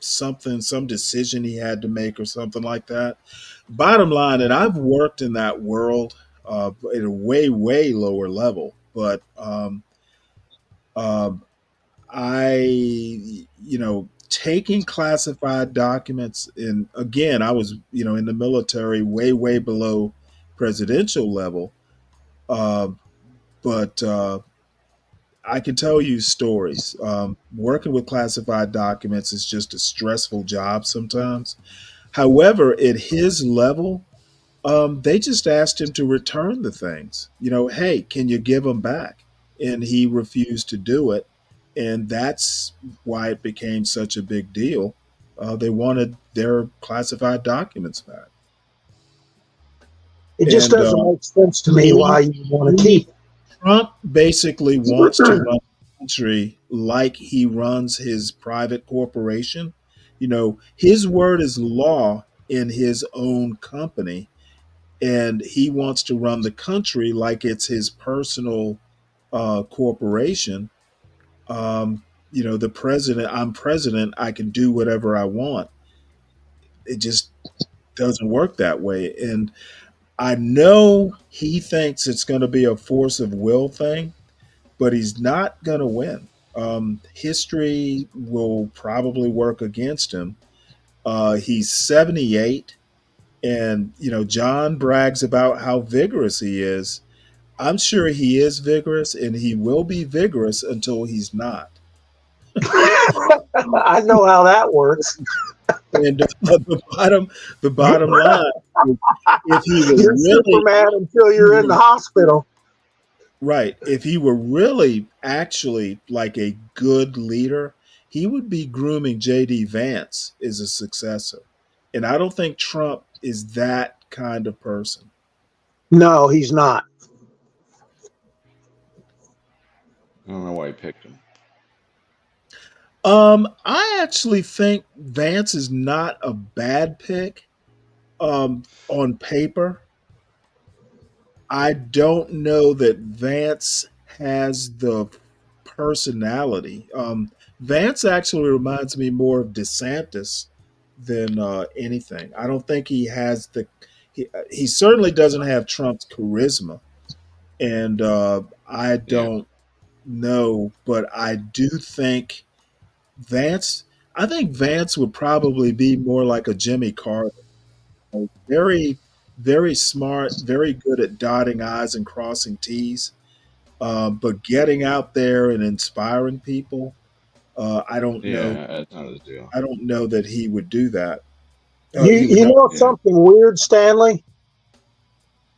something, some decision he had to make or something like that. Bottom line, and I've worked in that world at a way, way lower level, but um, taking classified documents, and again, I was, in the military way, way below presidential level. Uh, but I can tell you stories. Working with classified documents is just a stressful job sometimes. However, at his level, they just asked him to return the things. Hey, can you give them back? And he refused to do it. And that's why it became such a big deal. They wanted their classified documents back. It just And doesn't make sense to me he, why you want to he keep. Trump basically wants to run the country like he runs his private corporation. His word is law in his own company, and he wants to run the country like it's his personal corporation. The president, I'm president, I can do whatever I want. It just doesn't work that way. And I know he thinks it's going to be a force of will thing, but he's not going to win. History will probably work against him. He's 78, and John brags about how vigorous he is. I'm sure he is vigorous, and he will be vigorous until he's not. I know how that works. And the bottom line, if he were You're really Superman until you're in the hospital. right, if he were really actually like a good leader, he would be grooming JD Vance as a successor. And I don't think Trump is that kind of person. No, he's not. I don't know why he picked him. I actually think Vance is not a bad pick on paper. I don't know that Vance has the personality. Vance actually reminds me more of DeSantis than anything. I don't think he has he certainly doesn't have Trump's charisma. And I Yeah. don't know, but I do think Vance, I think Vance would probably be more like a Jimmy Carter. Very, very smart, very good at dotting I's and crossing T's. But getting out there and inspiring people, I don't know. Yeah, that's not his deal. I don't know that he would do that. You He would you not. know Yeah. something weird, Stanley?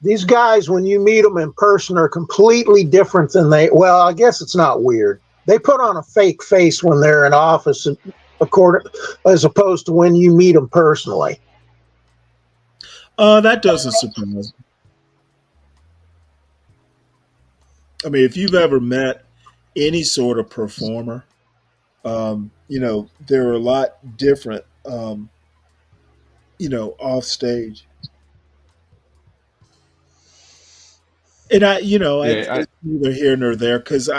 These guys, when you meet them in person, are completely different than well, I guess it's not weird. They put on a fake face when they're in office, as opposed to when you meet them personally. That doesn't surprise me. I mean, if you've ever met any sort of performer, they're a lot different, off stage. And Yeah. it's neither here nor there because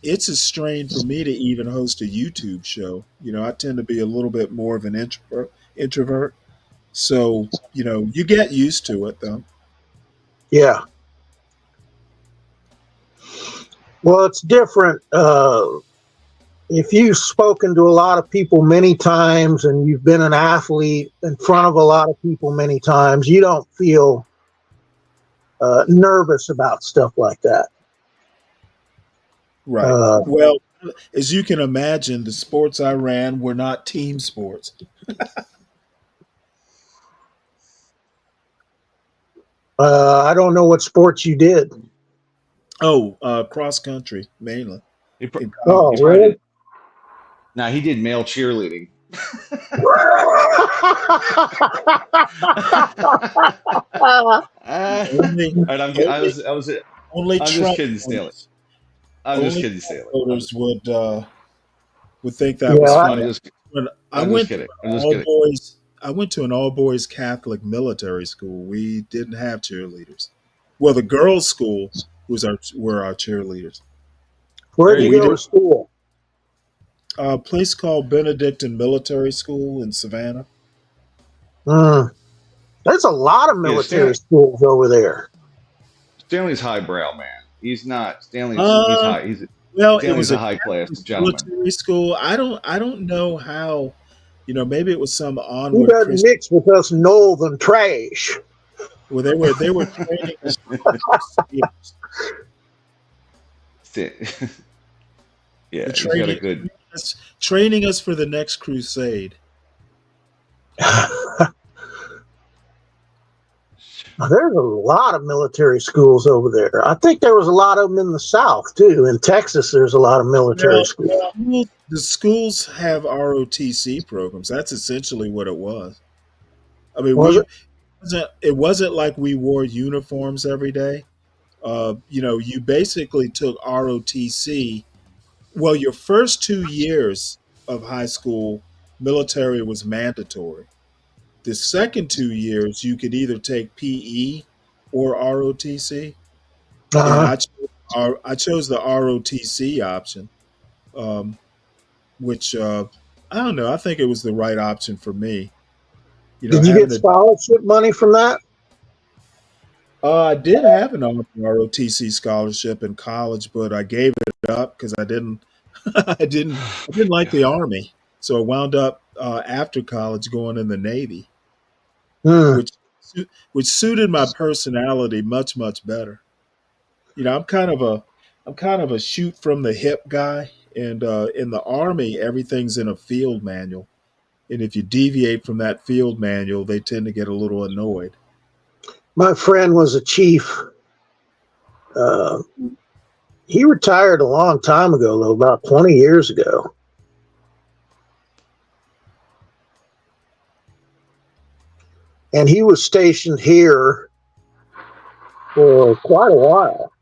it's a strain for me to even host a YouTube show. I tend to be a little bit more of an introvert. So, you get used to it though. Yeah. Well, it's different. If you've spoken to a lot of people many times and you've been an athlete in front of a lot of people many times, you don't feel nervous about stuff like that. Right. Well, as you can imagine, the sports I ran were not team sports. I don't know what sports you did. Oh, cross country mainly. He, pro- In he, Oh, he college. probably really? did. Nah, he did male cheerleading. Only, And only, only I'm just Trump kidding, Stanley. voters. I'm just Only kidding, Trump Stanley. voters would think that was Yeah, funny. I'm just When I I'm just went to kidding. an I'm just all kidding. boys, I went to an all boys Catholic military school. We didn't have cheerleaders. Well, the girls' school were our cheerleaders. where'd There you you We go did to school? a place called Benedictine Military School in Savannah. Mm. There's a lot of Yeah, military schools over there. Stanley's highbrow, man. He's not He's Uh, high. well, it was Stanley's a a high class Catholic gentleman. military school. I don't know how. Maybe it was some He onward doesn't Christian. mix with us northern trash. Well, they were training us for the Crusades. Yeah, The he's got a good. training us for the next crusade. There's a lot of military schools over there. I think there was a lot of them in the South too. In Texas, there's a lot of military schools. The schools have ROTC programs. That's essentially what it was. I mean, Was it? it wasn't like we wore uniforms every day. You basically took ROTC. Well, your first 2 years of high school, military was mandatory. The second 2 years, you could either take PE or ROTC, and Uh-huh. I chose the ROTC option, um, which I don't know. I think it was the right option for me. Did you Having get scholarship money from that? I did have an ROTC scholarship in college, but I gave it up because I didn't, I didn't like the Army, so I wound up after college going in the Navy, Hmm. which suited my personality much better. I'm kind of a shoot from the hip guy, and in the Army, everything's in a field manual, and if you deviate from that field manual, they tend to get a little annoyed. My friend was a chief. Uh, he retired a long time ago, though, about 20 years ago. And he was stationed here for quite a while.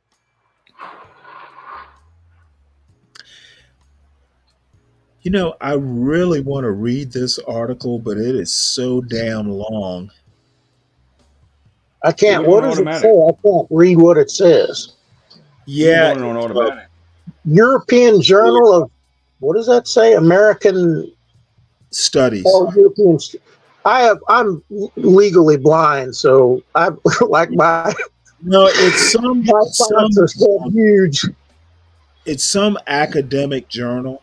I really want to read this article, but it is so damn long. I can't. Do it What on does it automatic. say? I can't read what it says. You can Yeah, do it on automatic. European Journal of, what does that say? American studies. European. I'm legally blind, so I like my No, it's some my fonts are so huge. it's some academic journal,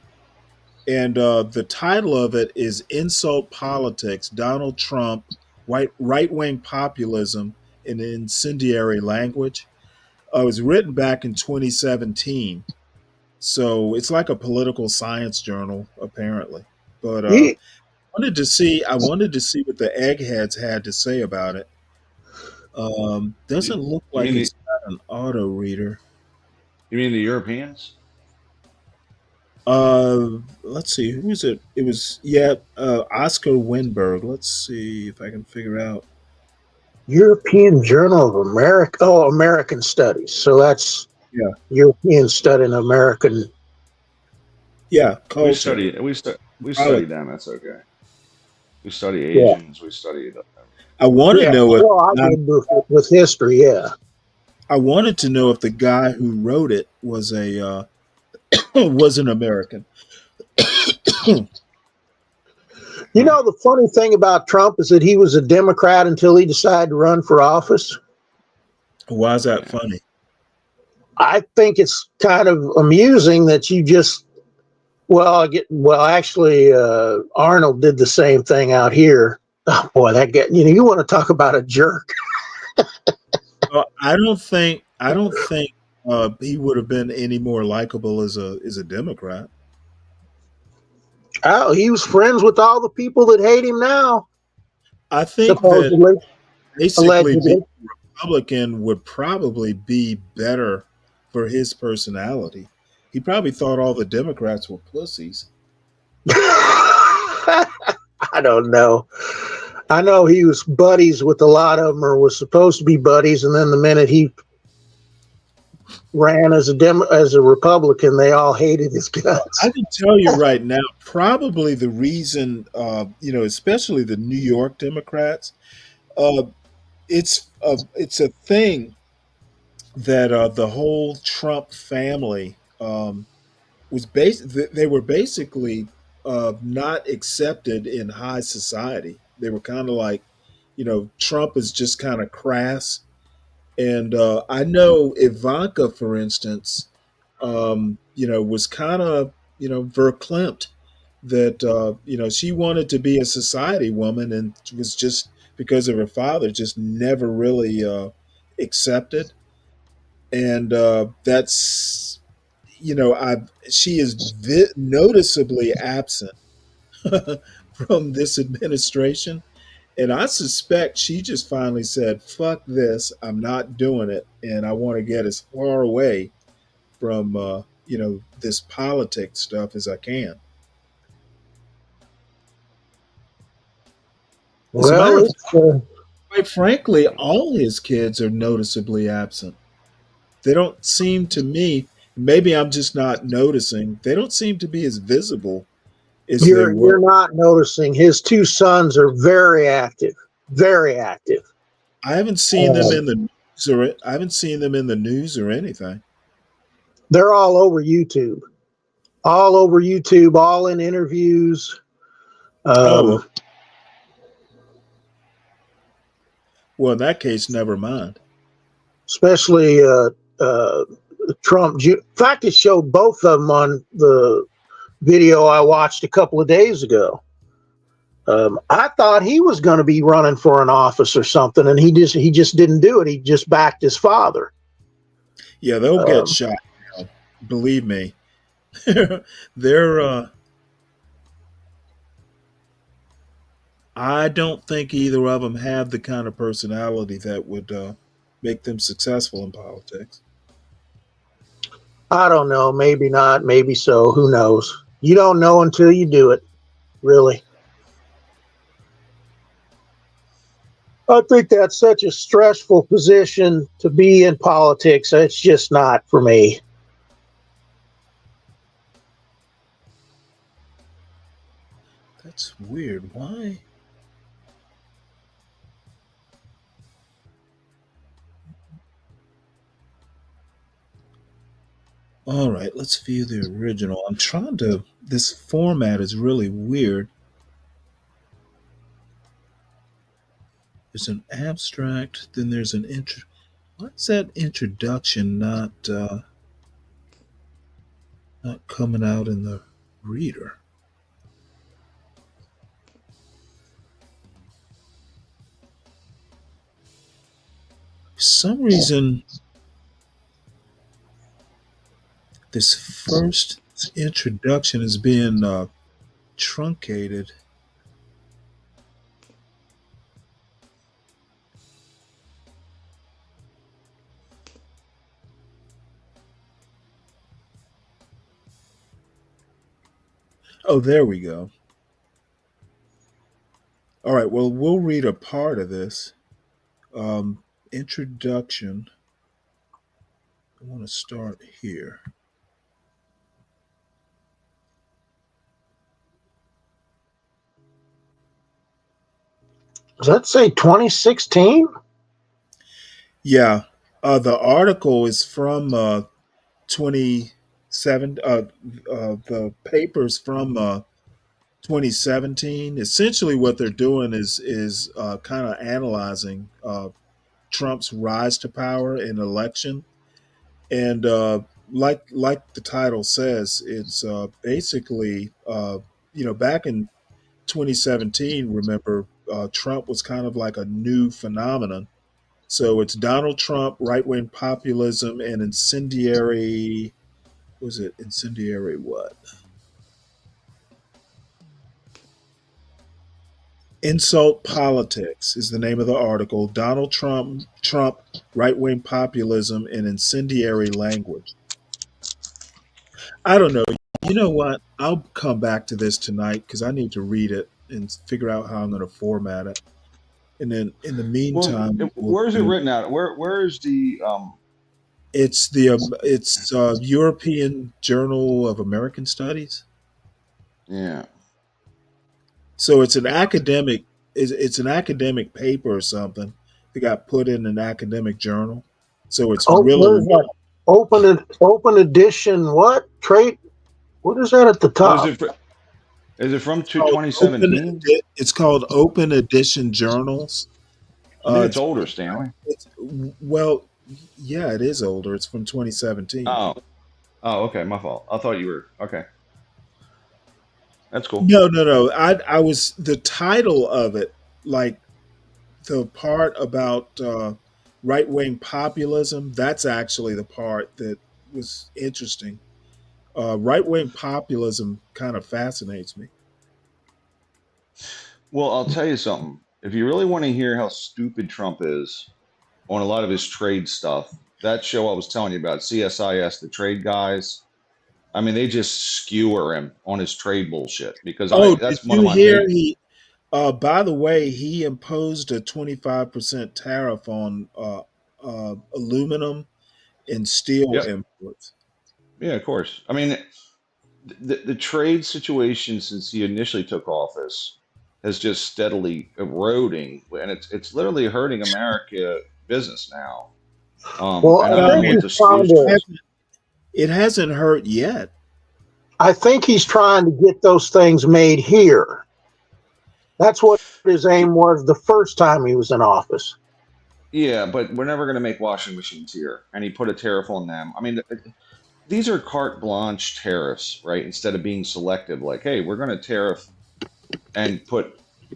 and the title of it is "Insult Politics: Donald Trump, Right-Wing Populism in Incendiary Language." It was written back in 2017, so it's like a political science journal, apparently. But I wanted to see what the eggheads had to say about it. Doesn't look You like mean it's got an auto reader. You mean the Europeans? Let's see, who is it? It was Oscar Winberg. Let's see if I can figure out. European Journal of America. Oh, American Studies. So that's Yeah, European studying American. yeah, We culture. study we Probably. study them. That's okay. We study Yeah. Asians. We study. I want to Yeah. know if Well, I did with history. Yeah. I wanted to know if the guy who wrote it was a was an American. You know, the funny thing about Trump is that he was a Democrat until he decided to run for office. Why is that funny? I think it's kind of amusing that you just, actually, Arnold did the same thing out here. Oh boy, you want to talk about a jerk. Well, I don't think he would have been any more likable as a Democrat. Oh, he was friends with all the people that hate him now, I think that supposedly, basically being allegedly. a Republican would probably be better for his personality. He probably thought all the Democrats were pussies. I don't know. I know he was buddies with a lot of them, or was supposed to be buddies, and then the minute he ran as a Republican, they all hated his guts. I can tell you right now, probably the reason, especially the New York Democrats, uh, it's a thing that the whole Trump family they were basically not accepted in high society. They were kind of like, Trump is just kind of crass. And I know Ivanka, for instance, was kind of, verklempt that, she wanted to be a society woman and was just because of her father, just never really accepted. And that's, she is noticeably absent from this administration. And I suspect she just finally said, fuck this, I'm not doing it. And I want to get as far away from, this politics stuff as I can. As a matter Well, of fact, quite frankly, all his kids are noticeably absent. They don't seem to me, maybe I'm just not noticing, they don't seem to be as visible as they you're were. not noticing. His two sons are very active, very active. I haven't seen them in the news I haven't seen them in the news or anything. They're all over YouTube, all in interviews. Oh, well, in that case, never mind. Especially Trump. In fact, it showed both of them on the video I watched a couple of days ago. I thought he was going to be running for an office or something, and he just didn't do it. He just backed his father. Yeah, they'll get shot now. Believe me. They're I don't think either of them have the kind of personality that would make them successful in politics. I don't know. Maybe not. Maybe so. Who knows? You don't know until you do it. Really. I think that's such a stressful position to be in politics. It's just not for me. That's weird. Why? All right, let's view the original. I'm trying to. This format is really weird. There's an abstract, then there's an intro. What's that introduction not coming out in the reader? For some reason, this first introduction is being truncated. Oh, there we go. All right, well, we'll read a part of this. Introduction. I want to start here. Does that say 2016? Yeah, the article is from 27. The papers from 2017. Essentially, what they're doing is kind of analyzing Trump's rise to power in election, and like the title says, it's basically back in 2017. Remember, Trump was kind of like a new phenomenon. So it's Donald Trump, right wing populism, and incendiary. Was it incendiary what? Insult politics is the name of the article. Donald Trump, right wing populism, and incendiary language. I don't know. You know what? I'll come back to this tonight because I need to read it and figure out how I'm going to format it. And then in the meantime, where is it written out? Where is the it's European Journal of American Studies. Yeah. So it's an academic. It's an academic paper or something that got put in an academic journal. So it's What is that? Open edition. What trade? What is that at the top? Is it from 2017? It's called Open Edition Journals. I think it's older, Stanley. Well, yeah, it is older. It's from 2017. Oh, okay, my fault. I thought you were okay. That's cool. No. I was the title of it, like the part about right wing populism. That's actually the part that was interesting. Right wing populism kind of fascinates me. Well, I'll tell you something. If you really want to hear how stupid Trump is on a lot of his trade stuff, that show I was telling you about, CSIS, the trade guys, I mean, they just skewer him on his trade bullshit because that's did one you of my hear he? By the way, he imposed a 25% tariff on aluminum and steel imports. Yeah, of course. I mean, the trade situation since he initially took office has just steadily eroding, and it's literally hurting America business now. And I don't know what the solution is. It hasn't hurt yet. I think he's trying to get those things made here. That's what his aim was the first time he was in office. Yeah, but we're never going to make washing machines here, and he put a tariff on them. I mean, these are carte blanche tariffs, right? Instead of being selective, like, hey, we're going to tariff and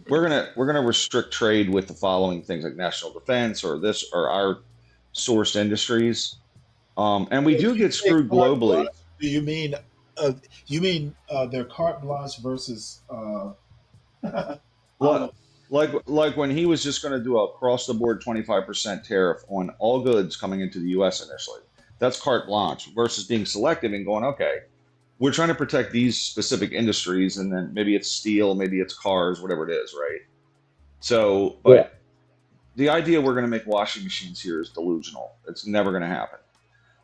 we're going to restrict trade with the following things, like national defense or this or our sourced industries, and we do get screwed globally. Do you mean their carte blanche versus? Like when he was just going to do a across the board 25% tariff on all goods coming into the U.S. initially. That's carte blanche versus being selective and going, okay, we're trying to protect these specific industries, and then maybe it's steel, maybe it's cars, whatever it is, right? So, but the idea we're going to make washing machines here is delusional. It's never going to happen.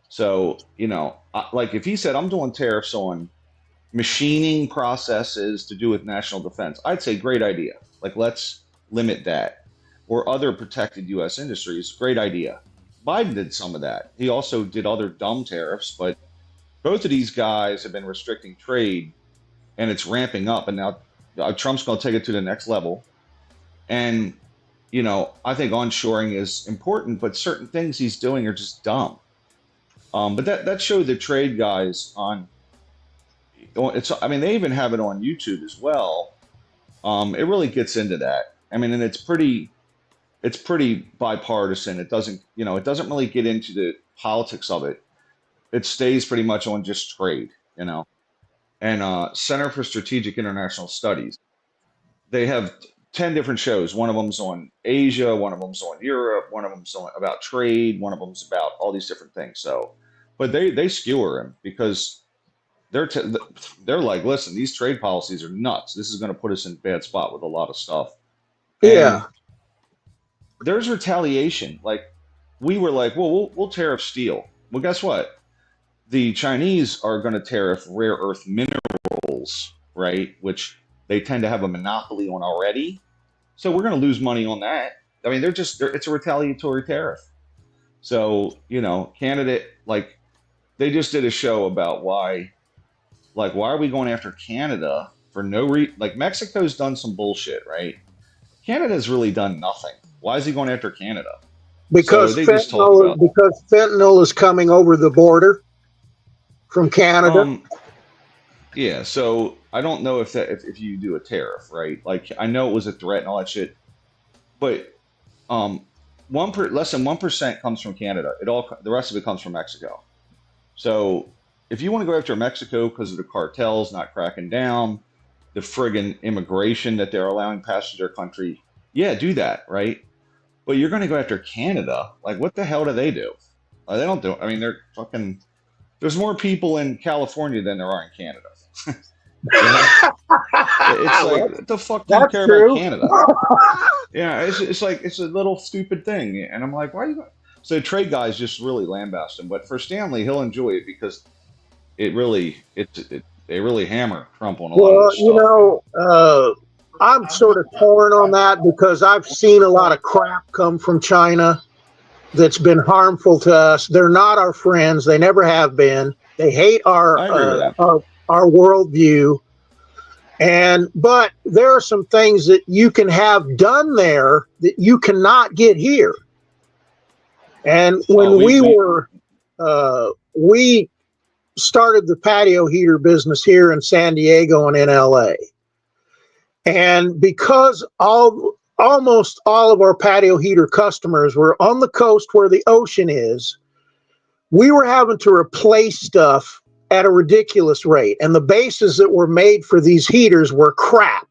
So, like if he said, I'm doing tariffs on machining processes to do with national defense, I'd say great idea. Like, let's limit that. Or other protected U.S. industries, great idea. Biden did some of that. He also did other dumb tariffs, but both of these guys have been restricting trade, and it's ramping up. And now Trump's going to take it to the next level. And, I think onshoring is important, but certain things he's doing are just dumb. But that showed the trade guys on. They even have it on YouTube as well. It really gets into that. I mean, and it's pretty bipartisan. It doesn't really get into the politics of it. It stays pretty much on just trade, And Center for Strategic International Studies, they have 10 different shows. One of them's on Asia, one of them's on Europe, one of them's about trade, one of them's about all these different things. So, but they skewer him because they're like, listen, these trade policies are nuts. This is going to put us in a bad spot with a lot of stuff. Yeah. And there's retaliation. Like, we were like, well, we'll tariff steel. Well, guess what? The Chinese are going to tariff rare earth minerals, right? Which they tend to have a monopoly on already. So we're going to lose money on that. I mean, it's a retaliatory tariff. So, Canada, like, they just did a show about why are we going after Canada for no reason? Like, Mexico's done some bullshit, right? Canada's really done nothing. Why is he going after Canada? Because so they just talk about fentanyl is coming over the border from Canada. Yeah, so I don't know if you do a tariff, right? Like, I know it was a threat and all that shit, but less than 1% comes from Canada. The rest of it comes from Mexico. So if you want to go after Mexico because of the cartels not cracking down, the friggin' immigration that they're allowing past their country, yeah, do that, right? But you're going to go after Canada. Like, what the hell do they do? They don't do. I mean, they're fucking. There's more people in California than there are in Canada. It's like, what the fuck do you care about Canada? Yeah, it's like it's a little stupid thing, and I'm like, why are you? So trade guys just really lambast him, but for Stanley, he'll enjoy it because they really hammer Trump on a lot of Well, this stuff. I'm sort of torn on that because I've seen a lot of crap come from China that's been harmful to us. They're not our friends. They never have been. They hate our worldview. But there are some things that you can have done there that you cannot get here. And when we started the patio heater business here in San Diego and in LA. And because almost all of our patio heater customers were on the coast where the ocean is, we were having to replace stuff at a ridiculous rate. And the bases that were made for these heaters were crap.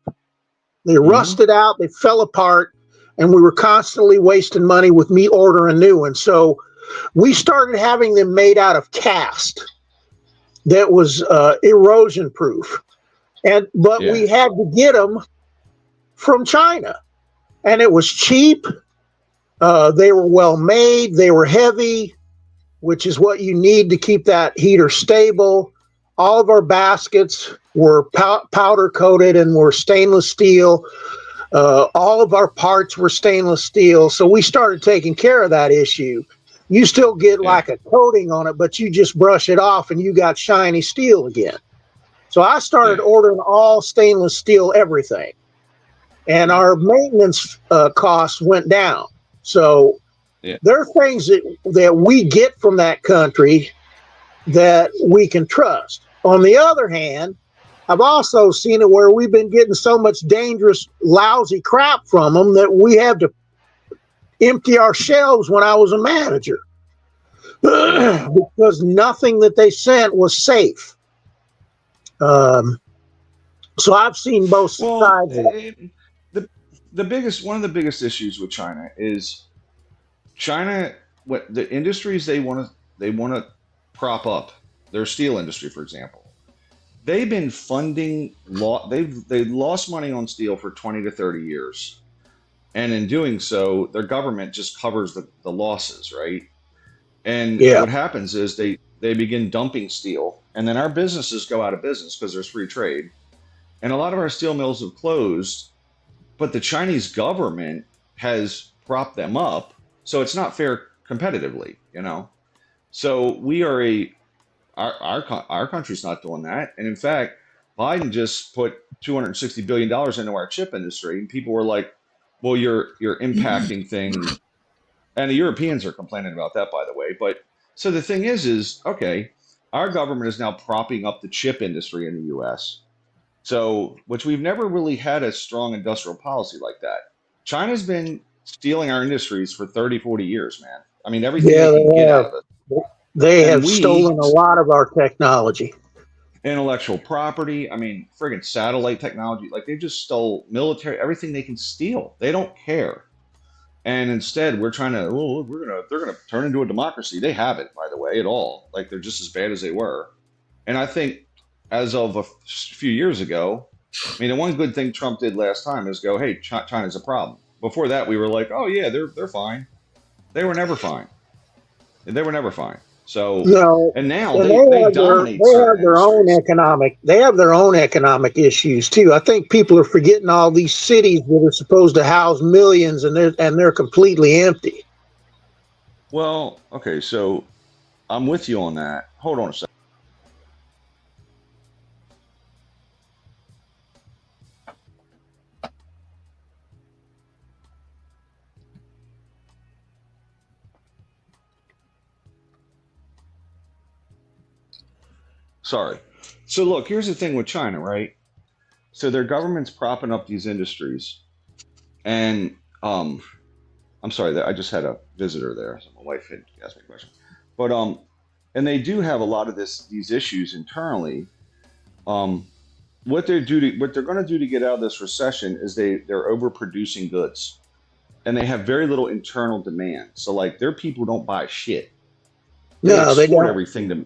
They rusted out, they fell apart, and we were constantly wasting money with me ordering new ones. So we started having them made out of cast that was erosion proof. But we had to get them from China. And it was cheap. They were well made. They were heavy, which is what you need to keep that heater stable. All of our baskets were powder coated and were stainless steel. All of our parts were stainless steel. So we started taking care of that issue. You still get like a coating on it, but you just brush it off and you got shiny steel again. So I started ordering all stainless steel everything. And our maintenance costs went down. So there are things that we get from that country that we can trust. On the other hand, I've also seen it where we've been getting so much dangerous, lousy crap from them that we have to empty our shelves when I was a manager because nothing that they sent was safe. So I've seen both sides. One of the biggest issues with China is what the industries they want to prop up, their steel industry, for example. They've been funding they've lost money on steel for 20 to 30 years. And in doing so, their government just covers the losses, right? And what happens is they begin dumping steel, and then our businesses go out of business because there's free trade. And a lot of our steel mills have closed, but the Chinese government has propped them up, so it's not fair competitively, So we are our country's not doing that. And in fact, Biden just put $260 billion into our chip industry, and people were like, well, you're impacting things. And the Europeans are complaining about that, by the way. But so the thing is okay, our government is now propping up the chip industry in the U.S. So, which we've never really had a strong industrial policy like that. China's been stealing our industries for 30, 40 years, man. I mean, everything they can get out of it. They have stolen a lot of our technology. Intellectual property. I mean, friggin' satellite technology. Like, they just stole military, everything they can steal. They don't care. And instead, we're trying to, they're gonna turn into a democracy. They haven't, by the way, at all. Like, they're just as bad as they were. And I think as of a few years ago, I mean, the one good thing Trump did last time is go, hey, China's a problem. Before that, we were like, oh yeah, they're fine. They were never fine. They were never fine. So and now they dominate. They have their own economic. They have their own economic issues too. I think people are forgetting all these cities that are supposed to house millions, and they're completely empty. Well, okay, so I'm with you on that. Hold on a second. Sorry. So look, here's the thing with China, right? So their government's propping up these industries, and I'm I'm sorry, I just had a visitor there. So my wife had asked me a question. But and they do have a lot of these issues internally. Um, what they're going to do to get out of this recession is they're overproducing goods, and they have very little internal demand. So like their people don't buy shit. They No, they export don't. everything to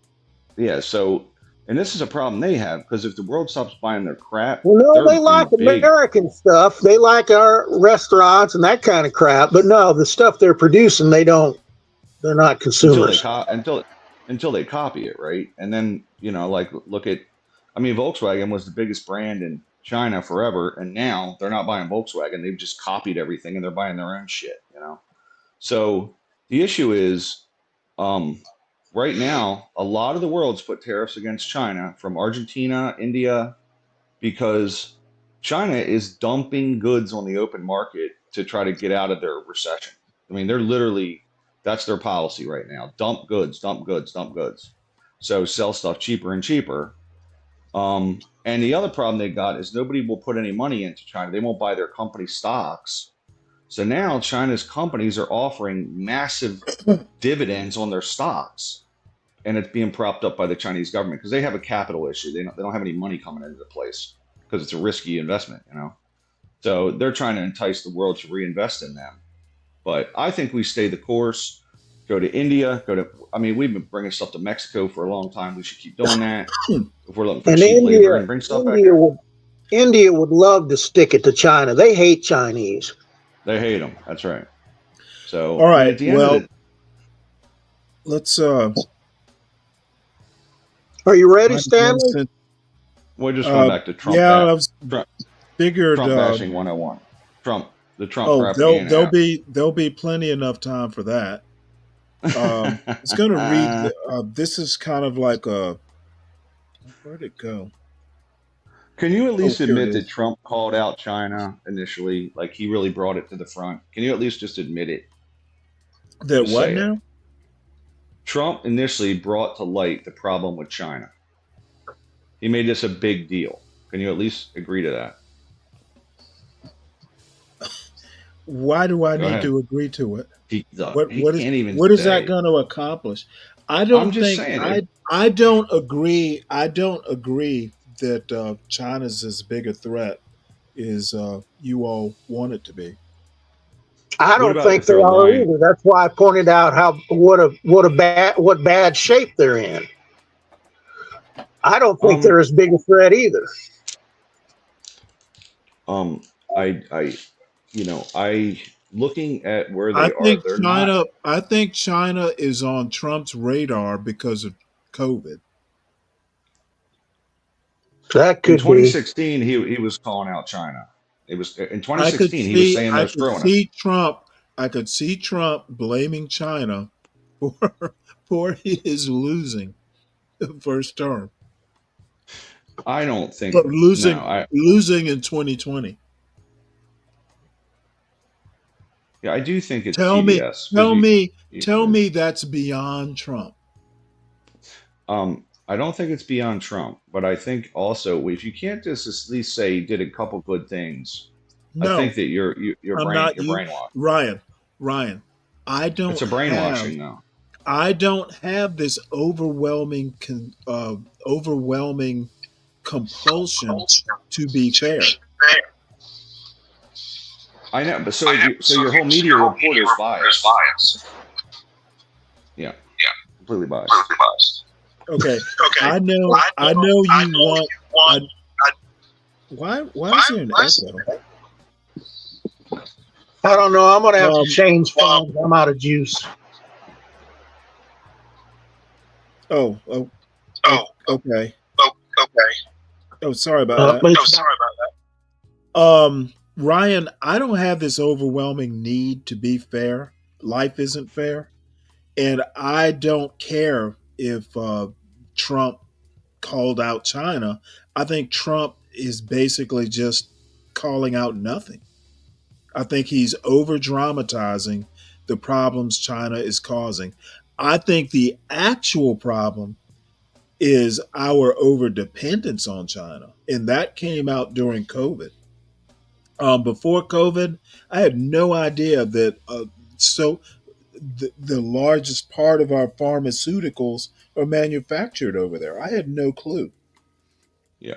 yeah. So and this is a problem they have because if the world stops buying their crap, Well, no, they're they like in big American stuff. They like our restaurants and that kind of crap. But no, the stuff they're producing, they don't. They're not until they consumers. until they copy it, right? And then like look at, I mean, Volkswagen was the biggest brand in China forever, and now they're not buying Volkswagen. They've just copied everything, and they're buying their own shit. So the issue is, um, right now, a lot of the world's put tariffs against China from Argentina, India, because China is dumping goods on the open market to try to get out of their recession. I mean, they're literally, that's their policy right now. Dump goods, dump goods, dump goods. So sell stuff cheaper and cheaper. And the other problem they got is nobody will put any money into China. They won't buy their company stocks. So now China's companies are offering massive dividends on their stocks, and it's being propped up by the Chinese government because they have a capital issue. They don't have any money coming into the place because it's a risky investment. So they're trying to entice the world to reinvest in them. But I think we stay the course, go to India, I mean, we've been bringing stuff to Mexico for a long time. We should keep doing that. If we're looking for And cheap labor and bring stuff back here. India would love to stick it to China. They hate Chinese. They hate them. That's right. So, All I mean, right. at the end Well, of it, let's. Are you ready, Stanley? we're just going back to Trump. Yeah, I was Trump, figured. Trump bashing 101. The Trump Oh, propaganda. there'll be plenty enough time for that. It's going to read. This is kind of like a. Where'd it go? Can you at least here it admit that is. Trump called out China initially? Like he really brought it to the front. Can you at least just admit it? That Just what say it. now? Trump initially brought to light the problem with China. He made this a big deal. Can you at least agree to that? Why do I Go need ahead. to agree to it? He What can't even what is say. that going to accomplish? I I'm don't just think saying. I don't agree. I don't agree that China's as big a threat as you all want it to be. I What don't about think if they they're are lying? either. That's why I pointed out what bad shape they're in. I don't think they're as big a threat either. I looking at where I they are, think they're not. China is on Trump's radar because of COVID. That In could be. 2016, he was calling out China. It was in 2016 he was saying I they're could screwing us. see Trump blaming China for his losing the first term. I don't think But losing no. in 2020. Yeah, I do think it's Tell me CBS. tell me that's beyond Trump. I don't think it's beyond Trump, but I think also if you can't just at least say he did a couple good things, I No, think that you're I'm not you, brainwashed. Ryan. I It's don't a have brainwashing though. I don't have this overwhelming compulsion to be fair. I know, but so your whole media report is biased. Yeah, completely biased. Okay. I know you want. Why is there an echo? I don't know. I'm going to have to change phones. I'm out of juice. Okay. Oh, sorry about that. Ryan, I don't have this overwhelming need to be fair. Life isn't fair. And I don't care if Trump called out China. I think Trump is basically just calling out nothing. I think he's over dramatizing the problems China is causing. I think the actual problem is our over dependence on China. And that came out during COVID. Before COVID, I had no idea that so the largest part of our pharmaceuticals are manufactured over there. I had no clue. Yeah.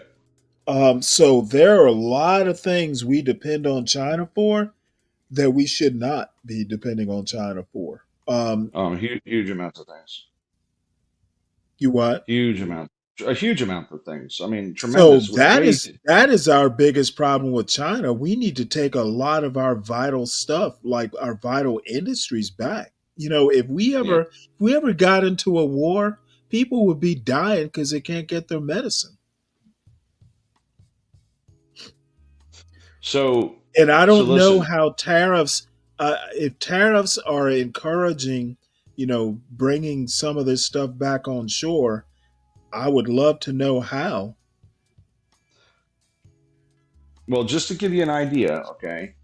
So there are a lot of things we depend on China for that we should not be depending on China for. Huge amounts of things. You what? A huge amount of things. I mean, So tremendous. Way that is our biggest problem with China. We need to take a lot of our vital stuff, like our vital industries, back. You know, yeah. if we ever got into a war, people would be dying because they can't get their medicine. So And I don't know listen. how tariffs, if tariffs are encouraging, you know, bringing some of this stuff back on shore, I would love to know how. Well, just to give you an idea, okay.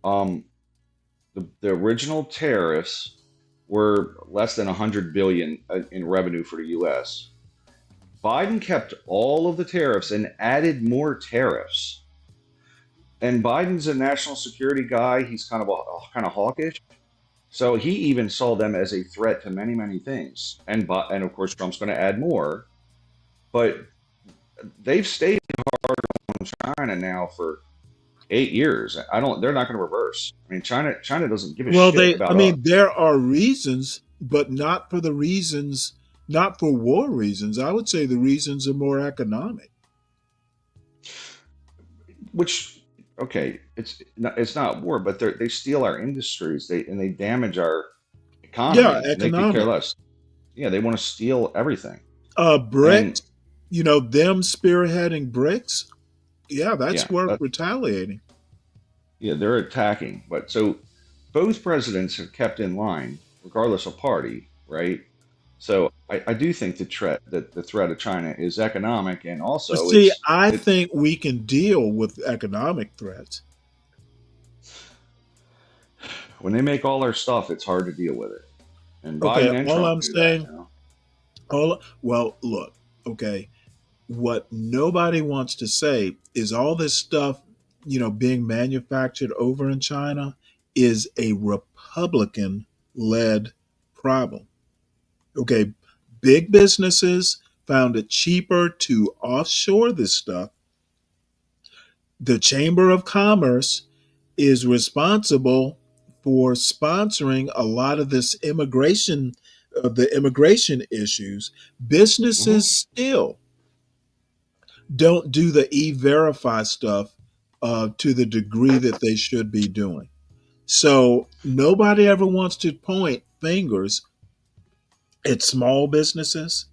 The original tariffs were less than 100 billion in revenue for the U.S. Biden kept all of the tariffs and added more tariffs. And Biden's a national security guy. He's kind of hawkish. So he even saw them as a threat to many, many things. And of course, Trump's going to add more. But they've stayed hard on China now for 8 years. They're not going to reverse. I mean, China doesn't give a shit about us. There are reasons, but not for the reasons, not for war reasons. I would say the reasons are more economic. Which, okay, it's not war, but they steal our industries. They damage our economy. Yeah, They could care economic. less. Yeah, they want to steal everything. BRICS, you know, them spearheading BRICS. Yeah, that's worth retaliating. Yeah, they're attacking. But so both presidents have kept in line, regardless of party, right? So I do think the threat of China is economic, and also I think we can deal with economic threats. When they make all our stuff, it's hard to deal with it. And Okay, Biden and all Trump I'm do saying, that, you know? well, look, okay, what nobody wants to say is all this stuff, you know, being manufactured over in China is a Republican led problem. Okay, big businesses found it cheaper to offshore this stuff. The Chamber of Commerce is responsible for sponsoring a lot of this the immigration issues. Businesses still don't do the e-verify stuff to the degree that they should be doing. So nobody ever wants to point fingers at small businesses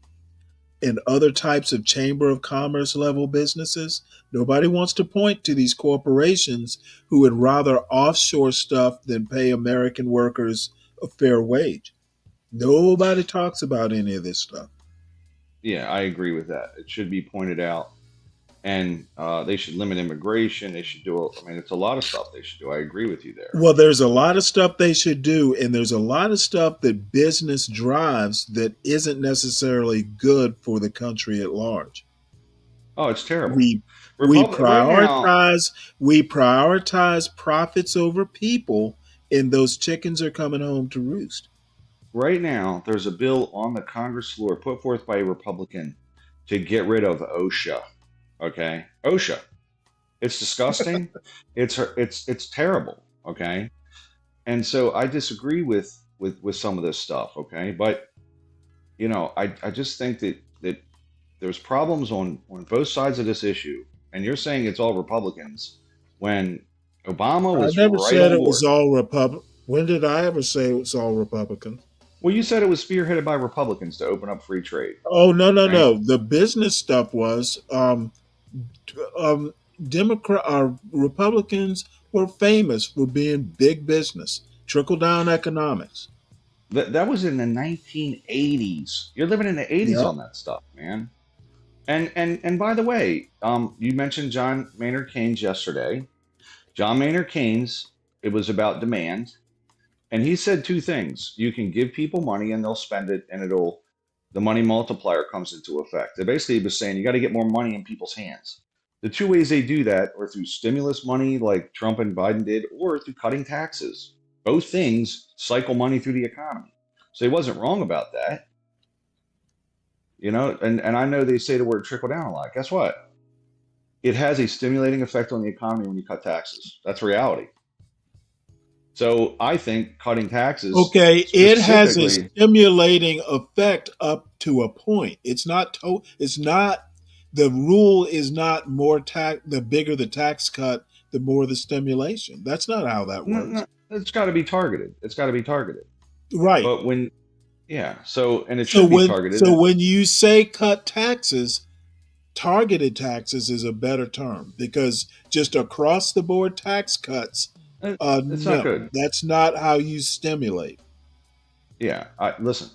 and other types of chamber of commerce level businesses. Nobody wants to point to these corporations who would rather offshore stuff than pay American workers a fair wage. Nobody talks about any of this stuff. Yeah, I agree with that. It should be pointed out, and they should limit immigration. They should do. I mean, it's a lot of stuff they should do. I agree with you there. Well, there's a lot of stuff they should do, and there's a lot of stuff that business drives that isn't necessarily good for the country at large. Oh, it's terrible. We prioritize profits over people, and those chickens are coming home to roost. Right now, there's a bill on the Congress floor put forth by a Republican to get rid of OSHA. Okay, OSHA. It's disgusting. It's terrible. Okay, and so I disagree with some of this stuff. Okay, but you know, I just think that there's problems on both sides of this issue, and you're saying it's all Republicans when Obama was I never right said on it board. was all Republican. When did I ever say it was all Republican? Well, you said it was spearheaded by Republicans to open up free trade. Oh, no. Right? The business stuff was Republicans were famous for being big business, trickle down economics. That was in the 1980s. You're living in the 80s Yep. on that stuff, man. And by the way, you mentioned John Maynard Keynes yesterday. John Maynard Keynes, it was about demand. And he said two things. You can give people money and they'll spend it, and the money multiplier comes into effect. They basically was saying you got to get more money in people's hands. The two ways they do that are through stimulus money like Trump and Biden did, or through cutting taxes. Both things cycle money through the economy. So he wasn't wrong about that. And I know they say the word trickle down a lot. Guess what? It has a stimulating effect on the economy when you cut taxes. That's reality. So I think cutting taxes. Okay, it has a specifically, stimulating effect up to a point. It's not. It's not. The rule is not more tax. The bigger the tax cut, the more the stimulation. That's not how that works. it's got to be targeted. It's got to be targeted. Right. But and it So should be when targeted. when you say cut taxes, targeted taxes is a better term, because just across the board tax cuts, it's not good. That's not how you stimulate. Yeah, listen.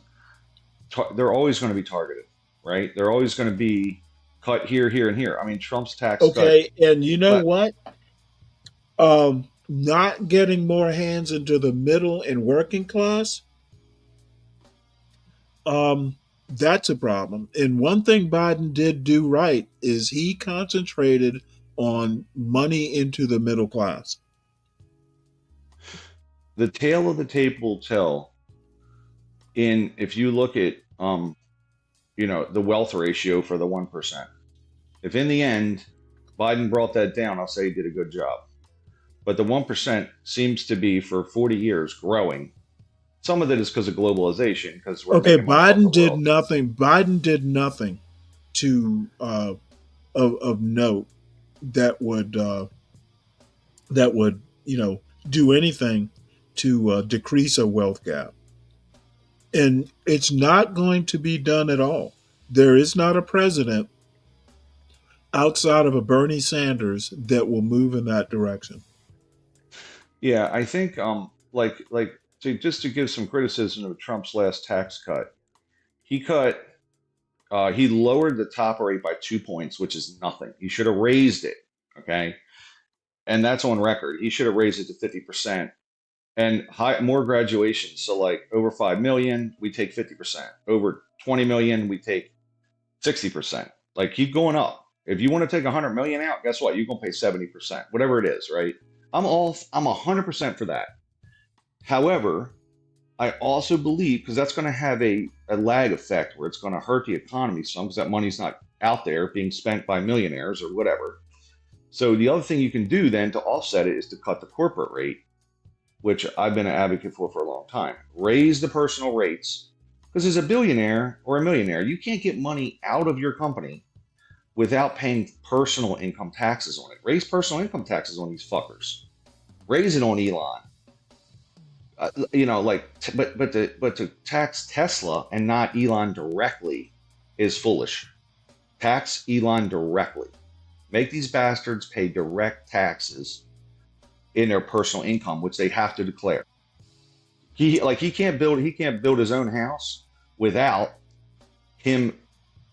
They're always going to be targeted, right? They're always going to be cut here, here, and here. I mean, Trump's tax Okay, cut. and you know what? Not getting more hands into the middle and working class, that's a problem. And one thing Biden did do right is he concentrated on money into the middle class. The tale of the tape will tell. If you look at the wealth ratio for the 1%, if in the end Biden brought that down, I'll say he did a good job. But the 1% seems to be, for 40 years, growing. Some of it is because of globalization. Because Biden did nothing. Biden did nothing to of note that would do anything to decrease a wealth gap. And it's not going to be done at all. There is not a president outside of a Bernie Sanders that will move in that direction. Yeah, I think just to give some criticism of Trump's last tax cut, he lowered the top rate by 2 points, which is nothing. He should have raised it, okay? And that's on record. He should have raised it to 50%. And more graduations. So like over 5 million, we take 50%. Over 20 million, we take 60%. Like, keep going up. If you want to take 100 million out, guess what? You're going to pay 70%, whatever it is, right? I'm 100% for that. However, I also believe, because that's going to have a lag effect where it's going to hurt the economy some, because that money's not out there being spent by millionaires or whatever. So the other thing you can do then to offset it is to cut the corporate rate, which I've been an advocate for a long time. Raise the personal rates, because as a billionaire or a millionaire, you can't get money out of your company without paying personal income taxes on it. Raise personal income taxes on these fuckers. Raise it on Elon. But to tax Tesla and not Elon directly is foolish. Tax Elon directly. Make these bastards pay direct taxes in their personal income, which they have to declare. He can't build his own house without him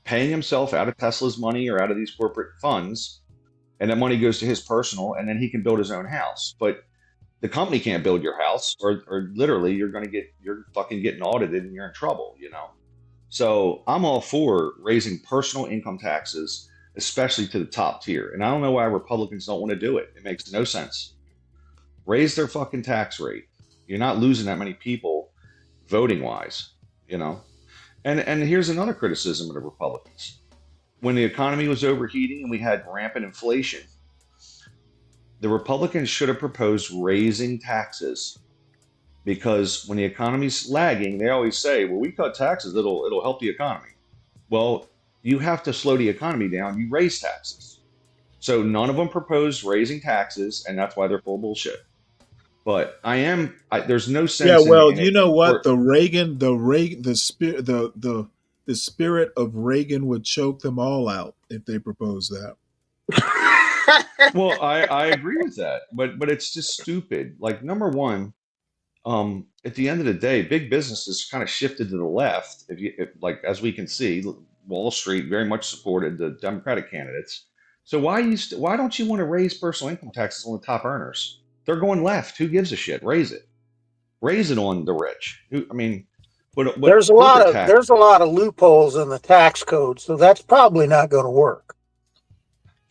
paying himself out of Tesla's money or out of these corporate funds, and that money goes to his personal, and then he can build his own house. But the company can't build your house, or literally you're fucking getting audited and you're in trouble, So I'm all for raising personal income taxes, especially to the top tier. And I don't know why Republicans don't want to do it. It makes no sense. Raise their fucking tax rate. You're not losing that many people voting wise, And here's another criticism of the Republicans. When the economy was overheating and we had rampant inflation, the Republicans should have proposed raising taxes, because when the economy's lagging, they always say, well, we cut taxes, it'll help the economy. Well, you have to slow the economy down, you raise taxes. So none of them proposed raising taxes, and that's why they're full of bullshit. But there's no sense. Yeah, well, you know what? The spirit of Reagan would choke them all out if they proposed that. Well, I agree with that, but it's just stupid. Like, number one, at the end of the day, big business has kind of shifted to the left. As we can see, Wall Street very much supported the Democratic candidates. So why don't you want to raise personal income taxes on the top earners? They're going left. Who gives a shit? Raise it. Raise it on the rich. But there's a lot of loopholes in the tax code, so that's probably not going to work.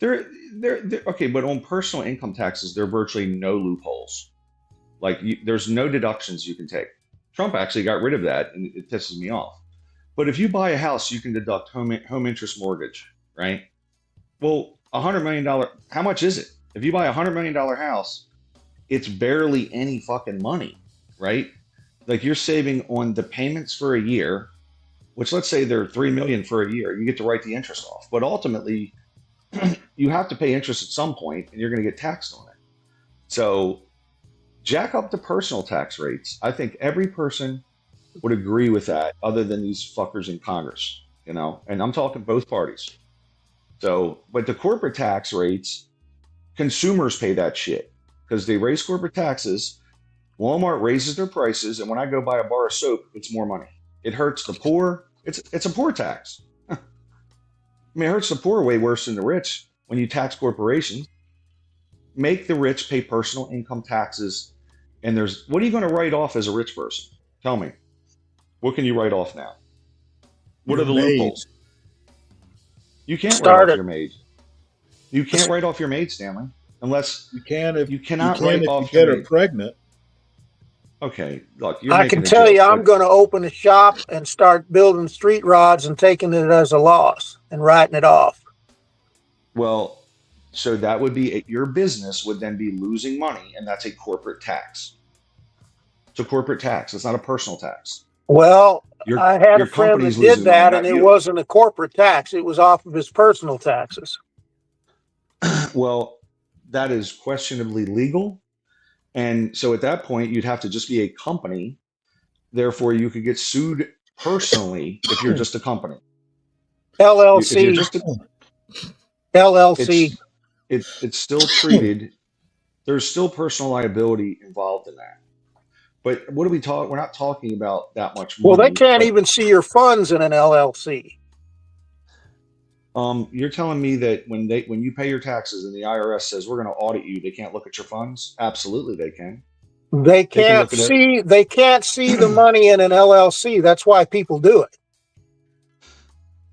Okay, but on personal income taxes, there are virtually no loopholes. Like there's no deductions you can take. Trump actually got rid of that, and it pisses me off. But if you buy a house, you can deduct home interest mortgage, right? Well, $100 million, how much is it? If you buy $100 million house, it's barely any fucking money, right? Like you're saving on the payments for a year, which let's say they're $3 million for a year. You get to write the interest off, but ultimately you have to pay interest at some point, and you're going to get taxed on it. So jack up the personal tax rates. I think every person would agree with that, other than these fuckers in Congress, and I'm talking both parties. So, but the corporate tax rates, consumers pay that shit because they raise corporate taxes. Walmart raises their prices, and when I go buy a bar of soap, it's more money. It hurts the poor. It's a poor tax. I mean, it hurts the poor way worse than the rich when you tax corporations. Make the rich pay personal income taxes. And what are you going to write off as a rich person? Tell me. What can you write off now? What are the loopholes? You can't write off your maid. You can't write off your maid, Stanley, unless you can. If you cannot you write if off you get your her maid. pregnant. Okay, look, I can tell you, I'm going to open a shop and start building street rods and taking it as a loss and writing it off. Well, so that would be your business would then be losing money, and that's a corporate tax. It's a corporate tax. It's not a personal tax. Well, I had a friend that company's did losing money, that, not and it you. wasn't a corporate tax. It was off of his personal taxes. Well, that is questionably legal. And so at that point, you'd have to just be a company. Therefore, you could get sued personally if you're just a company. LLC. If you're just LLC. It's still treated. There's still personal liability involved in that. But what do we talk? We're not talking about that much money. Well, they can't even see your funds in an LLC. You're telling me that when you pay your taxes and the IRS says we're going to audit you, they can't look at your funds? Absolutely, they can. They can't see. They can't see the money in an LLC. That's why people do it.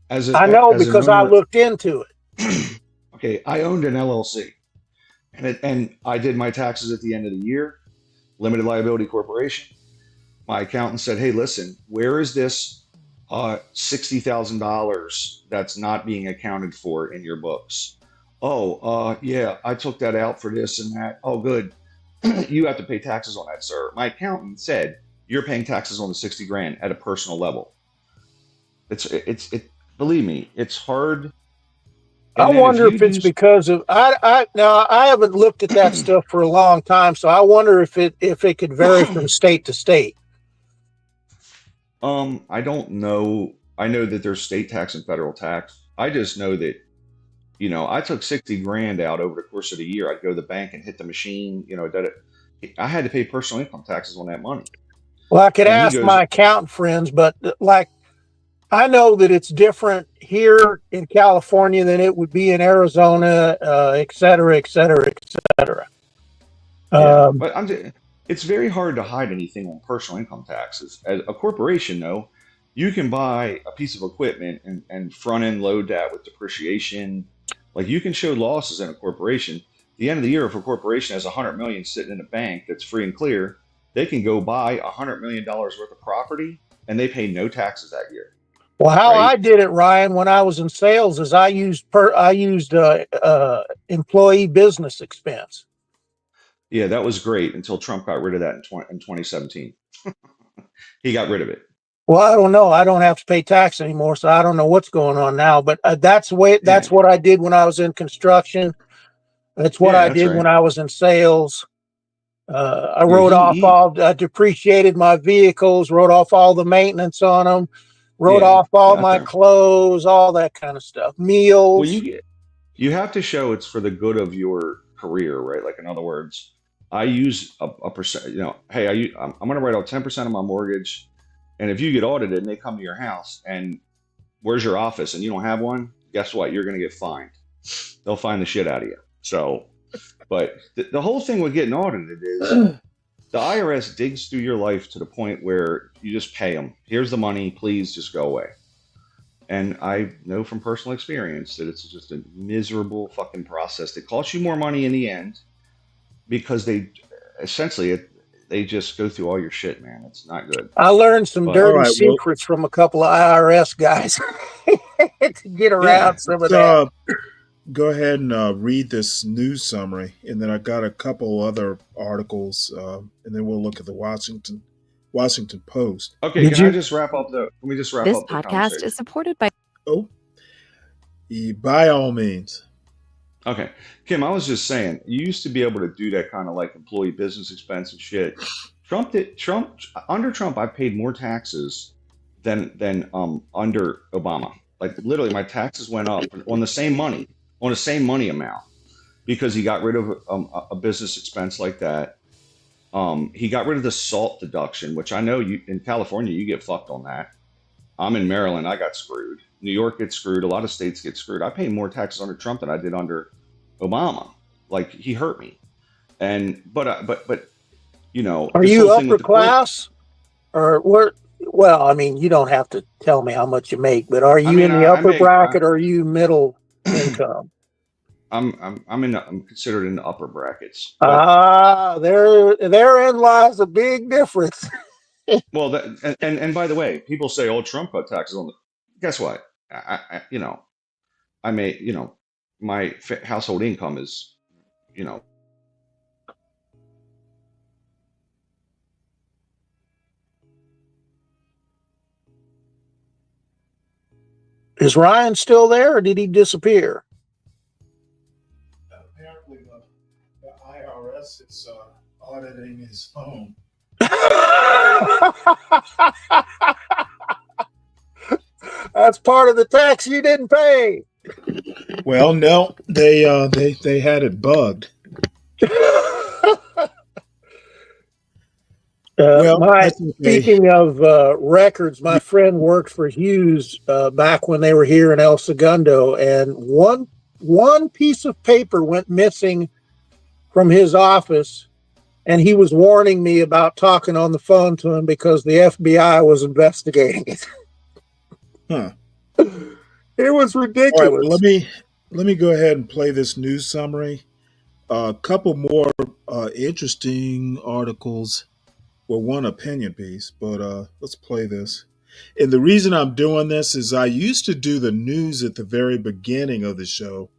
I know because I looked into it. Okay, I owned an LLC, and I did my taxes at the end of the year. Limited liability corporation. My accountant said, "Hey, listen, where is this $60,000 that's not being accounted for in your books?" "Oh, yeah, I took that out for this and that." "Oh, good. You have to pay taxes on that, sir." My accountant said, "You're paying taxes on the 60 grand at a personal level." Believe me, it's hard. I wonder if it's because of I haven't looked at that stuff for a long time, so I wonder if it could vary from state to state. I don't know. I know that there's state tax and federal tax. I just know that, I took 60 grand out over the course of the year. I'd go to the bank and hit the machine. I had to pay personal income taxes on that money. Well, I could ask my accountant friends, but I know that it's different here in California than it would be in Arizona, et cetera, et cetera, et cetera. But it's very hard to hide anything on personal income taxes. As a corporation, though, you can buy a piece of equipment and front end load that with depreciation. Like you can show losses in a corporation. At the end of the year, if a corporation has $100 million sitting in a bank that's free and clear, they can go buy $100 million worth of property and they pay no taxes that year. Well, how I did it, Ryan, when I was in sales is I used employee business expense. Yeah, that was great until Trump got rid of that in 2017. He got rid of it. Well, I don't know. I don't have to pay tax anymore, so I don't know what's going on now. But that's what I did when I was in construction. That's what I did when I was in sales. I depreciated my vehicles, wrote off all the maintenance on them, wrote off all my clothes, all that kind of stuff. Meals. Well, you have to show it's for the good of your career, right? Like in other words, I use a percent. Hey, I'm going to write out 10% of my mortgage, and if you get audited and they come to your house and where's your office and you don't have one, guess what? You're going to get fined. They'll fine the shit out of you. So, but the whole thing with getting audited is the IRS digs through your life to the point where you just pay them. Here's the money, please just go away. And I know from personal experience that it's just a miserable fucking process that costs you more money in the end because they essentially, they just go through all your shit, man. It's not good. I learned some But dirty secrets from a couple of IRS guys to get around some of that. Go ahead and read this news summary, and then I got a couple other articles, and then we'll look at the Washington Post. Okay, can I just wrap up the? Can we just wrap This up the podcast conversation? is supported by. Oh, by all means. Okay, Kim, I was just saying, you used to be able to do that kind of like employee business expense and shit. Under Trump, I paid more taxes than under Obama. Like literally, my taxes went up on the same money amount because he got rid of a business expense like that. He got rid of the SALT deduction, which I know you in California you get fucked on that. I'm in Maryland, I got screwed. New York gets screwed. A lot of states get screwed. I pay more taxes under Trump than I did under Obama. Like he hurt me. And but you know, Are this you whole thing upper with the court- class, or what? Well, I mean, you don't have to tell me how much you make, but are you in the I upper make- bracket, or are you middle income? I'm considered in the upper brackets. Therein lies a big difference. Well, and by the way, people say, "Oh, Trump cut taxes on the." Guess what? My household income is, Is Ryan still there, or did he disappear? Apparently, the IRS is auditing his phone. That's part of the tax you didn't pay. Well, no, they had it bugged. Speaking of records, my friend worked for Hughes back when they were here in El Segundo, and one piece of paper went missing from his office, and he was warning me about talking on the phone to him because the FBI was investigating it. Huh. It was ridiculous. All right, let me go ahead and play this news summary. A couple more interesting articles. Well, one opinion piece, but let's play this. And the reason I'm doing this is I used to do the news at the very beginning of the show.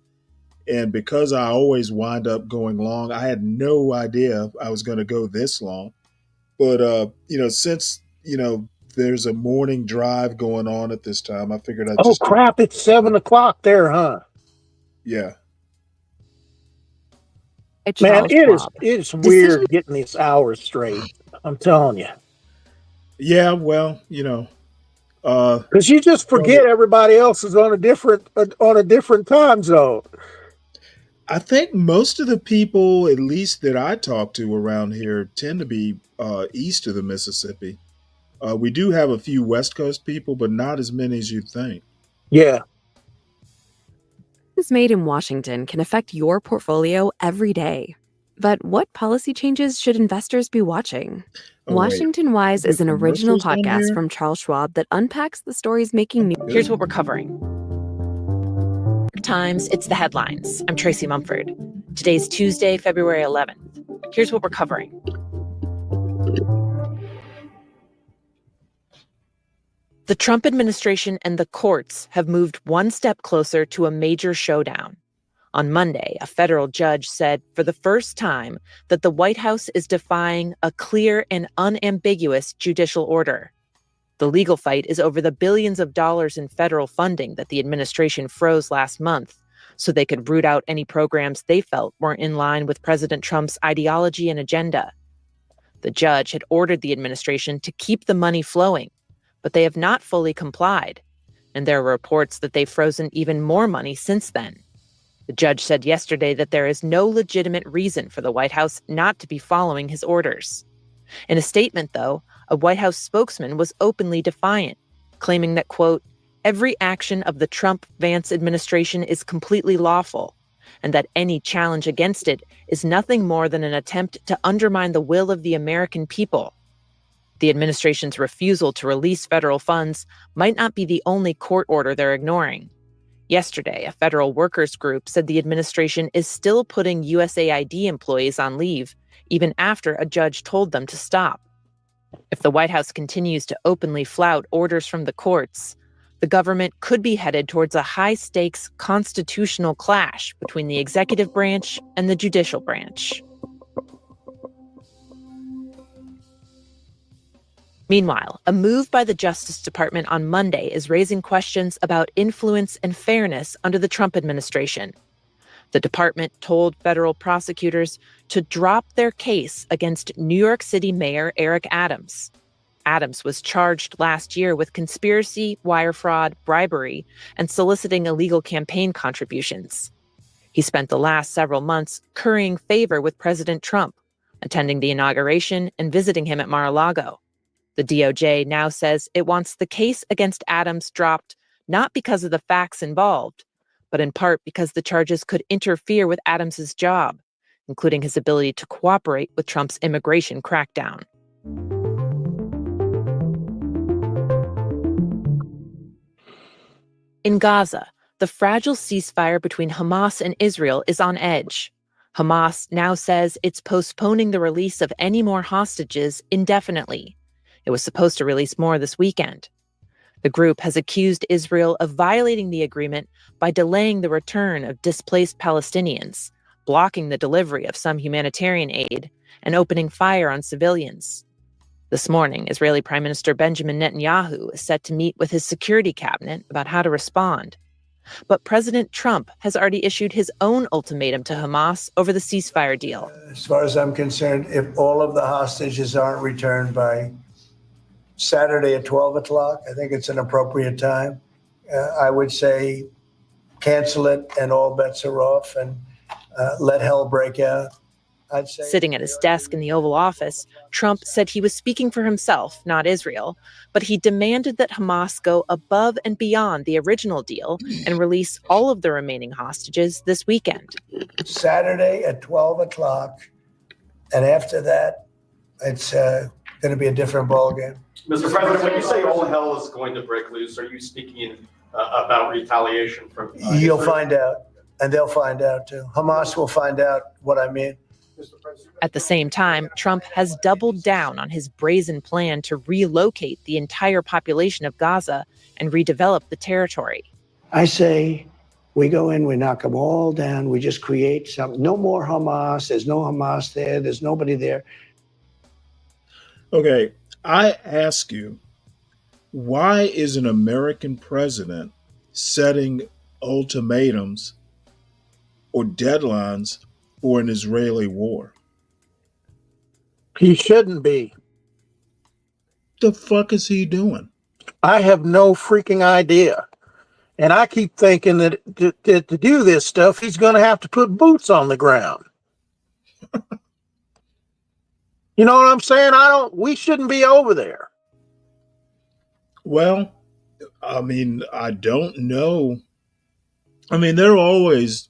And because I always wind up going long, I had no idea I was going to go this long. But, since, there's a morning drive going on at this time, I figured I'd just... crap, it's 7 o'clock there, huh? Yeah. Man, it's weird getting these hours straight. I'm telling you. Yeah, well, because you just forget everybody else is on a different time zone. I think most of the people, at least that I talk to around here, tend to be east of the Mississippi. We do have a few West Coast people, but not as many as you'd think. Yeah. Is made in Washington can affect your portfolio every day. But what policy changes should investors be watching? Washington Wise is an original podcast from Charles Schwab that unpacks the stories making news. Here's what we're covering. Times, it's the headlines. I'm Tracy Mumford. Today's Tuesday, February 11th. Here's what we're covering. The Trump administration and the courts have moved one step closer to a major showdown. On Monday, a federal judge said for the first time that the White House is defying a clear and unambiguous judicial order. The legal fight is over the billions of dollars in federal funding that the administration froze last month so they could root out any programs they felt weren't in line with President Trump's ideology and agenda. The judge had ordered the administration to keep the money flowing, but they have not fully complied, and there are reports that they've frozen even more money since then. The judge said yesterday that there is no legitimate reason for the White House not to be following his orders. In a statement, though, a White House spokesman was openly defiant, claiming that, quote, every action of the Trump-Vance administration is completely lawful, and that any challenge against it is nothing more than an attempt to undermine the will of the American people. The administration's refusal to release federal funds might not be the only court order they're ignoring. Yesterday, a federal workers group said the administration is still putting USAID employees on leave, even after a judge told them to stop. If the White House continues to openly flout orders from the courts, the government could be headed towards a high-stakes constitutional clash between the executive branch and the judicial branch. Meanwhile, a move by the Justice Department on Monday is raising questions about influence and fairness under the Trump administration. The department told federal prosecutors to drop their case against New York City Mayor Eric Adams. Adams was charged last year with conspiracy, wire fraud, bribery, and soliciting illegal campaign contributions. He spent the last several months currying favor with President Trump, attending the inauguration and visiting him at Mar-a-Lago. The DOJ now says it wants the case against Adams dropped not because of the facts involved, but in part because the charges could interfere with Adams's job, including his ability to cooperate with Trump's immigration crackdown. In Gaza, the fragile ceasefire between Hamas and Israel is on edge. Hamas now says it's postponing the release of any more hostages indefinitely. It was supposed to release more this weekend. The group has accused Israel of violating the agreement by delaying the return of displaced Palestinians, blocking the delivery of some humanitarian aid, and opening fire on civilians. This morning, Israeli Prime Minister Benjamin Netanyahu is set to meet with his security cabinet about how to respond. But President Trump has already issued his own ultimatum to Hamas over the ceasefire deal. As far as I'm concerned, if all of the hostages aren't returned by Saturday at 12 o'clock, I think it's an appropriate time. I would say cancel it and all bets are off and let hell break out. I'd say. Sitting at his desk in the Oval Office, Trump said he was speaking for himself, not Israel, but he demanded that Hamas go above and beyond the original deal and release all of the remaining hostages this weekend. Saturday at 12 o'clock, and after that, it's going to be a different ballgame. Mr. President, when you say all hell is going to break loose, are you speaking about retaliation from You'll Israel? find out, and they'll find out too. Hamas will find out what I mean. At the same time, Trump has doubled down on his brazen plan to relocate the entire population of Gaza and redevelop the territory. I say we go in, we knock them all down, we just create some, no more Hamas, there's no Hamas there, there's nobody there. Okay, I ask you, why is an American president setting ultimatums or deadlines for an Israeli war? He shouldn't be. The fuck is he doing? I have no freaking idea. And I keep thinking that to do this stuff, he's going to have to put boots on the ground. You know what I'm saying? We shouldn't be over there. Well, I mean, I don't know. I mean, there are always,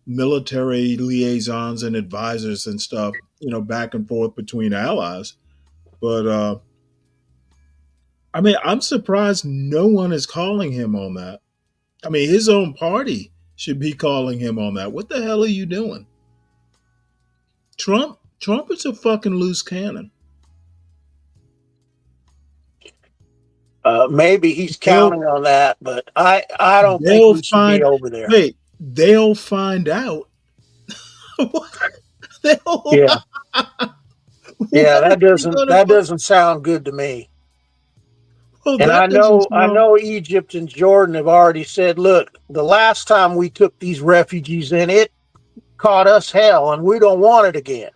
military liaisons and advisors and stuff, back and forth between allies. But, I mean, I'm surprised no one is calling him on that. I mean, his own party should be calling him on that. What the hell are you doing? Trump is a fucking loose cannon. Maybe he's counting on that, but I don't think he should be over there. Wait, they'll find out. Yeah. Yeah, that doesn't sound good to me. Well, and I know Egypt and Jordan have already said, look, the last time we took these refugees in, it caught us hell, and we don't want it again.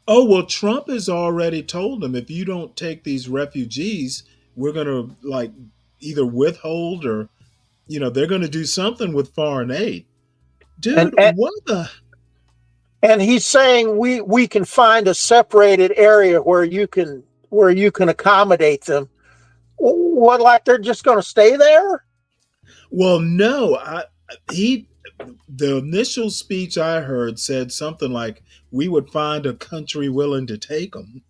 Oh, well, Trump has already told them, if you don't take these refugees, we're going to either withhold or, they're going to do something with foreign aid. Dude, what the? And he's saying we can find a separated area where you can accommodate them. What, like they're just going to stay there? Well, no. The initial speech I heard said something like, we would find a country willing to take them.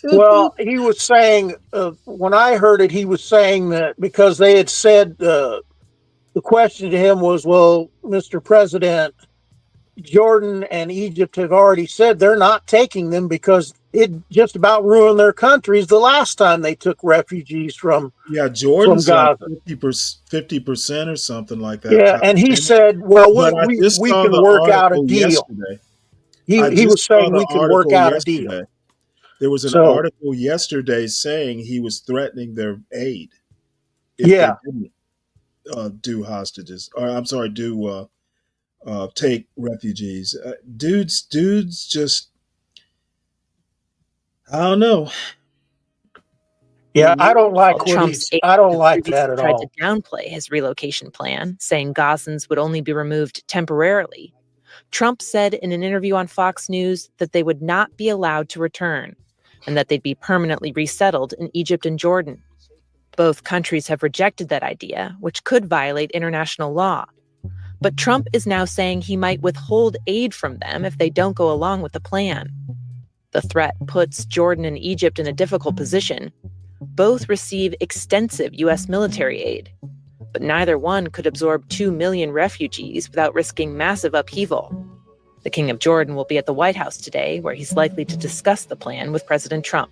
Well, he was saying, when I heard it, he was saying that because they had said, the question to him was, well, Mr. President, Jordan and Egypt have already said they're not taking them because it just about ruined their countries the last time they took refugees from Jordan's like Gaza. 50% or something like that. Yeah, and he said, "Well, But I just we saw can the work out a article deal." yesterday. He was saying we can work out a deal. There was an So article yesterday saying he was threatening their aid if they yeah, didn't do hostages, or I'm sorry, do take refugees. Dudes, just I don't know. yeah, I don't like what Trump's aide I don't have like that previously at tried to all. downplay his relocation plan, saying Gazans would only be removed temporarily. Trump said in an interview on Fox News that they would not be allowed to return and that they'd be permanently resettled in Egypt and Jordan. Both countries have rejected that idea, which could violate international law. But Trump is now saying he might withhold aid from them if they don't go along with the plan. The threat puts Jordan and Egypt in a difficult position. Both receive extensive U.S. military aid, but neither one could absorb 2 million refugees without risking massive upheaval. The King of Jordan will be at the White House today, where he's likely to discuss the plan with President Trump.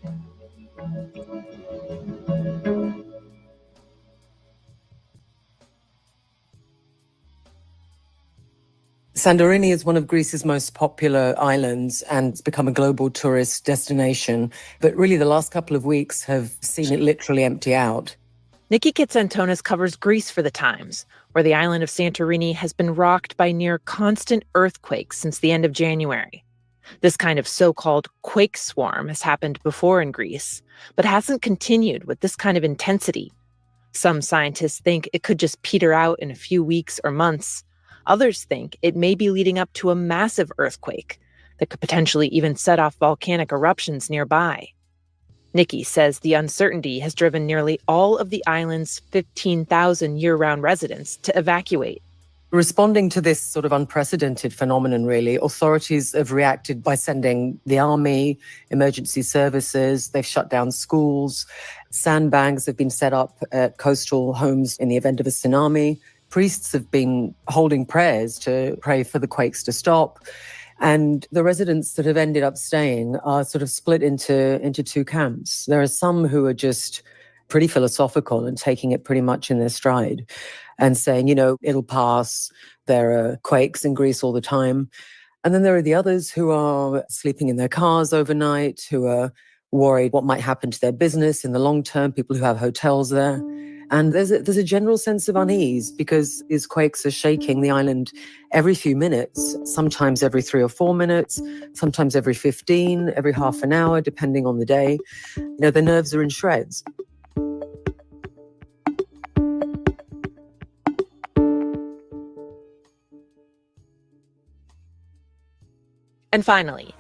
Santorini is one of Greece's most popular islands and it's become a global tourist destination. But really, the last couple of weeks have seen it literally empty out. Nikki Kitsantonis covers Greece for The Times, where the island of Santorini has been rocked by near constant earthquakes since the end of January. This kind of so-called quake swarm has happened before in Greece, but hasn't continued with this kind of intensity. Some scientists think it could just peter out in a few weeks or months. Others think it may be leading up to a massive earthquake that could potentially even set off volcanic eruptions nearby. Nikki says the uncertainty has driven nearly all of the island's 15,000 year-round residents to evacuate. Responding to this sort of unprecedented phenomenon, really, authorities have reacted by sending the army, emergency services, they've shut down schools, sandbags have been set up at coastal homes in the event of a tsunami. Priests have been holding prayers to pray for the quakes to stop. And the residents that have ended up staying are sort of split into two camps. There are some who are just pretty philosophical and taking it pretty much in their stride and saying, it'll pass. There are quakes in Greece all the time. And then there are the others who are sleeping in their cars overnight, who are worried what might happen to their business in the long term, people who have hotels there. And there's a general sense of unease because these quakes are shaking the island every few minutes, sometimes every 3 or 4 minutes, sometimes every 15, every half an hour, depending on the day. The nerves are in shreds. And finally,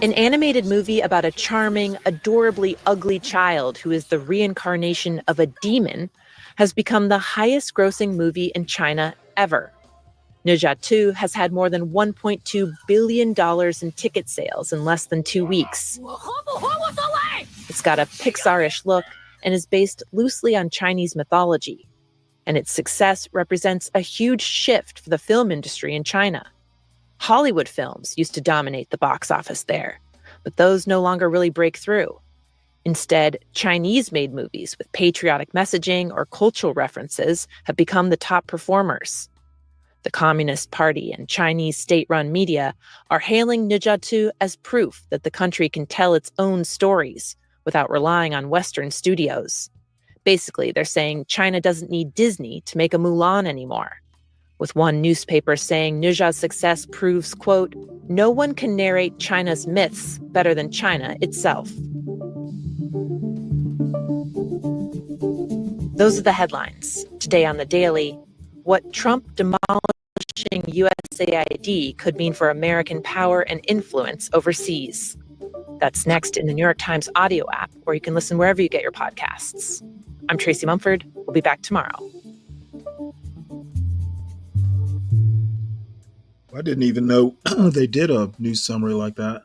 an animated movie about a charming, adorably ugly child who is the reincarnation of a demon has become the highest-grossing movie in China ever. Ne Zha 2 has had more than $1.2 billion in ticket sales in less than 2 weeks. It's got a Pixar-ish look and is based loosely on Chinese mythology. And its success represents a huge shift for the film industry in China. Hollywood films used to dominate the box office there, but those no longer really break through. Instead, Chinese-made movies with patriotic messaging or cultural references have become the top performers. The Communist Party and Chinese state-run media are hailing Ne Zha 2 as proof that the country can tell its own stories without relying on Western studios. Basically, they're saying China doesn't need Disney to make a Mulan anymore. With one newspaper saying Ne Zha's success proves, quote, no one can narrate China's myths better than China itself. Those are the headlines. Today on The Daily, what Trump demolishing USAID could mean for American power and influence overseas. That's next in the New York Times audio app, where you can listen wherever you get your podcasts. I'm Tracy Mumford. We'll be back tomorrow. I didn't even know they did a news summary like that.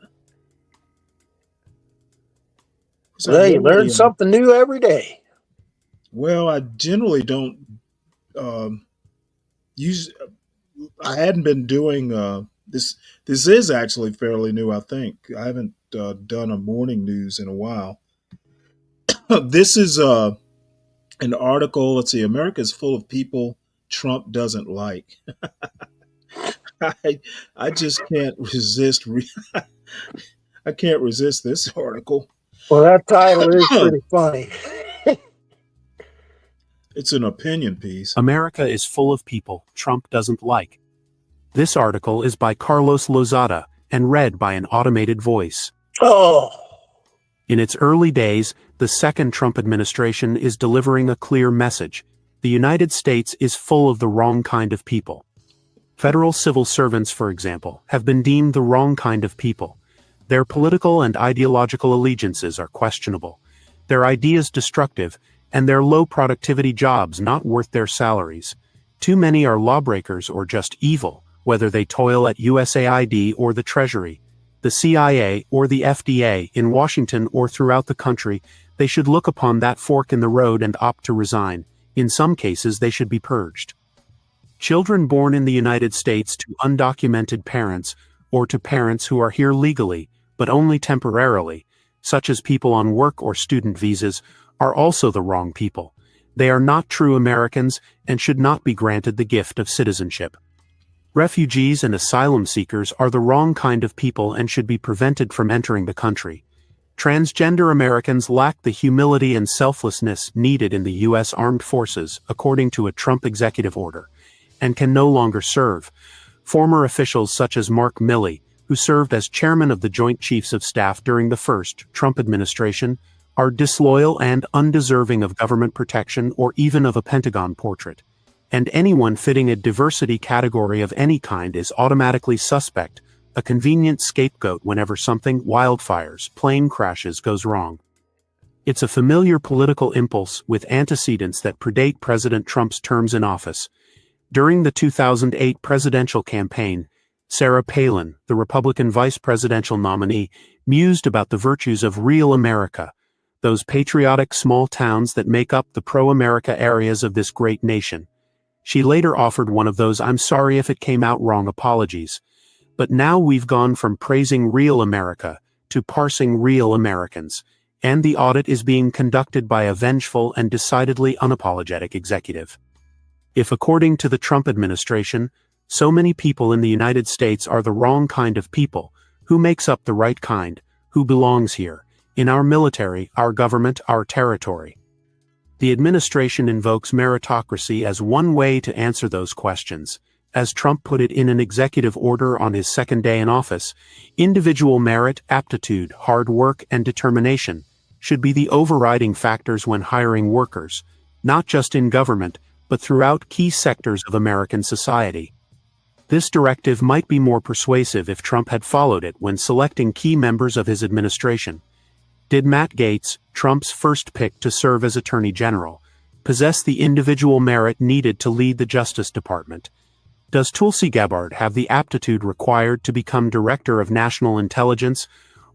Well, you learn something new every day. Well, I generally don't I hadn't been doing this. This is actually fairly new, I think. I haven't done a morning news in a while. This is an article. Let's see. America is full of people Trump doesn't like. I just can't resist. I can't resist this article. Well, that title is pretty funny. It's an opinion piece. America is full of people Trump doesn't like. This article is by Carlos Lozada and read by an automated voice. Oh. In its early days, the second Trump administration is delivering a clear message. The United States is full of the wrong kind of people. Federal civil servants, for example, have been deemed the wrong kind of people. Their political and ideological allegiances are questionable, their ideas destructive, and their low productivity jobs not worth their salaries. Too many are lawbreakers or just evil, whether they toil at USAID or the Treasury, the CIA or the FDA, in Washington or throughout the country. They should look upon that fork in the road and opt to resign. In some cases, they should be purged. Children born in the United States to undocumented parents, or to parents who are here legally, but only temporarily, such as people on work or student visas, are also the wrong people. They are not true Americans and should not be granted the gift of citizenship. Refugees and asylum seekers are the wrong kind of people and should be prevented from entering the country. Transgender Americans lack the humility and selflessness needed in the U.S. Armed Forces, according to a Trump executive order, and can no longer serve. Former officials such as Mark Milley, who served as chairman of the Joint Chiefs of Staff during the first Trump administration, are disloyal and undeserving of government protection or even of a Pentagon portrait. And anyone fitting a diversity category of any kind is automatically suspect, a convenient scapegoat whenever something, wildfires, plane crashes, goes wrong. It's a familiar political impulse with antecedents that predate President Trump's terms in office. During the 2008 presidential campaign, Sarah Palin, the Republican vice presidential nominee, mused about the virtues of real America, those patriotic small towns that make up the pro-America areas of this great nation. She later offered one of those "I'm sorry if it came out wrong" apologies. But now we've gone from praising real America to parsing real Americans, and the audit is being conducted by a vengeful and decidedly unapologetic executive. If, according to the Trump administration, so many people in the United States are the wrong kind of people, who makes up the right kind, who belongs here, in our military, our government, our territory? The administration invokes meritocracy as one way to answer those questions. As Trump put it in an executive order on his second day in office, individual merit, aptitude, hard work, and determination should be the overriding factors when hiring workers, not just in government, but throughout key sectors of American society. This directive might be more persuasive if Trump had followed it when selecting key members of his administration. Did Matt Gaetz, Trump's first pick to serve as Attorney General, possess the individual merit needed to lead the Justice Department? Does Tulsi Gabbard have the aptitude required to become Director of National Intelligence,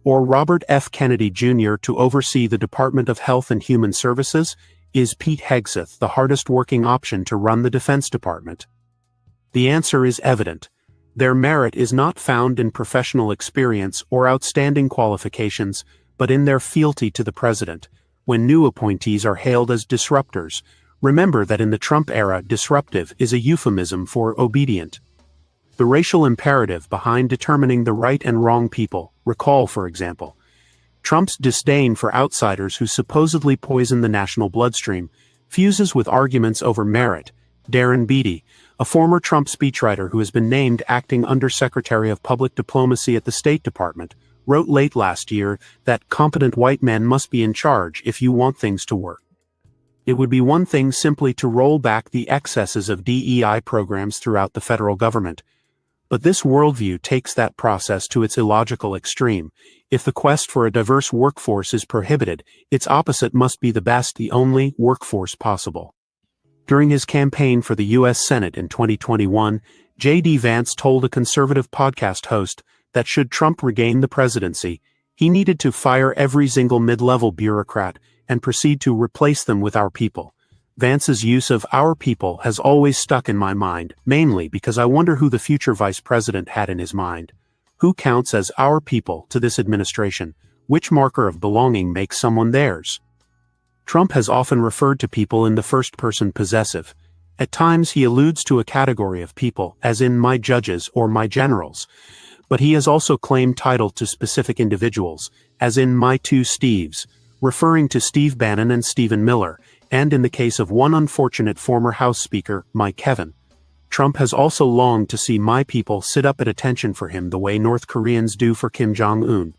or Robert F. Kennedy Jr. to oversee the Department of Health and Human Services? Is Pete Hegseth the hardest working option to run the Defense Department? The answer is evident. Their merit is not found in professional experience or outstanding qualifications, but in their fealty to the president. When new appointees are hailed as disruptors, remember that in the Trump era, disruptive is a euphemism for obedient. The racial imperative behind determining the right and wrong people, recall, for example, Trump's disdain for outsiders who supposedly poison the national bloodstream, fuses with arguments over merit. Darren Beattie, a former Trump speechwriter who has been named acting Undersecretary of Public Diplomacy at the State Department, wrote late last year that competent white men must be in charge if you want things to work. It would be one thing simply to roll back the excesses of DEI programs throughout the federal government. But this worldview takes that process to its illogical extreme. If the quest for a diverse workforce is prohibited, its opposite must be the best, the only workforce possible. During his campaign for the U.S. Senate in 2021, J.D. Vance told a conservative podcast host that should Trump regain the presidency, he needed to fire every single mid-level bureaucrat and proceed to replace them with our people. Vance's use of our people has always stuck in my mind, mainly because I wonder who the future vice president had in his mind. Who counts as our people to this administration? Which marker of belonging makes someone theirs? Trump has often referred to people in the first person possessive. At times he alludes to a category of people, as in my judges or my generals. But he has also claimed title to specific individuals, as in my two Steves, referring to Steve Bannon and Stephen Miller, and in the case of one unfortunate former House Speaker, my Kevin. Trump has also longed to see my people sit up at attention for him the way North Koreans do for Kim Jong-un.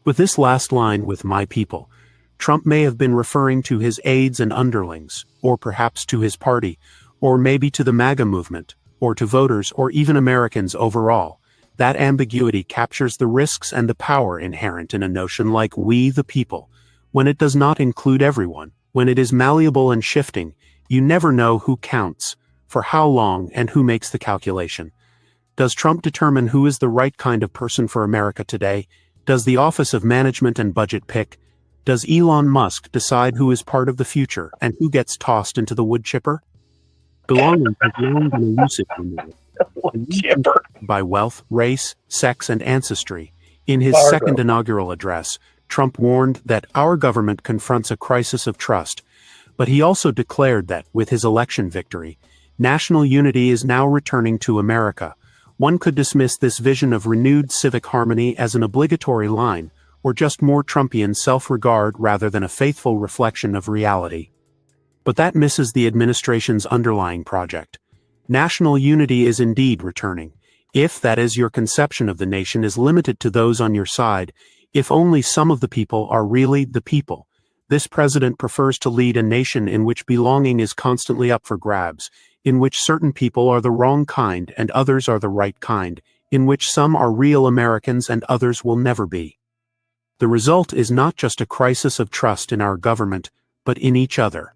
With this last line, with my people, Trump may have been referring to his aides and underlings, or perhaps to his party, or maybe to the MAGA movement, or to voters or even Americans overall. That ambiguity captures the risks and the power inherent in a notion like we the people. When it does not include everyone, when it is malleable and shifting, you never know who counts, for how long, and who makes the calculation. Does Trump determine who is the right kind of person for America today? Does the Office of Management and Budget pick? Does Elon Musk decide who is part of the future and who gets tossed into the wood chipper? Belonging has long been elusive by wealth, race, sex, and ancestry. In his second inaugural address, Trump warned that our government confronts a crisis of trust, but he also declared that, with his election victory, national unity is now returning to America. One could dismiss this vision of renewed civic harmony as an obligatory line, or just more Trumpian self-regard rather than a faithful reflection of reality. But that misses the administration's underlying project. National unity is indeed returning, if that is your conception of the nation is limited to those on your side, if only some of the people are really the people. This president prefers to lead a nation in which belonging is constantly up for grabs, in which certain people are the wrong kind and others are the right kind, in which some are real Americans and others will never be. The result is not just a crisis of trust in our government, but in each other.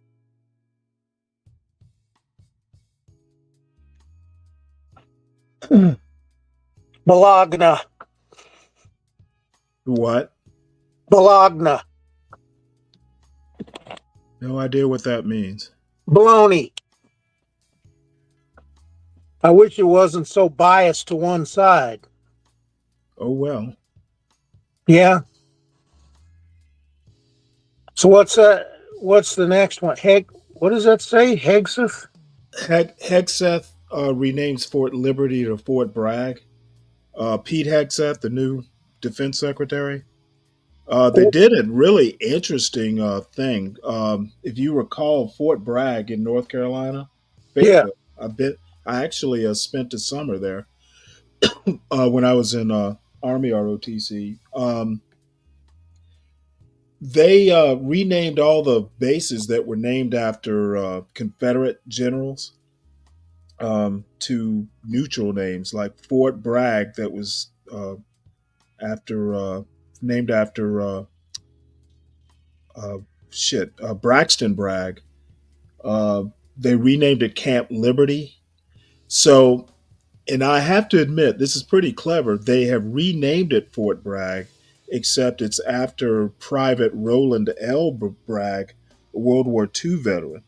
Bologna. What? Bologna. No idea what that means. Baloney. I wish it wasn't so biased to one side. Oh, well. Yeah. So what's the next one? What does that say? Hegseth? Hegseth renames Fort Liberty to Fort Bragg. Pete Hegseth, the new defense secretary, they did a really interesting thing. If you recall, Fort Bragg in North Carolina, Fayetteville, I actually spent the summer there when I was in Army ROTC. They renamed all the bases that were named after Confederate generals to neutral names, like Fort Bragg, that was named after Braxton Bragg. They renamed it Camp Liberty. So, and I have to admit, this is pretty clever. They have renamed it Fort Bragg, except it's after Private Roland L. Bragg, a World War II veteran.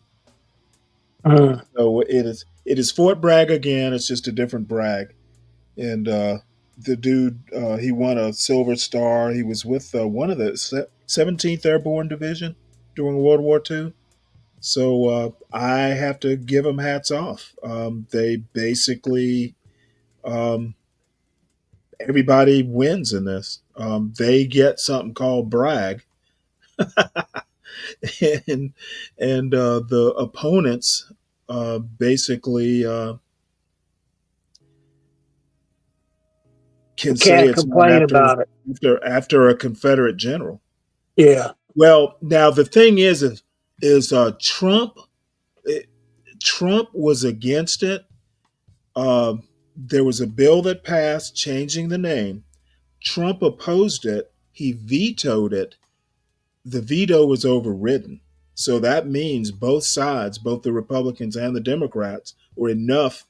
So it is Fort Bragg again. It's just a different Bragg. And the dude, he won a Silver Star. He was with one of the 17th Airborne Division during World War II. So I have to give them hats off. They basically, everybody wins in this. They get something called brag, and the opponents basically can say Can't it's not complain about it. after a Confederate general. Yeah. Well, now the thing is Trump. Trump was against it. There was a bill that passed changing the name. Trump opposed it. He vetoed it. The veto was overridden. So that means both sides, both the Republicans and the Democrats, or enough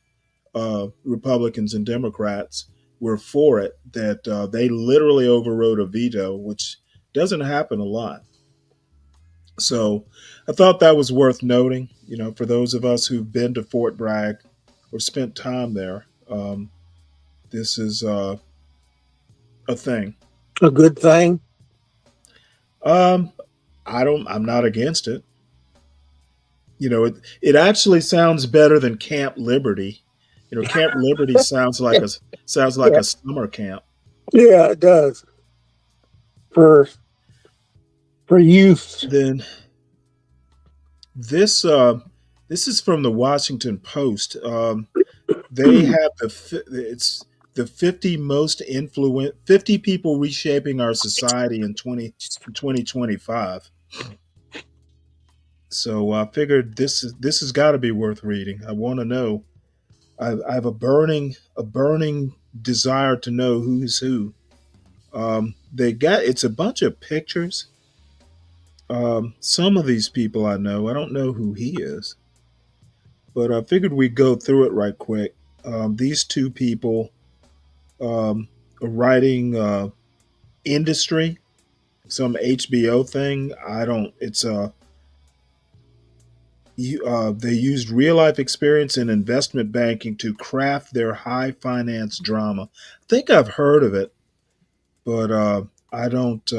Republicans and Democrats were for it that they literally overrode a veto, which doesn't happen a lot. So I thought that was worth noting. For those of us who've been to Fort Bragg or spent time there, this is a thing. A good thing. Um, I'm not against it. It actually sounds better than Camp Liberty. Camp Liberty sounds like a summer camp. Yeah, it does. For youth. Then this this is from the Washington Post. They have it's the 50 people reshaping our society in 2025. So I figured this has got to be worth reading. I want to know. I have a burning desire to know who's who. It's a bunch of pictures. Some of these people I know. I don't know who he is, but I figured we'd go through it right quick. These two people are writing industry, some HBO thing. I don't. It's they used real life experience in investment banking to craft their high finance drama. I think I've heard of it, but I don't.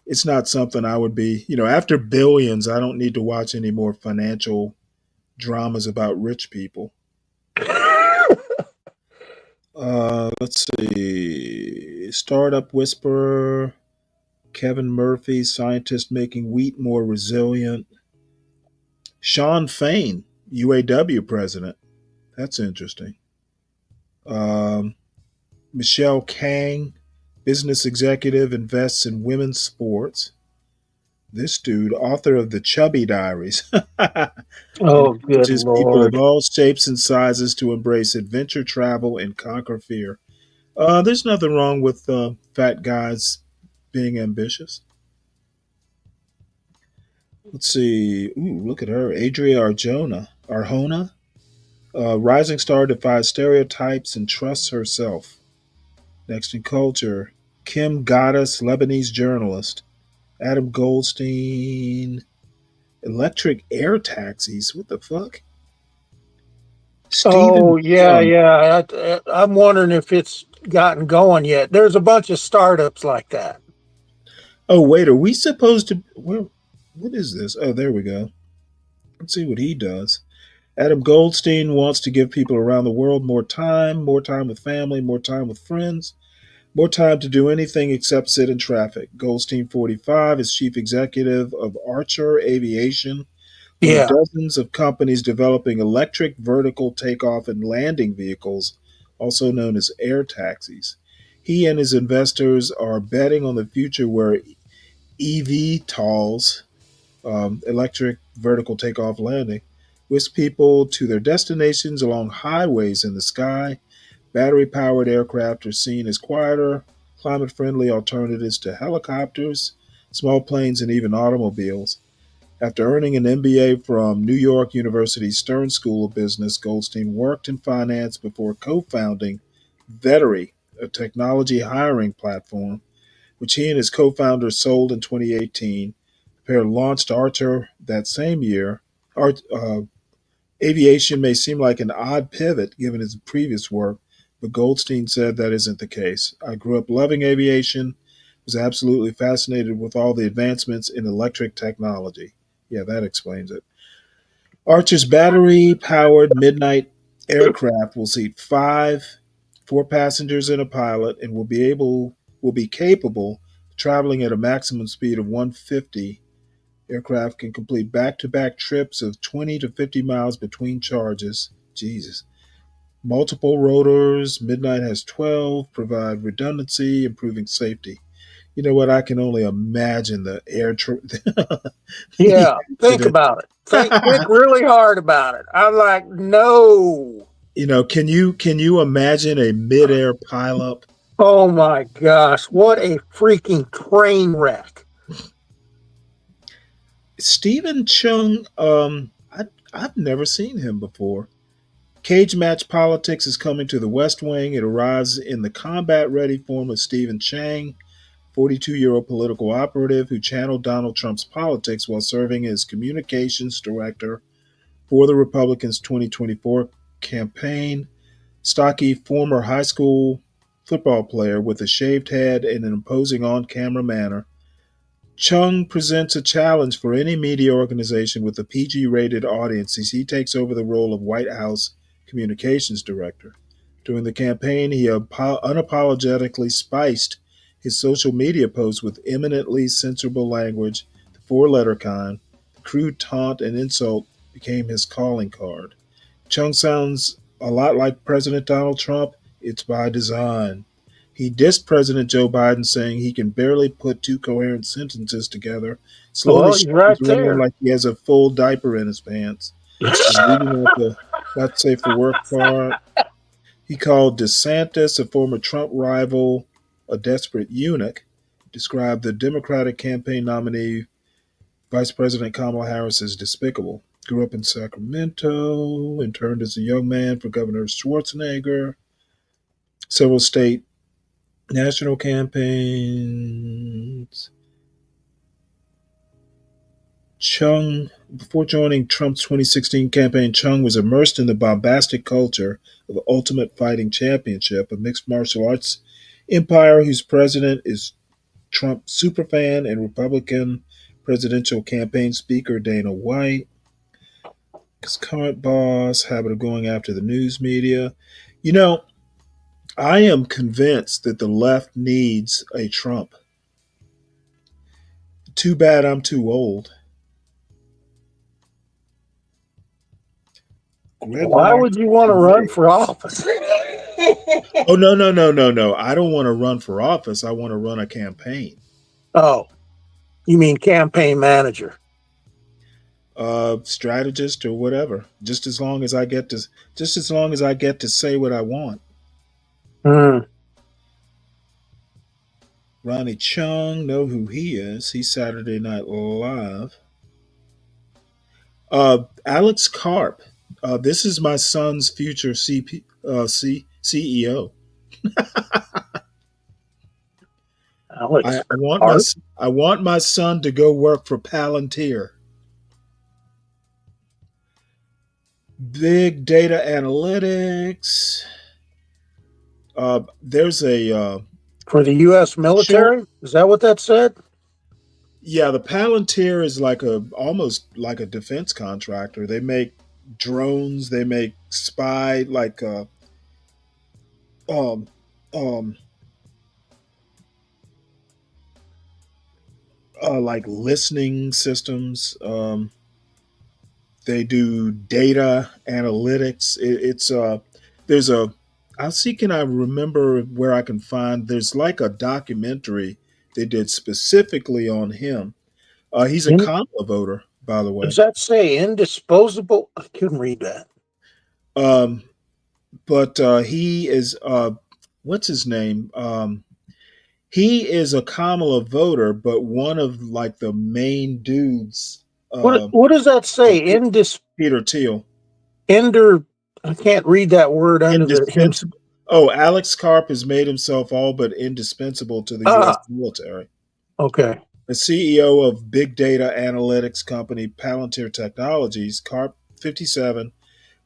It's not something I would be. After Billions, I don't need to watch any more financial dramas about rich people. Let's see. Startup Whisperer, Kevin Murphy, scientist making wheat more resilient. Sean Fain, UAW president. That's interesting. Um, Michelle Kang, business executive, invests in women's sports. This dude, author of the Chubby Diaries, Oh, good encourages people of Lord. all shapes and sizes to embrace adventure, travel, and conquer fear. There's nothing wrong with fat guys being ambitious. Let's see. Ooh, look at her, Adria Arjona. Rising star defies stereotypes and trusts herself. Next in culture, Kim Goddess, Lebanese journalist. Adam Goldstein, electric air taxis. What the fuck? Oh, Stephen yeah, Chung. yeah. I'm wondering if it's gotten going yet. There's a bunch of startups like that. Oh, wait, are we supposed to? What is this? Oh, there we go. Let's see what he does. Adam Goldstein wants to give people around the world more time with family, more time with friends, more time to do anything except sit in traffic. Goldstein, 45, is chief executive of Archer Aviation, one of Yeah. dozens of companies developing electric vertical takeoff and landing vehicles, also known as air taxis. He and his investors are betting on the future where EVTOLs, electric vertical takeoff landing, whisk people to their destinations along highways in the sky. Battery powered aircraft are seen as quieter, climate friendly alternatives to helicopters, small planes, and even automobiles. After earning an MBA from New York University's Stern School of Business, Goldstein worked in finance before co founding Vettery, a technology hiring platform, which he and his co founders sold in 2018. The pair launched Archer that same year. Art, Aviation may seem like an odd pivot given his previous work, but Goldstein said that isn't the case. I grew up loving aviation, was absolutely fascinated with all the advancements in electric technology. Yeah, that explains it. Archer's battery powered midnight aircraft will seat four passengers and a pilot, and will be capable of traveling at a maximum speed of 150. Aircraft can complete back to back trips of 20 to 50 miles between charges. Jesus. Multiple rotors. Midnight has 12, provide redundancy, improving safety. You know what? I can only imagine the Yeah. Think accident. about it. Think really hard about it. I'm like, no. Can you imagine a midair pileup? Oh my gosh. What a freaking train wreck. Stephen Chung, I've never seen him before. Cage match politics is coming to the West Wing. It arrives in the combat ready form of Stephen Chang, 42-year-old political operative who channeled Donald Trump's politics while serving as communications director for the Republicans' 2024 campaign. Stocky, former high school football player with a shaved head and an imposing on camera manner, Chung presents a challenge for any media organization with a PG rated audience as he takes over the role of White House communications director. During the campaign, he unapologetically spiced his social media posts with eminently censorable language, the four letter kind. The crude taunt and insult became his calling card. Chung sounds a lot like President Donald Trump. It's by design. He dissed President Joe Biden, saying he can barely put two coherent sentences together, slowly Well, he's right shuffles around there. like he has a full diaper in his pants. Reading out the not safe for work part, he called DeSantis, a former Trump rival, a desperate eunuch, described the Democratic campaign nominee, Vice President Kamala Harris, as despicable. Grew up in Sacramento, interned as a young man for Governor Schwarzenegger, several state national campaigns. Chung, before joining Trump's 2016 campaign, Chung was immersed in the bombastic culture of Ultimate Fighting Championship, a mixed martial arts empire whose president is Trump superfan and Republican presidential campaign speaker Dana White. His current boss, habit of going after the news media. You know, I am convinced that the left needs a Trump. Too bad I'm too old. Why would you want to run for office? Oh, no. I don't want to run for office. I want to run a campaign. Oh, you mean campaign manager? Strategist or whatever. Just as long as I get to say what I want. Ronnie Chung, know who he is. He's Saturday Night Live. Alex Karp. This is my son's future CEO. Alex I want my son to go work for Palantir. Big data analytics. There's a for the U.S. military. Is that what that said? Yeah, the Palantir is almost like a defense contractor. They make drones. They make spy like listening systems. They do data analytics. There's a I'll see, can I remember where I can find, there's like a documentary they did specifically on him. He's a Kamala voter, by the way. Does that say indisposable? I couldn't read that. But he is, what's his name? He is a Kamala voter, but one of like the main dudes. What does that say? Peter Thiel. I can't read that word under the him. Oh, Alex Karp has made himself all but indispensable to the U.S. military. Okay. The CEO of big data analytics company Palantir Technologies, Karp, 57,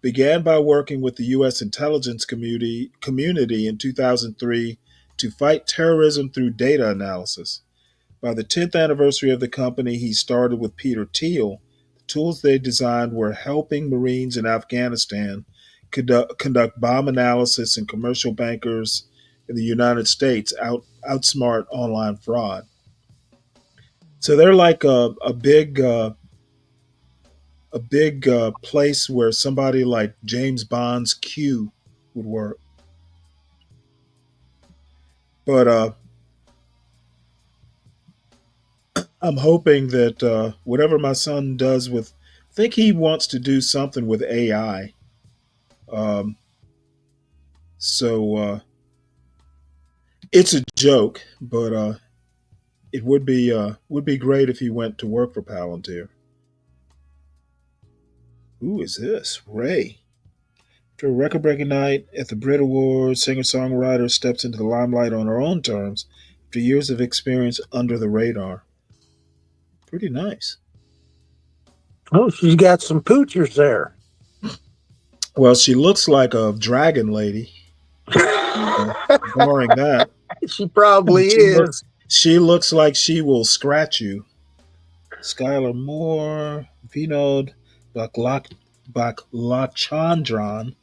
began by working with the U.S. intelligence community in 2003 to fight terrorism through data analysis. By the 10th anniversary of the company he started with Peter Thiel, the tools they designed were helping Marines in Afghanistan conduct bomb analysis and commercial bankers in the United States outsmart online fraud. So they're like a big place where somebody like James Bond's Q would work. But I'm hoping that whatever my son does I think he wants to do something with AI. So it's a joke, but it would be great if he went to work for Palantir. Who is this? Ray. After a record-breaking night at the Brit Awards, singer-songwriter steps into the limelight on her own terms after years of experience under the radar. Pretty nice. Oh, she's got some poochers there. Well, she looks like a dragon lady. Barring that, She probably she is. looks like she will scratch you. Skylar Moore, Vinod Baklachandran,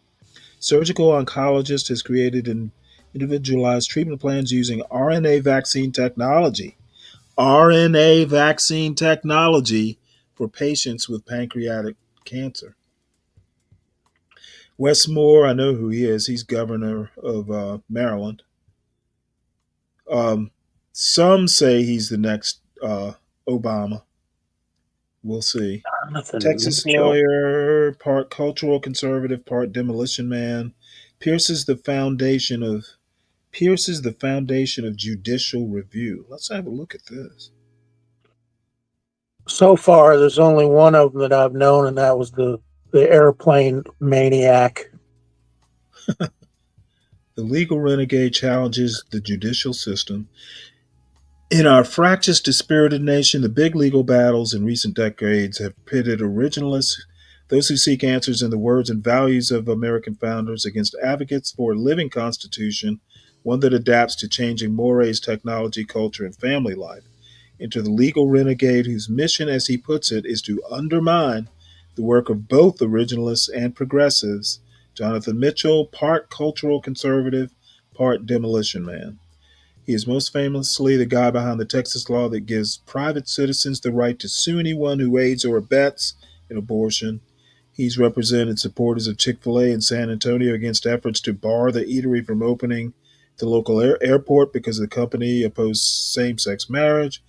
surgical oncologist, has created an individualized treatment plans using RNA vaccine technology. RNA vaccine technology for patients with pancreatic cancer. Wes Moore, I know who he is. He's governor of Maryland. Some say he's the next Obama. We'll see. Jonathan Texas Mitchell. lawyer, part cultural conservative, part demolition man, pierces the foundation of judicial review. Let's have a look at this. So far, there's only one of them that I've known, and that was the airplane maniac. The legal renegade challenges the judicial system. In our fractious, dispirited nation, the big legal battles in recent decades have pitted originalists, those who seek answers in the words and values of American founders, against advocates for a living constitution, one that adapts to changing mores, technology, culture, and family life, into the legal renegade whose mission, as he puts it, is to undermine the work of both originalists and progressives. Jonathan Mitchell, part cultural conservative, part demolition man. He is most famously the guy behind the Texas law that gives private citizens the right to sue anyone who aids or abets an abortion. He's represented supporters of Chick-fil-A in San Antonio against efforts to bar the eatery from opening the local airport because the company opposed same-sex marriage.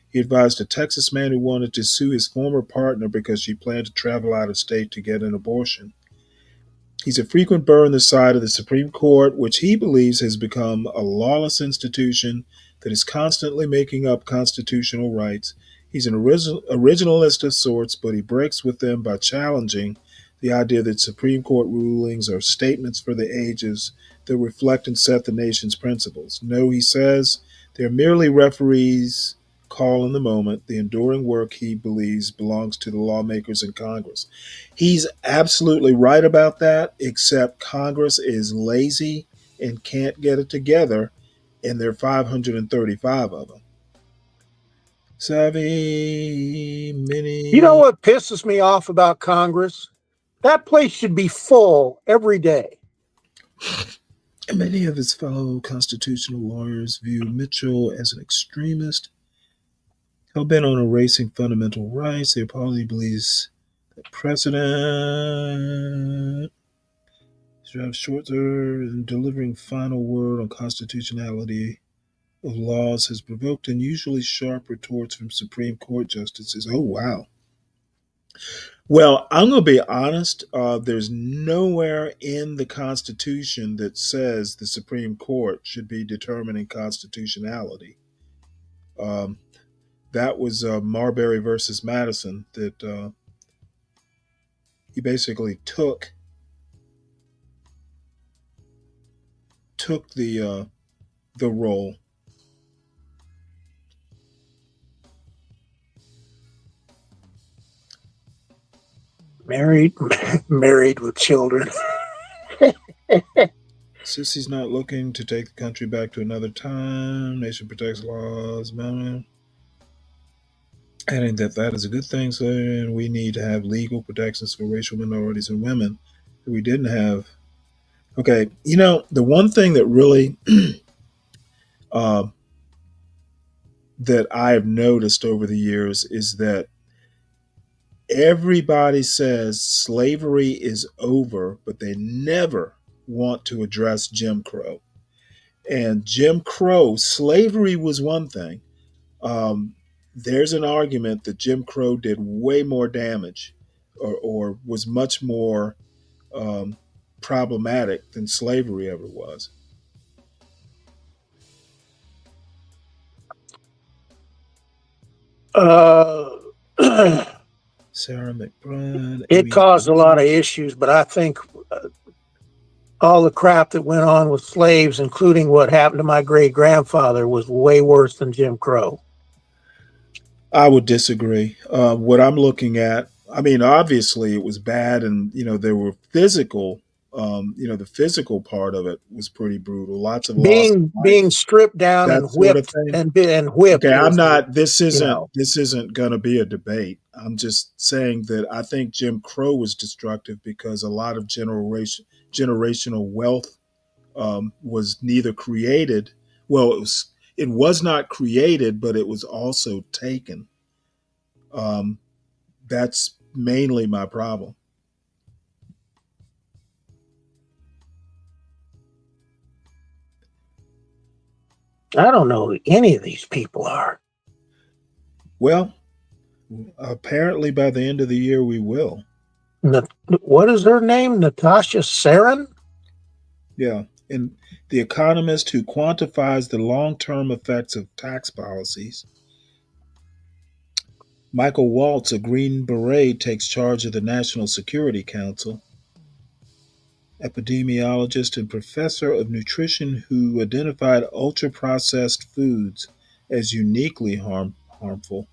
He advised a Texas man who wanted to sue his former partner because she planned to travel out of state to get an abortion. He's a frequent burr in the side of the Supreme Court, which he believes has become a lawless institution that is constantly making up constitutional rights. He's an originalist of sorts, but he breaks with them by challenging the idea that Supreme Court rulings are statements for the ages that reflect and set the nation's principles. No, he says, they're merely referees call in the moment. The enduring work, he believes, belongs to the lawmakers in Congress. He's absolutely right about that, except Congress is lazy and can't get it together, and there are 535 of them. Savvy, mini. You know what pisses me off about Congress? That place should be full every day. Many of his fellow constitutional lawyers view Mitchell as an extremist, hell-bent on erasing fundamental rights. They probably believes that President should have shorter and delivering final word on constitutionality of laws has provoked unusually sharp retorts from Supreme Court justices. Oh, wow. Well, I'm going to be honest. There's nowhere in the Constitution that says the Supreme Court should be determining constitutionality. That was Marbury versus Madison that he basically took the role. Married with children. Sissy's not looking to take the country back to another time. Nation protects laws. Adding that is a good thing, saying we need to have legal protections for racial minorities and women that we didn't have. Okay, the one thing that really that I've noticed over the years is that everybody says slavery is over, but they never want to address Jim Crow. And Jim Crow, slavery was one thing. There's an argument that Jim Crow did way more damage or was much more problematic than slavery ever was. Sarah McBride. It caused a lot of issues, but I think all the crap that went on with slaves, including what happened to my great grandfather, was way worse than Jim Crow. I would disagree. What I'm looking at, I mean, obviously it was bad, and there were physical. The physical part of it was pretty brutal. Lots of loss of Being life, stripped down that and sort of whipped thing. and whipped Okay, I'm was the, not. This you isn't. know. This isn't going to be a debate. I'm just saying that I think Jim Crow was destructive because a lot of generational wealth was neither created. Well, it was not created, but it was also taken. Um, that's mainly my problem. I don't know who any of these people are. Well, apparently by the end of the year we will. What is her name? Natasha Sarin? Yeah, and the economist who quantifies the long-term effects of tax policies. Michael Waltz, a Green Beret, takes charge of the National Security Council. Epidemiologist and professor of nutrition who identified ultra processed foods as uniquely harmful.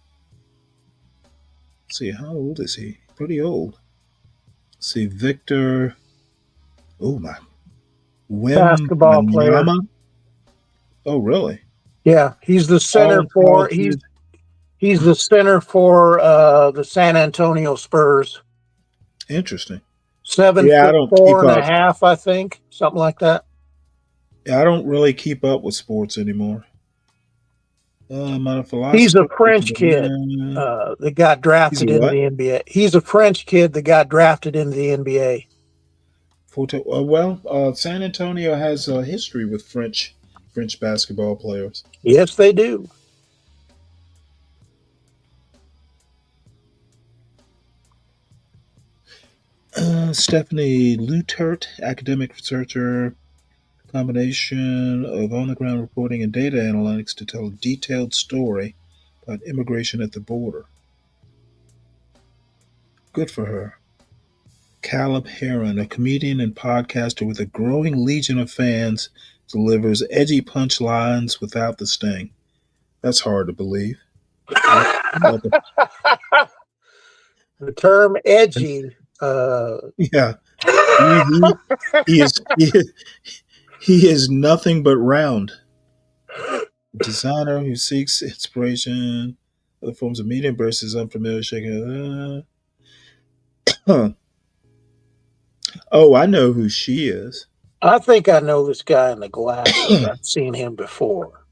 Let's see, how old is he? Pretty old. Let's see, Victor. Oh my. Wim Basketball player. Manyama. Oh, really? Yeah, he's the center All for talented. he's the center for the San Antonio Spurs. Interesting. 7 Yeah, I foot don't four keep and a up. half, I think, something like that. Yeah, I don't really keep up with sports anymore. I'm not a He's philosopher. a French kid that got He's a drafted into what? the NBA. He's a French kid that got drafted into the NBA. San Antonio has a history with French basketball players. Yes, they do. Stephanie Lutert, academic researcher, combination of on the ground reporting and data analytics to tell a detailed story about immigration at the border. Good for her. Caleb Heron, a comedian and podcaster with a growing legion of fans, delivers edgy punchlines without the sting. That's hard to believe. The term edgy. Yeah, he is he is nothing but round. A designer who seeks inspiration, other forms of media embraces unfamiliar shaking. Huh. Oh, I know who she is. I think I know this guy in the glasses. I've seen him before.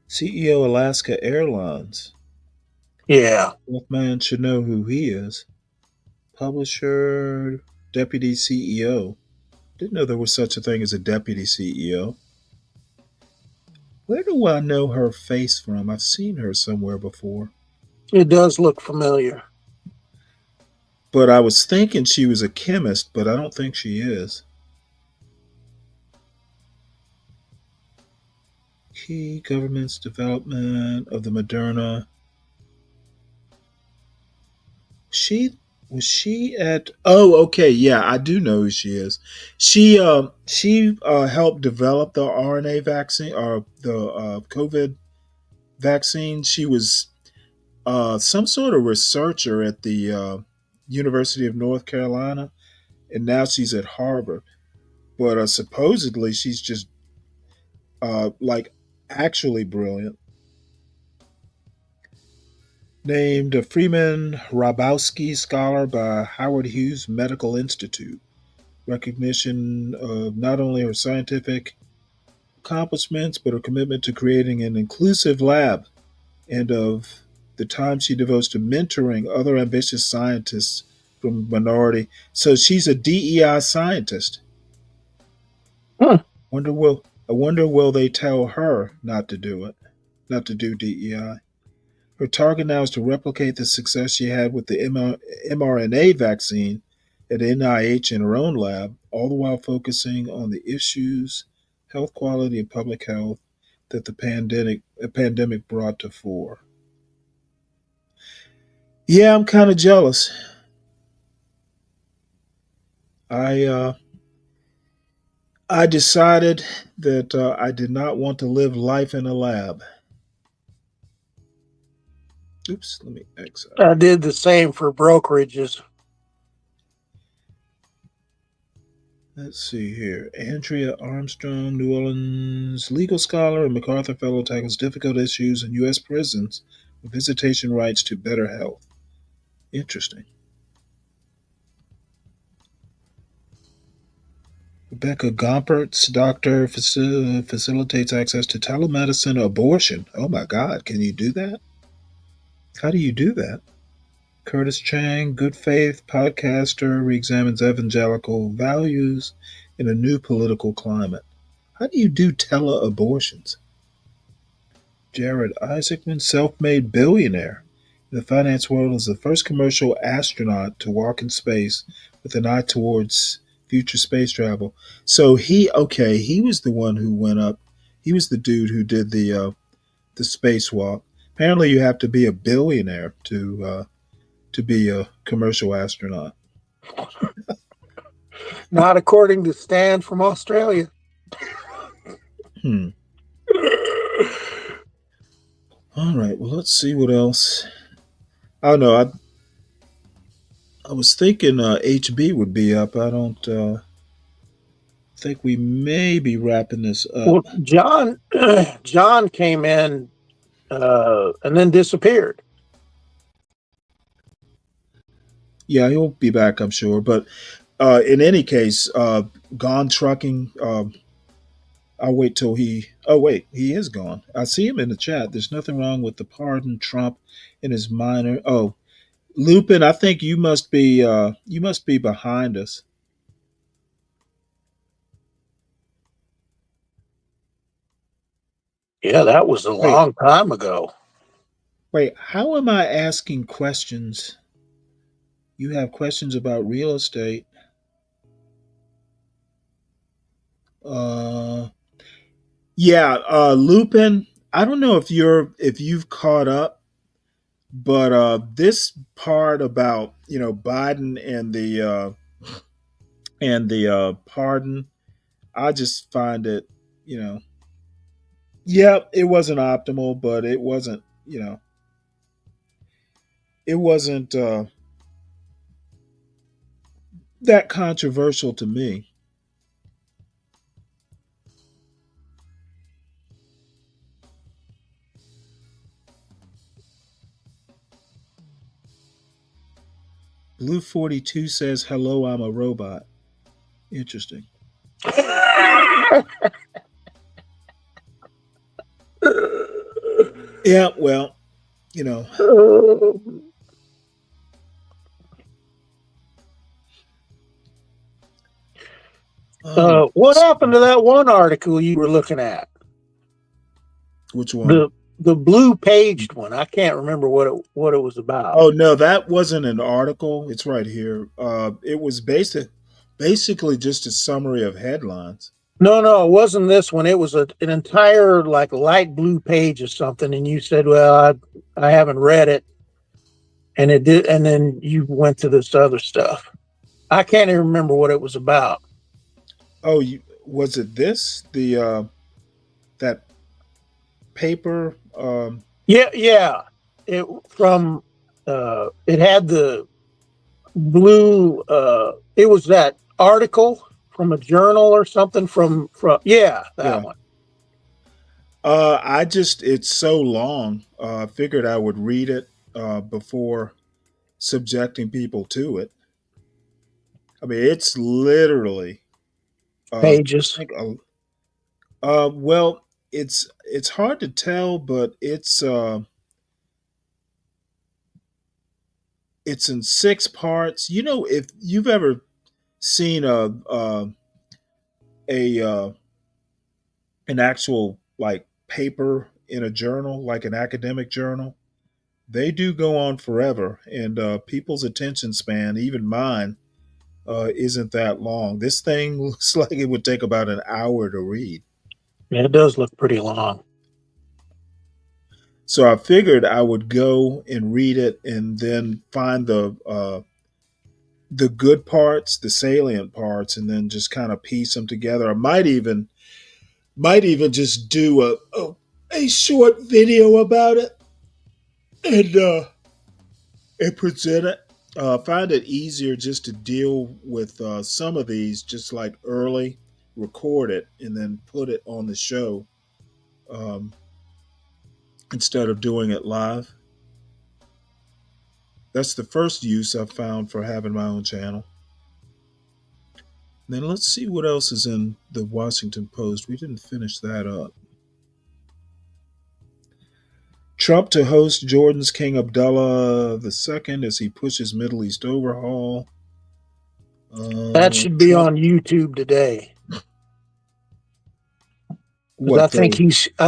CEO Alaska Airlines. Yeah. That man should know who he is. Publisher, deputy CEO. Didn't know there was such a thing as a deputy CEO. Where do I know her face from? I've seen her somewhere before. It does look familiar. But I was thinking she was a chemist, but I don't think she is. Key government's development of the Moderna. Was she at? Oh, okay, yeah, I do know who she is. She helped develop the RNA vaccine or the COVID vaccine. She was some sort of researcher at the University of North Carolina, and now she's at Harvard. But supposedly she's just like actually brilliant. Named a Freeman Rabowski Scholar by Howard Hughes Medical Institute. Recognition of not only her scientific accomplishments, but her commitment to creating an inclusive lab and of the time she devotes to mentoring other ambitious scientists from minority. So she's a DEI scientist. I wonder will they tell her not to do it, not to do DEI. Her target now is to replicate the success she had with the mRNA vaccine at NIH in her own lab, all the while focusing on the issues, health quality, and public health that the pandemic brought to fore. Yeah, I'm kind of jealous. I I decided that I did not want to live life in a lab. Oops, let me exit. I did the same for brokerages. Let's see here. Andrea Armstrong, New Orleans legal scholar and MacArthur Fellow, tackles difficult issues in U.S. prisons with visitation rights to better health. Interesting. Rebecca Gompertz, doctor, facilitates access to telemedicine abortion. Oh my God, can you do that? How do you do that? Curtis Chang, good faith podcaster, reexamines evangelical values in a new political climate. How do you do tele-abortions? Jared Isaacman, self-made billionaire in the finance world, is the first commercial astronaut to walk in space with an eye towards future space travel. So he was the one who went up. He was the dude who did the spacewalk. Apparently, you have to be a billionaire to be a commercial astronaut. Not according to Stan from Australia. All right. Well, let's see what else. I don't know. I was thinking HB would be up. I don't think we may be wrapping this up. Well, John came in and then disappeared. Yeah, he'll be back, I'm sure. But in any case, Gone Trucking. I'll wait till he. Oh wait, he is gone. I see him in the chat. There's nothing wrong with the pardon Trump in his minor. Oh, Lupin, I think you must be behind us. Yeah, that was a long time ago. Wait, how am I asking questions? You have questions about real estate. Yeah, Lupin. I don't know if you've caught up, but this part about Biden and the pardon, I just find it, yeah, it wasn't optimal, but it wasn't that controversial to me. Blue 42 says, "Hello, I'm a robot." Interesting. Yeah, well, What happened to that one article you were looking at? Which one? The blue paged one. I can't remember what it was about. Oh no, that wasn't an article. It's right here. It was basically just a summary of headlines. No, it wasn't this one. It was an entire like light blue page or something, and you said, "Well, I haven't read it," and it did, and then you went to this other stuff. I can't even remember what it was about. Oh, was it this that paper? Yeah. It it had the blue. It was that article from a journal or something from that one. It's so long. I figured I would read it before subjecting people to it. I mean, it's literally Pages. Well, it's hard to tell, but it's in 6 parts. If you've ever seen an actual like paper in a journal, like an academic journal, they do go on forever, and people's attention span, even mine, isn't that long. This thing looks like it would take about an hour to read. Yeah, it does look pretty long. So I figured I would go and read it and then find the good parts, the salient parts, and then just kind of piece them together. I might even just do a short video about it and present it. Find it easier just to deal with some of these, just like early, record it, and then put it on the show um, instead of doing it live. That's the first use I've found for having my own channel. Then let's see what else is in the Washington Post. We didn't finish that up. Trump to host Jordan's King Abdullah II as he pushes Middle East overhaul. That should be Trump, on YouTube today. 'Cause what? I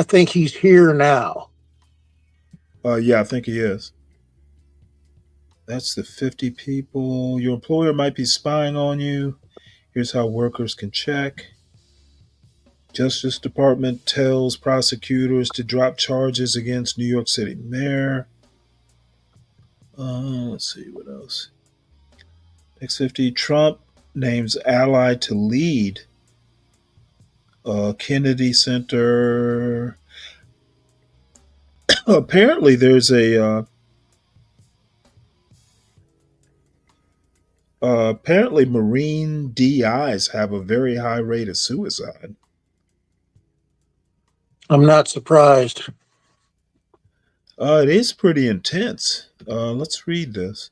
think he's here now. Yeah, I think he is. That's the 50 people. Your employer might be spying on you. Here's how workers can check. Justice Department tells prosecutors to drop charges against New York City mayor. Let's see what else. Next 50. Trump names ally to lead Kennedy Center. Apparently, there's apparently Marine DIs have a very high rate of suicide. I'm not surprised. It is pretty intense. Let's read this.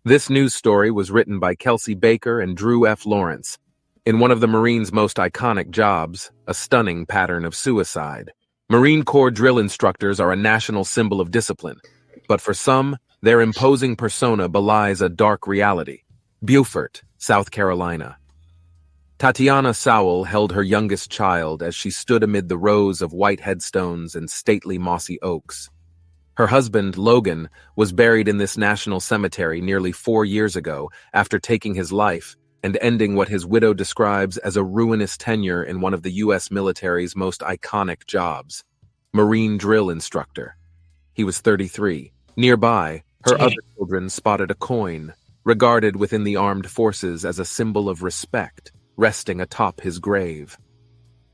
This news story was written by Kelsey Baker and Drew F. Lawrence. In one of the Marines' most iconic jobs, a stunning pattern of suicide. Marine Corps drill instructors are a national symbol of discipline, but for some, their imposing persona belies a dark reality. Beaufort, South Carolina. Tatiana Sowell held her youngest child as she stood amid the rows of white headstones and stately mossy oaks. Her husband, Logan, was buried in this national cemetery nearly 4 years ago after taking his life and ending what his widow describes as a ruinous tenure in one of the U.S. military's most iconic jobs, Marine drill instructor. He was 33. Nearby, her other children spotted a coin, regarded within the armed forces as a symbol of respect, resting atop his grave.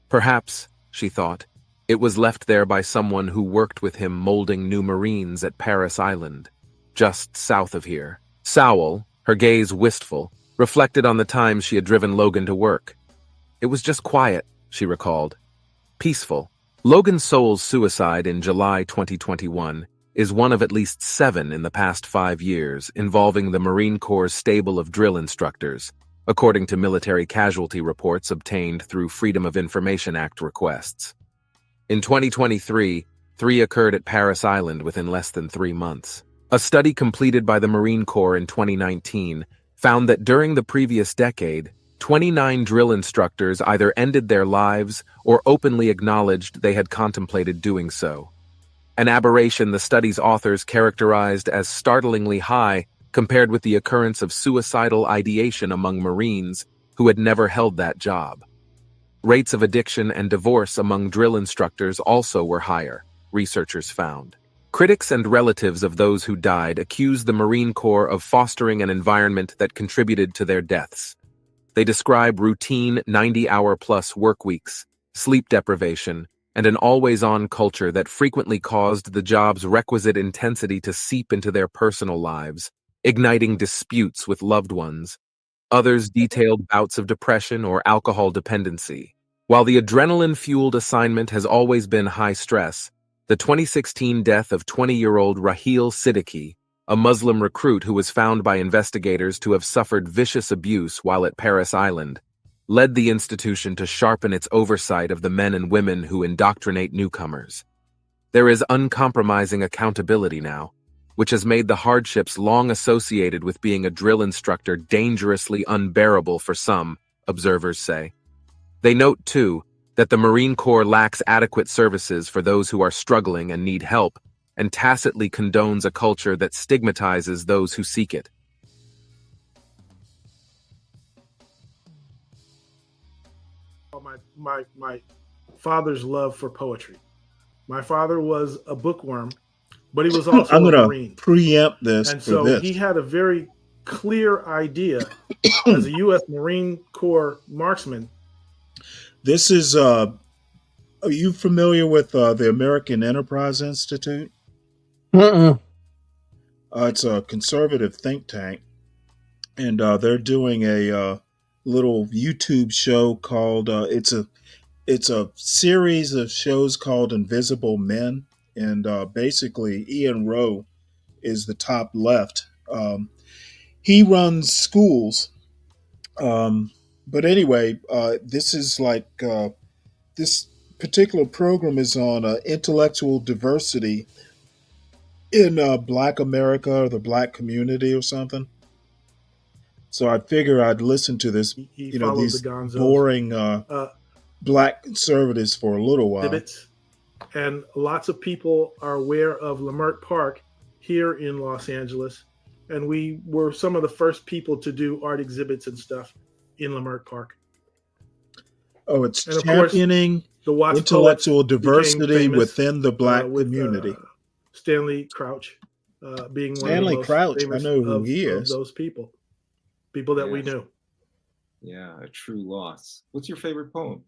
Perhaps, she thought, it was left there by someone who worked with him molding new Marines at Paris Island, just south of here. Sowell, her gaze wistful, reflected on the times she had driven Logan to work. It was just quiet, she recalled. Peaceful. Logan Sowell's suicide in July 2021 is one of at least 7 in the past 5 years involving the Marine Corps' stable of drill instructors, according to military casualty reports obtained through Freedom of Information Act requests. In 2023, 3 occurred at Paris Island within less than 3 months. A study completed by the Marine Corps in 2019 found that during the previous decade, 29 drill instructors either ended their lives or openly acknowledged they had contemplated doing so. An aberration the study's authors characterized as startlingly high compared with the occurrence of suicidal ideation among Marines who had never held that job. Rates of addiction and divorce among drill instructors also were higher, researchers found. Critics and relatives of those who died accused the Marine Corps of fostering an environment that contributed to their deaths. They describe routine 90-hour-plus work weeks, sleep deprivation, and an always-on culture that frequently caused the job's requisite intensity to seep into their personal lives, igniting disputes with loved ones. Others detailed bouts of depression or alcohol dependency. While the adrenaline-fueled assignment has always been high stress, the 2016 death of 20-year-old Raheel Siddiqui, a Muslim recruit who was found by investigators to have suffered vicious abuse while at Paris Island, led the institution to sharpen its oversight of the men and women who indoctrinate newcomers. There is uncompromising accountability now, which has made the hardships long associated with being a drill instructor dangerously unbearable for some, observers say. They note, too, that the Marine Corps lacks adequate services for those who are struggling and need help, and tacitly condones a culture that stigmatizes those who seek it. My father's love for poetry. My father was a bookworm, but he was I'm also a going to Marine. preempt this And for so this. he had a very clear idea as a U.S. Marine Corps marksman. This is, are you familiar with the American Enterprise Institute? It's a conservative think tank, and they're doing a little YouTube show called it's a series of shows called Invisible Men, and basically Ian Rowe is the top left. He runs schools, but anyway, this is like this particular program is on intellectual diversity in Black America or the Black community or something. So I figure I'd listen to this, He you know, followed the these Gonzos. boring Black conservatives for a little while. Exhibits, and lots of people are aware of Leimert Park here in Los Angeles, and we were some of the first people to do art exhibits and stuff in Leimert Park. Oh, it's And of championing course, the Watts intellectual Poets became diversity famous, within the Black with community. Stanley Crouch being one Stanley of the most Crouch, I famous know who he of is. those people that we Yes. knew. Yeah, a true loss. What's your favorite poem?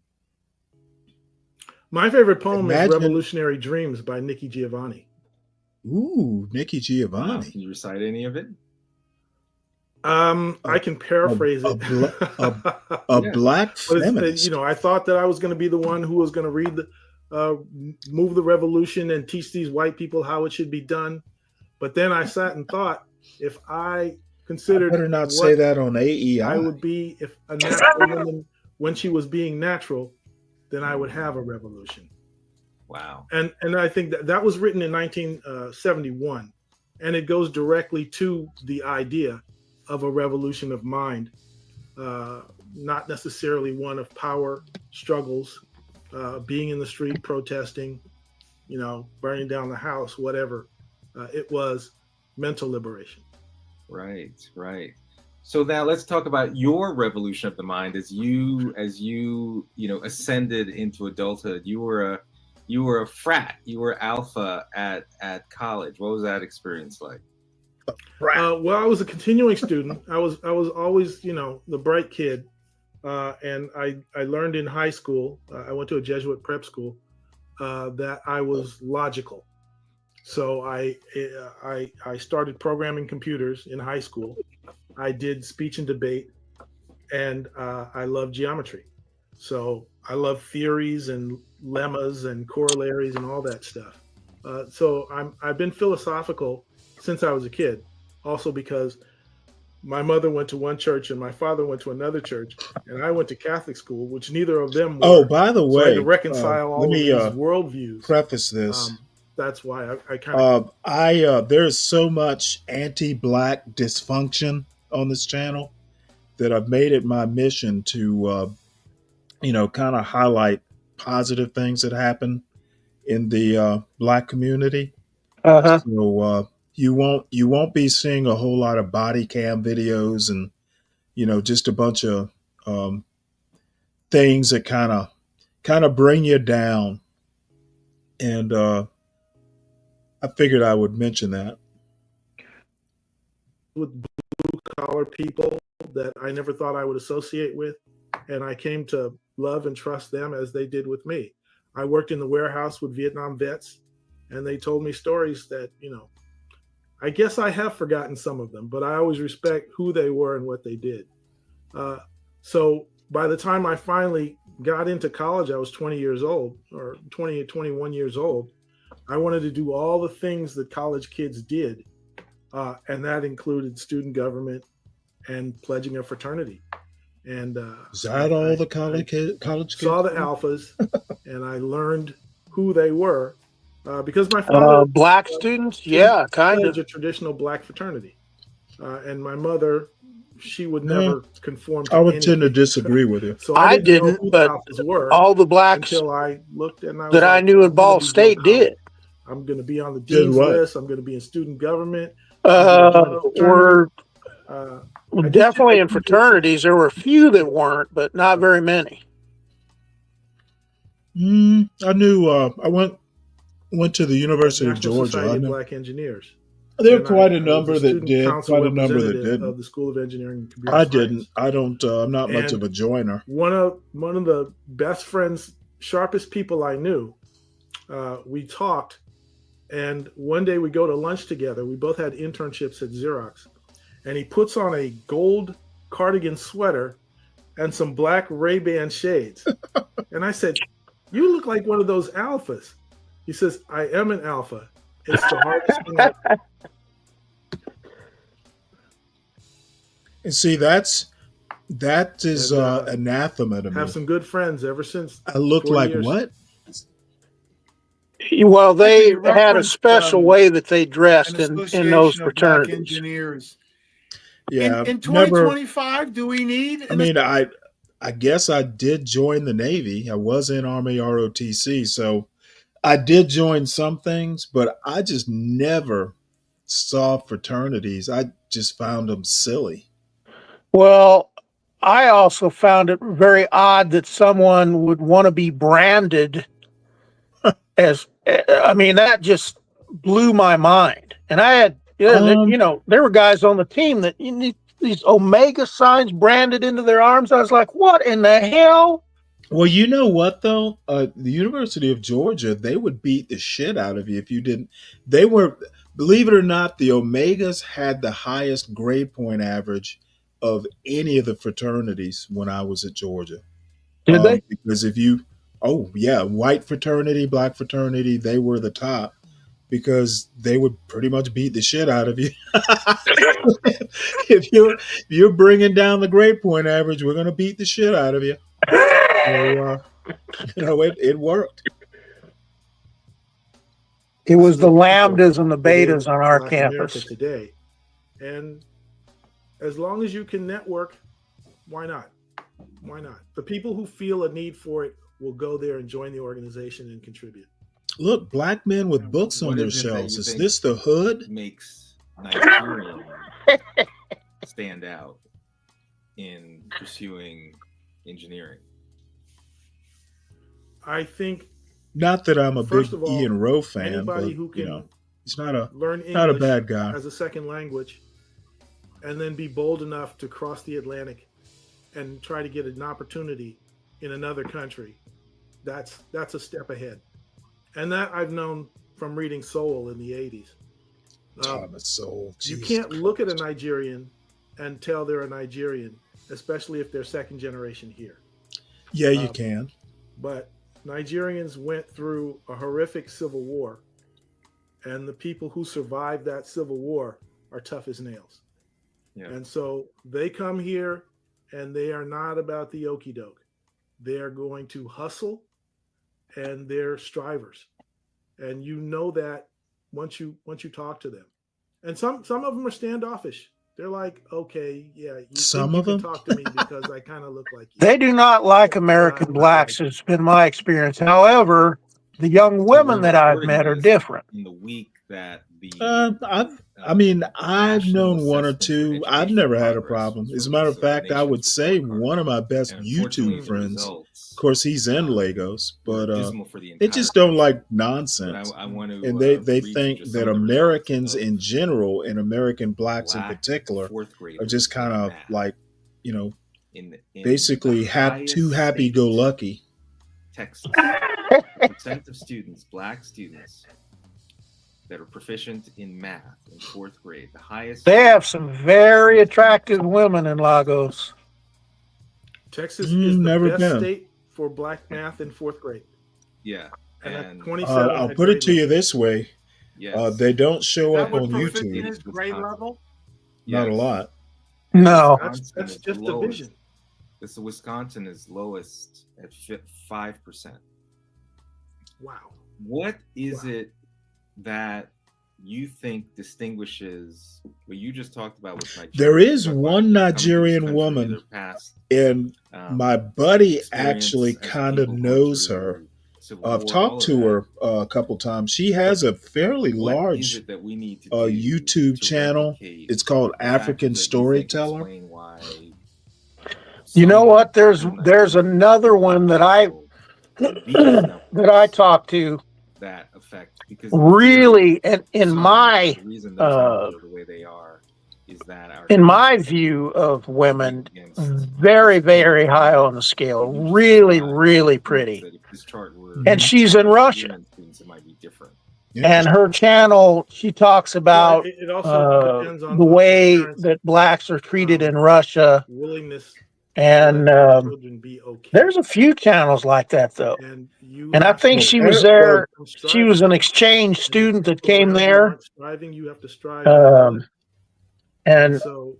My favorite poem is Imagine- Revolutionary Dreams by Nikki Giovanni. Ooh, Nikki Giovanni. Can you recite any of it? I can paraphrase a it. Black But feminist. you know, I thought that I was going to be the one who was going to read move the revolution and teach these white people how it should be done. But then I sat and thought, if I considered better not what say that on AEI. I would be if a natural woman when she was being natural, then I would have a revolution. Wow. And I think that was written in 1971, and it goes directly to the idea of a revolution of mind, not necessarily one of power struggles, being in the street protesting, you know, burning down the house, whatever. It was mental liberation. Right, right. So now let's talk about your revolution of the mind as you ascended into adulthood. You were a frat. You were alpha at college. What was that experience like? Well, I was a continuing student. I was always, you know, the bright kid, and I learned in high school. I went to a Jesuit prep school that I was logical. So I started programming computers in high school. I did speech and debate, and I love geometry. So I love theories and lemmas and corollaries and all that stuff. So I've been philosophical since I was a kid. Also because my mother went to one church and my father went to another church, and I went to Catholic school, which neither of them were. Oh, by the So I way, had to reconcile all let of me these worldviews. preface this. That's why I kind of there's so much anti-Black dysfunction on this channel that I've made it my mission to kind of highlight positive things that happen in the Black community. So you won't be seeing a whole lot of body cam videos and just a bunch of things that kind of bring you down. And I figured I would mention that. with blue collar people that I never thought I would associate with, and I came to love and trust them as they did with me. I worked in the warehouse with Vietnam vets, and they told me stories that, you know, I guess I have forgotten some of them, but I always respect who they were and what they did. So by the time I finally got into college, I was 20 years old, or 20, 21 years old. I wanted to do all the things that college kids did, and that included student government and pledging a fraternity. And Is that all the college kids saw the alphas, and I learned who they were because my father Black students, yeah, kind pledged of. a traditional Black fraternity, and my mother, she would Yeah, never conform to I would anything. tend to disagree with you. So I I didn't know didn't, who but the alphas were all the blacks until I looked and I was that I like, knew in I'm gonna Ball be State Bill Howard. did. I'm going to be on the Did dean's what? list. I'm going to be in student government. I'm gonna join a Were fraternity. I just definitely did in fraternities. There were a few that weren't, but not very many. I knew. I went Went to the University of National Georgia. Society I of know Black Engineers. there are And quite a I was number the that student did, council quite a number that representative didn't. of the School of Engineering and Computer I Science. didn't. I don't. I'm not much of And a joiner. one of the best friends, sharpest people I knew, we talked, and one day we go to lunch together. We both had internships at Xerox, and he puts on a gold cardigan sweater and some black Ray-Ban shades. And I said, "You look like one of those alphas." He says, "I am an alpha. It's the hardest thing I've." And see, that is And, anathema to me. Have some good friends ever since. I look 40 like years. what? Well, they You had a referenced, special way that they dressed an in those association of black fraternities. engineers. Yeah, In never. 2025, do we need? I mean, I guess I did join the Navy. I was in Army ROTC, so I did join some things, but I just never saw fraternities. I just found them silly. Well, I also found it very odd that someone would want to be branded as, I mean, that just blew my mind. And I had, there were guys on the team that these Omega signs branded into their arms. I was like, what in the hell? Well, you know what though? The University of Georgia, they would beat the shit out of you if you didn't. They were, believe it or not, the Omegas had the highest grade point average of any of the fraternities when I was at Georgia. Did they? Because oh yeah, white fraternity, black fraternity, they were the top because they would pretty much beat the shit out of you. If you're bringing down the grade point average, we're going to beat the shit out of you. So, it worked. It was the lambdas and the betas on our Black campus. America today. And as long as you can network, why not? Why not? The people who feel a need for it will go there and join the organization and contribute. Look, black men with books on their shelves. Is this the hood? Makes Nigerian stand out in pursuing engineering? I think, not that I'm a big first of all, Ian Rowe fan, anybody but who can he's not a learn English not a bad guy. as a second language, and then be bold enough to cross the Atlantic and try to get an opportunity in another country. That's a step ahead, and that I've known from reading Soul in the '80s. Soul. You Jesus can't look at a Nigerian and tell they're a Nigerian, especially if they're second generation here. Yeah, you can. But Nigerians went through a horrific civil war, and the people who survived that civil war are tough as nails. Yeah. And so they come here and they are not about the okie doke. They are going to hustle and they're strivers. And you know that once you talk to them. And some of them are standoffish. They're like, okay, yeah, you can talk to me because I kind of look like you. They do not like American blacks, it's been my experience. However, the young women that I've met are different. In the week that the I've known one or two. I've never had a problem. As a matter of fact, I would say one of my best YouTube friends. Of course, he's in Lagos, but they just don't like nonsense. And they think that Americans in general and American blacks in particular are just kind of like, basically too happy-go-lucky. Texas, the percent of students, black students, that are proficient in math in fourth grade, the highest. They have some very attractive women in Lagos. Texas is the best state for black math in fourth grade. Yeah. And 27 I'll put it to you this way. Yes. They don't show up on In YouTube. his grade level? Not a lot. No. That's just division. This Wisconsin is lowest at 5%. Wow. What is it that you think distinguishes what you just talked about with Nigeria? There is one Nigerian woman, and my buddy actually kind of knows her. I've talked to her a couple times. She has a fairly large YouTube channel. It's called African Storyteller. You know what? There's another one that I talked to that affect because really, and in some my the reason those men feel the way they are is that our in my view of women, very, very high on the scale. Really, really pretty. that if this chart were And she's in Russia. women's students, it might be different. And her channel, she talks about it also depends on the the way parents' that blacks are treated in Russia. willingness And children be okay. there's a few channels like that, though. And you And I have think to- she was there. She was an exchange student that came around you there. aren't striving, you have to strive. And And so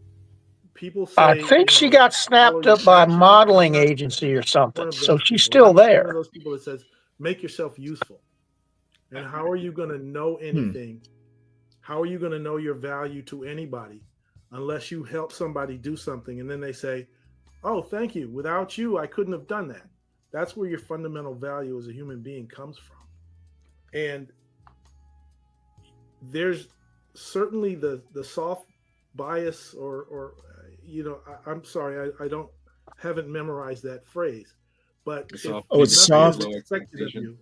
people say, I think she got snapped up by a modeling agency or something. So she's still One of there. those people that says, make yourself useful. And how are you going to know anything? How are you going to know your value to anybody unless you help somebody do something? And then they say, oh, thank you. Without you, I couldn't have done that. That's where your fundamental value as a human being comes from. And there's certainly the soft bias or I'm sorry, I haven't memorized that phrase. But it's soft.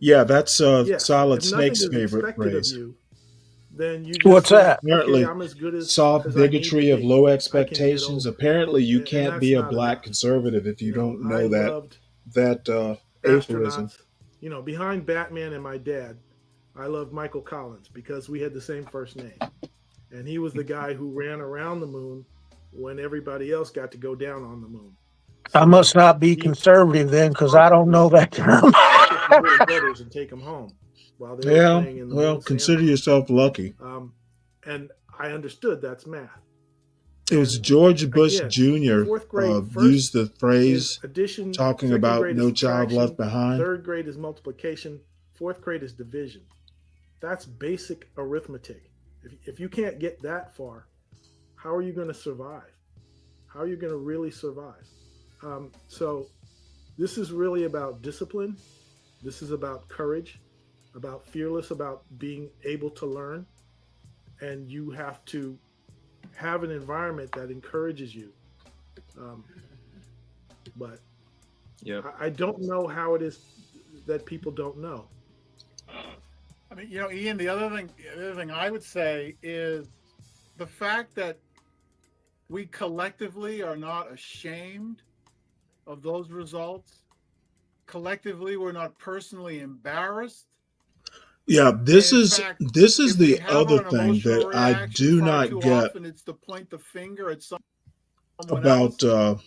Yeah, that's Solid Snake's favorite phrase. Then you just What's say, that? Apparently, okay, I'm as good as soft as I need bigotry to of be. low I can expectations. get over. Apparently, you And can't that's be a not black enough. conservative if you don't know I that loved aphorism. astronauts. Behind Batman and my dad, I loved Michael Collins because we had the same first name. And he was the guy who ran around the moon when everybody else got to go down on the moon. I must not be conservative then, because I don't know that term. Little brothers and take them home while they were playing in the Well, moon consider sandbox. yourself lucky. And I understood that's math. It was George Bush again, Jr. fourth grade, Used the is phrase addition, talking second about grade is no child subtraction, left behind. Third grade is multiplication. Fourth grade is division. That's basic arithmetic. If you can't get that far, how are you going to survive? How are you going to really survive? So this is really about discipline. This is about courage, about fearless, about being able to learn. And you have to have an environment that encourages you. But I don't know how it is that people don't know. I mean, Ian, the other thing I would say is the fact that we collectively are not ashamed of those results. Collectively, we're not personally embarrassed. Yeah, this is the have other an thing that emotional I reaction do far not too get often, it's to point the finger at someone about else.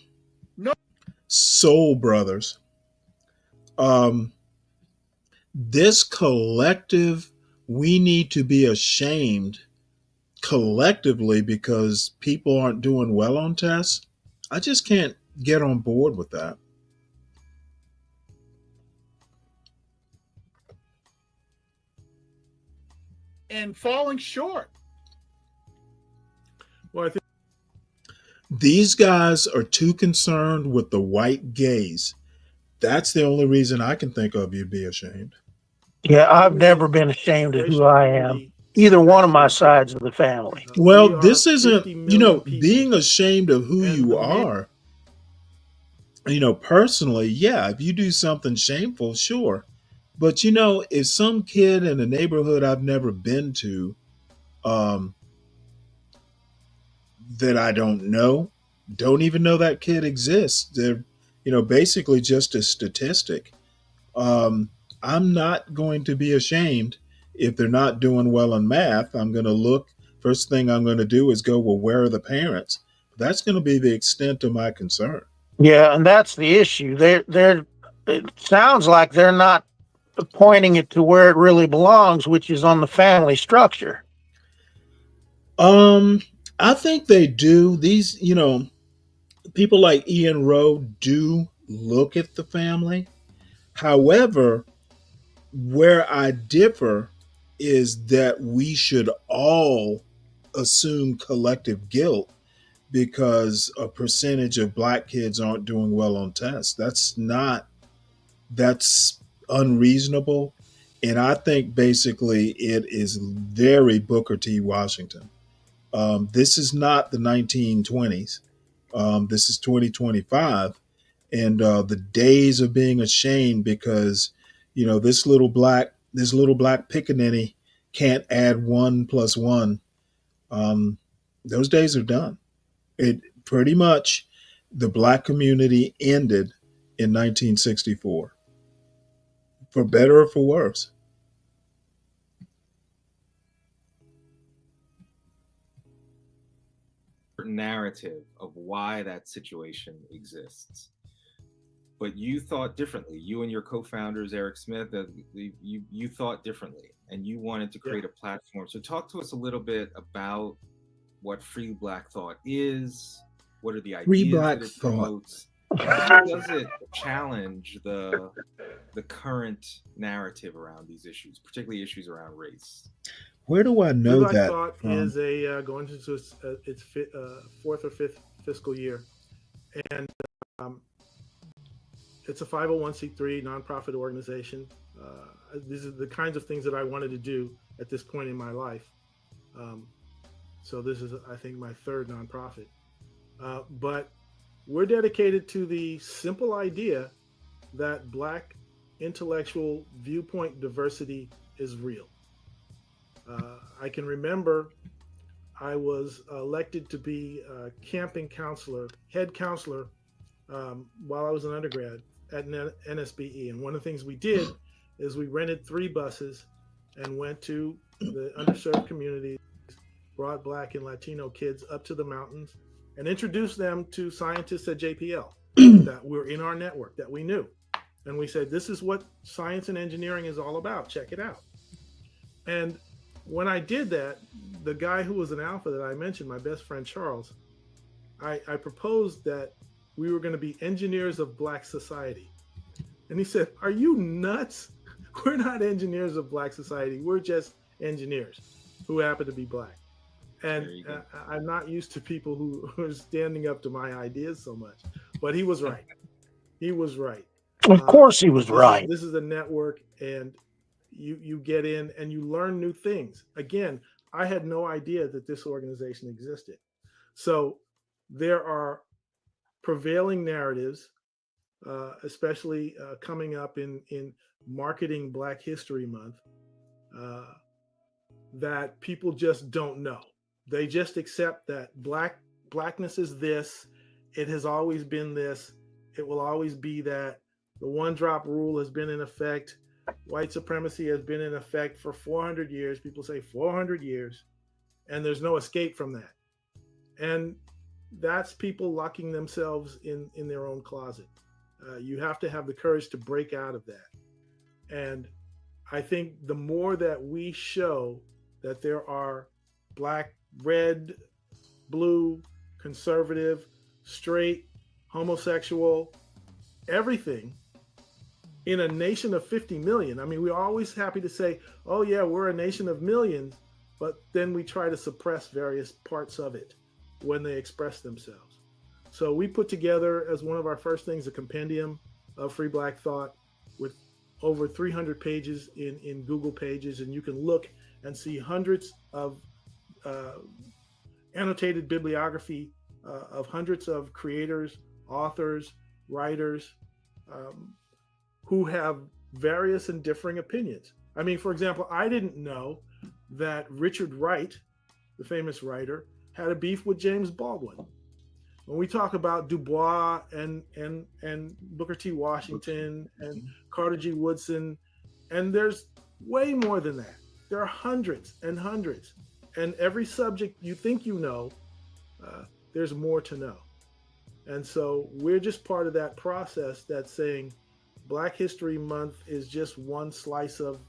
Soul Brothers. This collective, we need to be ashamed collectively because people aren't doing well on tests. I just can't get on board with that. And falling short. Well, I think these guys are too concerned with the white gaze. That's the only reason I can think of you'd be ashamed. Yeah, I've never been ashamed of who I am, either one of my sides of the family. Well, this isn't, being ashamed of who you are. Personally, yeah, if you do something shameful, sure. But, if some kid in a neighborhood I've never been to, that I don't even know that kid exists. They're, basically just a statistic. I'm not going to be ashamed if they're not doing well in math. I'm going to look, first thing I'm going to do is go, well, where are the parents? That's going to be the extent of my concern. Yeah, and that's the issue. It sounds like they're not pointing it to where it really belongs, which is on the family structure. I think they do. These, people like Ian Rowe do look at the family. However, where I differ is that we should all assume collective guilt because a percentage of black kids aren't doing well on tests. That's unreasonable. And I think basically it is very Booker T. Washington. This is not the 1920s. This is 2025. And the days of being ashamed because, this little black pickaninny can't add 1+1. Those days are done. It pretty much, the Black community ended in 1964, for better or for worse. Narrative of why that situation exists. But you thought differently. You and your co-founders, Eric Smith, you thought differently, and you wanted to create a platform. So talk to us a little bit about what Free Black Thought is. What are the Free ideas Black that it Thought. promotes? How does it challenge the current narrative around these issues, particularly issues around race? Where do I Free know Black that Thought from? is going into its fourth or fifth fiscal year, and it's a 501c3 nonprofit organization. These are the kinds of things that I wanted to do at this point in my life. So this is, I think, my third nonprofit. But we're dedicated to the simple idea that Black intellectual viewpoint diversity is real. I can remember I was elected to be a camping counselor, head counselor, while I was an undergrad at NSBE. And one of the things we did is we rented 3 buses and went to the underserved communities, brought Black and Latino kids up to the mountains, and introduced them to scientists at JPL that were in our network that we knew. And we said, this is what science and engineering is all about. Check it out. And when I did that, the guy who was an alpha that I mentioned, my best friend Charles, I proposed that we were going to be engineers of Black society. And he said, are you nuts? We're not engineers of Black society. We're just engineers who happen to be Black. And I'm not used to people who are standing up to my ideas so much. But he was right. He was right. Of course he was right. This is a network, and you get in and you learn new things. Again, I had no idea that this organization existed. So there are prevailing narratives, especially coming up in marketing Black History Month, that people just don't know. They just accept that Blackness is this. It has always been this. It will always be that. The one-drop rule has been in effect. White supremacy has been in effect for 400 years. People say 400 years, and there's no escape from that. And that's people locking themselves in their own closet. You have to have the courage to break out of that. And I think the more that we show that there are Black, red, blue, conservative, straight, homosexual, everything in a nation of 50 million. I mean, we're always happy to say, oh yeah, we're a nation of millions, but then we try to suppress various parts of it when they express themselves. So we put together as one of our first things a compendium of Free Black Thought with over 300 pages in Google Pages, and you can look and see hundreds of annotated bibliography of hundreds of creators, authors, writers, who have various and differing opinions. I mean, for example, I didn't know that Richard Wright, the famous writer, had a beef with James Baldwin. When we talk about Du Bois and Booker T. Washington and Carter G. Woodson, and there's way more than that. There are hundreds and hundreds. And every subject you think you know, there's more to know. And so we're just part of that process that's saying Black History Month is just one slice of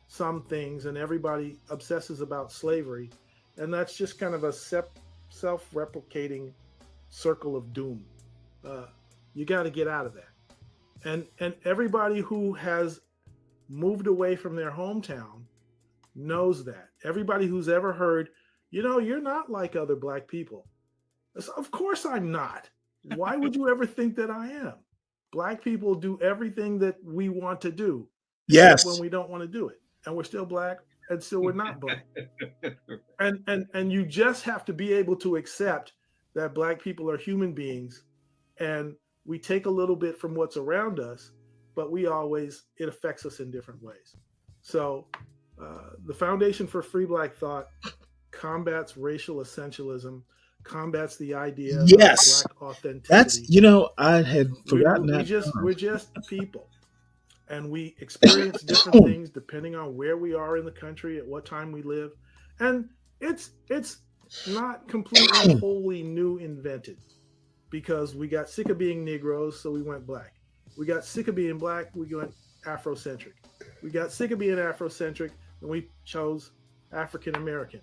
some things, and everybody obsesses about slavery. And that's just kind of a self-replicating circle of doom. You got to get out of that. And everybody who has moved away from their hometown knows that. Everybody who's ever heard, you know, you're not like other Black people. Of course I'm not. Why would you ever think that I am? Black people do everything that we want to do, except when we don't want to do it. And we're still Black, and still we're not Black. And you just have to be able to accept that Black people are human beings, and we take a little bit from what's around us, but it affects us in different ways. So The Foundation for Free Black Thought combats racial essentialism, combats the idea of Yes, black authenticity. that's I had forgotten that term. We're just people, and we experience different things depending on where we are in the country, at what time we live, and it's not completely wholly new invented, because we got sick of being Negroes, so we went black. We got sick of being black, we went Afrocentric. We got sick of being Afrocentric, and we chose African American.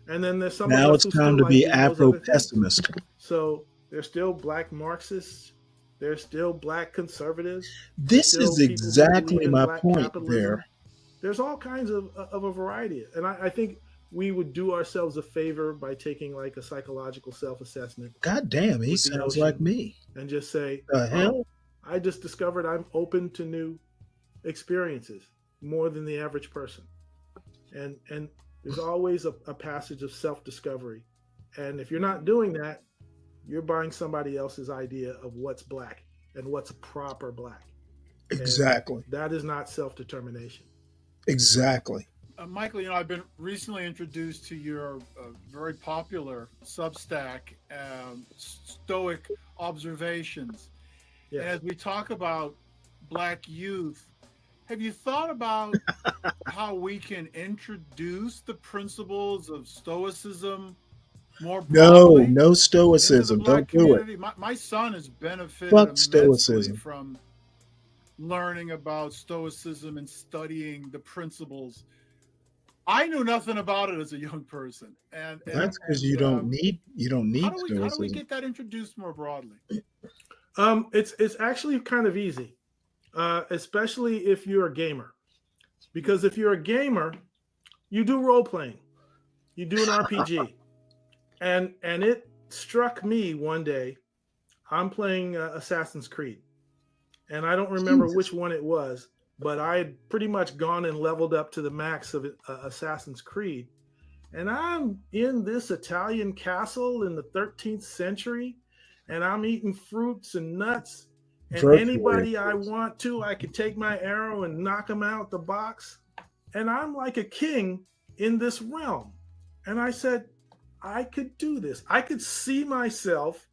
And then there's some Now of us it's who time still to be like being those other things. Afro-pessimist. So there's still black Marxists. There's still black conservatives. This is exactly my point there. There's all kinds of a variety. And I think we would do ourselves a favor by taking like a psychological self-assessment. God damn, he sounds like me. And just say, the hell? I just discovered I'm open to new experiences more than the average person. And there's always a passage of self-discovery. And if you're not doing that, you're buying somebody else's idea of what's black and what's proper black. Exactly. And that is not self-determination. Exactly. Michael, I've been recently introduced to your very popular Substack, Stoic Observations. Yes. And as we talk about black youth, have you thought about how we can introduce the principles of Stoicism more broadly? No Stoicism. Don't do it. My son has benefited Fuck immensely Stoicism. from learning about Stoicism and studying the principles. I knew nothing about it as a young person, and that's because you don't need Stoicism. How do we get that introduced more broadly? It's actually kind of easy, especially if you're a gamer, because if you're a gamer, you do role playing, you do an RPG, and it struck me one day. I'm playing Assassin's Creed, and I don't remember which one it was, but I had pretty much gone and leveled up to the max of Assassin's Creed. And I'm in this Italian castle in the 13th century, and I'm eating fruits and nuts. And anybody I want to, I could take my arrow and knock them out the box. And I'm like a king in this realm. And I said, I could do this. I could see myself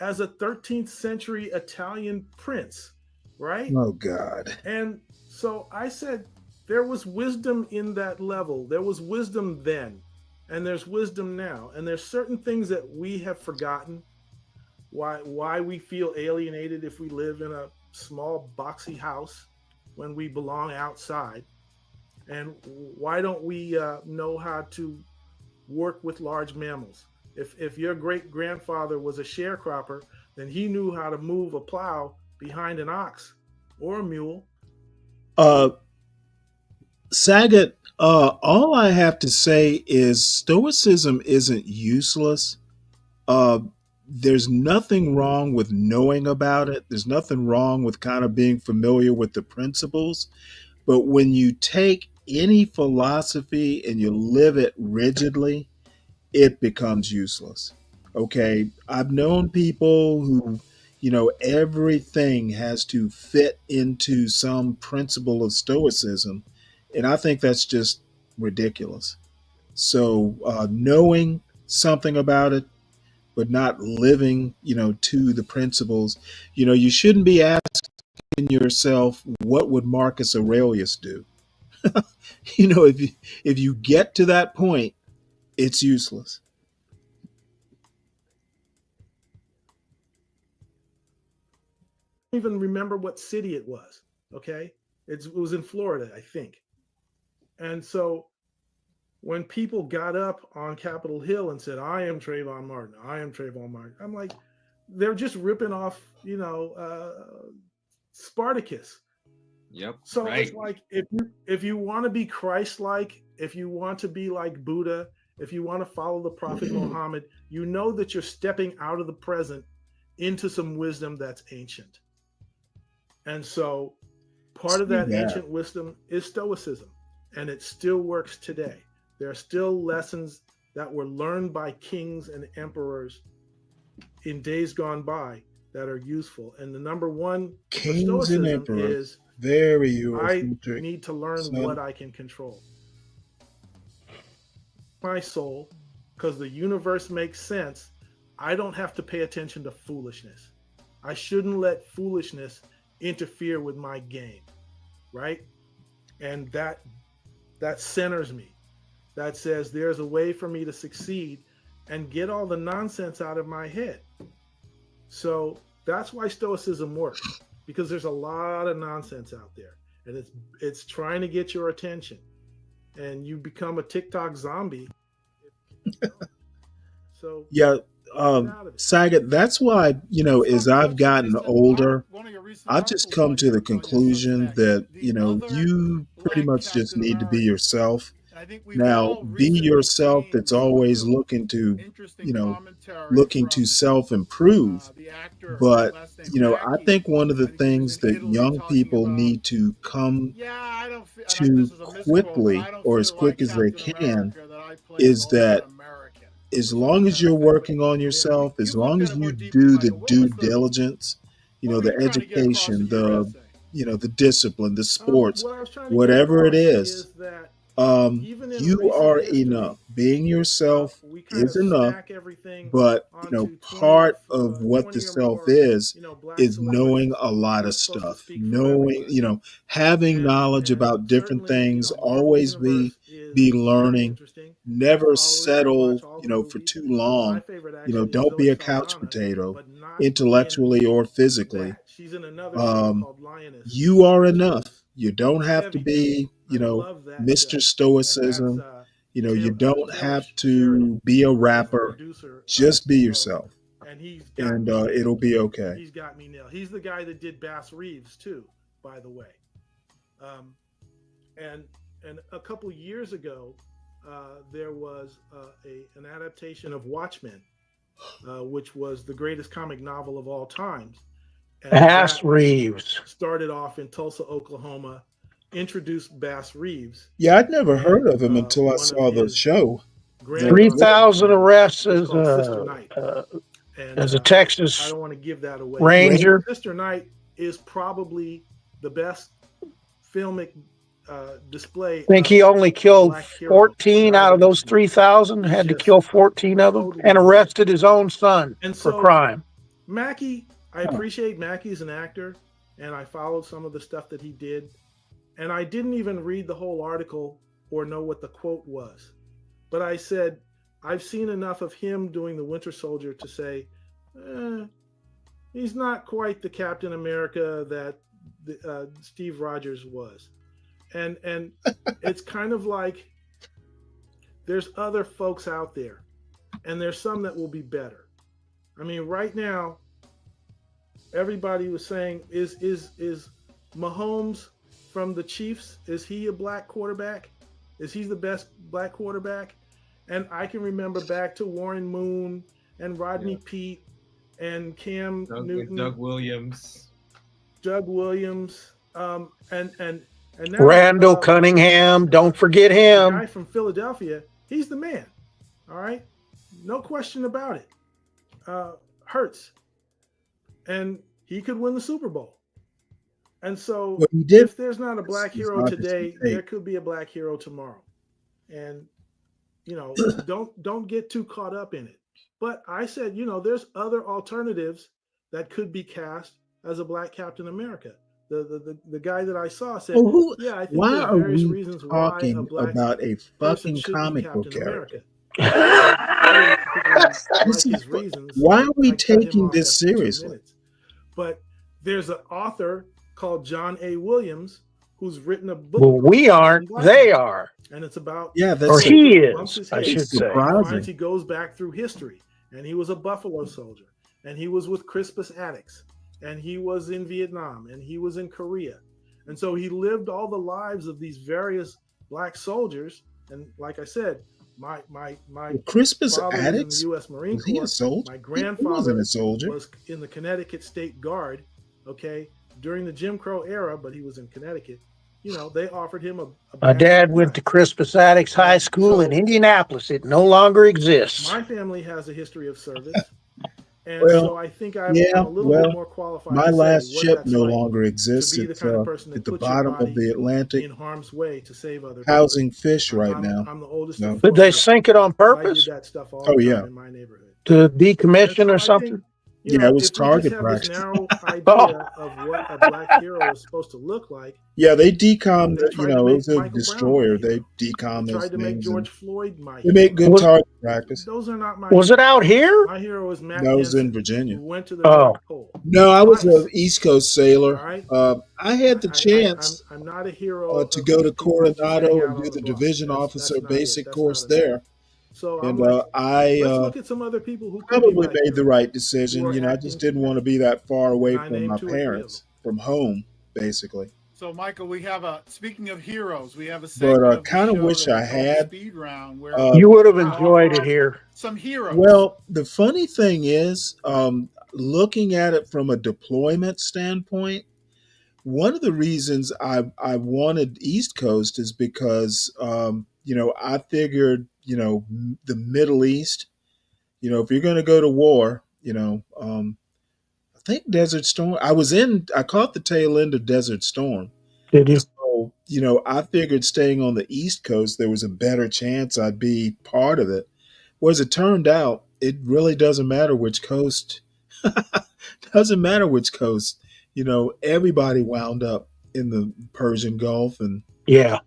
as a 13th century Italian prince, right? Oh, God. And so I said, there was wisdom in that level. There was wisdom then, and there's wisdom now. And there's certain things that we have forgotten, why we feel alienated if we live in a small boxy house when we belong outside. And why don't we know how to work with large mammals? If your great-grandfather was a sharecropper, then he knew how to move a plow behind an ox or a mule. Saget, all I have to say is Stoicism isn't useless. There's nothing wrong with knowing about it. There's nothing wrong with kind of being familiar with the principles. But when you take any philosophy and you live it rigidly, it becomes useless. Okay. I've known people who, everything has to fit into some principle of Stoicism. And I think that's just ridiculous. So knowing something about it, but not living, to the principles, you shouldn't be asking yourself, what would Marcus Aurelius do? If you get to that point, it's useless. Even remember what city it was. Okay. It was in Florida, I think. And so when people got up on Capitol Hill and said, I am Trayvon Martin, I am Trayvon Martin, I'm like, they're just ripping off, Spartacus. Yep. So right. It's like, if you want to be Christ-like, if you want to be like Buddha, if you want to follow the Prophet Muhammad, you know that you're stepping out of the present into some wisdom that's ancient. And so part of that ancient wisdom is Stoicism, and it still works today. There are still lessons that were learned by kings and emperors in days gone by that are useful. And the number one kings and emperors is very I need to learn what I can control. my soul, because the universe makes sense, I don't have to pay attention to foolishness. I shouldn't let foolishness interfere with my game, right? And that centers me. That says there's a way for me to succeed and get all the nonsense out of my head. So that's why Stoicism works, because there's a lot of nonsense out there, and it's trying to get your attention, and you become a TikTok zombie. So Yeah, Saget, that's why, as I've gotten older, I've just come to the conclusion that, you pretty much just need to be yourself. Now, be yourself that's always looking to self-improve. But, I think one of the things that young people need to come to quickly, or as quick as they can, is that as long as you're working on yourself, as long as you do the due diligence, the education, the discipline, the sports, whatever it is, you are enough. Being yourself is enough. But, part of what the self is knowing a lot of stuff, knowing, having knowledge about different things, always be learning, never settle, for too long. Don't be a couch potato, intellectually or physically. You are enough. You don't have to be, Mr. Stoicism. You don't have to be a rapper. Just be yourself, and it'll be okay. He's got me nailed. He's the guy that did Bass Reeves too, by the way. And a couple years ago, there was an adaptation of Watchmen, which was the greatest comic novel of all times. And Bass Reeves started off in Tulsa, Oklahoma, introduced Bass Reeves. Yeah, I'd never heard of him until I saw the show. 3,000 arrests as a Texas I don't want to give that away. Ranger. Sister Night is probably the best filmic display. I think he only killed 14 out of those 3,000, had to kill 14 of them, and arrested his own son for crime. Mackie, I appreciate Mackie as an actor, and I followed some of the stuff that he did. And I didn't even read the whole article or know what the quote was. But I said, I've seen enough of him doing the Winter Soldier to say, he's not quite the Captain America that Steve Rogers was. And it's kind of like there's other folks out there, and there's some that will be better. I mean, right now, everybody was saying, is Mahomes from the Chiefs, is he a black quarterback? Is he the best black quarterback? And I can remember back to Warren Moon and Rodney Peete and Cam Newton, Doug Williams, and now, Randall Cunningham, don't forget him. The guy from Philadelphia, he's the man. All right, no question about it. Hurts, and he could win the Super Bowl. And so, if there's not a black hero today, there could be a black hero tomorrow. And don't get too caught up in it. But I said, there's other alternatives that could be cast as a black Captain America. The guy that I saw said, I think why there's are various we reasons talking why a black about a person fucking should be comic book Captain character? Why are we taking this seriously? But there's an author called John A. Williams who's written a book. Well, we aren't. They are. And it's about or he is. I should say. He goes back through history, and he was a Buffalo Soldier, and he was with Crispus Attucks, and he was in Vietnam, and he was in Korea, and so he lived all the lives of these various black soldiers. And like I said, my Crispus father was Attucks, in the U.S. Marine was he Corps. a soldier? My He grandfather wasn't a soldier. was in the Connecticut State Guard. Okay, during the Jim Crow era, but he was in Connecticut. They offered him a My dad went to Crispus Attucks High School in Indianapolis. It no longer exists. My family has a history of service, And so I think I'm a little bit more qualified my to say last what ship that's no like longer to exists. be the It's kind of person at that the puts your bottom of body the Atlantic, in harm's way to save other people. housing fish right now. I'm the oldest No. of Did four they boys. sink it on I did purpose that stuff all Oh, the yeah. time in my neighborhood. to And decommission so or I something? think, Yeah, it was if we just target have this practice. narrow idea of what a black hero is supposed to look like, Yeah, they decommed. they tried to It was make a Michael Brown my destroyer. hero. They decommed They those tried to make things, George and Floyd my they hero. make good target practice. Those are not my Was heroes. it out here? My hero is Matt That was in Hansen, Virginia. who went to the Oh. North Pole. No, I was Twice. an East Coast sailor. All right. I had the chance I'm not a hero to of go these to people that you hang Coronado out and do on the the block. division That's officer not it. basic That's course not enough. there. So I'm And like, I let's look at some other people who could be probably my made the heroes, right who decision. are I acting just didn't today. want to be that far away And I from named my 2 or 3 of parents, from home, basically. So, Michael, we have speaking of heroes, we have a But segment of the kind of show wish that I we call had. Speed Round, where You would have we enjoyed offer it here. some heroes. Well, the funny thing is, looking at it from a deployment standpoint, one of the reasons I wanted East Coast is because I figured the Middle East, if you're going to go to war, I think Desert Storm. I caught the tail end of Desert Storm. Did you? So I figured staying on the East Coast there was a better chance I'd be part of it. Well, as it turned out, it really doesn't matter which coast. Doesn't matter which coast. Everybody wound up in the Persian Gulf, and Yeah.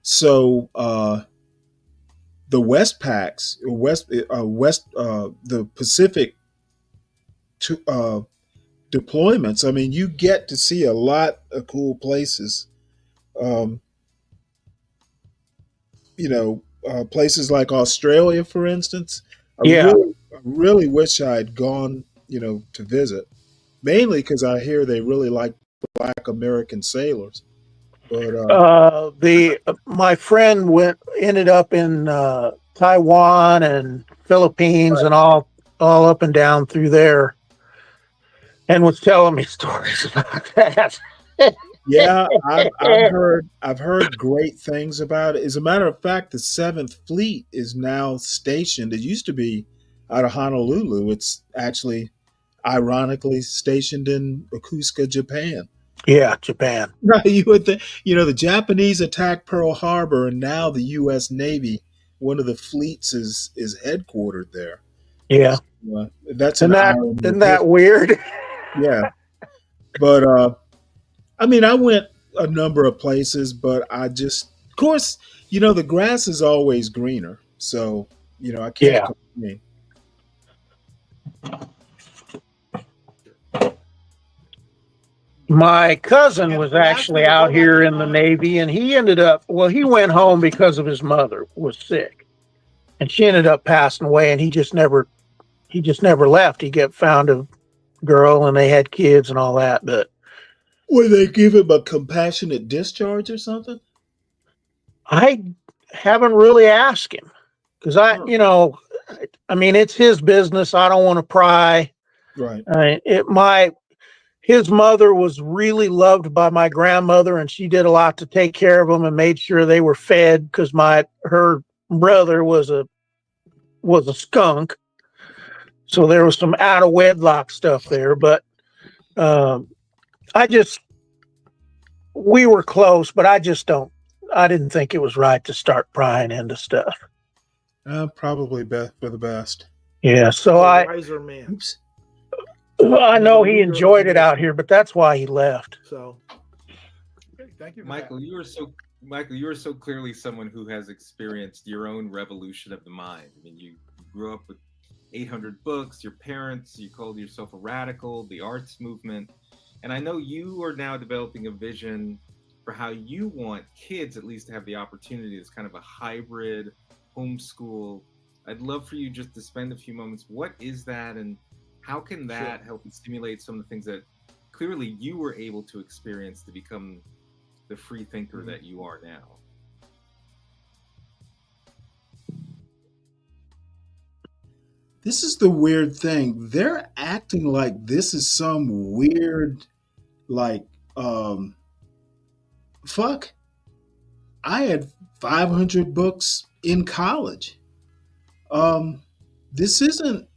so the West Packs, the Pacific deployments. I mean, you get to see a lot of cool places. Places like Australia, for instance. Yeah. I really wish I had gone, to visit. Mainly because I hear they really like Black American sailors. But My friend ended up in Taiwan and Philippines and all up and down through there, and was telling me stories about that. yeah, I've heard great things about it. As a matter of fact, the 7th Fleet is now stationed. It used to be out of Honolulu. It's actually, ironically, stationed in Yokosuka, Japan. Yeah, Japan. Right, you would think, the Japanese attacked Pearl Harbor, and now the U.S. Navy, one of the fleets, is headquartered there. Yeah, that's isn't that weird? Yeah, but I mean, I went a number of places, but of course, the grass is always greener, so I can't complain. My cousin was actually out here in the Navy, and he went home because of his mother was sick, and she ended up passing away, and he just never left. He found a girl, and they had kids and all that. But would they give him a compassionate discharge or something? I haven't really asked him because I mean, it's his business. I don't want to pry. Right. His mother was really loved by my grandmother, and she did a lot to take care of them and made sure they were fed because her brother was a skunk. So there was some out of wedlock stuff there, but we were close, but I didn't think it was right to start prying into stuff. Probably for the best. Yeah. So wiser man. Oops. I know he enjoyed it out here, but that's why he left. So, okay, thank you, Michael. You are so clearly someone who has experienced your own revolution of the mind. I mean, you grew up with 800 books. Your parents, you called yourself a radical. The arts movement, and I know you are now developing a vision for how you want kids at least to have the opportunity as kind of a hybrid homeschool. I'd love for you just to spend a few moments. What is that, and how can that help and stimulate some of the things that clearly you were able to experience to become the free thinker that you are now? This is the weird thing. They're acting like this is some weird, fuck. I had 500 books in college. This isn't,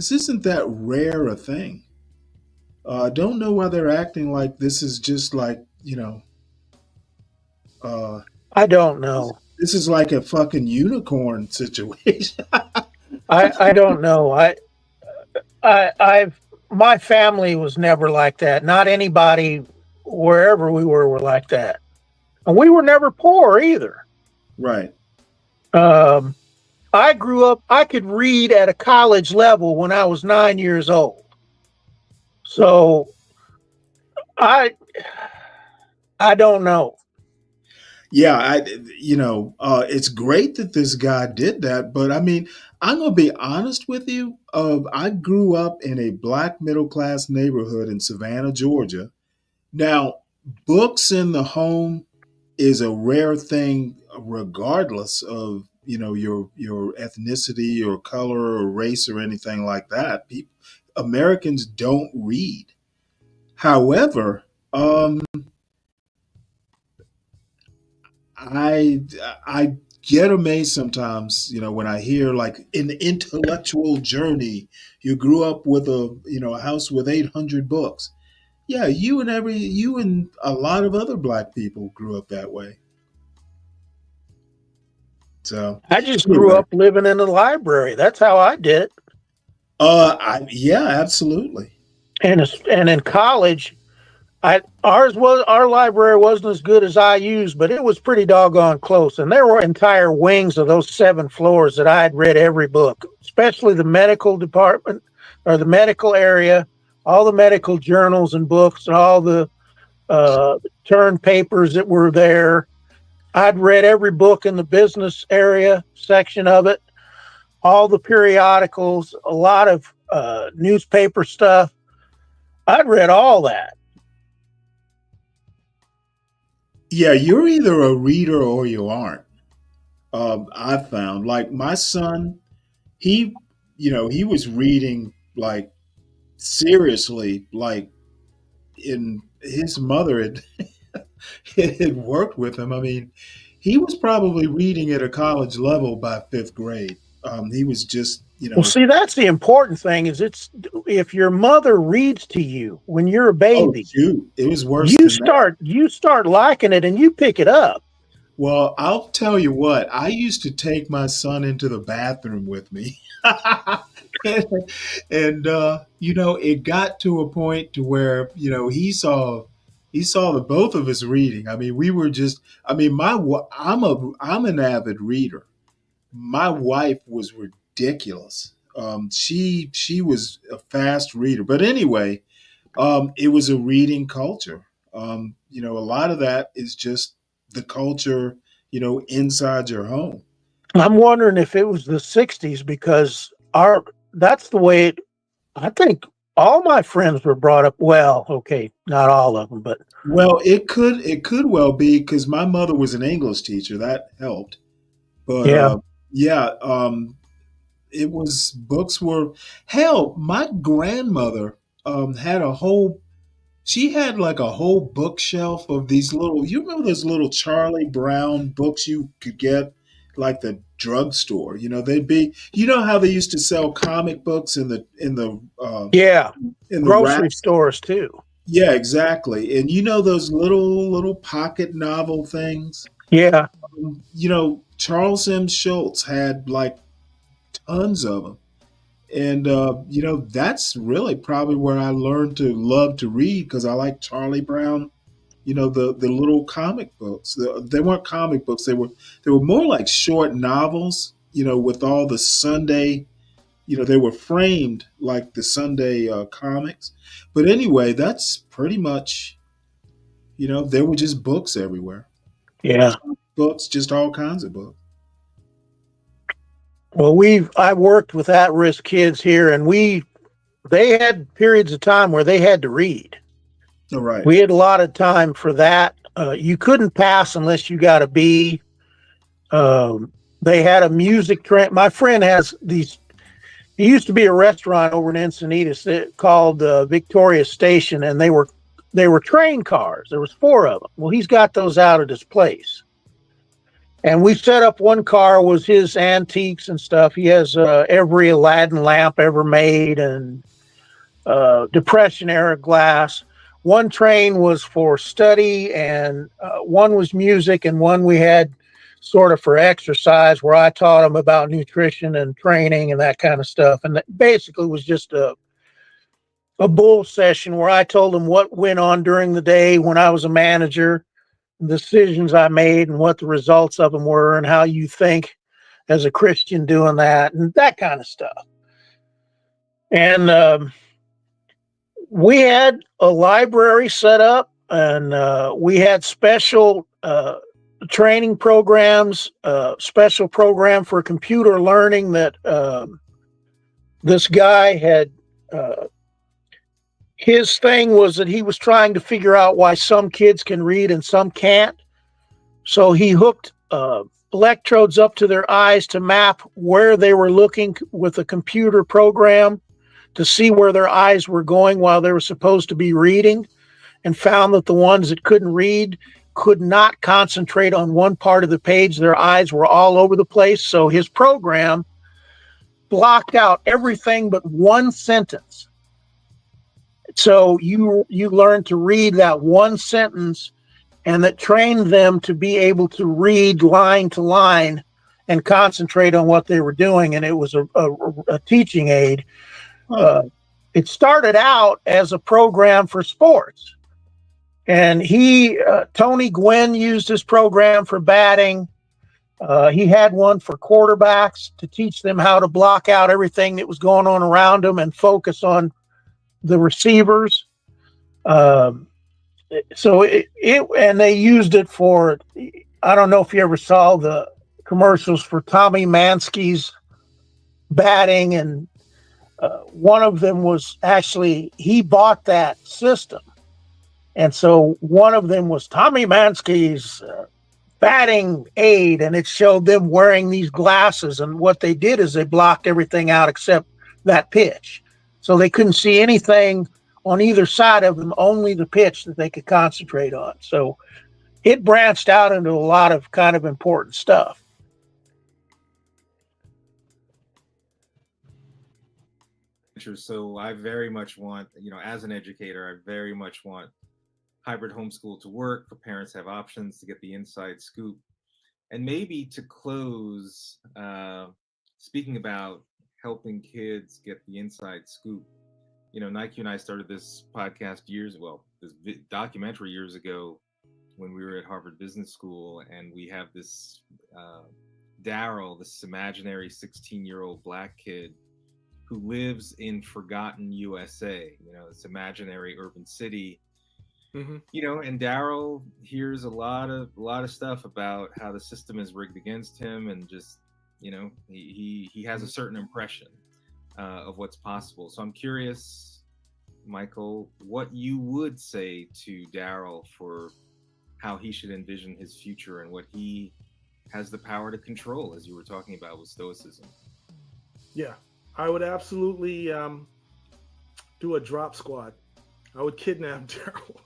this isn't that rare a thing. I don't know why they're acting like this is just like, uh, I don't know. this is like a fucking unicorn situation. I don't know. I've my family was never like that. Not anybody wherever we were like that. And we were never poor either. Right. I grew up, I could read at a college level when I was 9 years old. So I don't know. Yeah, it's great that this guy did that, but I mean, I'm gonna be honest with you. I grew up in a black middle class neighborhood in Savannah, Georgia. Now, books in the home is a rare thing, regardless of your ethnicity or color or race or anything like that. Americans don't read. However, I get amazed sometimes, when I hear like an intellectual journey. You grew up with a house with 800 books. Yeah, you and a lot of other black people grew up that way. So I just grew anyway, up living in a library. That's how I did it. yeah, absolutely. And in college, our library wasn't as good as IU's, but it was pretty doggone close. And there were entire wings of those 7 floors that I had read every book, especially the medical department or the medical area, all the medical journals and books and all the turn papers that were there. I'd read every book in the business area section of it, all the periodicals, a lot of newspaper stuff. I'd read all that. Yeah, you're either a reader or you aren't. I found like my son, he was reading like seriously, like in his mother had had worked with him. I mean, he was probably reading at a college level by 5th grade. He was just, Well, see, that's the important thing is if your mother reads to you when you're a oh baby, shoot, it was worse than that. you start liking it and you pick it up. Well, I'll tell you what, I used to take my son into the bathroom with me. And it got to a point to where, he saw the both of us reading. I mean, we were just I mean, I'm an avid reader. My wife was ridiculous. She was a fast reader. But anyway, it was a reading culture. A lot of that is just the culture, inside your home. I'm wondering if it was the 60s because that's the way I think all my friends were brought up. Well, okay, not all of them, but Well, it could well be because my mother was an English teacher. That helped. But yeah. yeah, it was books were hell. My grandmother had a whole. She had like a whole bookshelf of these little. You remember those little Charlie Brown books you could get like the drugstore? They'd be. You know how they used to sell comic books Yeah, in the grocery racks. stores too. Yeah, exactly. And those little pocket novel things. Yeah. Charles M. Schultz had like tons of them. And, that's really probably where I learned to love to read because I like Charlie Brown, the little comic books. They weren't comic books. They were more like short novels, with all the Sunday, they were framed like the Sunday comics. But anyway, that's pretty much, there were just books everywhere. Yeah. Books, just all kinds of books. Well, I worked with at-risk kids here, and they had periods of time where they had to read. All right. We had a lot of time for that. You couldn't pass unless you got a B. They had a music trend. My friend has these. He used to be a restaurant over in Encinitas called Victoria Station, and they were train cars. There was 4 of them. Well, he's got those out at his place. And we set up one car was his antiques and stuff. He has every Aladdin lamp ever made and Depression era glass. One train was for study, and one was music, and one we had sort of for exercise, where I taught him about nutrition and training and that kind of stuff. And that basically was just a bull session where I told him what went on during the day when I was a manager, the decisions I made, and what the results of them were, and how you think as a Christian doing that, and that kind of stuff. And we had a library set up, and we had special training programs, special program for computer learning that this guy had. His thing was that he was trying to figure out why some kids can read and some can't. So he hooked electrodes up to their eyes to map where they were looking with a computer program to see where their eyes were going while they were supposed to be reading, and found that the ones that couldn't read could not concentrate on one part of the page. Their eyes were all over the place. So his program blocked out everything but one sentence. So you learn to read that one sentence, and that trained them to be able to read line to line and concentrate on what they were doing. And it was a teaching aid. It started out as a program for sports. And Tony Gwynn used his program for batting. He had one for quarterbacks to teach them how to block out everything that was going on around them and focus on the receivers. And they used it for, I don't know if you ever saw the commercials for Tommy Mansky's batting, and one of them was actually, he bought that system. And so one of them was Tommy Mansky's batting aid, and it showed them wearing these glasses. And what they did is they blocked everything out except that pitch. So they couldn't see anything on either side of them, only the pitch that they could concentrate on. So it branched out into a lot of kind of important stuff. So I very much want, as an educator, I very much want hybrid homeschool to work. For parents have options to get the inside scoop. And maybe to close, speaking about helping kids get the inside scoop, Nike and I started this podcast this documentary years ago when we were at Harvard Business School, and we have this Daryl, this imaginary 16-year-old black kid who lives in forgotten USA, this imaginary urban city. Mm-hmm. And Daryl hears a lot of stuff about how the system is rigged against him, and just, he has a certain impression of what's possible. So I'm curious, Michael, what you would say to Daryl for how he should envision his future and what he has the power to control, as you were talking about with Stoicism. Yeah, I would absolutely do a drop squad. I would kidnap Daryl.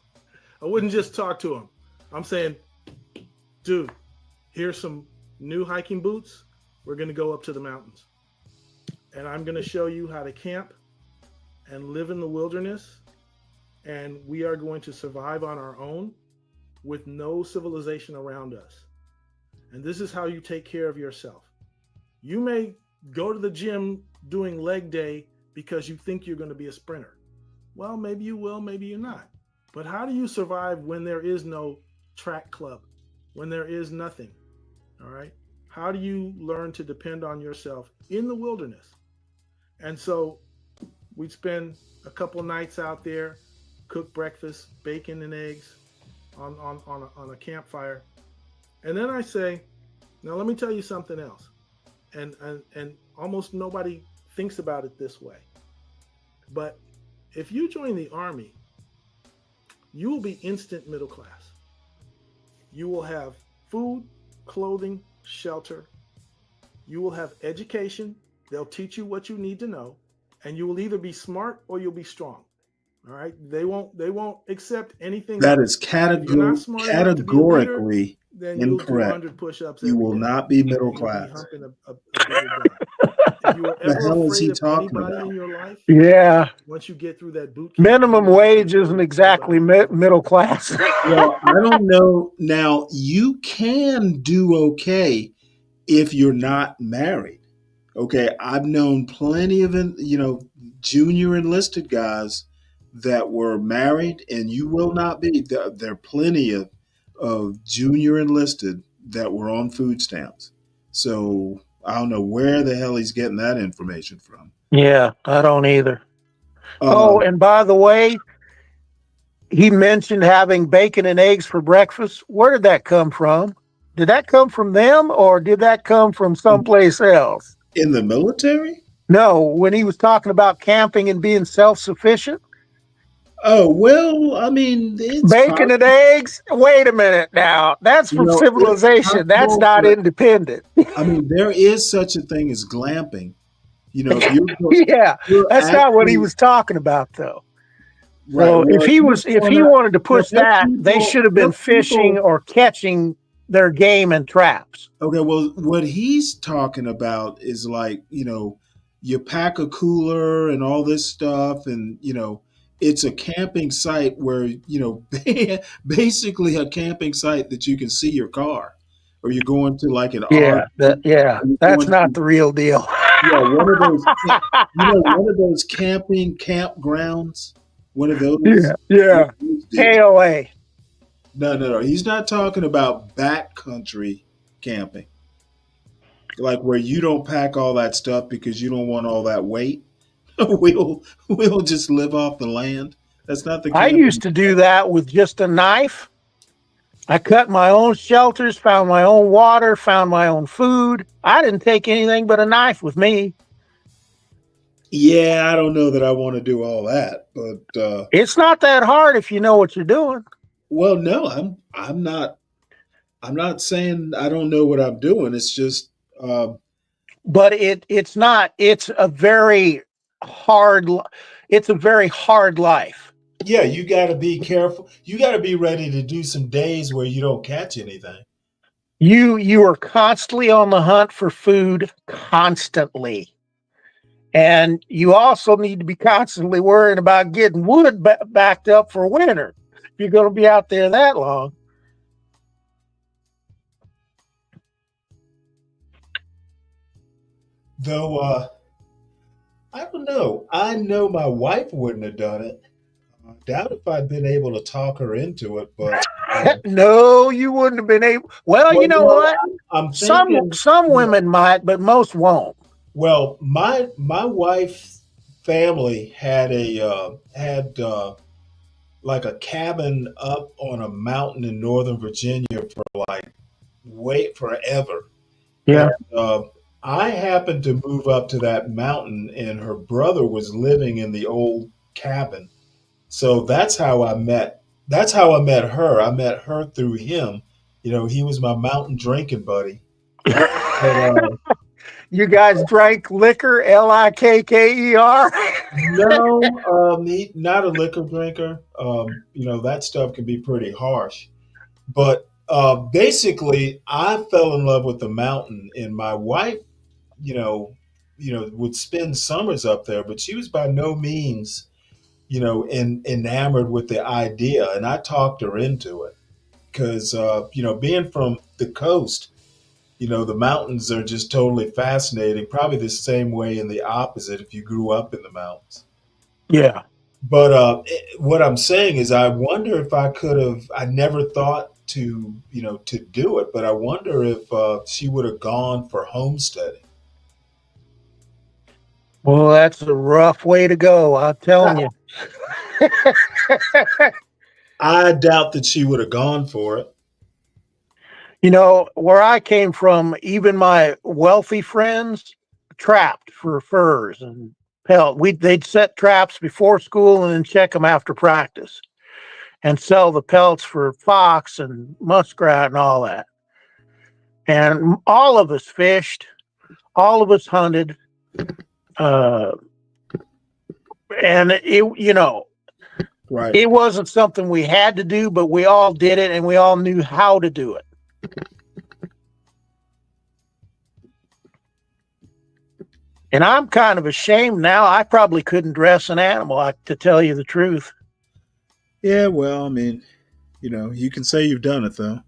I wouldn't just talk to him. I'm saying, dude, here's some new hiking boots. We're going to go up to the mountains. And I'm going to show you how to camp and live in the wilderness. And we are going to survive on our own with no civilization around us. And this is how you take care of yourself. You may go to the gym doing leg day because you think you're going to be a sprinter. Well, maybe you will, maybe you're not. But how do you survive when there is no track club, when there is nothing? All right. How do you learn to depend on yourself in the wilderness? And so we'd spend a couple nights out there, cook breakfast, bacon and eggs on a campfire. And then I say, now let me tell you something else. And almost nobody thinks about it this way. But if you join the Army, you will be instant middle class. You will have food, clothing, shelter. You will have education. They'll teach you what you need to know. And you will either be smart or you'll be strong. All right, they won't accept anything That else. is If you're not smart enough to be a leader, categorically then you'll do incorrect. 100 push-ups You every will day. not be middle And you'll be class. humping a bigger guy. If you were The ever hell is afraid he of talking anybody about? in your life, Yeah. once you get through that boot camp, Minimum wage isn't exactly middle class. Well, I don't know. Now, you can do okay if you're not married. Okay, I've known plenty of junior enlisted guys that were married, and you will not be. There are plenty of junior enlisted that were on food stamps. So I don't know where the hell he's getting that information from. Yeah, I don't either. Oh, Um, and by the way, he mentioned having bacon and eggs for breakfast. Where did that come from? Did that come from them or did that come from someplace else? in the military? No, when he was talking about camping and being self-sufficient. Oh, well, I mean, it's Bacon and eggs? Wait a minute now. That's from it's civilization. That's possible, not but independent. I mean, there is such a thing as glamping. If Yeah, you're that's not what he actually was talking about though. right. So Well, if he wanted to push there are that, they people, should have there been are fishing people. or catching their game in traps. Okay, well, what he's talking about is like you pack a cooler and all this stuff, and it's a camping site where basically a camping site that you can see your car, or you're going to like an RV, Yeah, or you're that's going not to the real deal. one of those one of those camping campgrounds, one of those. Yeah. KOA. No. He's not talking about backcountry camping, like where you don't pack all that stuff because you don't want all that weight. We'll just live off the land. That's not the I camping. used to do that with just a knife. I cut my own shelters, found my own water, found my own food. I didn't take anything but a knife with me. Yeah, I don't know that I want to do all that, but It's not that hard if you know what you're doing. well, no, I'm not. I'm not saying I don't know what I'm doing. It's just but it's not. It's a very hard. It's a very hard life. yeah, you got to be careful. You got to be ready to do some days where you don't catch anything. You are constantly on the hunt for food, constantly, and you also need to be constantly worrying about getting wood backed up for winter if you're going to be out there that long. Though I don't know. I know my wife wouldn't have done it. I doubt if I'd been able to talk her into it, but No, you wouldn't have been able. Well, you know what? I'm Some thinking women might, but most won't. well, my wife's family had like a cabin up on a mountain in Northern Virginia for like wait forever. Yeah. And, I happened to move up to that mountain, and her brother was living in the old cabin. So that's how I met. That's how I met her. I met her through him. He was my mountain drinking buddy. But, You guys drank liquor, Likker? no, he not a liquor drinker. That stuff can be pretty harsh. But basically, I fell in love with the mountain, and my wife, would spend summers up there, but she was by no means, enamored with the idea. And I talked her into it because, being from the coast, the mountains are just totally fascinating. Probably the same way in the opposite if you grew up in the mountains. Yeah. But what I'm saying is, I wonder if I could have. I never thought to do it, but I wonder if she would have gone for homesteading. Well, that's a rough way to go, I'm telling you. I doubt that she would have gone for it. Where I came from, even my wealthy friends trapped for furs and pelt. They'd set traps before school and then check them after practice and sell the pelts for fox and muskrat and all that. And all of us fished, all of us hunted. And Right. It wasn't something we had to do, but we all did it and we all knew how to do it. And I'm kind of ashamed now. I probably couldn't dress an animal, to tell you the truth. Yeah, well, I mean, you know, you can say you've done it though.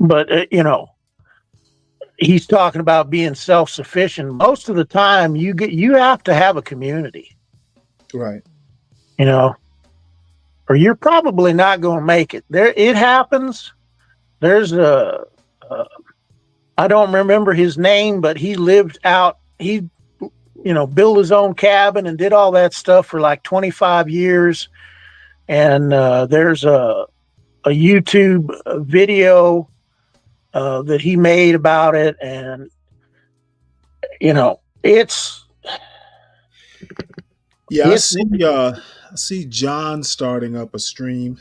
But you know, he's talking about being self-sufficient. Most of the time, you have to have a community, Right. you know, or you're probably not going to make it. There, it happens. There's I don't remember his name, but he lived out. He, you know, built his own cabin and did all that stuff for like 25 years. And there's a YouTube video that he made about it, and you know, it's yeah. I see John starting up a stream.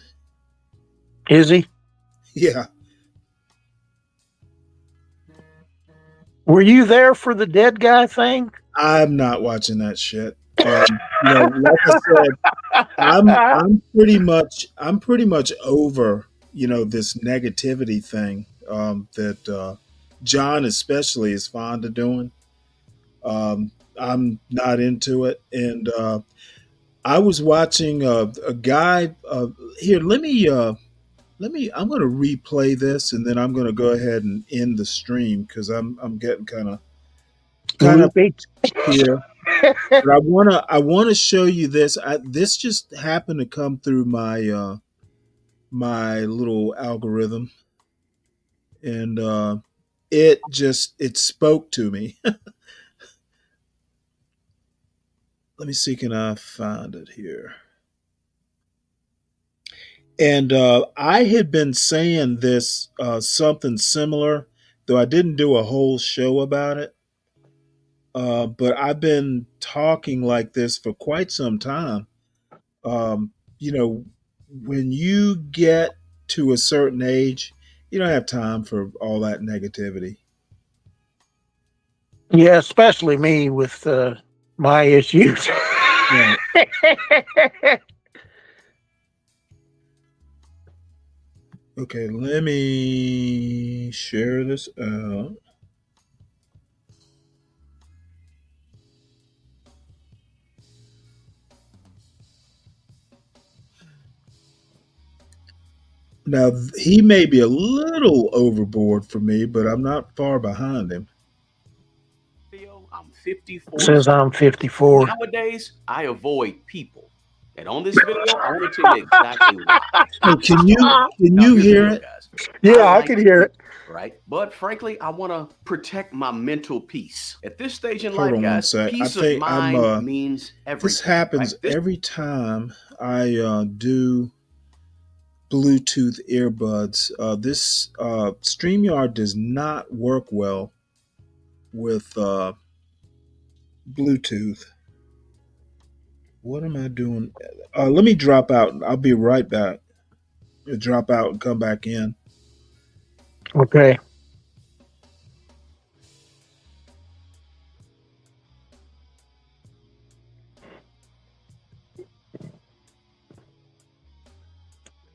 Is he? Yeah. Were you there for the dead guy thing? I'm not watching that shit. You know, like I said, I'm pretty much over, you know, this negativity thing that John especially is fond of doing. I'm not into it, and I was watching a guy here. I'm going to replay this, and then I'm going to go ahead and end the stream because I'm getting kind of here. But I wanna show you this. This just happened to come through my my little algorithm, and it spoke to me. Let me see, can I find it here? And I had been saying this something similar, though I didn't do a whole show about it. But I've been talking like this for quite some time. You know, when you get to a certain age, you don't have time for all that negativity. Yeah, especially me with my issues. Right. Okay, let me share this out. Now, he may be a little overboard for me, but I'm not far behind him. I'm 54. Says I'm 54. Nowadays, I avoid people. And on this video, I want to tell you exactly why. Hey, can you Here's the hear deal, it? guys. Yeah, I like can hear it. Right? But frankly, I want to protect my mental peace. At this stage in Hold life, on one guys, sec. I peace of think mind means everything. this happens right? every time I do Bluetooth earbuds. This StreamYard does not work well with Bluetooth. What am I doing? Let me drop out. I'll be right back. Drop out and come back in. Okay.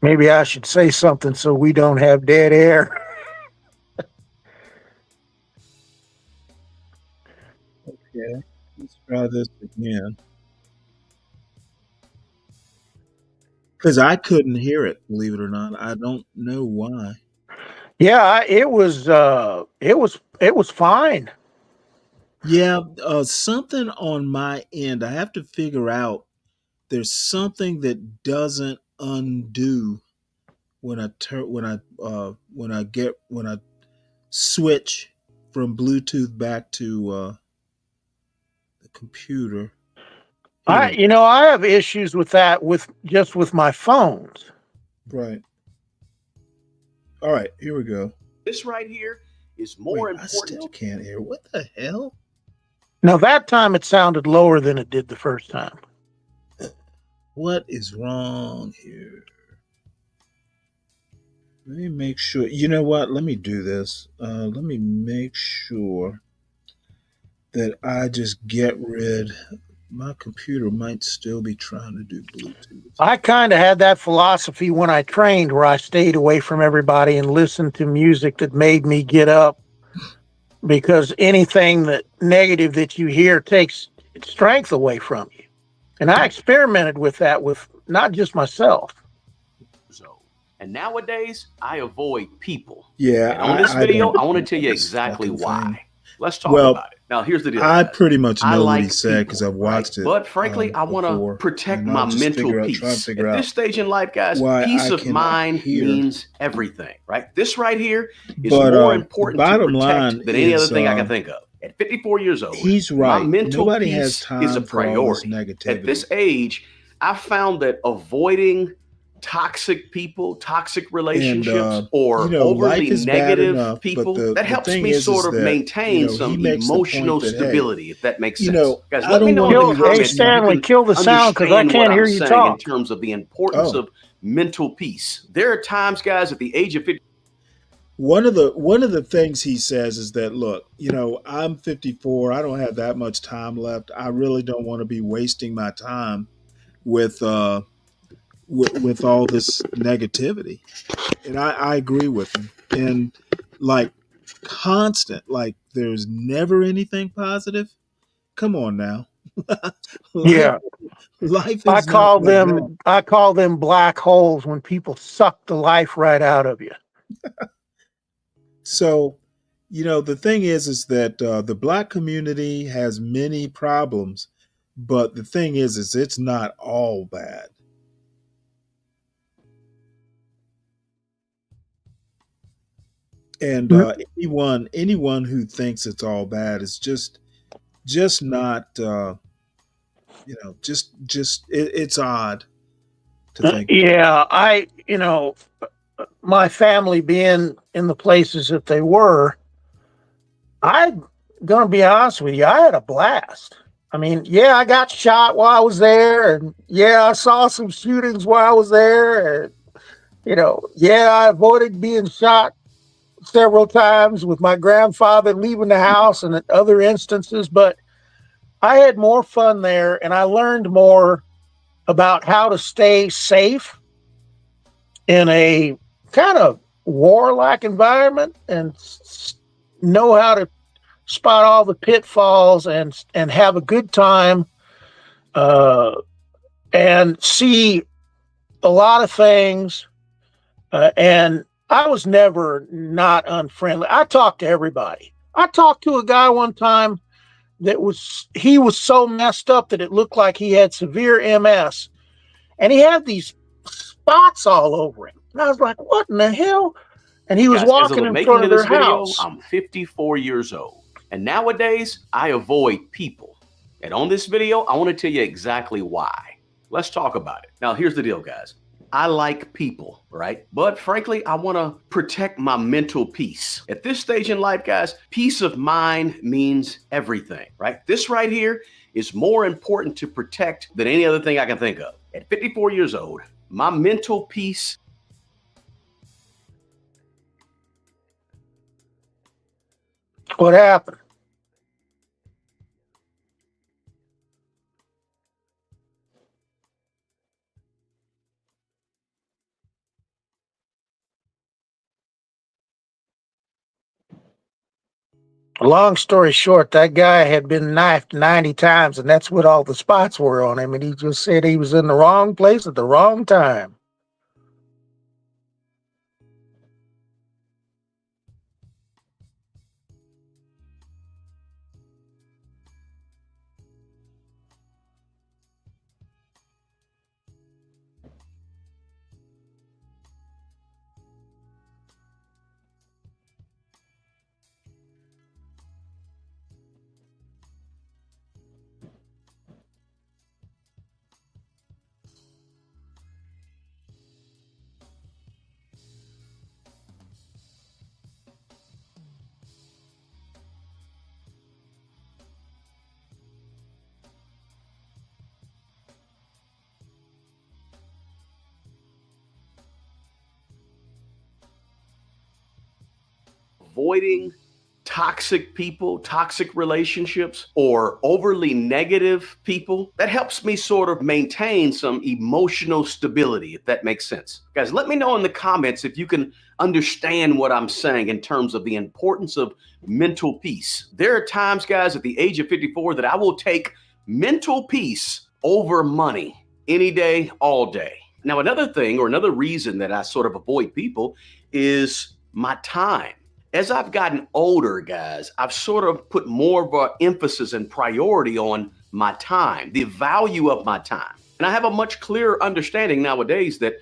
Maybe I should say something so we don't have dead air. Okay, let's try this again. Because I couldn't hear it, believe it or not. I don't know why. Yeah, it was fine. Yeah, something on my end. I have to figure out. There's something that doesn't undo when I switch from Bluetooth back to the computer. I have issues with that with my phones. Right. All right, here we go. This right here is more important. I still can't hear. What the hell? Now that time it sounded lower than it did the first time. What is wrong here? Let me make sure. You know what? Let me do this. Let me make sure that I just get rid. My computer might still be trying to do Bluetooth. I kind of had that philosophy when I trained, where I stayed away from everybody and listened to music that made me get up, because anything that negative that you hear takes strength away from you. And I experimented with that with not just myself. And nowadays, I avoid people. Yeah, And on this I video, don't I want to know tell you this exactly fucking why. thing. Let's talk Well, about it. Now, here's the deal. I guys. pretty much I know what he like said because people, I've right? watched it. But frankly, I want to before, protect and my I'm just mental trying to peace. figure At out this stage in life, guys, why peace I of cannot mind hear. means everything, right? This right here is But more the important to bottom protect line than any other is, thing I can think of. At 54 years old, he's my right. mental Nobody has peace is a time for all this priority. negativity. At this age, I found that avoiding toxic people, toxic relationships, or life overly is bad negative enough, people, but that the helps thing me is sort of that, maintain he some makes the emotional point that, hey, stability, if that makes you sense. know, Guys, I let me don't know want in to the be Hey, comments if you Stanley, can kill the sound, because I understand can't what hear I'm you saying in talk. terms of the importance of mental peace. There are times, guys, at the age of 50. one of the things he says is that, look, I'm 54. I don't have that much time left. I really don't want to be wasting my time with with all this negativity. And I agree with him. And like constant, like there's never anything positive. Come on now. life, Yeah. life is not like that. I call them black holes, when people suck the life right out of you. So, the thing is that the black community has many problems, but the thing is it's not all bad. And anyone who thinks it's all bad is just not it's odd to think. Yeah, my family being in the places that they were, I'm gonna be honest with you, I had a blast. I mean, yeah, I got shot while I was there, and yeah, I saw some shootings while I was there, and yeah, I avoided being shot several times with my grandfather leaving the house and at other instances, but I had more fun there, and I learned more about how to stay safe in a kind of warlike environment, and know how to spot all the pitfalls and have a good time, uh, and see a lot of things. And I was never not unfriendly. I talked to everybody. I talked to a guy one time he was so messed up that it looked like he had severe MS, and he had these spots all over him. And I was like, what in the hell? And he was Guys, as of walking the in making front of of their this video, house. I'm 54 years old. And nowadays, I avoid people. And on this video, I want to tell you exactly why. Let's talk about it. Now, here's the deal, guys. I like people, right? But frankly, I want to protect my mental peace. At this stage in life, guys, peace of mind means everything, right? This right here is more important to protect than any other thing I can think of. At 54 years old, my mental peace. What happened? Long story short, that guy had been knifed 90 times, and that's what all the spots were on him. And he just said he was in the wrong place at the wrong time. Avoiding toxic people, toxic relationships, or overly negative people, that helps me sort of maintain some emotional stability, if that makes sense. Guys, let me know in the comments if you can understand what I'm saying in terms of the importance of mental peace. There are times, guys, at the age of 54 that I will take mental peace over money any day, all day. Now, another thing or another reason that I sort of avoid people is my time. As I've gotten older, guys, I've sort of put more of an emphasis and priority on my time, the value of my time. And I have a much clearer understanding nowadays that,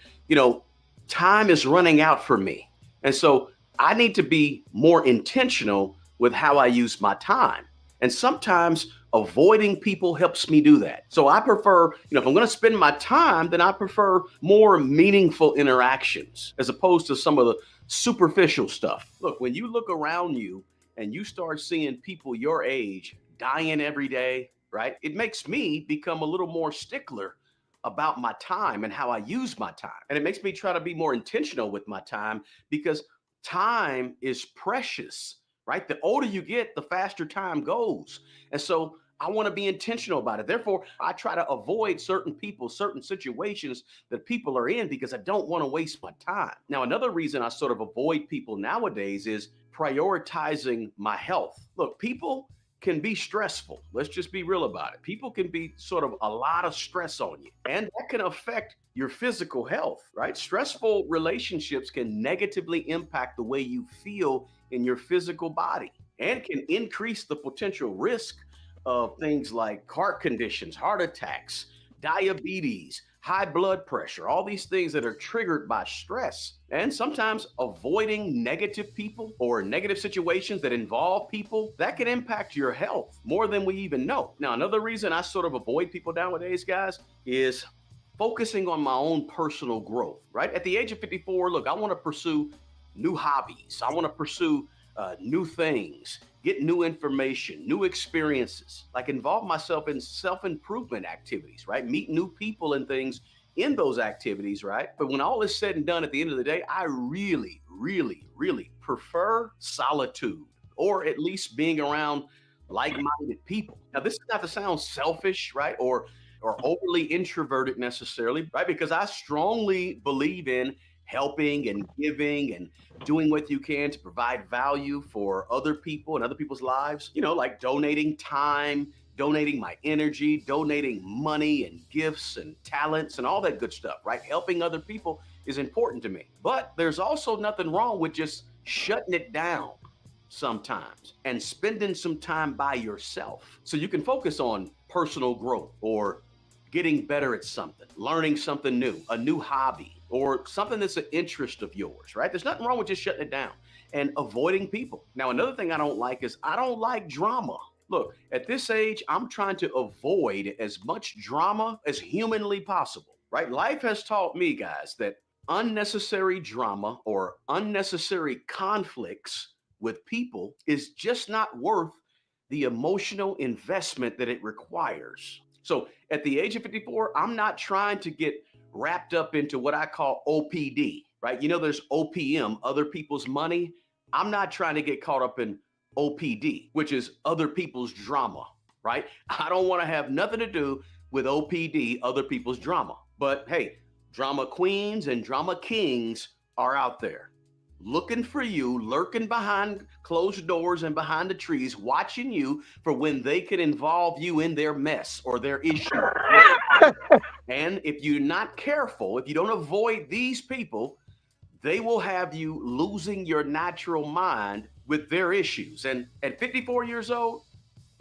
time is running out for me. And so I need to be more intentional with how I use my time. And sometimes avoiding people helps me do that. So I prefer, if I'm going to spend my time, then I prefer more meaningful interactions as opposed to some of the superficial stuff. Look, when you look around you and you start seeing people your age dying every day, right? It makes me become a little more stickler about my time and how I use my time. And it makes me try to be more intentional with my time because time is precious, right? The older you get, the faster time goes. And so I want to be intentional about it. Therefore, I try to avoid certain people, certain situations that people are in because I don't want to waste my time. Now, another reason I sort of avoid people nowadays is prioritizing my health. Look, people can be stressful. Let's just be real about it. People can be sort of a lot of stress on you, and that can affect your physical health, right? Stressful relationships can negatively impact the way you feel in your physical body and can increase the potential risk of things like heart conditions, heart attacks, diabetes, high blood pressure, all these things that are triggered by stress. And sometimes avoiding negative people or negative situations that involve people, that can impact your health more than we even know. Now, another reason I sort of avoid people nowadays, guys, is focusing on my own personal growth, right? At the age of 54, look, I want to pursue new hobbies. I want to pursue new things, get new information, new experiences, like involve myself in self-improvement activities, right? Meet new people and things in those activities, right? But when all is said and done at the end of the day, I really, really, really prefer solitude, or at least being around like-minded people. Now, this is not to sound selfish, right? Or overly introverted necessarily, right? Because I strongly believe in helping and giving and doing what you can to provide value for other people and other people's lives, like donating time, donating my energy, donating money and gifts and talents and all that good stuff, right? Helping other people is important to me. But there's also nothing wrong with just shutting it down sometimes and spending some time by yourself so you can focus on personal growth or getting better at something, learning something new, a new hobby, or something that's an interest of yours, right? There's nothing wrong with just shutting it down and avoiding people. Now, another thing I don't like is I don't like drama. Look, at this age, I'm trying to avoid as much drama as humanly possible, right? Life has taught me, guys, that unnecessary drama or unnecessary conflicts with people is just not worth the emotional investment that it requires. So at the age of 54, I'm not trying to get wrapped up into what I call OPD, right? There's OPM, other people's money. I'm not trying to get caught up in OPD, which is other people's drama, right? I don't want to have nothing to do with OPD, other people's drama. But hey, drama queens and drama kings are out there looking for you, lurking behind closed doors and behind the trees, watching you for when they can involve you in their mess or their issue. And if you're not careful, if you don't avoid these people, they will have you losing your natural mind with their issues. And at 54 years old,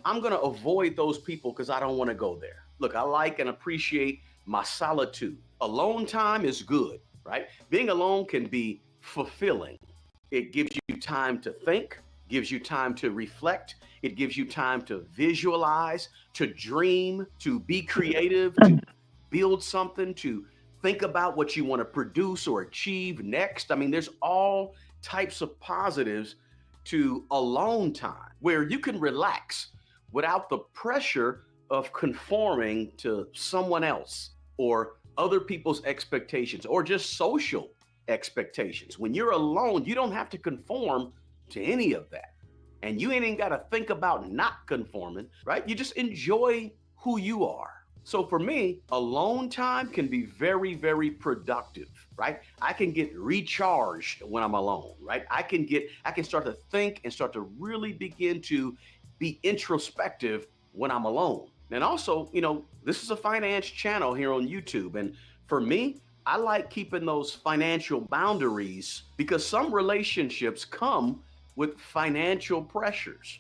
I'm going to avoid those people because I don't want to go there. Look, I like and appreciate my solitude. Alone time is good, right? Being alone can be fulfilling. It gives you time to think, gives you time to reflect. It gives you time to visualize, to dream, to be creative, to build something, to think about what you want to produce or achieve next. I mean, there's all types of positives to alone time where you can relax without the pressure of conforming to someone else or other people's expectations or just social expectations. When you're alone, you don't have to conform to any of that. And you ain't even got to think about not conforming, right? You just enjoy who you are. So for me, alone time can be very, very productive, right? I can get recharged when I'm alone, right? I can start to think and start to really begin to be introspective when I'm alone. And also, this is a finance channel here on YouTube. And for me, I like keeping those financial boundaries because some relationships come with financial pressures,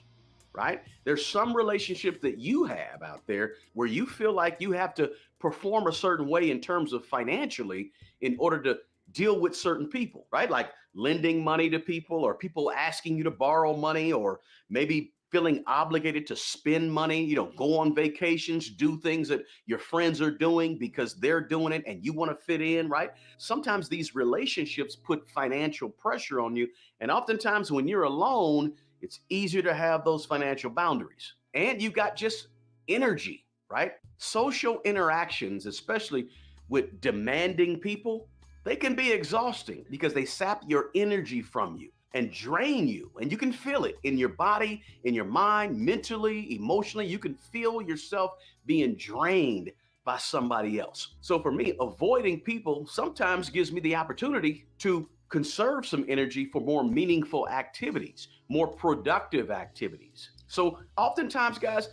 right? There's some relationships that you have out there where you feel like you have to perform a certain way in terms of financially in order to deal with certain people, right? Like lending money to people or people asking you to borrow money or maybe feeling obligated to spend money, go on vacations, do things that your friends are doing because they're doing it and you want to fit in, right? Sometimes these relationships put financial pressure on you. And oftentimes when you're alone, it's easier to have those financial boundaries. And you got just energy, right? Social interactions, especially with demanding people, they can be exhausting because they sap your energy from you and drain you. And you can feel it in your body, in your mind, mentally, emotionally. You can feel yourself being drained by somebody else. So for me, avoiding people sometimes gives me the opportunity to conserve some energy for more meaningful activities, more productive activities. So oftentimes, guys,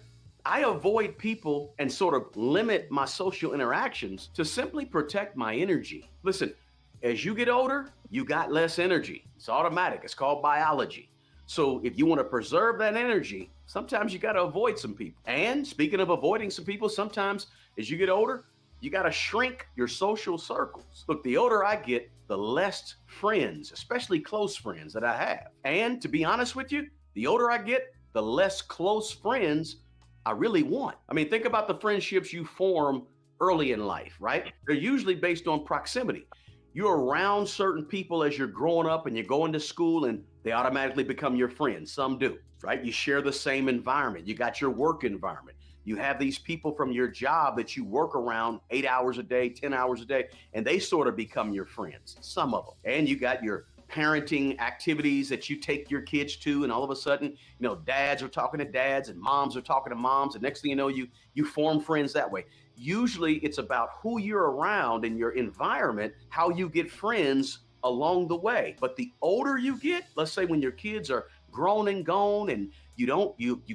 I avoid people and sort of limit my social interactions to simply protect my energy. Listen, as you get older, you got less energy. It's automatic. It's called biology. So if you want to preserve that energy, sometimes you got to avoid some people. And speaking of avoiding some people, sometimes as you get older, you got to shrink your social circles. Look, the older I get, the less friends, especially close friends that I have. And to be honest with you, the older I get, the less close friends I really want. I mean, think about the friendships you form early in life, right? They're usually based on proximity. You're around certain people as you're growing up and you're going to school and they automatically become your friends. Some do, right? You share the same environment. You got your work environment. You have these people from your job that you work around 8 hours a day, 10 hours a day, and they sort of become your friends, some of them. And you got your parenting activities that you take your kids to, and all of a sudden, dads are talking to dads and moms are talking to moms, and next thing you know, you form friends that way. Usually it's about who you're around in your environment, how you get friends along the way. But the older you get, let's say when your kids are grown and gone and you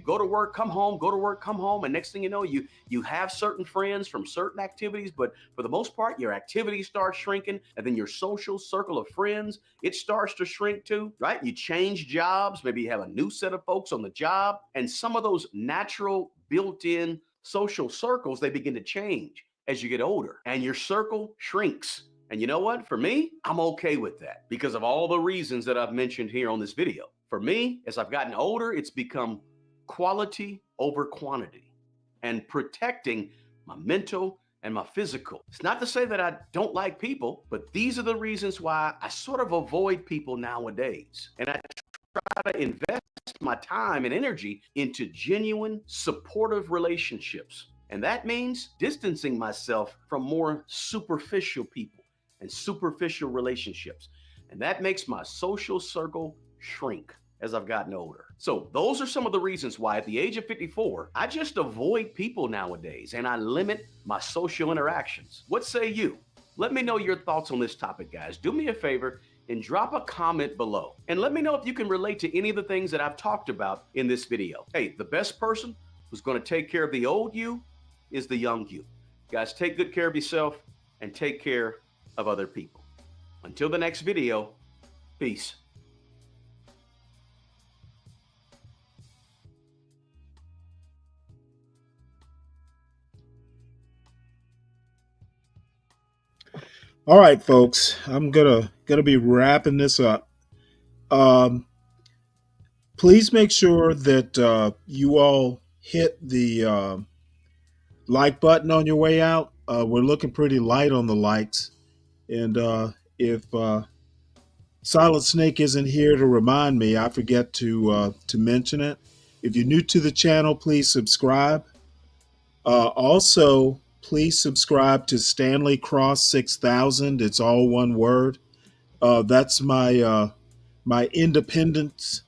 go to work, come home, go to work, come home, and next thing you know, you have certain friends from certain activities, but for the most part, your activities start shrinking, and then your social circle of friends, it starts to shrink too, right? You change jobs, maybe you have a new set of folks on the job, and some of those natural built-in social circles, they begin to change as you get older, and your circle shrinks. And you know what? For me, I'm okay with that because of all the reasons that I've mentioned here on this video. For me, as I've gotten older, it's become quality over quantity and protecting my mental and my physical. It's not to say that I don't like people, but these are the reasons why I sort of avoid people nowadays. And I try to invest my time and energy into genuine, supportive relationships. And that means distancing myself from more superficial people and superficial relationships. And that makes my social circle shrink as I've gotten older. So those are some of the reasons why at the age of 54, I just avoid people nowadays and I limit my social interactions. What say you? Let me know your thoughts on this topic, guys. Do me a favor and drop a comment below. And let me know if you can relate to any of the things that I've talked about in this video. Hey, the best person who's going to take care of the old you is the young you. Guys, take good care of yourself and take care of other people. Until the next video, peace. All right, folks, I'm gonna be wrapping this up. Please make sure that you all hit the like button on your way out. We're looking pretty light on the likes, and if Silent Snake isn't here to remind me, I forget to mention it. If you're new to the channel, please subscribe. Also, please subscribe to Stanley Cross 6000. It's all one word. That's my my independence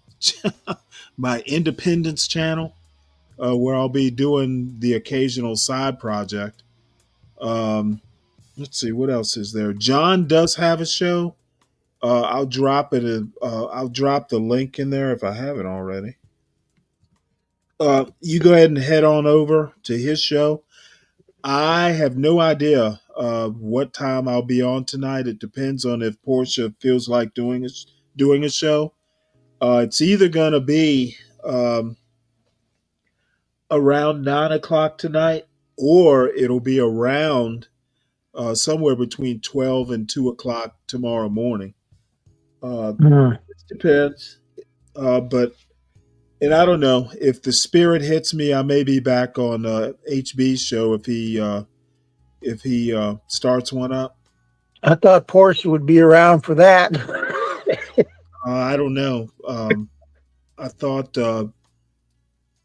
my Independence channel, where I'll be doing the occasional side project. Um, let's see, what else is there? John does have a show. I'll drop it. I'll drop the link in there if I haven't already. You go ahead and head on over to his show. I have no idea what time I'll be on tonight. It depends on if Portia feels like doing a show. It's either gonna be around 9 o'clock tonight, or it'll be around somewhere between 12 and 2 o'clock tomorrow morning. It depends. But and I don't know if the spirit hits me. I may be back on HB's show if he starts one up. I thought Portia would be around for that. I don't know. I thought I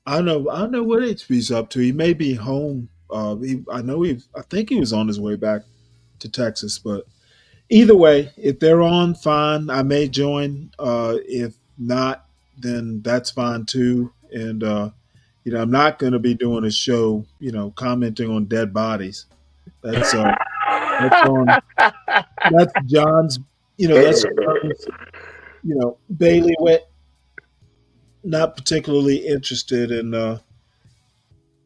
don't know what HB's up to. He may be home. I think he was on his way back to Texas. But either way, if they're on, fine. I may join. If not, then that's fine too. And I'm not going to be doing a show, commenting on dead bodies. That's that's John's, that's John's, bailiwick. Not particularly interested in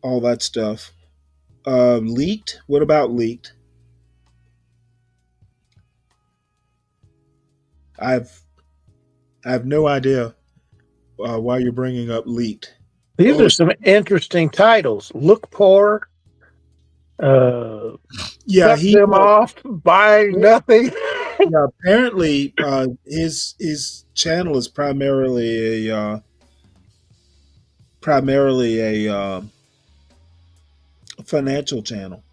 all that stuff. Leaked? What about Leaked? I have no idea why you're bringing up Leaked. These are some interesting titles. Look poor. Yeah, cut them off. Buy nothing. Yeah, apparently his channel is primarily a financial channel.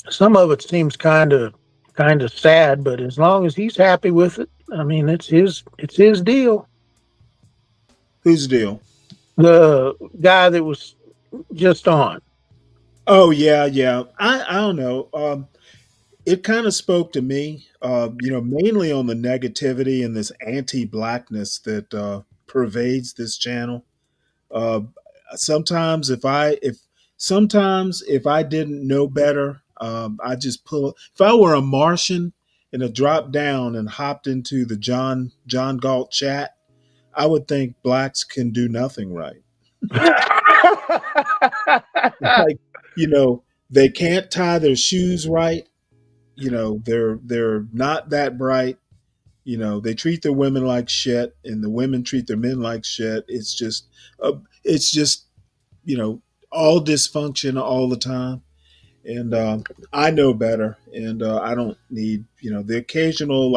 Some of it seems kind of sad, but as long as he's happy with it, I mean, it's his deal. Whose deal? The guy that was just on. Oh yeah. I don't know. It kind of spoke to me, mainly on the negativity and this anti-blackness that pervades this channel. Uh, sometimes if I didn't know better, I just pull. If I were a Martian and a drop down and hopped into the John Galt chat, I would think blacks can do nothing right. Like, they can't tie their shoes right. They're not that bright. They treat their women like shit, and the women treat their men like shit. It's just all dysfunction all the time. And I know better, and I don't need the occasional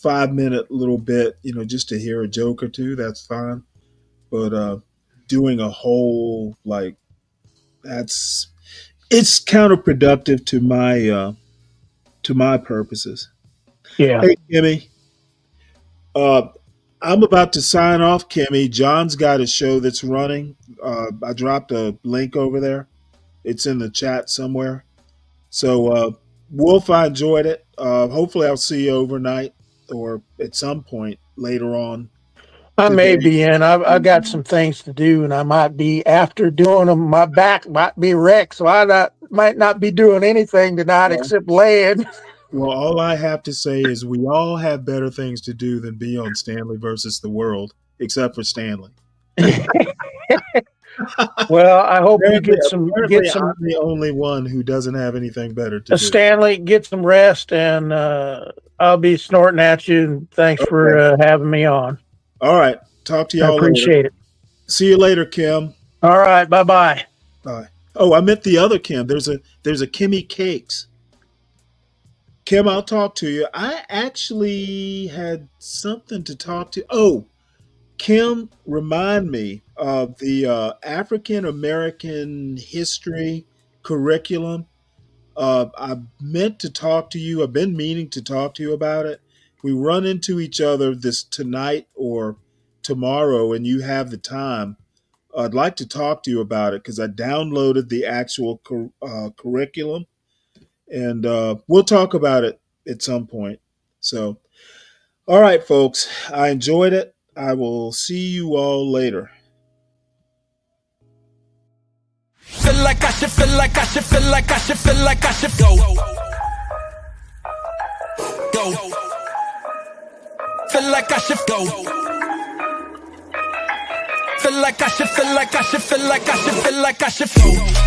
5-minute little bit, just to hear a joke or two. That's fine, but doing a whole it's counterproductive to my purposes. Yeah. Hey, Kimmy. I'm about to sign off, Kimmy. John's got a show that's running. I dropped a link over there. It's in the chat somewhere. So, Wolf, I enjoyed it. Hopefully, I'll see you overnight or at some point later on. I may be in. I got some things to do, and I might be after doing them. My back might be wrecked, so might not be doing anything tonight except laying. Well, all I have to say is we all have better things to do than be on Stanley versus the World, except for Stanley. Well, I hope you get I'm the only one who doesn't have anything better to do. Stanley, get some rest, and I'll be snorting at you. And thanks for having me on. All right. Talk to y'all later. I appreciate it. See you later, Kim. All right. Bye-bye. Bye. Oh, I meant the other Kim. There's a Kimmy Cakes. Kim, I'll talk to you. I actually had something to talk to. Oh, Kim, remind me of the African American history curriculum. I meant to talk to you. I've been meaning to talk to you about it. We run into each other this tonight or tomorrow, and you have the time. I'd like to talk to you about it because I downloaded the actual curriculum, and we'll talk about it at some point. So, All right, folks. I enjoyed it. I will see you all later. Feel like I should, feel like I should, feel like I should, feel like I should go. Go. Feel like I should go. Feel like I should, feel like I should, feel like I should, feel like I should go.